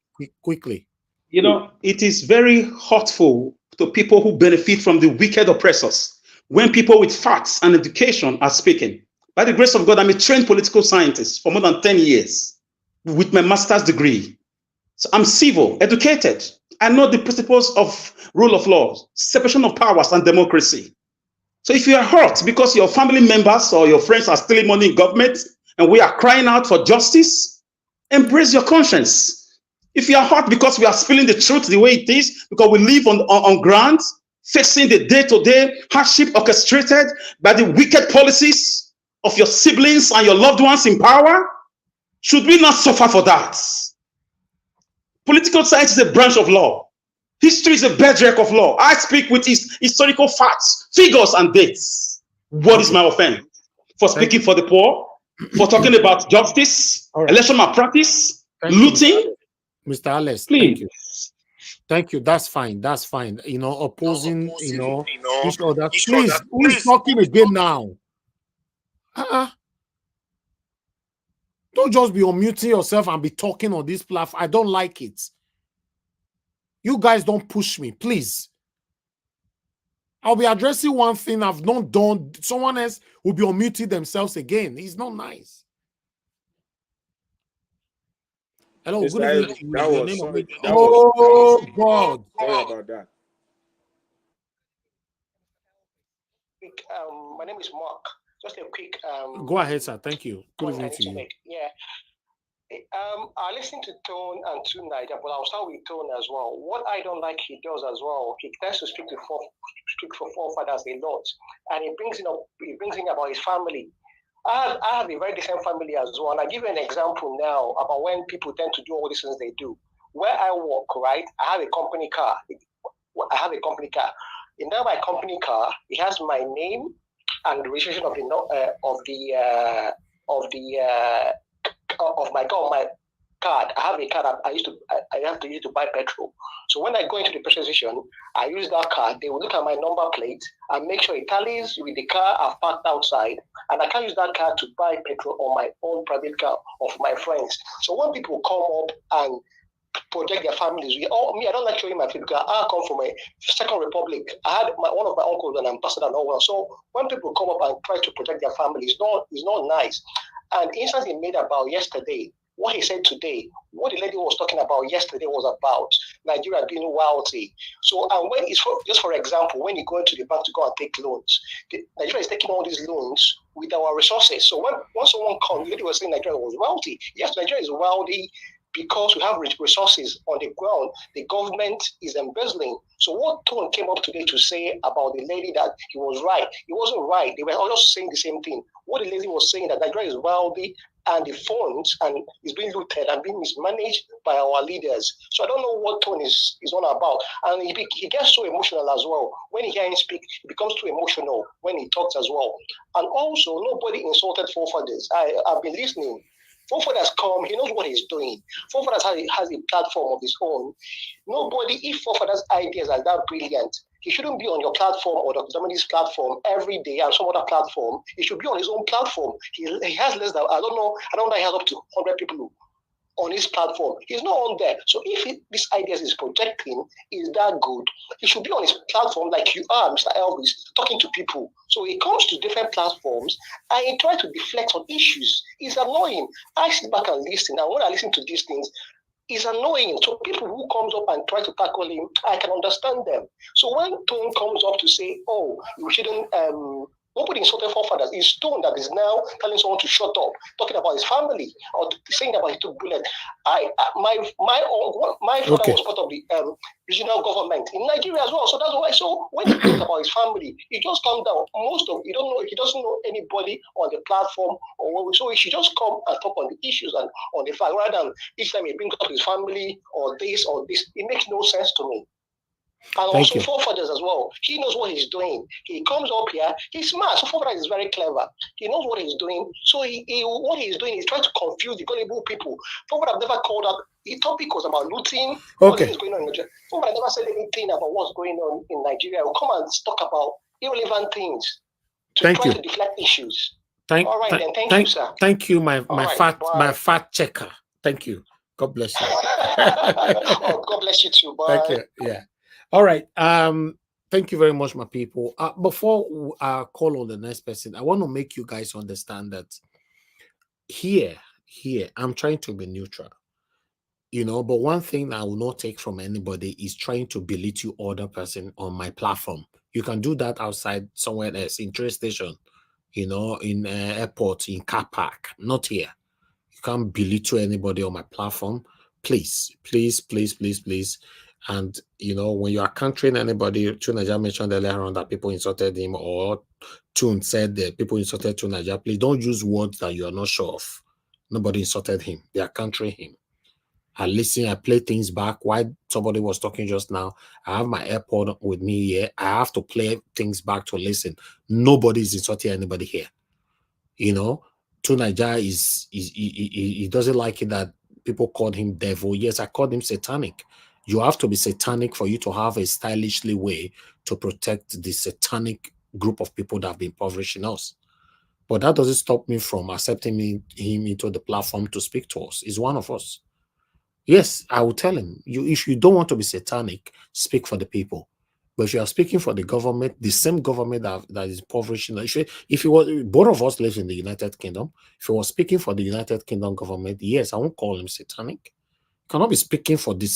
Quickly. You know, it is very hurtful to people who benefit from the wicked oppressors when people with facts and education are speaking. By the grace of God, I'm a trained political scientist for more than 10 years with my master's degree. So I'm civil, educated. I know the principles of rule of law, separation of powers, and democracy. So if you are hurt because your family members or your friends are stealing money in government and we are crying out for justice, embrace your conscience. If you are hurt because we are spilling the truth the way it is, because we live on ground, facing the day-to-day hardship orchestrated by the wicked policies of your siblings and your loved ones in power, should we not suffer for that? Political science is a branch of law. History is a bedrock of law. I speak with historical facts, figures, and dates. What is my offense? For speaking for the poor, for talking about justice, election malpractice, looting. Mr. Alex, please. Thank you. That's fine. That's fine. You know, opposing, each other. Please, who is talking again now? Don't just be unmuting yourself and be talking on this platform. I don't like it. You guys don't push me, please. I'll be addressing one thing I've not done. Someone else will be unmuting themselves again. It's not nice. Hello, good evening. God. Sorry about that. My name is Mark. Just a quick. Go ahead, sir. Thank you. Good evening to you. Yeah. I listen to Tone and tonight, but I'll start with Tone as well. What I don't like he does as well, he tends to speak for forefathers a lot, and he brings in about his family. I have a very decent family as well, and I give you an example now about when people tend to do all these things they do. Where I work, right, I have a company car. In that my company car, it has my name and the registration of my card. I have a card I have to use to buy petrol. So when I go into the petrol station, I use that card. They will look at my number plate and make sure it tallies with the car I've parked outside. And I can use that card to buy petrol on my own private car of my friends. So when people come up and project their families, I don't like showing my favorite car. I come from a Second Republic. I had one of my uncles an ambassador and all that. So when people come up and try to protect their families, it's not nice. And the instance he made about yesterday, what he said today, what the lady was talking about yesterday was about Nigeria being wealthy. So, and when it's just for example, when you go into the bank to go and take loans, Nigeria is taking all these loans with our resources. So when someone comes, the lady was saying Nigeria was wealthy. Yes, Nigeria is wealthy because we have resources on the ground. The government is embezzling. So what Tone came up today to say about the lady that he was right, he wasn't right. They were all just saying the same thing. What the lady was saying that Nigeria is wealthy and the funds and is being looted and being mismanaged by our leaders. So I don't know what Tone is on about. And he gets so emotional as well. When you hear him speak, he becomes too emotional when he talks as well. And also, nobody insulted forefathers. I've been listening. Forefathers come, he knows what he's doing. Forefathers has a platform of his own. Nobody, if Forefathers' ideas are that brilliant, he shouldn't be on your platform or Dr. Dominique's platform every day and some other platform. He should be on his own platform. He has less than, I don't know he has up to 100 people on his platform. He's not on there. So if these ideas he's projecting is that good, he should be on his platform like you are, Mr. Elvis, talking to people. So he comes to different platforms and he tries to deflect on issues. It's annoying. I sit back and listen, and when I listen to these things, it's annoying. So people who comes up and try to tackle him, I can understand them. So when Tone comes up to say, oh, you shouldn't nobody insulted forefathers. It's Tone that is now telling someone to shut up, talking about his family or saying about he took bullet. My father was part of the regional government in Nigeria as well. So that's why. So when he talks about his family, he just calm down. He doesn't know anybody on the platform or what. So he should just come and talk on the issues and on the fact rather than each time he brings up his family or this or this. It makes no sense to me. And also forefathers as well. He knows what he's doing. He comes up here. He's smart. So forefathers is very clever. He knows what he's doing. So what he's doing is trying to confuse the gullible people. Forefathers never called out. The topic was about looting. What is going on in Nigeria. Forefathers never said anything about what's going on in Nigeria. We'll come and talk about irrelevant things to try to deflect issues. All right, then. Thank you, sir. Thank you, my fat checker. Thank you. God bless you. Oh, God bless you too. Bye. Thank you. Yeah. All right. Thank you very much, my people. Before I call on the next person, I want to make you guys understand that here, I'm trying to be neutral. But one thing I will not take from anybody is trying to belittle other person on my platform. You can do that outside somewhere else, in train station, in airport, in car park, not here. You can't belittle anybody on my platform. Please, please, please, please, please. And, when you are countering anybody, Tunaja mentioned earlier on that people insulted him, or Tun said that people insulted Tunaja, please don't use words that you are not sure of. Nobody insulted him. They are countering him. I listen, I play things back. While somebody was talking just now, I have my AirPod with me here. I have to play things back to listen. Nobody is insulting anybody here. Tunaja he doesn't like it that people called him devil. Yes, I called him satanic. You have to be satanic for you to have a stylishly way to protect the satanic group of people that have been impoverishing us. But that doesn't stop me from accepting him into the platform to speak to us. He's one of us. Yes, I will tell him, if you don't want to be satanic, speak for the people. But if you are speaking for the government, the same government that is impoverishing, if he was, both of us live in the United Kingdom, if he was speaking for the United Kingdom government, yes, I won't call him satanic. Cannot be speaking for the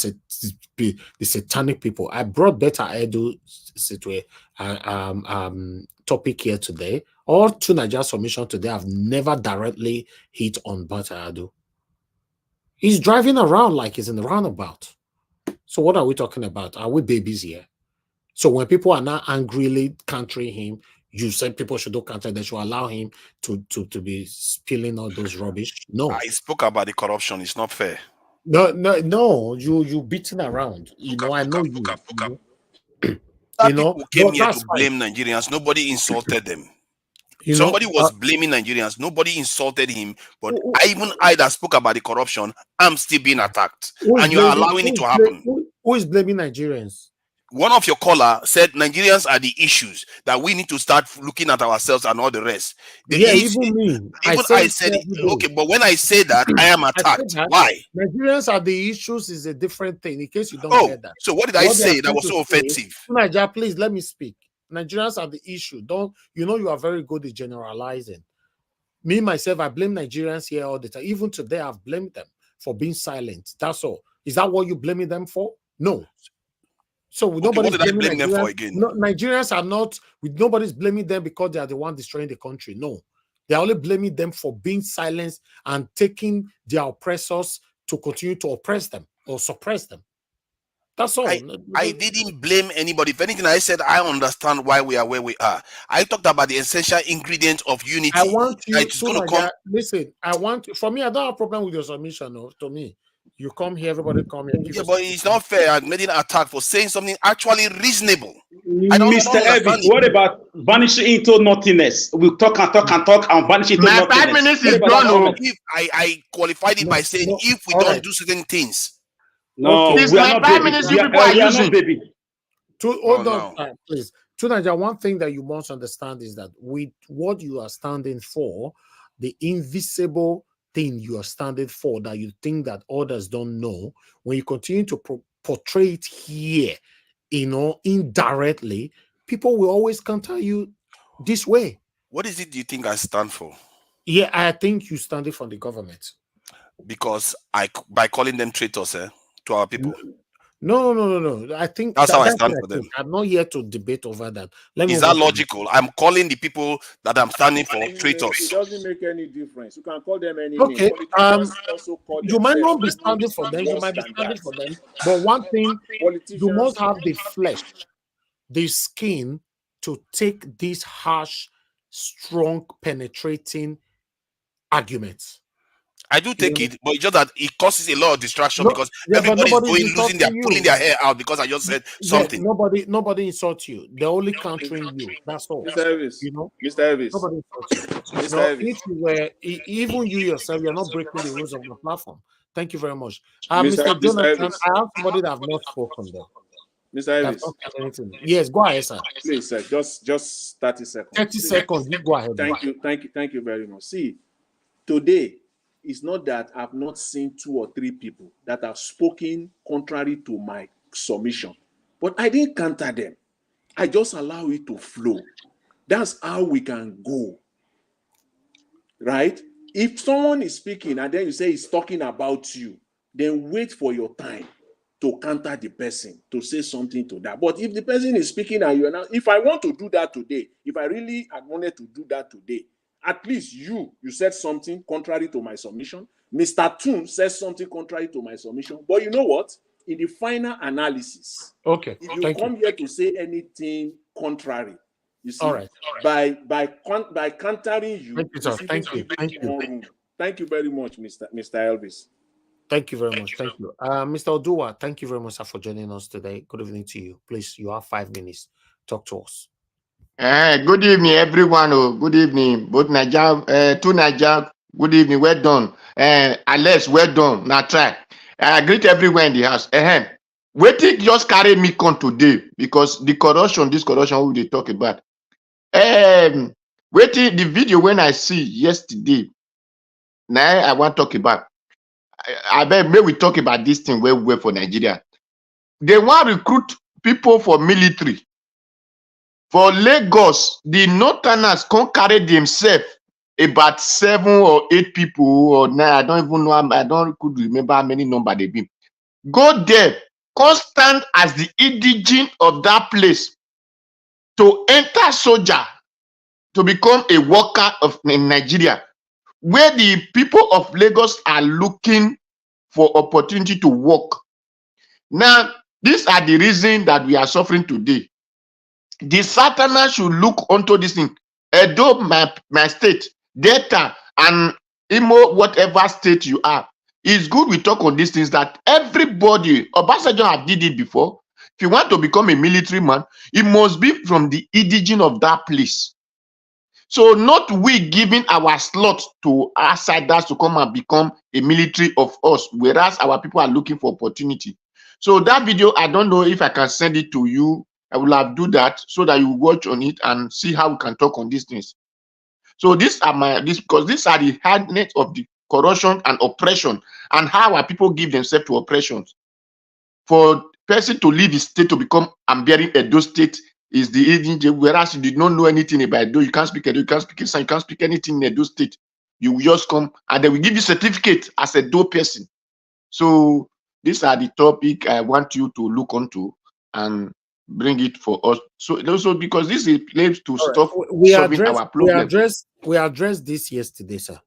satanic people. I brought Better Edu topic here today. All Tunaja's submission today have never directly hit on Better Edu. He's driving around like he's in the roundabout. So what are we talking about? Are we babies here? So when people are now angrily countering him, you said people should do counter, they should allow him to be spilling all those rubbish. No. I spoke about the corruption. It's not fair. No, you beating around. I know you. That You know, people came but here that's to fine. blame Nigerians. Nobody insulted them. You know, Somebody was blaming Nigerians. Nobody insulted him. But I that spoke about the corruption, I'm still being attacked. And you are allowing it to happen. Who is blaming Nigerians? One of your caller said Nigerians are the issues, that we need to start looking at ourselves and all the rest. Yeah, even me. Even I it said, every day. okay, but when I say that, I am I said attacked. that Why? Nigerians are the issues is a different thing. In case you don't Oh, get that. so what did I they are say that trying was to so say, offensive? Nigeria, please let me speak. Nigerians are the issue. Don't you know you are very good at generalizing. Me, myself, I blame Nigerians here all the time. Even today, I've blamed them for being silent. That's all. Is that what you're blaming them for? No. So Okay, nobody's what did I blaming blame them Nigerians. for again? No, Nigerians are not, nobody's blaming them because they are the one destroying the country. No. They're only blaming them for being silent and taking their oppressors to continue to oppress them or suppress them. That's all. I didn't blame anybody. If anything, I said I understand why we are where we are. I talked about the essential ingredient of unity. I want you It's going to come. Listen, for me, I don't have a problem with your submission. No, to me, you come here, everybody come here. Yeah, but it's not fair. I'm getting attacked for saying something actually reasonable. I Mr. don't Elvis, what about vanishing into nothingness? We'll talk and talk and talk and vanish into My nothingness. 5 minutes is gone. If I qualified it by saying if we don't do certain things. No, It's we are my not 5 baby. minutes We you are, people are we are using. not baby. Hold on, please. Tunaja, one thing that you must understand is that with what you are standing for, the invisible thing you are standing for that you think that others don't know, when you continue to portray it here, indirectly, people will always counter you this way. What is it you think I stand for? Yeah, I think you stand for the government. Because by calling them traitors to our people. No. I think that's how I stand for them. I'm not here to debate over that. Is that logical? I'm calling the people that I'm standing for traitors. It doesn't make any difference. You can call them any okay. name. Also call you might not be themselves standing for them. You might be than standing that. for them. But one thing, you must Politicians have the flesh, the skin to take these harsh, strong, penetrating arguments. I do take it, but it's just that it causes a lot of distraction because but everybody's nobody's pulling their hair out because I just said something. Nobody insults you. They're only countering you. That's all. Mr. Elvis, Mr. Elvis, nobody insults you. Mr. Elvis. If you were, even you yourself, you're not breaking the rules of the platform. Thank you very much. Mr. Mr. Jonathan, Elvis. I have somebody that have not spoken though. Mr. Elvis. Yes, go ahead, sir. Please, sir, just 30 seconds. 30 seconds, you go ahead. Thank you very much. See, today, it's not that I've not seen 2 or 3 people that have spoken contrary to my submission, but I didn't counter them. I just allow it to flow. That's how we can go, right? If someone is speaking and then you say he's talking about you, then wait for your time to counter the person, to say something to that. But if the person is speaking and you're not, if I want to do that today, if I really had wanted to do that today, at least you said something contrary to my submission. Mr. Toon says something contrary to my submission. But you know what? In the final analysis, okay, if you come here to say anything contrary, you see, by countering you, thank you, sir. Thank you. Thank you very much, Mr. Elvis. Thank you very much. Thank you. Mr. Odua, thank you very much, sir, for joining us today. Good evening to you. Please, you have 5 minutes. Talk to us. Good evening, everyone. Good evening. Both Niger, to Niger, good evening. Well done. Alex, well done. Now try. I greet everyone in the house. Waiting just carry me on today because this corruption we they talk about. Waiting the video when I see yesterday. Now I want to talk about. I bet maybe we talk about this thing well for Nigeria. They want to recruit people for military. For Lagos, the Northerners can't carry themselves about 7 or 8 people or 9. I don't even know. I don't could remember how many number they be. Go there, constant as the indigene of that place to enter soldier to become a worker in Nigeria, where the people of Lagos are looking for opportunity to work. Now, these are the reasons that we are suffering today. The Southerners should look onto this thing. Edo, my state, Delta, and Imo, whatever state you are. It's good we talk on these things that everybody, Obasanjo have did it before. If you want to become a military man, it must be from the indigene of that place. So not we giving our slot to outsiders to come and become a military of us, whereas our people are looking for opportunity. So that video, I don't know if I can send it to you. I will have do that so that you watch on it and see how we can talk on these things. So these are because these are the hardness of the corruption and oppression and how our people give themselves to oppressions. For person to leave his state to become and bearing Edo state is the agent, whereas you did not know anything about Edo, you can't speak Edo, you can't speak Isan, you can't speak anything in Edo state. You will just come and they will give you certificate as a Edo person. So these are the topic I want you to look onto and bring it for us. So also because this is a place to stop solving our problem. We addressed this yesterday, sir.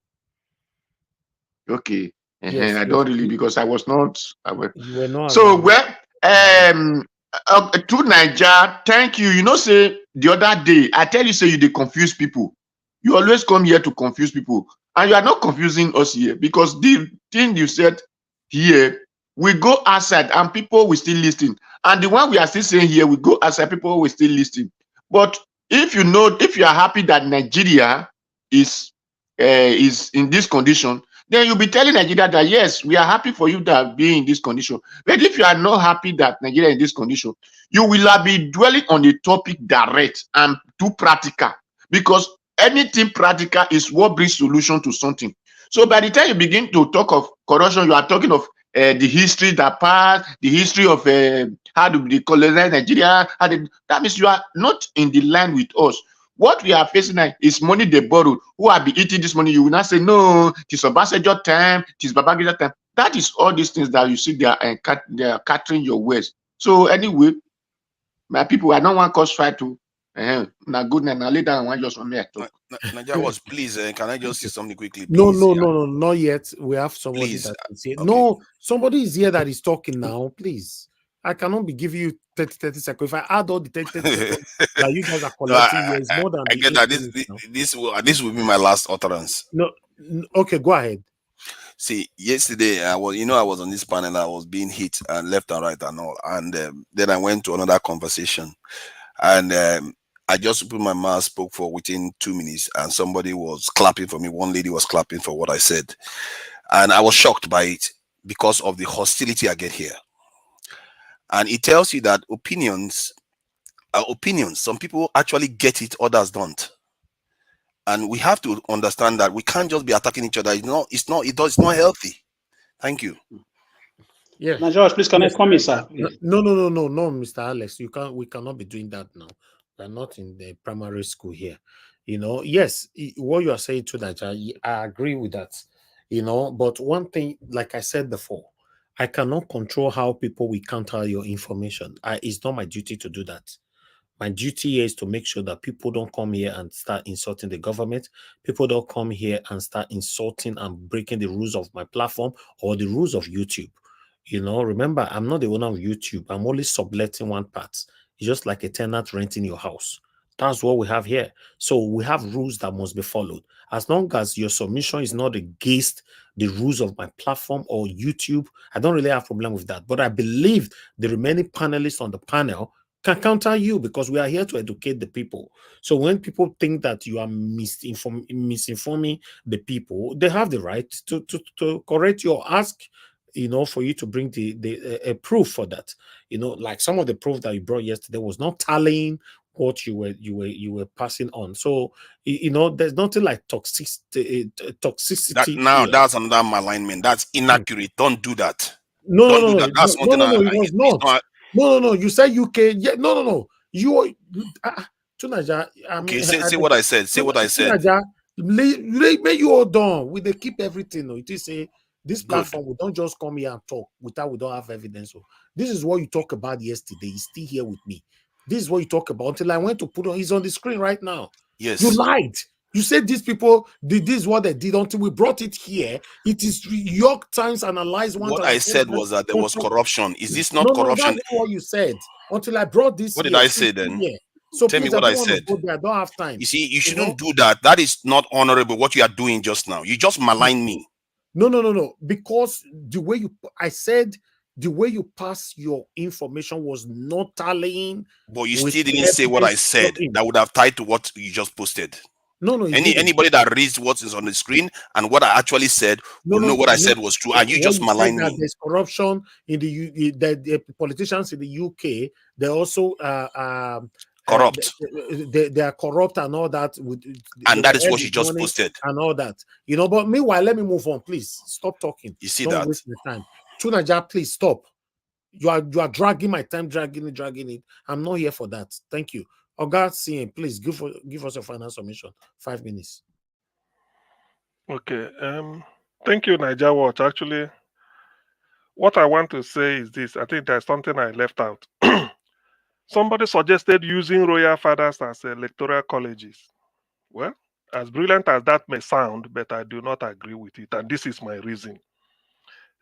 Okay. Yes, I don't really because I was not aware. You were not so aware. to Nigeria, thank you. You know, say the other day, I tell you, say you they confuse people. You always come here to confuse people, and you are not confusing us here because the thing you said here, we go outside and people will still listen, and the one we are still saying here, we go outside, people will still listen. But if you know, if you are happy that Nigeria is in this condition, then you'll be telling Nigeria that yes, we are happy for you that being in this condition. But if you are not happy that Nigeria is in this condition, you will be dwelling on the topic direct and too practical, because anything practical is what brings solution to something. So by the time you begin to talk of corruption, you are talking of the history that passed, the history of how do they colonize Nigeria. That means you are not in the line with us. What we are facing now is money they borrowed. Who are be eating this money? You will not say, no, it is Obasanjo time, it is Babangida time. That is all these things that you see they are catering your ways. So anyway, my people, I don't want cause fight to. Now good now later I want just from here. Naja was please, can I just say something quickly? Please? No, not yet. We have somebody that is here. Okay. No, somebody is here that is talking now. Please, I cannot be giving you 30 seconds. If I add all the 30 seconds that you guys are collecting, here, it's more than I get that. This will be my last utterance. No, okay, go ahead. See, yesterday I was on this panel. I was being hit and left and right and all, and then I went to another conversation, and I just put my mouth, spoke for within 2 minutes, and somebody was clapping for me. One lady was clapping for what I said, and I was shocked by it because of the hostility I get here. And it tells you that opinions are opinions. Some people actually get it, others don't. And we have to understand that we can't just be attacking each other. It's not healthy. Thank you. Yeah. Now, George, please can I come in, sir? No, Mr. Alex. We cannot be doing that now. We're not in the primary school here. Yes, what you are saying to that, I agree with that. But one thing, like I said before, I cannot control how people will counter your information. It's not my duty to do that. My duty is to make sure that people don't come here and start insulting the government. People don't come here and start insulting and breaking the rules of my platform or the rules of YouTube. Remember, I'm not the owner of YouTube. I'm only subletting one part. It's just like a tenant renting your house. That's what we have here. So we have rules that must be followed. As long as your submission is not against the rules of my platform or YouTube, I don't really have a problem with that. But I believe the remaining panelists on the panel can counter you because we are here to educate the people. So when people think that you are misinforming the people, they have the right to correct you or ask, for you to bring the proof for that. Like some of the proof that you brought yesterday was not tallying what you were passing on. So there's nothing like toxicity. That's another malignment. That's inaccurate. Don't do that. No, That's it was not. No. You said UK. Yeah, no. You Tunaja. Okay, say what I said. Say what I said. Tunaja, make you all done. We they keep everything. No, it is say this platform. We don't just come here and talk we don't have evidence. So this is what you talked about yesterday. He's still here with me. This is what you talk about until I went to put on. He's on the screen right now. Yes, you lied. You said these people did this what they did until we brought it here. It is York Times analyzed one. What I said was that there was corruption. Is this not corruption? No, that's not what you said. Until I brought this. What did I say then? Here. So tell me what I said. I don't have time. You see, you shouldn't do that. That is not honorable. What you are doing just now. You just malign me. No. Because the way I said The way you pass your information was not tallying. But you with still didn't the say what I evidence said brought in. that would have tied to what you just posted. No, you didn't. Anybody that reads what is on the screen and what I actually said will know what I said was true, and you When just you say malign that me. there's corruption in the politicians in the UK, they also Corrupt. they are corrupt and all that. And that is what you just posted. And all that, you know. But meanwhile, let me move on, please. Stop talking. You see Don't that? waste my time. Tunaja, please stop. You are dragging my time, dragging it. I'm not here for that. Thank you. Oga CM, please give us a final submission. 5 minutes. Okay. Thank you, Niger Watch. Actually, what I want to say is this. I think there's something I left out. Somebody suggested using royal fathers as electoral colleges. Well, as brilliant as that may sound, but I do not agree with it, and this is my reason.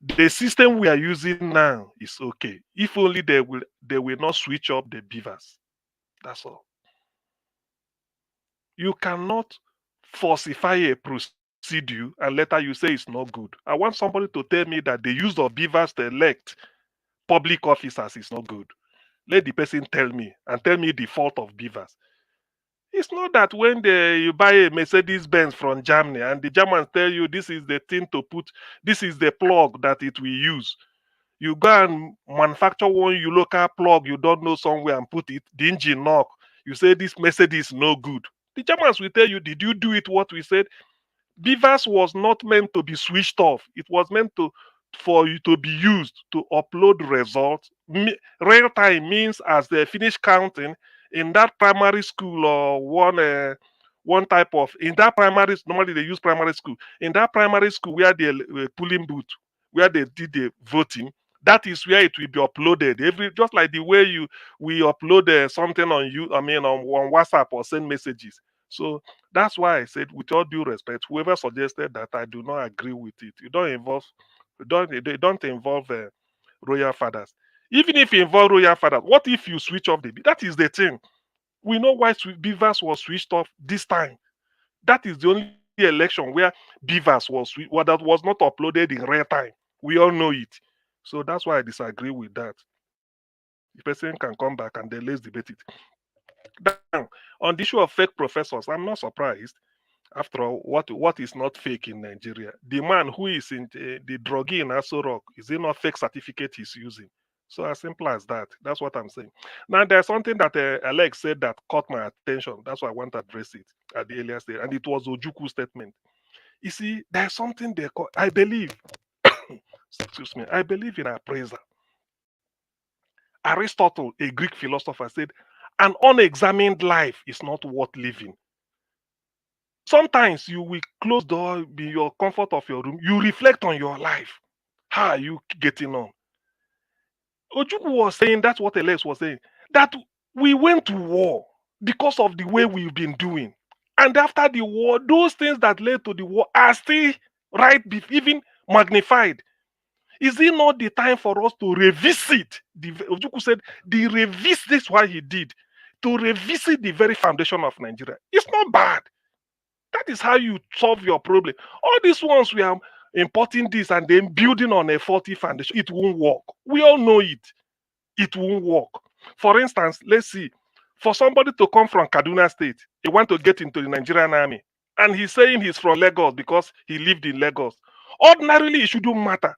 The system we are using now is okay. If only they will not switch up the beavers. That's all. You cannot falsify a procedure and later you say it's not good. I want somebody to tell me that the use of beavers to elect public officers is not good. Let the person tell me and tell me the fault of beavers. It's not that when you buy a Mercedes Benz from Germany and the Germans tell you this is the thing to put, this is the plug that it will use. You go and manufacture one local plug you don't know somewhere and put it, the engine knock. You say this Mercedes is no good. The Germans will tell you, did you do it what we said? Beavers was not meant to be switched off. It was meant for you to be used to upload results. Real time means as they finish counting in that primary school or one type of in that primary, normally they use primary school. In that primary school where the polling booth, where they did the voting, that is where it will be uploaded. Just like the way we upload something on on WhatsApp or send messages. So that's why I said, with all due respect, whoever suggested that, I do not agree with it. They don't involve royal fathers. Even if you involve royal fathers, what if you switch off the? That is the thing. We know why beavers was switched off this time. That is the only election where beavers that was not uploaded in real time. We all know it. So that's why I disagree with that. The person can come back and then let's debate it. Now, on the issue of fake professors, I'm not surprised. After all, what is not fake in Nigeria? The man who is in the druggie in Aso Rock, is it not fake certificate he's using? So as simple as that. That's what I'm saying. Now, there's something that Alex said that caught my attention. That's why I want to address it at the earlier stage. And it was Ojuku's statement. You see, there's something they call, I believe, excuse me, I believe in appraisal. Aristotle, a Greek philosopher, said, an unexamined life is not worth living. Sometimes you will close the door, be your comfort of your room. You reflect on your life. How are you getting on? Ojuku was saying, that's what Alex was saying, that we went to war because of the way we've been doing. And after the war, those things that led to the war are still even magnified. Is it not the time for us to revisit? Ojuku said, this is what he did, to revisit the very foundation of Nigeria. It's not bad. That is how you solve your problem. All these ones we are importing this and then building on a faulty foundation, it won't work. We all know it. It won't work. For instance, let's see, for somebody to come from Kaduna State, he want to get into the Nigerian army, and he's saying he's from Lagos because he lived in Lagos. Ordinarily, it shouldn't matter.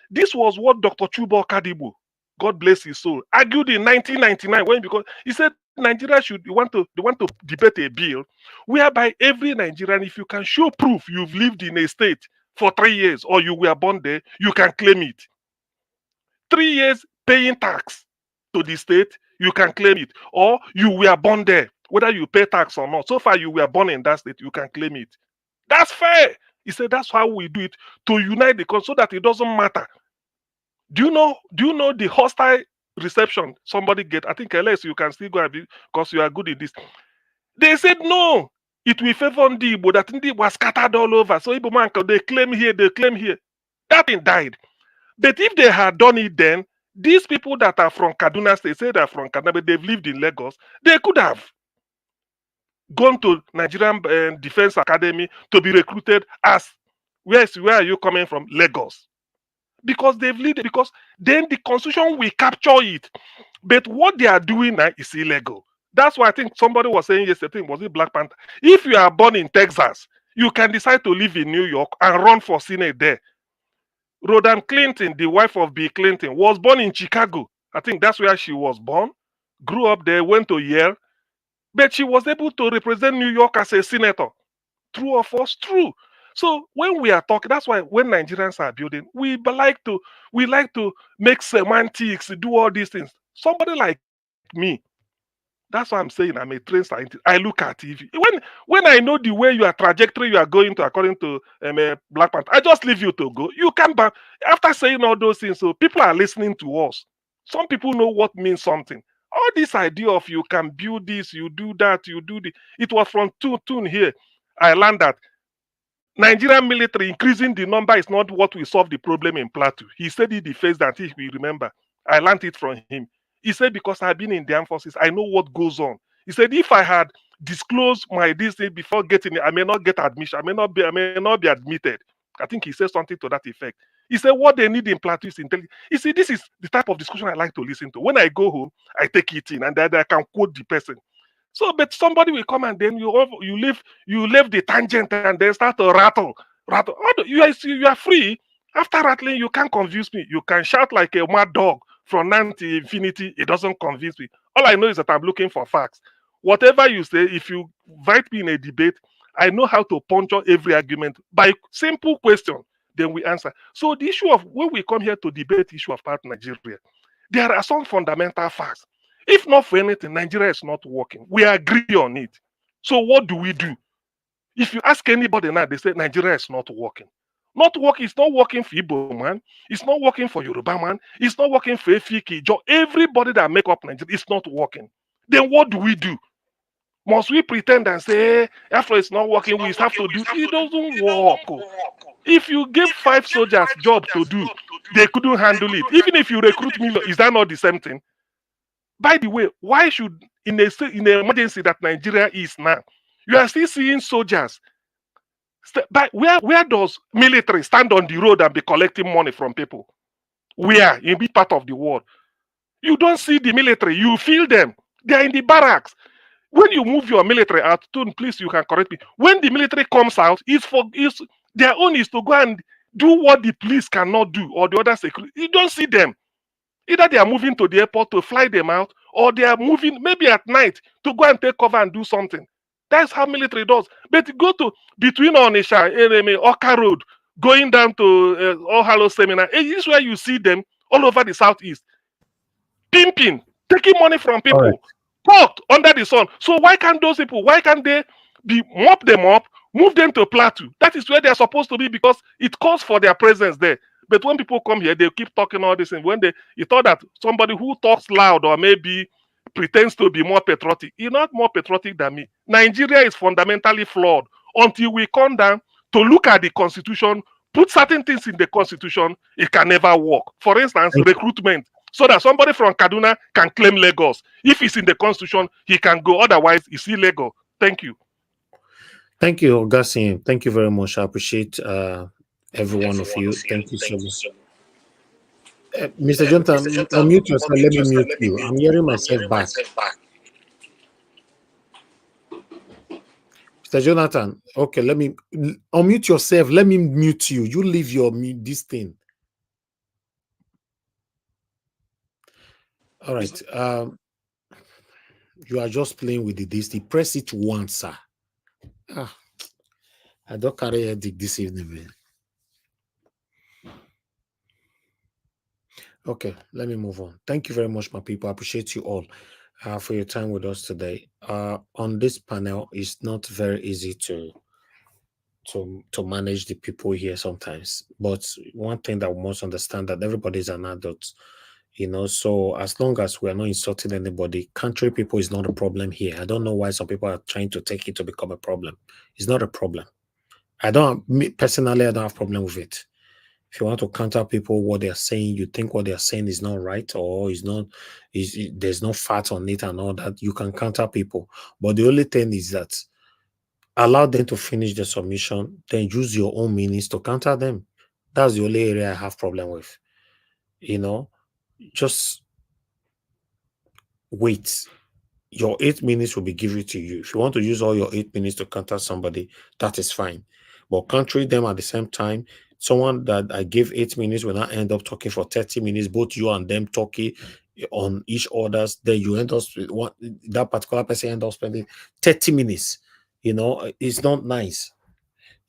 This was what Dr. Chubo Kadibo, God bless his soul, argued in 1999 because he said Nigeria they want to debate a bill whereby every Nigerian, if you can show proof you've lived in a state for 3 years or you were born there, you can claim it. 3 years paying tax to the state, you can claim it. Or you were born there, whether you pay tax or not. So far you were born in that state, you can claim it. That's fair. He said that's how we do it, to unite the country so that it doesn't matter. Do you know the hostile reception somebody get? I think unless you can still go and because you are good in this. They said no, it will favor the Igbo, that Igbo was scattered all over. So Igbo man, they claim here, they claim here. That thing died. But if they had done it then, these people that are from Kaduna State, say they're from Kaduna, but they've lived in Lagos, they could have gone to Nigerian Defense Academy to be recruited as, where are you coming from? Lagos. because they've lead, because then the constitution will capture it. But what they are doing now is illegal. That's why I think somebody was saying yesterday, was it Black Panther? If you are born in Texas, you can decide to live in New York and run for Senate there. Rhoda Clinton, the wife of Bill Clinton, was born in Chicago. I think that's where she was born. Grew up there, went to Yale, but she was able to represent New York as a senator. True or false? True. So when we are talking, that's why when Nigerians are building, we like to make semantics, do all these things. Somebody like me, that's why I'm saying I'm a trained scientist. I look at TV. When I know the way your trajectory you are going to according to Black Panther, I just leave you to go. You come back after saying all those things. So people are listening to us. Some people know what means something. All this idea of you can build this, you do that, you do the. It was from Tune here. I learned that Nigerian military increasing the number is not what will solve the problem in Plateau. He said it the face that he will remember. I learned it from him. He said, because I've been in the armed forces, I know what goes on. He said, if I had disclosed my distance before getting it, I may not get admission. I may not be admitted. I think he said something to that effect. He said, what they need in Plateau is intelligence. You see, this is the type of discussion I like to listen to. When I go home, I take it in and then I can quote the person. So, but somebody will come and then you leave the tangent and then start to rattle. You are free. After rattling, you can't convince me. You can shout like a mad dog from now to infinity. It doesn't convince me. All I know is that I'm looking for facts. Whatever you say, if you invite me in a debate, I know how to puncture every argument by simple question. Then we answer. So the issue of when we come here to debate the issue of part Nigeria, there are some fundamental facts. If not for anything, Nigeria is not working. We agree on it. So what do we do? If you ask anybody now, they say Nigeria is not working. Not working. It's not working for Igbo man. It's not working for Yoruba man. It's not working for Efiki. Everybody that make up Nigeria is not working. Then what do we do? Must we pretend and say, hey, after it's not working, we have to do it? It doesn't work. If you give 5 soldiers job to do, they couldn't handle it. Even if you recruit million, is that not the same thing? By the way, why should in an emergency that Nigeria is now, you are still seeing soldiers? But where does military stand on the road and be collecting money from people? Where? In big part of the world. You don't see the military. You feel them. They are in the barracks. When you move your military out, please, you can correct me. When the military comes out, their own is to go and do what the police cannot do or the other security. You don't see them. Either they are moving to the airport to fly them out, or they are moving maybe at night to go and take cover and do something. That's how military does. But go to between Onisha, Oka Road, going down to All Hallows Seminar. This is where you see them all over the southeast, pimping, taking money from people, parked under the sun. So why can't those people? Why can't they mop them up, move them to Plateau? That is where they are supposed to be because it calls for their presence there. But when people come here, they keep talking all this, and when you thought that somebody who talks loud or maybe pretends to be more patriotic, you're not more patriotic than me. Nigeria is fundamentally flawed. Until we come down to look at the constitution, put certain things in the constitution, it can never work. For instance, recruitment, so that somebody from Kaduna can claim Lagos. If it's in the constitution, he can go. Otherwise, it's illegal. Thank you. Thank you, Augustine. Thank you very much. I appreciate every one of you. Thank you so much. Mr. Jonathan, unmute yourself. Let me mute you. I'm hearing myself back. Mr. Jonathan, okay, let me unmute yourself. Let me mute you. You leave your this thing. All right. You are just playing with this. Press it once, sir. I don't carry a headache this evening, man. Okay, let me move on. Thank you very much, my people. I appreciate you all for your time with us today. On this panel, it's not very easy to manage the people here sometimes. But one thing that we must understand that everybody is an adult, so as long as we are not insulting anybody, country people is not a problem here. I don't know why some people are trying to take it to become a problem. It's not a problem. Personally, I don't have a problem with it. If you want to counter people, what they're saying, you think what they're saying is not right or there's no fat on it and all that, you can counter people. But the only thing is that allow them to finish the submission, then use your own meanings to counter them. That's the only area I have problem with. You know, just wait. Your 8 minutes will be given to you. If you want to use all your 8 minutes to counter somebody, that is fine. But countering them at the same time, someone that I give 8 minutes will not end up talking for 30 minutes, both you and them talking on each other's, then you end up with what that particular person end up spending 30 minutes. You know, it's not nice.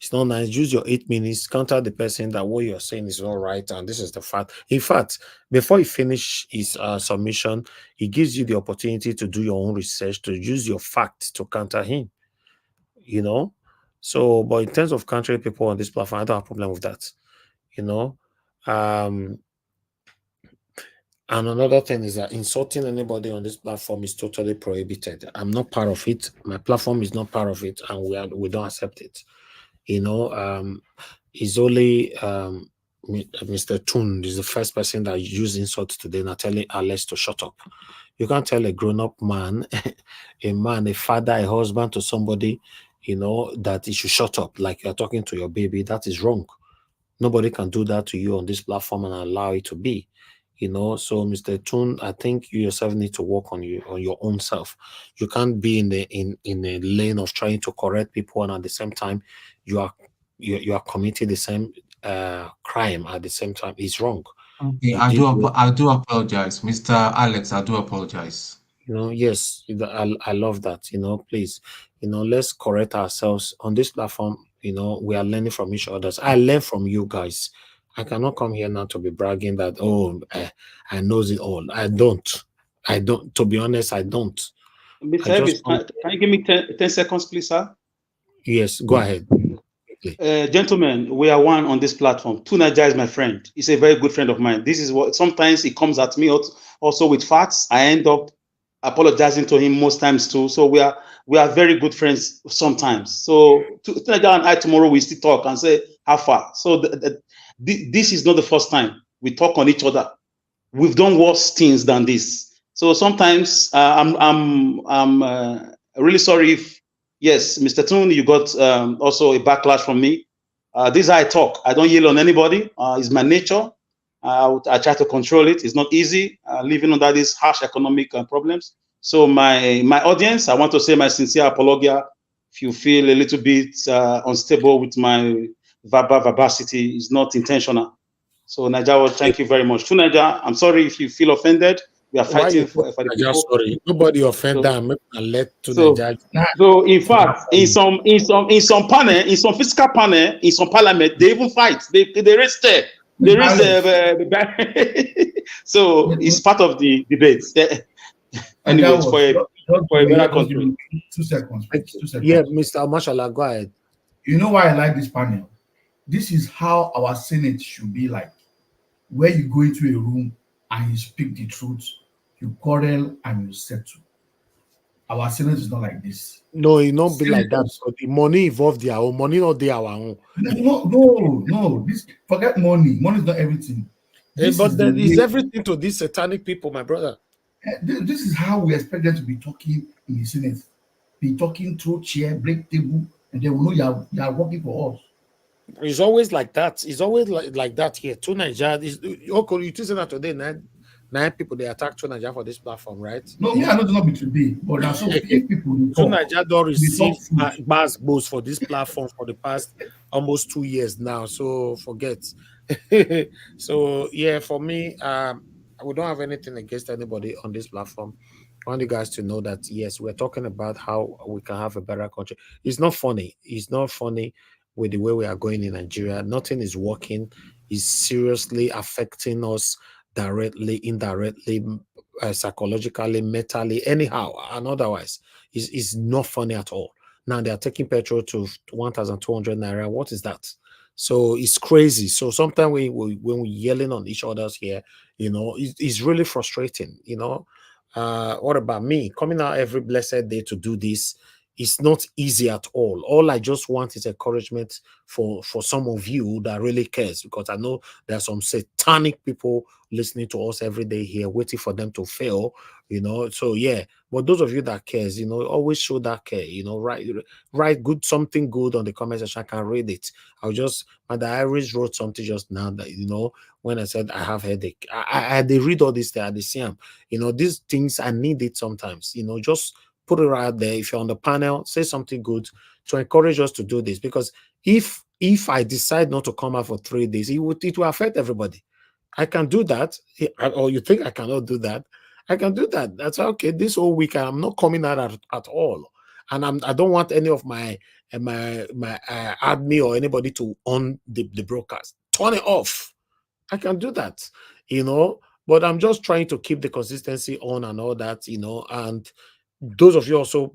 It's not nice. Use your 8 minutes, counter the person that what you're saying is not right, and this is the fact. In fact, before you finish his submission, he gives you the opportunity to do your own research, to use your facts to counter him. You know, so but in terms of countering people on this platform, I don't have a problem with that. You know, and another thing is that insulting anybody on this platform is totally prohibited. I'm not part of it. My platform is not part of it, and we don't accept it. You know, it's only Mr. Toon is the first person that used insults today, not telling Alex to shut up. You can't tell a grown-up man, a father, a husband to somebody, you know, that he should shut up like you're talking to your baby. That is wrong. Nobody can do that to you on this platform and allow it to be. You know, so Mr. Toon, I think you yourself need to work on your own self. You can't be in a lane of trying to correct people, and at the same time you are committing the same crime at the same time. It's wrong. Okay, I do apologize, Mr. Alex. I do apologize. You know, yes, I love that. You know, please, you know, let's correct ourselves on this platform. You know, we are learning from each other. I learn from you guys. I cannot come here now to be bragging that, oh, I know it all. I don't. To be honest, I don't. Mr. Elvis, can you give me 10 seconds, please, sir? Yes, go ahead. Gentlemen, we are one on this platform. Tunaja is my friend. He's a very good friend of mine. This is what sometimes he comes at me also with facts. I end up apologizing to him most times too. So we are very good friends sometimes. So Tunaja and I tomorrow we still talk and say how far. So this is not the first time we talk on each other. We've done worse things than this. So sometimes I'm really sorry if, yes, Mr. Toon, you got also a backlash from me. This is how I talk. I don't yell on anybody. It's my nature. I try to control it. It's not easy living under these harsh economic problems. So my audience, I want to say my sincere apologia. If you feel a little bit unstable with my verbosity, it's not intentional. So Naija, thank you very much. To Naija, I'm sorry if you feel offended. We are fighting for the people. Sorry, nobody offend them. So in fact, in some panel, in some fiscal panel, in some parliament, they even fight. They raise there. They raise so it's part of the debate. Anyway, for a better country. 2 seconds. 2 seconds. Yeah, Mr. Mashallah, go ahead. You know why I like this panel? This is how our Senate should be like. Where you go into a room and you speak the truth, you quarrel and you settle. Our Senate is not like this. No, it not be like that. So the money involved their own, money not their own. No. This forget money. Money is not everything. But there is everything to these satanic people, my brother. This is how we expect them to be talking in the Senate. Be talking through chair, break table, and they will know you are working for us. It's always like that. It's always like that here. To Nigeria, you say that today, nine people they attack to Nigeria for this platform, right? No, I know it's not be today, but now so people to Nigeria don't receive mass boost for this platform for the past almost 2 years now. So forget. So yeah, for me, we don't have anything against anybody on this platform. I want you guys to know that yes, we're talking about how we can have a better country. It's not funny. It's not funny with the way we are going in Nigeria. Nothing is working. It's seriously affecting us directly, indirectly, psychologically, mentally, anyhow, and otherwise. It's not funny at all. Now they are taking petrol to 1,200 naira. What is that? So it's crazy. So sometimes when we're yelling on each other's here, you know, it's really frustrating, you know. What about me coming out every blessed day to do this? it's not easy at all. All I just want is encouragement for some of you that really cares, because I know there are some satanic people listening to us every day here, waiting for them to fail, you know. So yeah, but those of you that cares, you know, always show that care, you know, write good, something good on the comment section. I can read it. My diarist wrote something just now that, you know, when I said I have headache, I they read all this, they see them, you know, these things I need it sometimes, you know, just put it right there. If you're on the panel, say something good to encourage us to do this, because if I decide not to come out for 3 days, it will affect everybody. I can do that. Or you think I cannot do that? I can do that. That's okay. This whole week I'm not coming out at all, and I don't want any of my admin or anybody to on the broadcast. Turn it off. I can do that, you know. But I'm just trying to keep the consistency on and all that, you know. And those of you also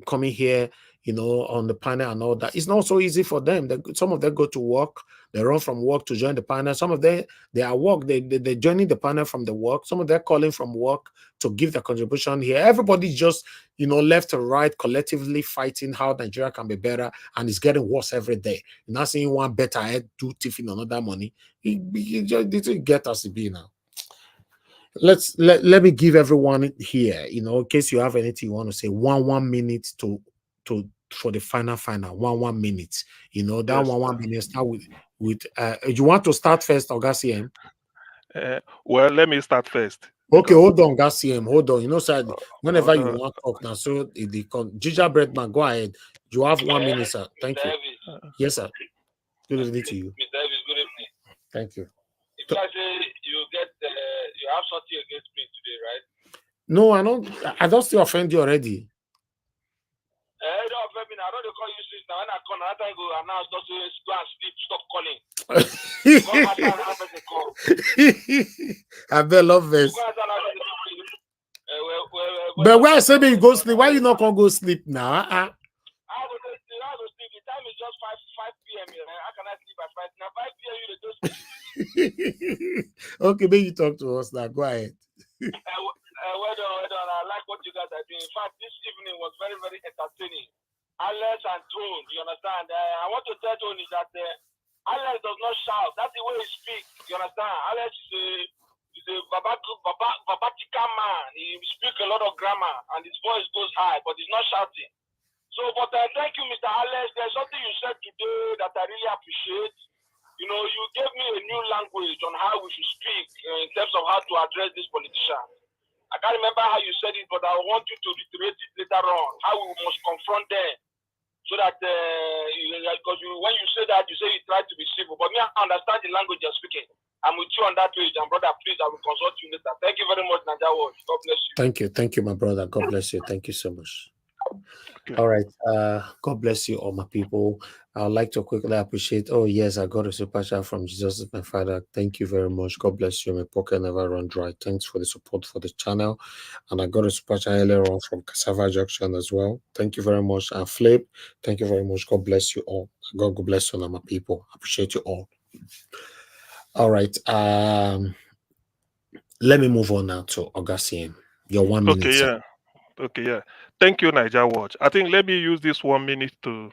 coming here, you know, on the panel and all that, it's not so easy for them. Some of them go to work, they run from work to join the panel. Some of them, they are work, they're joining the panel from the work. Some of them calling from work to give their contribution here. Everybody's just, you know, left and right, collectively fighting how Nigeria can be better, and it's getting worse every day. You're not seeing one better head do tiffin another money. It just didn't get us to be now. Let me give everyone here, you know, in case you have anything you want to say, one minute for the final 1 minute, you know, that yes, 1 minute. Start with you want to start first, Augustine? Well, let me start first. Okay, hold on, Gassiem, hold on. You know, sir, whenever you want to talk now, so the Gingerbread Man, go ahead. You have 1 minute, sir. Thank you. Yes, sir. Good evening to you. Mr. Davis, good evening. Thank you. If I say you have something against me today, right? No, I don't. I don't still offend you already. Don't offend me now. I don't call you since now. When I call, I go announce, don't say go and sleep, stop calling. I bet love this. But why I say you go sleep? Why you not gonna go sleep now? I go sleep. The time is just 5 p.m. How can I sleep at 5? Now 5 p.m. you just sleep. Okay, maybe you talk to us now. Go ahead. Well done. I like what you guys are doing. In fact, this evening was very, very entertaining. Alex and Tone, you understand? I want to tell Tony that Alex does not shout. That's the way he speaks. You understand? Alex is a babatica man. He speaks a lot of grammar and his voice goes high, but he's not shouting. So, but thank you, Mr. Alex. There's something you said today that I really appreciate. You know, you gave me a new language on how we should speak in terms of how to address these politicians. I can't remember how you said it, but I want you to reiterate it later on, how we must confront them. So that, because when you say that, you say you try to be civil. But me, I understand the language you're speaking. I'm with you on that page. And brother, please, I will consult you later. Thank you very much, Naija World. God bless you. Thank you, my brother. God bless you. Thank you so much. Okay. All right. God bless you, all my people. I'd like to quickly appreciate. Oh, yes, I got a super chat from Jesus, my father. Thank you very much. God bless you. My pocket never run dry. Thanks for the support for the channel. And I got a super chat earlier on from Cassava Junction as well. Thank you very much. And Flip, thank you very much. God bless you all. God bless you, all my people. I appreciate you all. All right. Let me move on now to Augustine. Your 1 minute. Okay, yeah. Okay, yeah. Thank you, Naija Watch. I think let me use this 1 minute to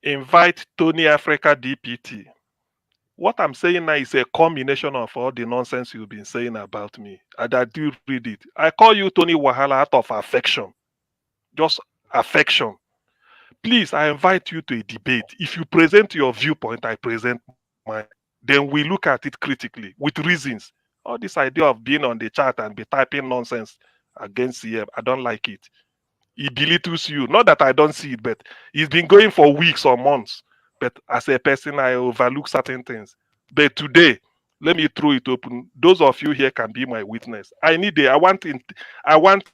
invite Tony Africa DPT. What I'm saying now is a combination of all the nonsense you've been saying about me. And I do read it. I call you Tony Wahala out of affection. Just affection. Please, I invite you to a debate. If you present your viewpoint, I present mine. Then we look at it critically with reasons. All this idea of being on the chat and be typing nonsense against CM, I don't like it. It belittles you. Not that I don't see it, but it's been going for weeks or months. But as a person, I overlook certain things. But today, let me throw it open. Those of you here can be my witness. I want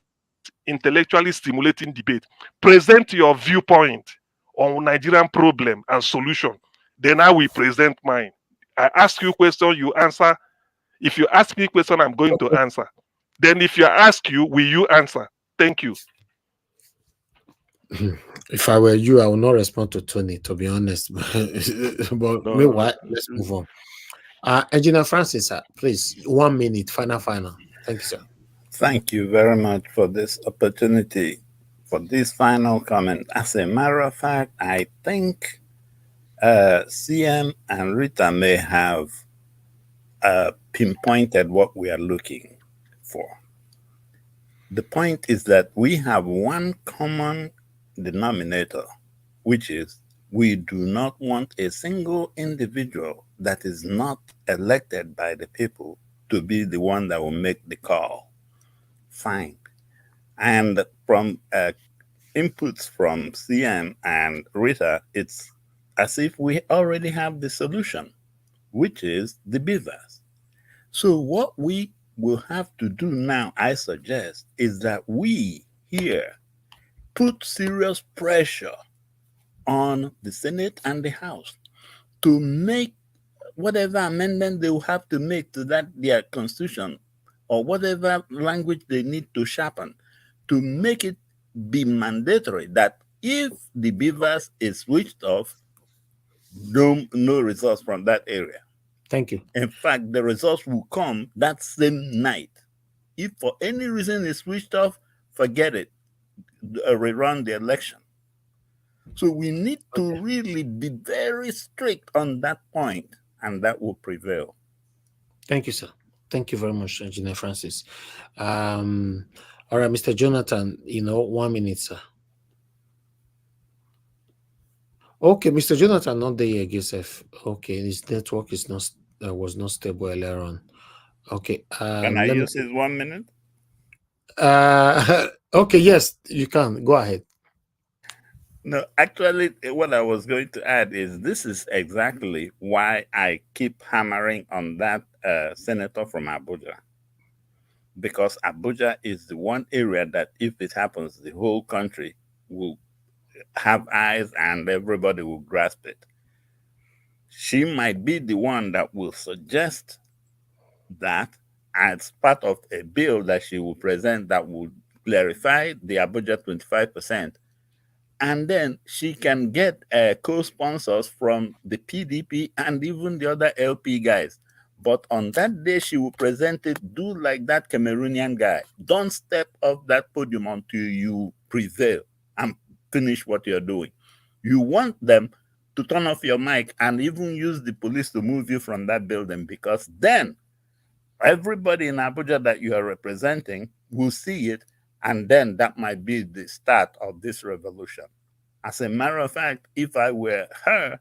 intellectually stimulating debate. Present your viewpoint on Nigerian problem and solution. Then I will present mine. I ask you question, you answer. If you ask me a question, I'm going to answer. Then if you ask you, will you answer? Thank you. If I were you, I would not respond to Tony, to be honest. But meanwhile, let's move on. Engineer Francis, sir, please, 1 minute, final. Thank you, sir. Thank you very much for this opportunity for this final comment. As a matter of fact, I think CM and Rita may have pinpointed what we are looking for. The point is that we have one common denominator, which is we do not want a single individual that is not elected by the people to be the one that will make the call. Fine. And from inputs from CM and Rita, it's as if we already have the solution, which is the beavers. So what we will have to do now, I suggest, is that we here put serious pressure on the Senate and the House to make whatever amendment they will have to make to that their constitution or whatever language they need to sharpen to make it be mandatory that if the beavers is switched off, no results from that area. Thank you. In fact, the results will come that same night. If for any reason it's switched off, forget it. Rerun the election. So we need to really be very strict on that point, and that will prevail. Thank you, sir. Thank you very much, Engineer Francis. All right, Mr. Jonathan, 1 minute, sir. Okay, Mr. Jonathan, not there yet, Joseph. Okay, his network is not was not stable earlier on. Okay. Can I use his 1 minute? Okay, yes, you can. Go ahead. No, actually, what I was going to add is this is exactly why I keep hammering on that senator from Abuja. Because Abuja is the one area that if it happens, the whole country will have eyes and everybody will grasp it. She might be the one that will suggest that as part of a bill that she will present that will clarify the Abuja 25%. And then she can get co-sponsors from the PDP and even the other LP guys. But on that day, she will present it, do like that Cameroonian guy. Don't step off that podium until you prevail and finish what you're doing. You want them to turn off your mic and even use the police to move you from that building, because then everybody in Abuja that you are representing will see it, and then that might be the start of this revolution. As a matter of fact, if I were her,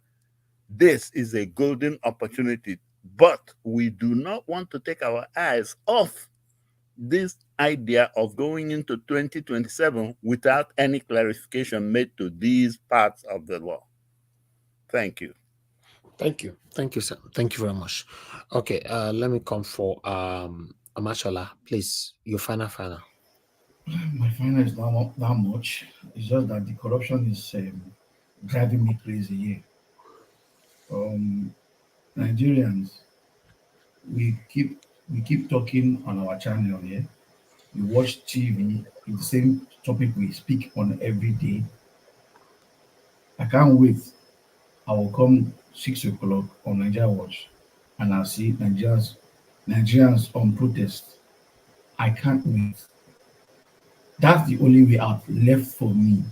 this is a golden opportunity, but we do not want to take our eyes off this idea of going into 2027 without any clarification made to these parts of the law. Thank you. Thank you. Thank you, sir. Thank you very much. Okay, let me come for Amashola. Please, your final. My final is not that much. It's just that the corruption is driving me crazy here. Nigerians, we keep talking on our channel here. We watch TV. It's the same topic we speak on every day. I can't wait. I will come 6 o'clock on Nigeria Watch and I'll see Nigerians on protest. I can't wait. That's the only way out left for me.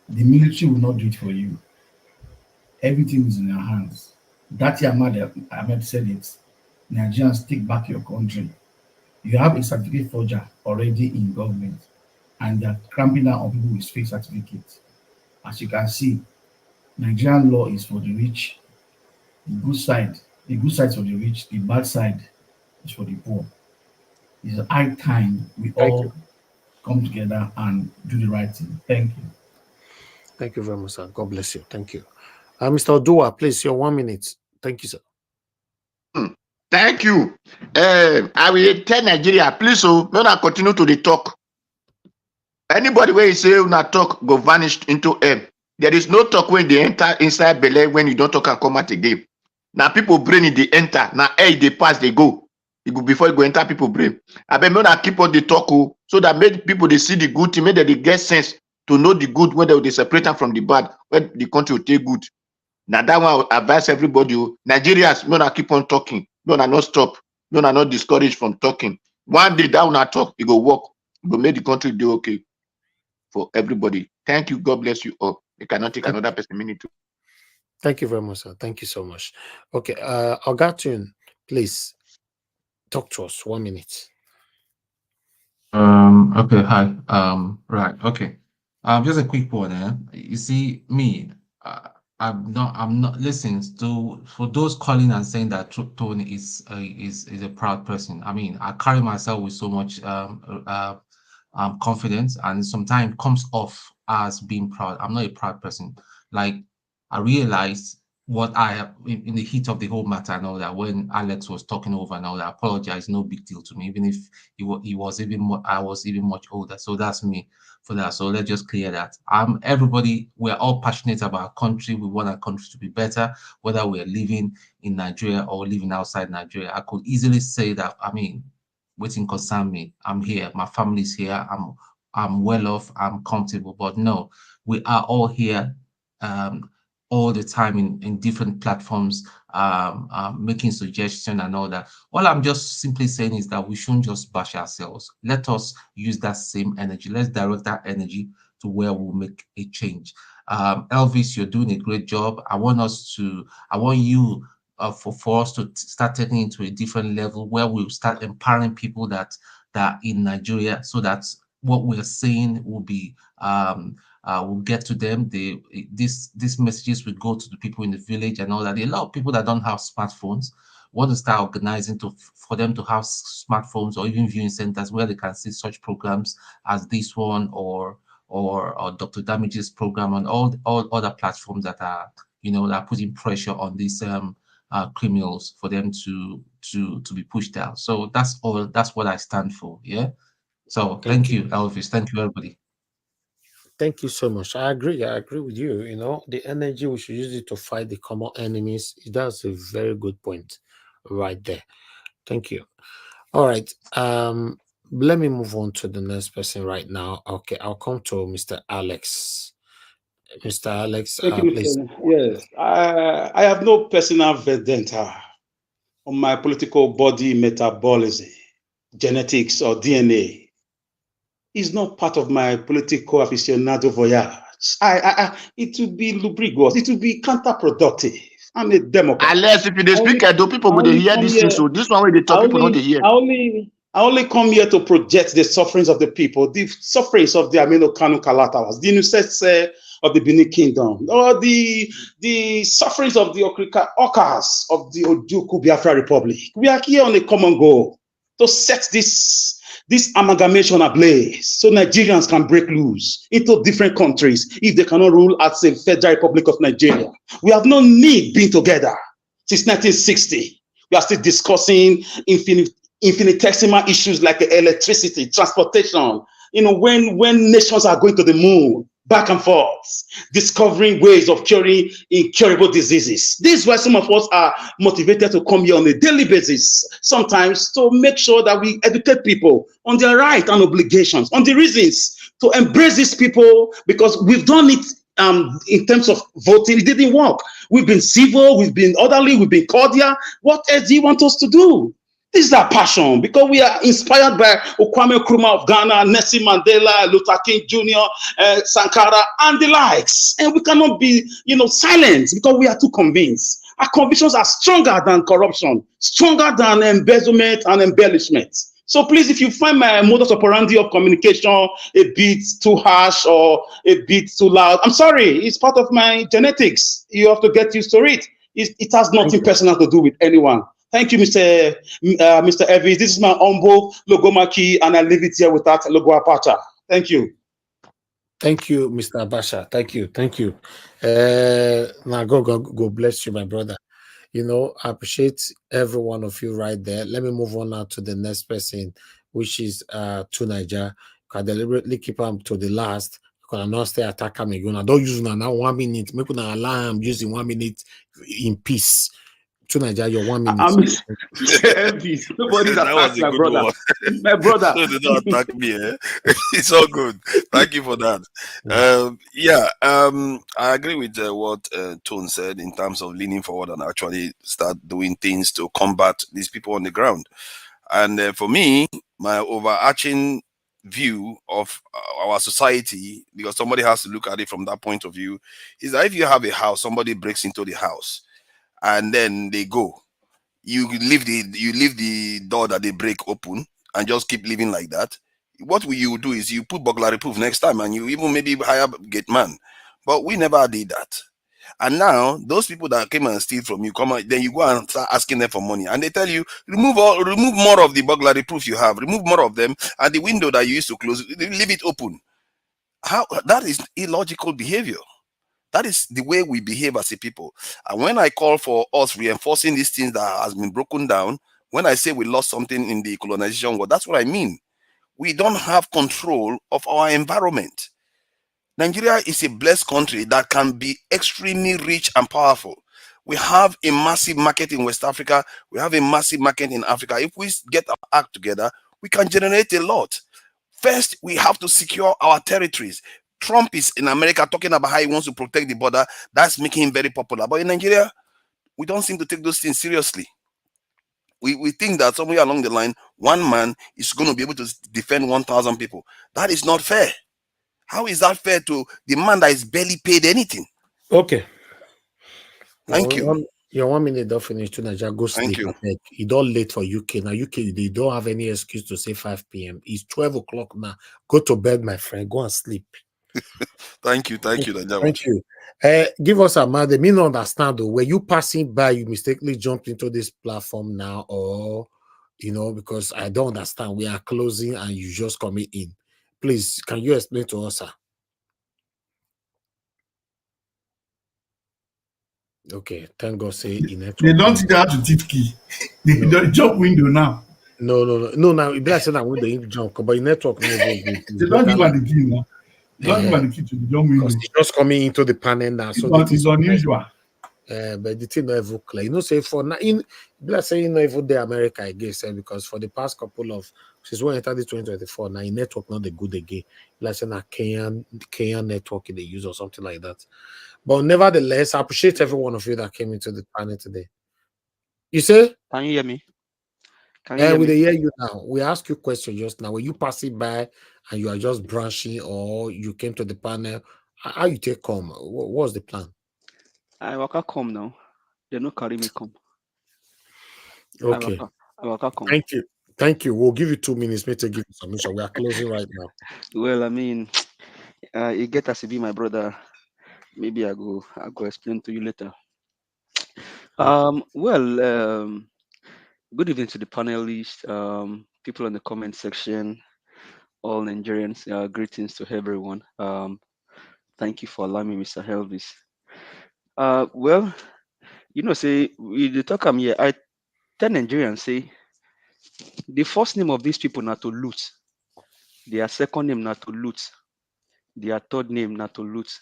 The military will not do it for you. Everything is in your hands. That Ahmed said it. Nigerians, take back your country. You have a certificate forger already in government, and they're cramping down on people with fake certificates. As you can see, Nigerian law is for the rich. The good side is for the rich. The bad side is for the poor. It's high time we all come together and do the right thing. Thank you. Thank you very much, sir. God bless you. Thank you. Mr. Odua, please, your 1 minute. Thank you, sir. Thank you. I will tell Nigeria, please, not continue to the talk. Anybody where you say not talk go vanish into air. There is no talk when they enter inside Bele when you don't talk and come out again. Now people brain in the enter. Now air they pass, they go. Before you go enter people brain. I bet not keep on the talk so that make people they see the good thing, make that they get sense to know the good when they separate them from the bad, when the country will take good. Now that one I advise everybody. Nigerians, not keep on talking. No, not stop. No, not discouraged from talking. One day that will not talk, it go work. It will make the country do okay. for everybody. Thank you. God bless you all. I cannot take another person minute. Thank you very much, sir. Thank you so much. Okay, Ogatun, please talk to us. 1 minute. Okay, hi. Right, okay. Just a quick one, You see, me, I'm not listening to for those calling and saying that Tony is a proud person. I mean, I carry myself with so much confidence, and sometimes comes off as being proud. I'm not a proud person. Like, I realized what I have in the heat of the whole matter and all that, when Alex was talking over and all that, I apologize, no big deal to me, even if he was even more, I was even much older. So that's me for that. So let's just clear that. Everybody, we're all passionate about our country. We want our country to be better, whether we're living in Nigeria or living outside Nigeria. I could easily say that, I mean, waiting concern me. I'm here, my family's here, I'm well off, I'm comfortable. But no, we are all here all the time in different platforms, making suggestions and all that. All I'm just simply saying is that we shouldn't just bash ourselves. Let us use that same energy. Let's direct that energy to where we'll make a change. Elvis, you're doing a great job. I want you for us to start taking it to a different level where we'll start empowering people that in Nigeria, so that what we're saying will be will get to them. These messages will go to the people in the village and all that. There are a lot of people that don't have smartphones. Want to start organizing for them to have smartphones or even viewing centers where they can see such programs as this one or Dr. Damage's program and all other platforms that are that are putting pressure on these criminals for them to be pushed out. So that's all. That's what I stand for. Yeah. So thank you, Elvis. Thank you, everybody. Thank you so much. I agree with you. The energy, we should use it to fight the common enemies. That's a very good point right there. Thank you. All right. Let me move on to the next person right now. Okay, I'll come to Mr. Alex. Mr. Alex, Thank you, please. Yes, I have no personal vendetta on my political body metabolism, genetics, or DNA. It's not part of my political aficionado voyage. It will be lubricous. It will be counterproductive. I'm a Democrat. Unless if you speak, people will hear this thing. So this one where they talk, people don't hear. I only come here to project the sufferings of the people, the sufferings of the Amino Kanu Kalatawas, the innocence of the Benin Kingdom, or the sufferings of the Okas of the Ojuku Biafra Republic. We are here on a common goal to set this amalgamation ablaze so Nigerians can break loose into different countries if they cannot rule as a Federal Republic of Nigeria. We have no need being together since 1960. We are still discussing infinitesimal issues like electricity, transportation, when nations are going to the moon, back and forth, discovering ways of curing incurable diseases. This is why some of us are motivated to come here on a daily basis, sometimes to make sure that we educate people on their rights and obligations, on the reasons to embrace these people, because we've done it in terms of voting. It didn't work. We've been civil, we've been orderly, we've been cordial. What else do you want us to do? This is our passion, because we are inspired by Kwame Nkrumah of Ghana, Nelson Mandela, Luther King Jr., Sankara, and the likes. And we cannot be, silent, because we are too convinced. Our convictions are stronger than corruption, stronger than embezzlement and embellishment. So please, if you find my modus operandi of communication a bit too harsh or a bit too loud, I'm sorry. It's part of my genetics. You have to get used to it. It has nothing personal to do with anyone. Thank you, Mr. Evans. This is my humble logomaki, and I leave it here with that logo apacha. Thank you. Thank you, Mr. Abasha. Thank you. Now, God bless you, my brother. I appreciate every one of you right there. Let me move on now to the next person, which is to Niger. Can deliberately keep him to the last. You can not stay attack him again. Don't use now 1 minute. Make an alarm using 1 minute in peace. To Nigeria, your 1 minute. Nobody's attacked my brother. My brother. So they don't attack me. It's all good. Thank you for that. I agree with what Tone said in terms of leaning forward and actually start doing things to combat these people on the ground. And for me, my overarching view of our society, because somebody has to look at it from that point of view, is that if you have a house, somebody breaks into the house and then they go, you leave the door that they break open and just keep living like that. What will you do is you put burglary proof next time, and you even maybe hire gate man. But we never did that. And now those people that came and steal from you come out, then you go and start asking them for money, and they tell you remove more of the burglary proof you have, remove more of them, and the window that you used to close, leave it open. How that is illogical behavior. That is the way we behave as a people. And when I call for us reinforcing these things that has been broken down, when I say we lost something in the colonization war, that's what I mean. We don't have control of our environment. Nigeria is a blessed country that can be extremely rich and powerful. We have a massive market in West Africa. We have a massive market in Africa. If we get our act together, we can generate a lot. First, we have to secure our territories. Trump is in America talking about how he wants to protect the border. That's making him very popular. But in Nigeria, we don't seem to take those things seriously. We think that somewhere along the line, one man is going to be able to defend 1,000 people. That is not fair. How is that fair to the man that is barely paid anything? Okay. Thank you. Your 1 minute don't finish to Nigeria. Go Thank sleep. you. You don't late for UK. Now UK, they don't have any excuse to say 5 p.m. It's 12 o'clock now. Go to bed, my friend. Go and sleep. Thank you, Nigeria. Thank you. Give us a man. They mean understand though. Were you passing by? You mistakenly jumped into this platform now, or because I don't understand. We are closing and you just coming in. Please, can you explain to us, sir? Okay, thank God. Say in network. They don't even have to teach key. They don't jump window now. No. Now it bless that window in jump, but in network never good. They don't give her the key now. They don't give her the key to the jump window. It's just coming into the panel now. So it's unusual. But the thing not even clear. Say for now, let's say not even the America again, say because for the past couple of since when entered the 2024, now in network not the good again. Let's say now Kenyan network they use or something like that. But nevertheless, I appreciate every one of you that came into the panel today. You say? Can you hear me? Can you hear We me? hear you now. We asked you a question just now. Were you passing by and you are just branching, or you came to the panel? How you take come? What was the plan? I waka come now. They no carry me come. Okay. I waka come. Thank you. We'll give you 2 minutes. Maybe to give you submission. We are closing right now. Well, I mean, you get us to be my brother. Maybe I go explain to you later. Good evening to the panelists, people in the comment section, all Nigerians. Greetings to everyone. Thank you for allowing me, Mr. Elvis. Say we talk here. I tell Nigerians say the first name of these people not to loot. Their second name not to loot. Their third name not to loot.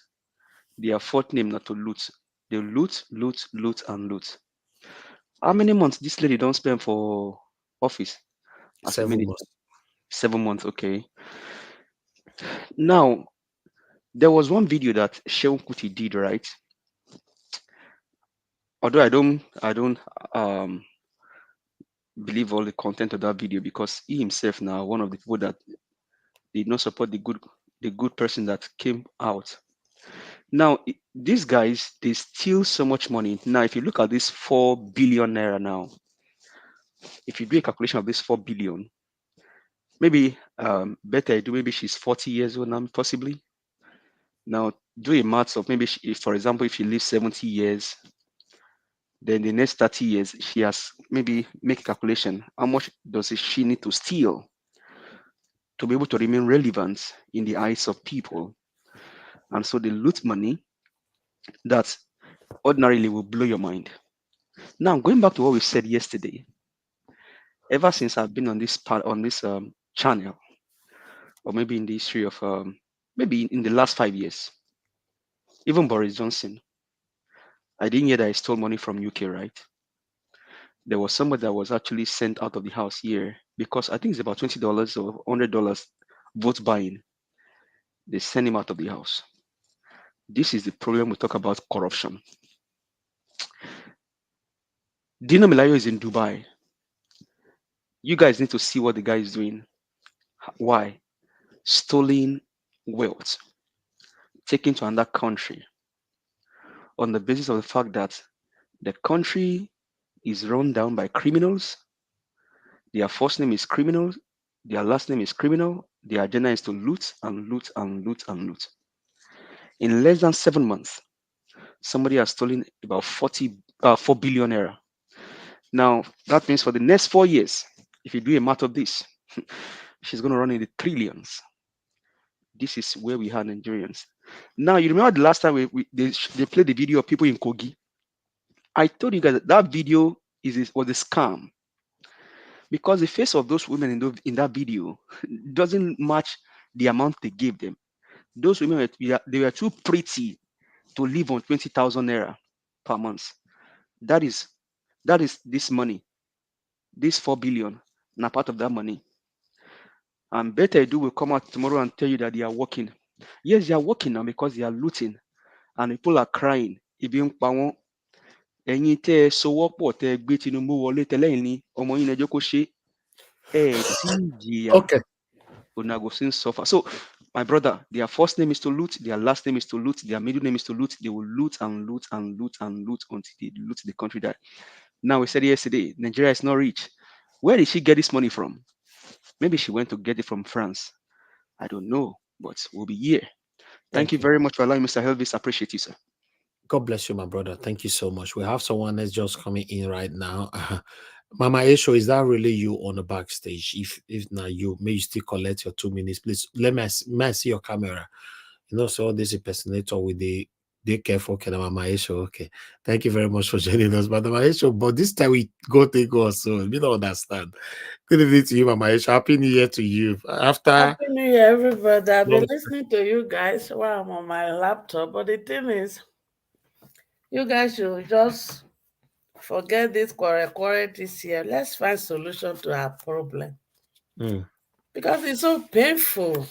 Their fourth name not to loot. They loot, and loot. How many months this lady don't spend for office? 7 months. 7 months, okay. Now, there was one video that Shehu Kuti did, right? Although I don't believe all the content of that video, because he himself now one of the people that did not support the good person that came out. Now, these guys, they steal so much money. Now, if you look at this 4 billion naira now, if you do a calculation of this 4 billion, maybe better do, maybe she's 40 years old now, possibly. Now, do a maths of maybe, for example, if she lives 70 years, then the next 30 years, she has maybe make a calculation. How much does she need to steal to be able to remain relevant in the eyes of people? And so they loot money that ordinarily will blow your mind. Now, going back to what we said yesterday, ever since I've been on this channel, or maybe in the history of maybe in the last 5 years, even Boris Johnson, I didn't hear that he stole money from UK, right? There was somebody that was actually sent out of the house here because I think it's about $20 or $100 vote buying. They send him out of the house. This is the problem we talk about corruption. Dino Melayo is in Dubai. You guys need to see what the guy is doing. Why? stolen wealth taken to another country on the basis of the fact that the country is run down by criminals. Their first name is criminal, their last name is criminal, their agenda is to loot and loot and loot and loot. In less than 7 months, somebody has stolen about 4 billion naira. Now, that means for the next 4 years, if you do a math of this, she's going to run in the trillions. This is where we had Nigerians. Now, you remember the last time they played the video of people in Kogi? I told you guys that video was a scam, because the face of those women in that video doesn't match the amount they gave them. Those women, they were too pretty to live on 20,000 naira per month. That is this money, this 4 billion, now part of that money. And Better Edu will come out tomorrow and tell you that they are working. Yes, they are working now because they are looting, and people are crying. Ẹ̀yin tẹ́ ẹ sowọ́pọ̀ tẹ́ ẹ gbé Tinubu wọlé tẹ́lẹ̀ ní ọmọ yín lẹ́jọ́ kó ṣe tí ìjìyà Okay. una go soon suffer. So, my brother, their first name is to loot, their last name is to loot, their middle name is to loot. They will loot and loot and loot and loot until they loot the country that. Now, we said yesterday, Nigeria is not rich. Where did she get this money from? Maybe she went to get it from France. I don't know, but we'll be here. Thank you very much for allowing Mr. Elvis. Appreciate you, sir. God bless you, my brother. Thank you so much. We have someone that's just coming in right now. Mama Esho, is that really you on the backstage? If not you, may you still collect your 2 minutes, please. May I see your camera? You know, so this impersonator with the careful, okay, Mama Esho. Okay, thank you very much for joining us, Mama Esho. But this time we go take us, so we don't understand. Good evening to you, Mama Esho. Happy New Year to you. Happy New Year, everybody. I've been listening to you guys while I'm on my laptop, but the thing is, you guys should just forget this quarrel this year. Let's find solution to our problem. Because it's so painful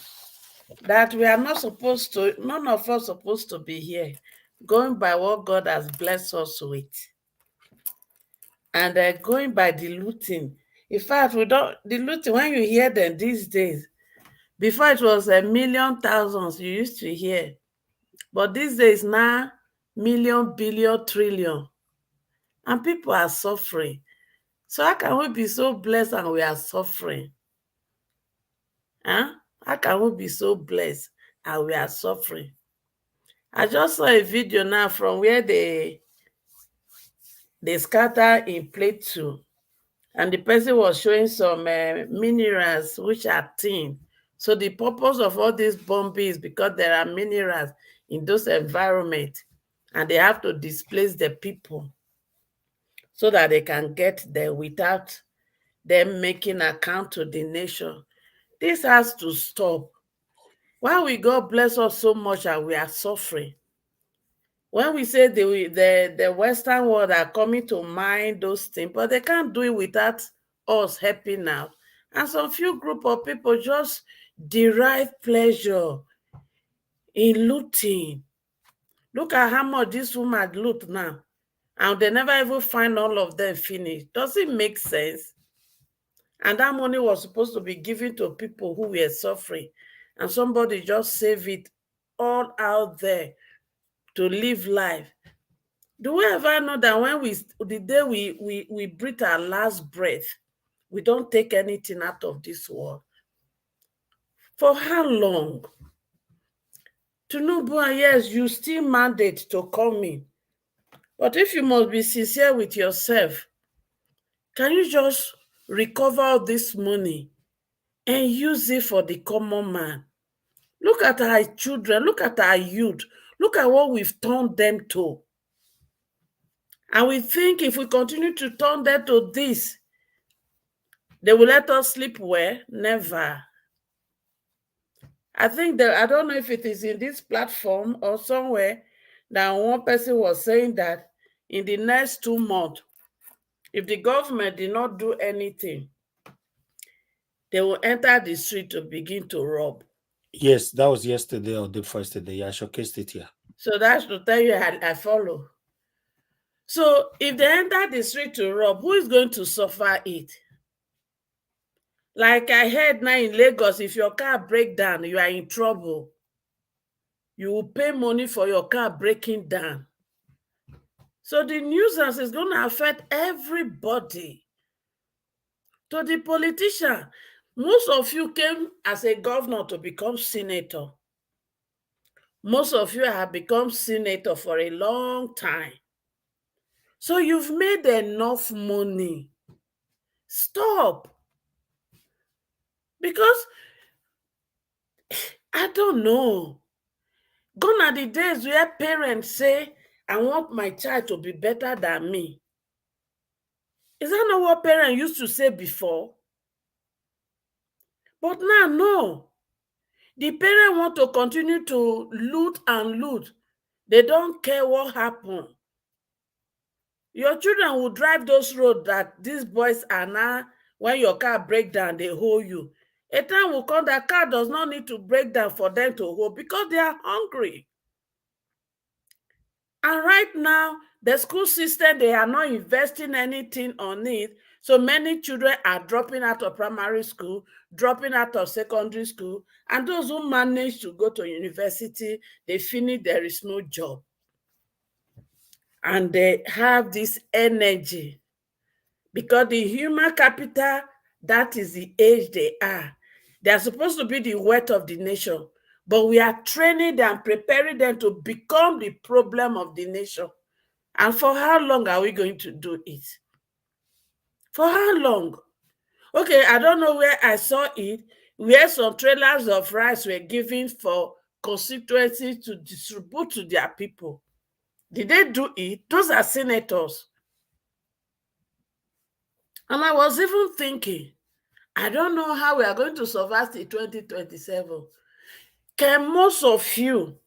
that we are not supposed to, none of us supposed to be here, going by what God has blessed us with. And going by the looting. In fact, the looting, when you hear them these days, before it was a million thousands you used to hear. But these days now, million, billion, trillion. And people are suffering. So how can we be so blessed and we are suffering? Huh? How can we be so blessed and we are suffering? I just saw a video now from where they scatter in Plateau. And the person was showing some minerals which are thin. So the purpose of all this bombing is because there are minerals in those environments and they have to displace the people so that they can get there without them making account to the nation. This has to stop. Why will God bless us so much and we are suffering? When we say the Western world are coming to mine those things, but they can't do it without us helping out. And some few group of people just derive pleasure in looting. Look at how much this woman loot now. And they never even find all of them finished. Does it make sense? And that money was supposed to be given to people who were suffering. And somebody just save it all out there to live life. Do we ever know that when the day we breathe our last breath, we don't take anything out of this world? For how long? Tinubu, yes, you still mandate to come in. But if you must be sincere with yourself, can you just recover all this money and use it for the common man? Look at our children, look at our youth, look at what we've turned them to. And we think if we continue to turn them to this, they will let us sleep well? Never. I think that, I don't know if it is in this platform or somewhere, that one person was saying that in the next 2 months, if the government did not do anything, they will enter the street to begin to rob. Yes, that was yesterday or the first day. I showcased it here. So that's to tell you I follow. So if they enter the street to rob, who is going to suffer it? Like I heard now in Lagos, if your car break down, you are in trouble. You will pay money for your car breaking down. So the nuisance is going to affect everybody. To the politician, most of you came as a governor to become senator. Most of you have become senator for a long time. So you've made enough money. Stop. Because I don't know. Gone are the days where parents say, I want my child to be better than me. Is that not what parents used to say before? But now, no. The parents want to continue to loot and loot. They don't care what happened. Your children will drive those roads that these boys are now, when your car breaks down, they hold you. A time will come that car does not need to break down for them to hold because they are hungry. And right now, the school system, they are not investing anything on it. So many children are dropping out of primary school, dropping out of secondary school. And those who manage to go to university, they finish, there is no job. And they have this energy. Because the human capital, that is the age they are. They are supposed to be the wealth of the nation. But we are training them, preparing them to become the problem of the nation. And for how long are we going to do it? For how long? Okay, I don't know where I saw it, where some trailers of rice were given for constituencies to distribute to their people. Did they do it? Those are senators. And I was even thinking, I don't know how we are going to survive till 2027. Can most of you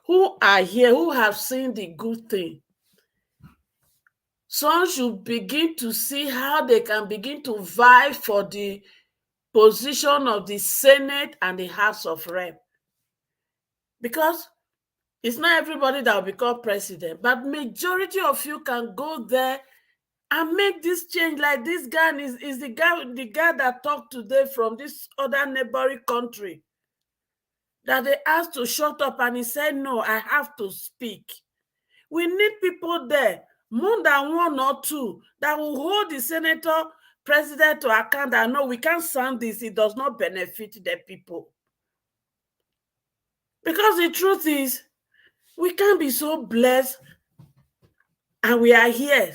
who are here, who have seen the good thing, some should begin to see how they can begin to vie for the position of the Senate and the House of Rep. Because it's not everybody that will become president, but majority of you can go there and make this change. Like this guy is the guy that talked today from this other neighboring country that they asked to shut up, and he said, no, I have to speak. We need people there, more than one or two, that will hold the senator president to account that no, we can't stand this. It does not benefit the people. Because the truth is, we can't be so blessed and we are here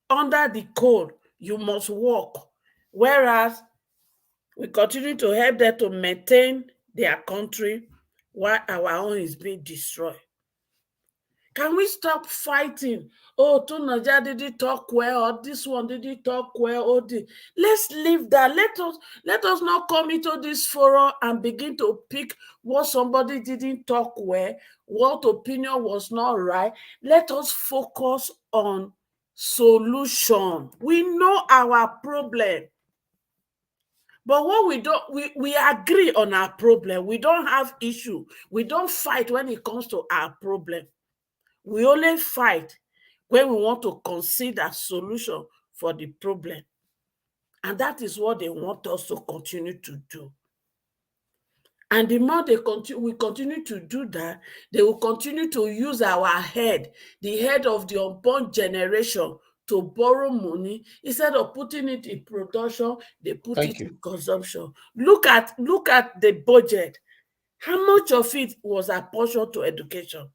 under the code. You must walk. Whereas we continue to help them to maintain their country while our own is being destroyed. Can we stop fighting? Oh, Tunaja didn't talk well, or this one didn't talk well, or this. Let's leave that. Let us not come into this forum and begin to pick what somebody didn't talk well, what opinion was not right. Let us focus on solution. We know our problem. But what we agree on our problem. We don't have issue. We don't fight when it comes to our problem. We only fight when we want to consider solution for the problem. And that is what they want us to continue to do. And the more we continue to do that, they will continue to use our head, the head of the unborn generation, to borrow money. Instead of putting it in production, they put it in consumption. Look at the budget. How much of it was apportioned to education?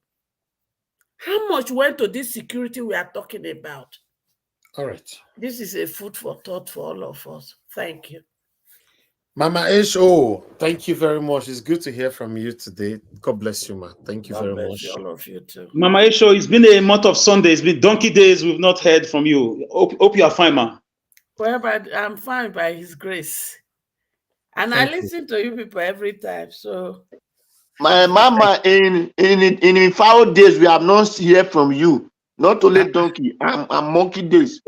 How much went to this security we are talking about? All right. This is a food for thought for all of us. Thank you. Mama H.O., thank you very much. It's good to hear from you today. God bless you, ma. Thank you very much. All of you too. Mama H.O., it's been a month of Sunday. It's been donkey days. We've not heard from you. Hope you are fine, ma. Well, but I'm fine by His grace. And I listen to you people every time. So my mama, in 5 days, we have not heard from you. Not only donkey, I'm monkey days.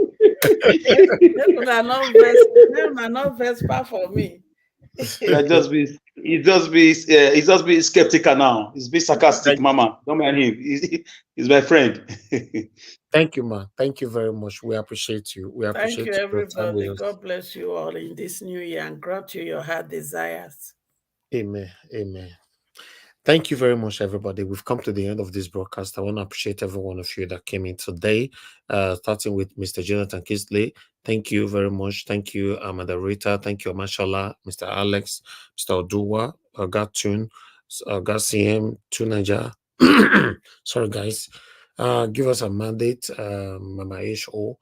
They are not Vespa for me. Just be He just be skeptical now. He's be sarcastic, Mama. Don't mind him. He's my friend. Thank you, man. Thank you very much. We appreciate you. We Thank appreciate you, your time with everybody. us. God bless you all in this new year and grant you your heart desires. Amen. Amen. Thank you very much, everybody. We've come to the end of this broadcast. I want to appreciate every one of you that came in today, starting with Mr. Jonathan Kisley. Thank you very much. Thank you, Amanda Rita. Thank you, Mashallah, Mr. Alex, Mr. Oduwa, Gatun, Gacm, Tunaja. Sorry, guys. Give us a mandate, Mama H.O.,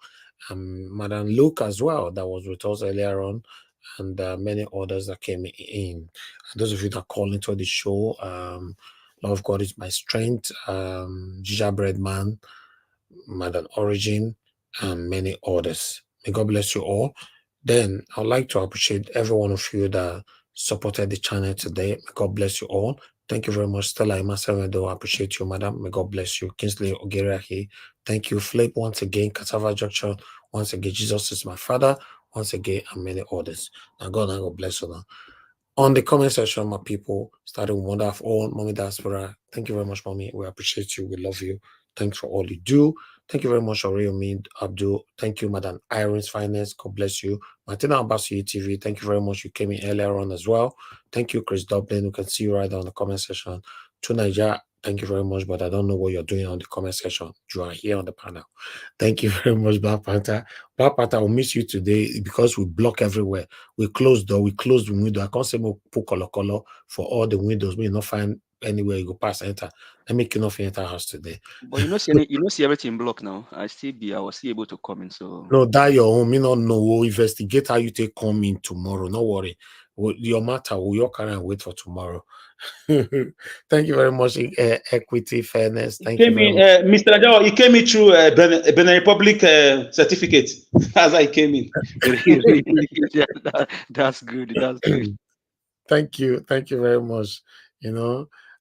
Madam Luke as well, that was with us earlier on, and many others that came in. And those of you that call into the show, Love of God is my strength, Jija Breadman, Madam Origin, and many others. May God bless you all. Then I'd like to appreciate every one of you that supported the channel today. May God bless you all. Thank you very much, Stella Imasevedo. I appreciate you, madam. May God bless you. Kingsley Ogeriahi. Thank you, Flip, once again. Cassava Junction. Once again, Jesus is my father. Once again, and many others. Now God bless you now. On the comment section, my people, starting with Wonder of All, Mommy Diaspora. Thank you very much, Mommy. We appreciate you. We love you. Thanks for all you do. Thank you very much, Aurelio Abdul. Thank you, Madam Iris Finance. God bless you. Martina Abbasi TV. Thank you very much. You came in earlier on as well. Thank you, Chris Dublin. We can see you right there on the comment section. To Nigeria, thank you very much, but I don't know what you're doing on the comment section. You are here on the panel. Thank you very much, Black Panther. Black Panther, will miss you today because we block everywhere. We close door, we close the window. I can't say more put color for all the windows. We not find anywhere you go past enter. I make you not enter house today. But you know, see everything blocked now. I was still able to come in. So no, that your own. Me not know. We'll investigate how you take come in tomorrow. No worry. Your matter will your carry and wait for tomorrow. Thank you very much, Equity Fairness. Thank you very much. Mr. Ajawa, he came in through Benin Republic certificate as I came in. Yeah, that's good. That's good. Thank you very much.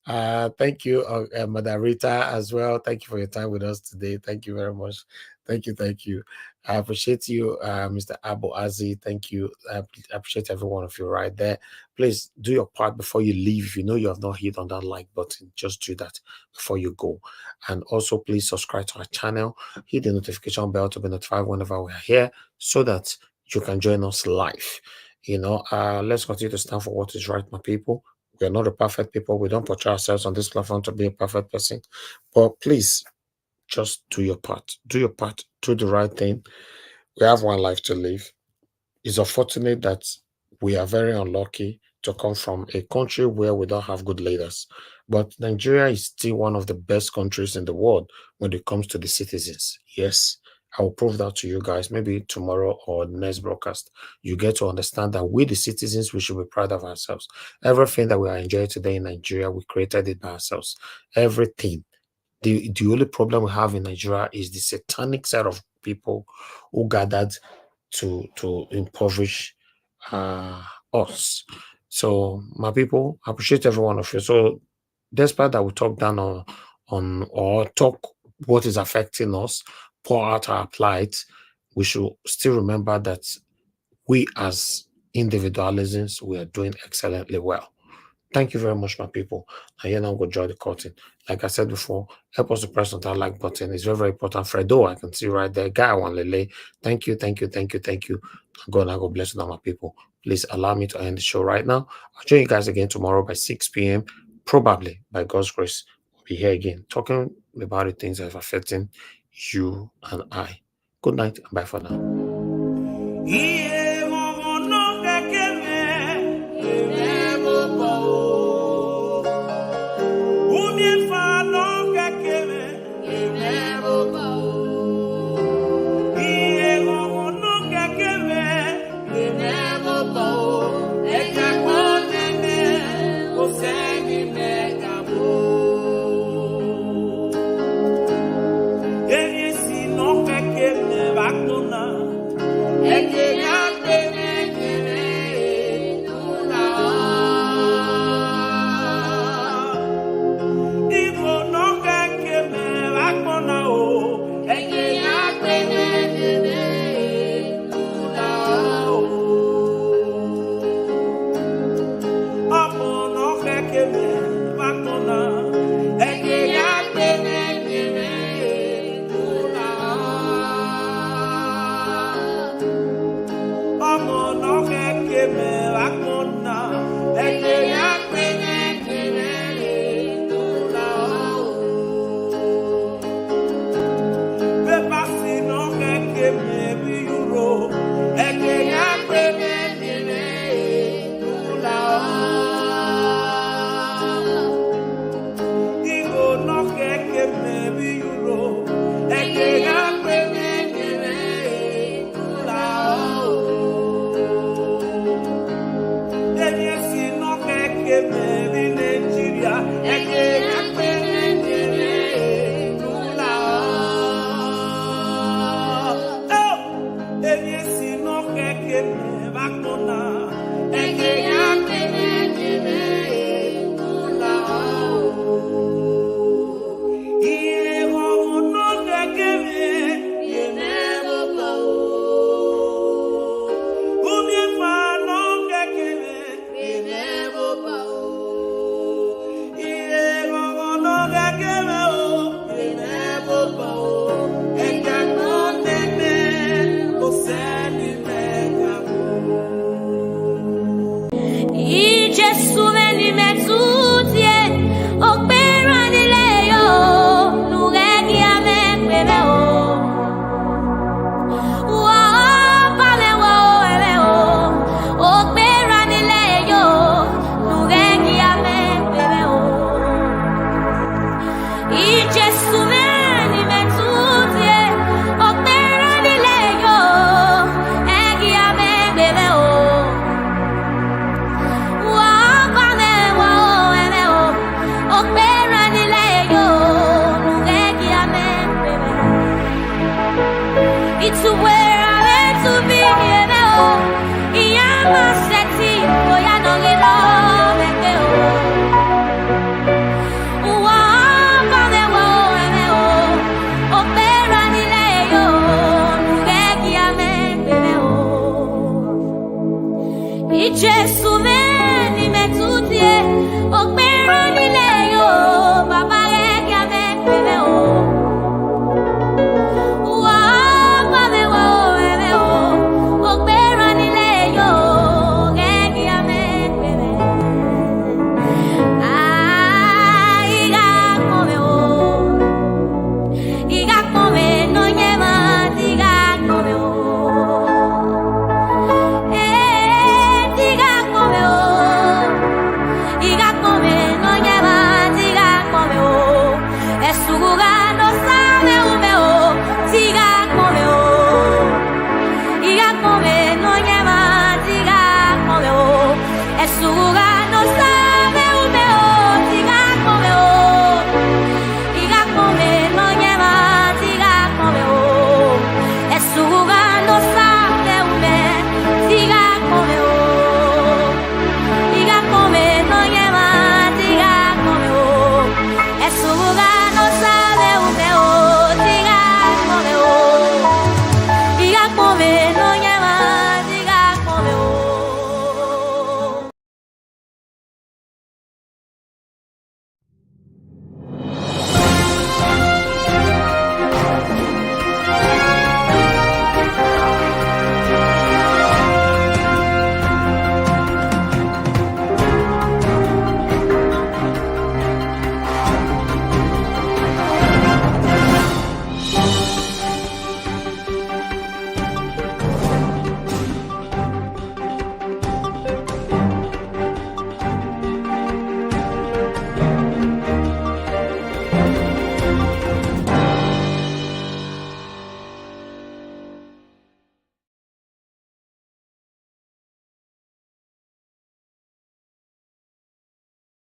Thank you, Madam Rita, as well. Thank you for your time with us today. Thank you very much. Thank you. I appreciate you, Mr. Abu Azi. Thank you. I appreciate every one of you right there. Please do your part before you leave. If you know you have not hit on that like button, just do that before you go. And also, please subscribe to our channel. Hit the notification bell to be notified whenever we are here so that you can join us live. Let's continue to stand for what is right, my people. We are not a perfect people. We don't portray ourselves on this platform to be a perfect person. But please, just do your part. Do your part. Do the right thing. We have one life to live. It's unfortunate that we are very unlucky to come from a country where we don't have good leaders. But Nigeria is still one of the best countries in the world when it comes to the citizens. Yes, I will prove that to you guys. Maybe tomorrow or the next broadcast, you get to understand that we, the citizens, we should be proud of ourselves. Everything that we are enjoying today in Nigeria, we created it by ourselves. Everything. The only problem we have in Nigeria is the satanic side of people who gathered to impoverish us. So, my people, I appreciate every one of you. So, despite that we talk down on or talk what is affecting us, pour out our plight, we should still remember that we as individualisms, we are doing excellently well. Thank you very much, my people. And here now go join the curtain. Like I said before, help us to press on that like button. It's very, very important. Fredo, I can see right there. Guy one Lele. Thank you. God, I God bless you now, my people. Please allow me to end the show right now. I'll join you guys again tomorrow by 6 p.m. Probably by God's grace. We'll be here again talking about the things that are affecting you and I. Good night and bye for now. Yeah.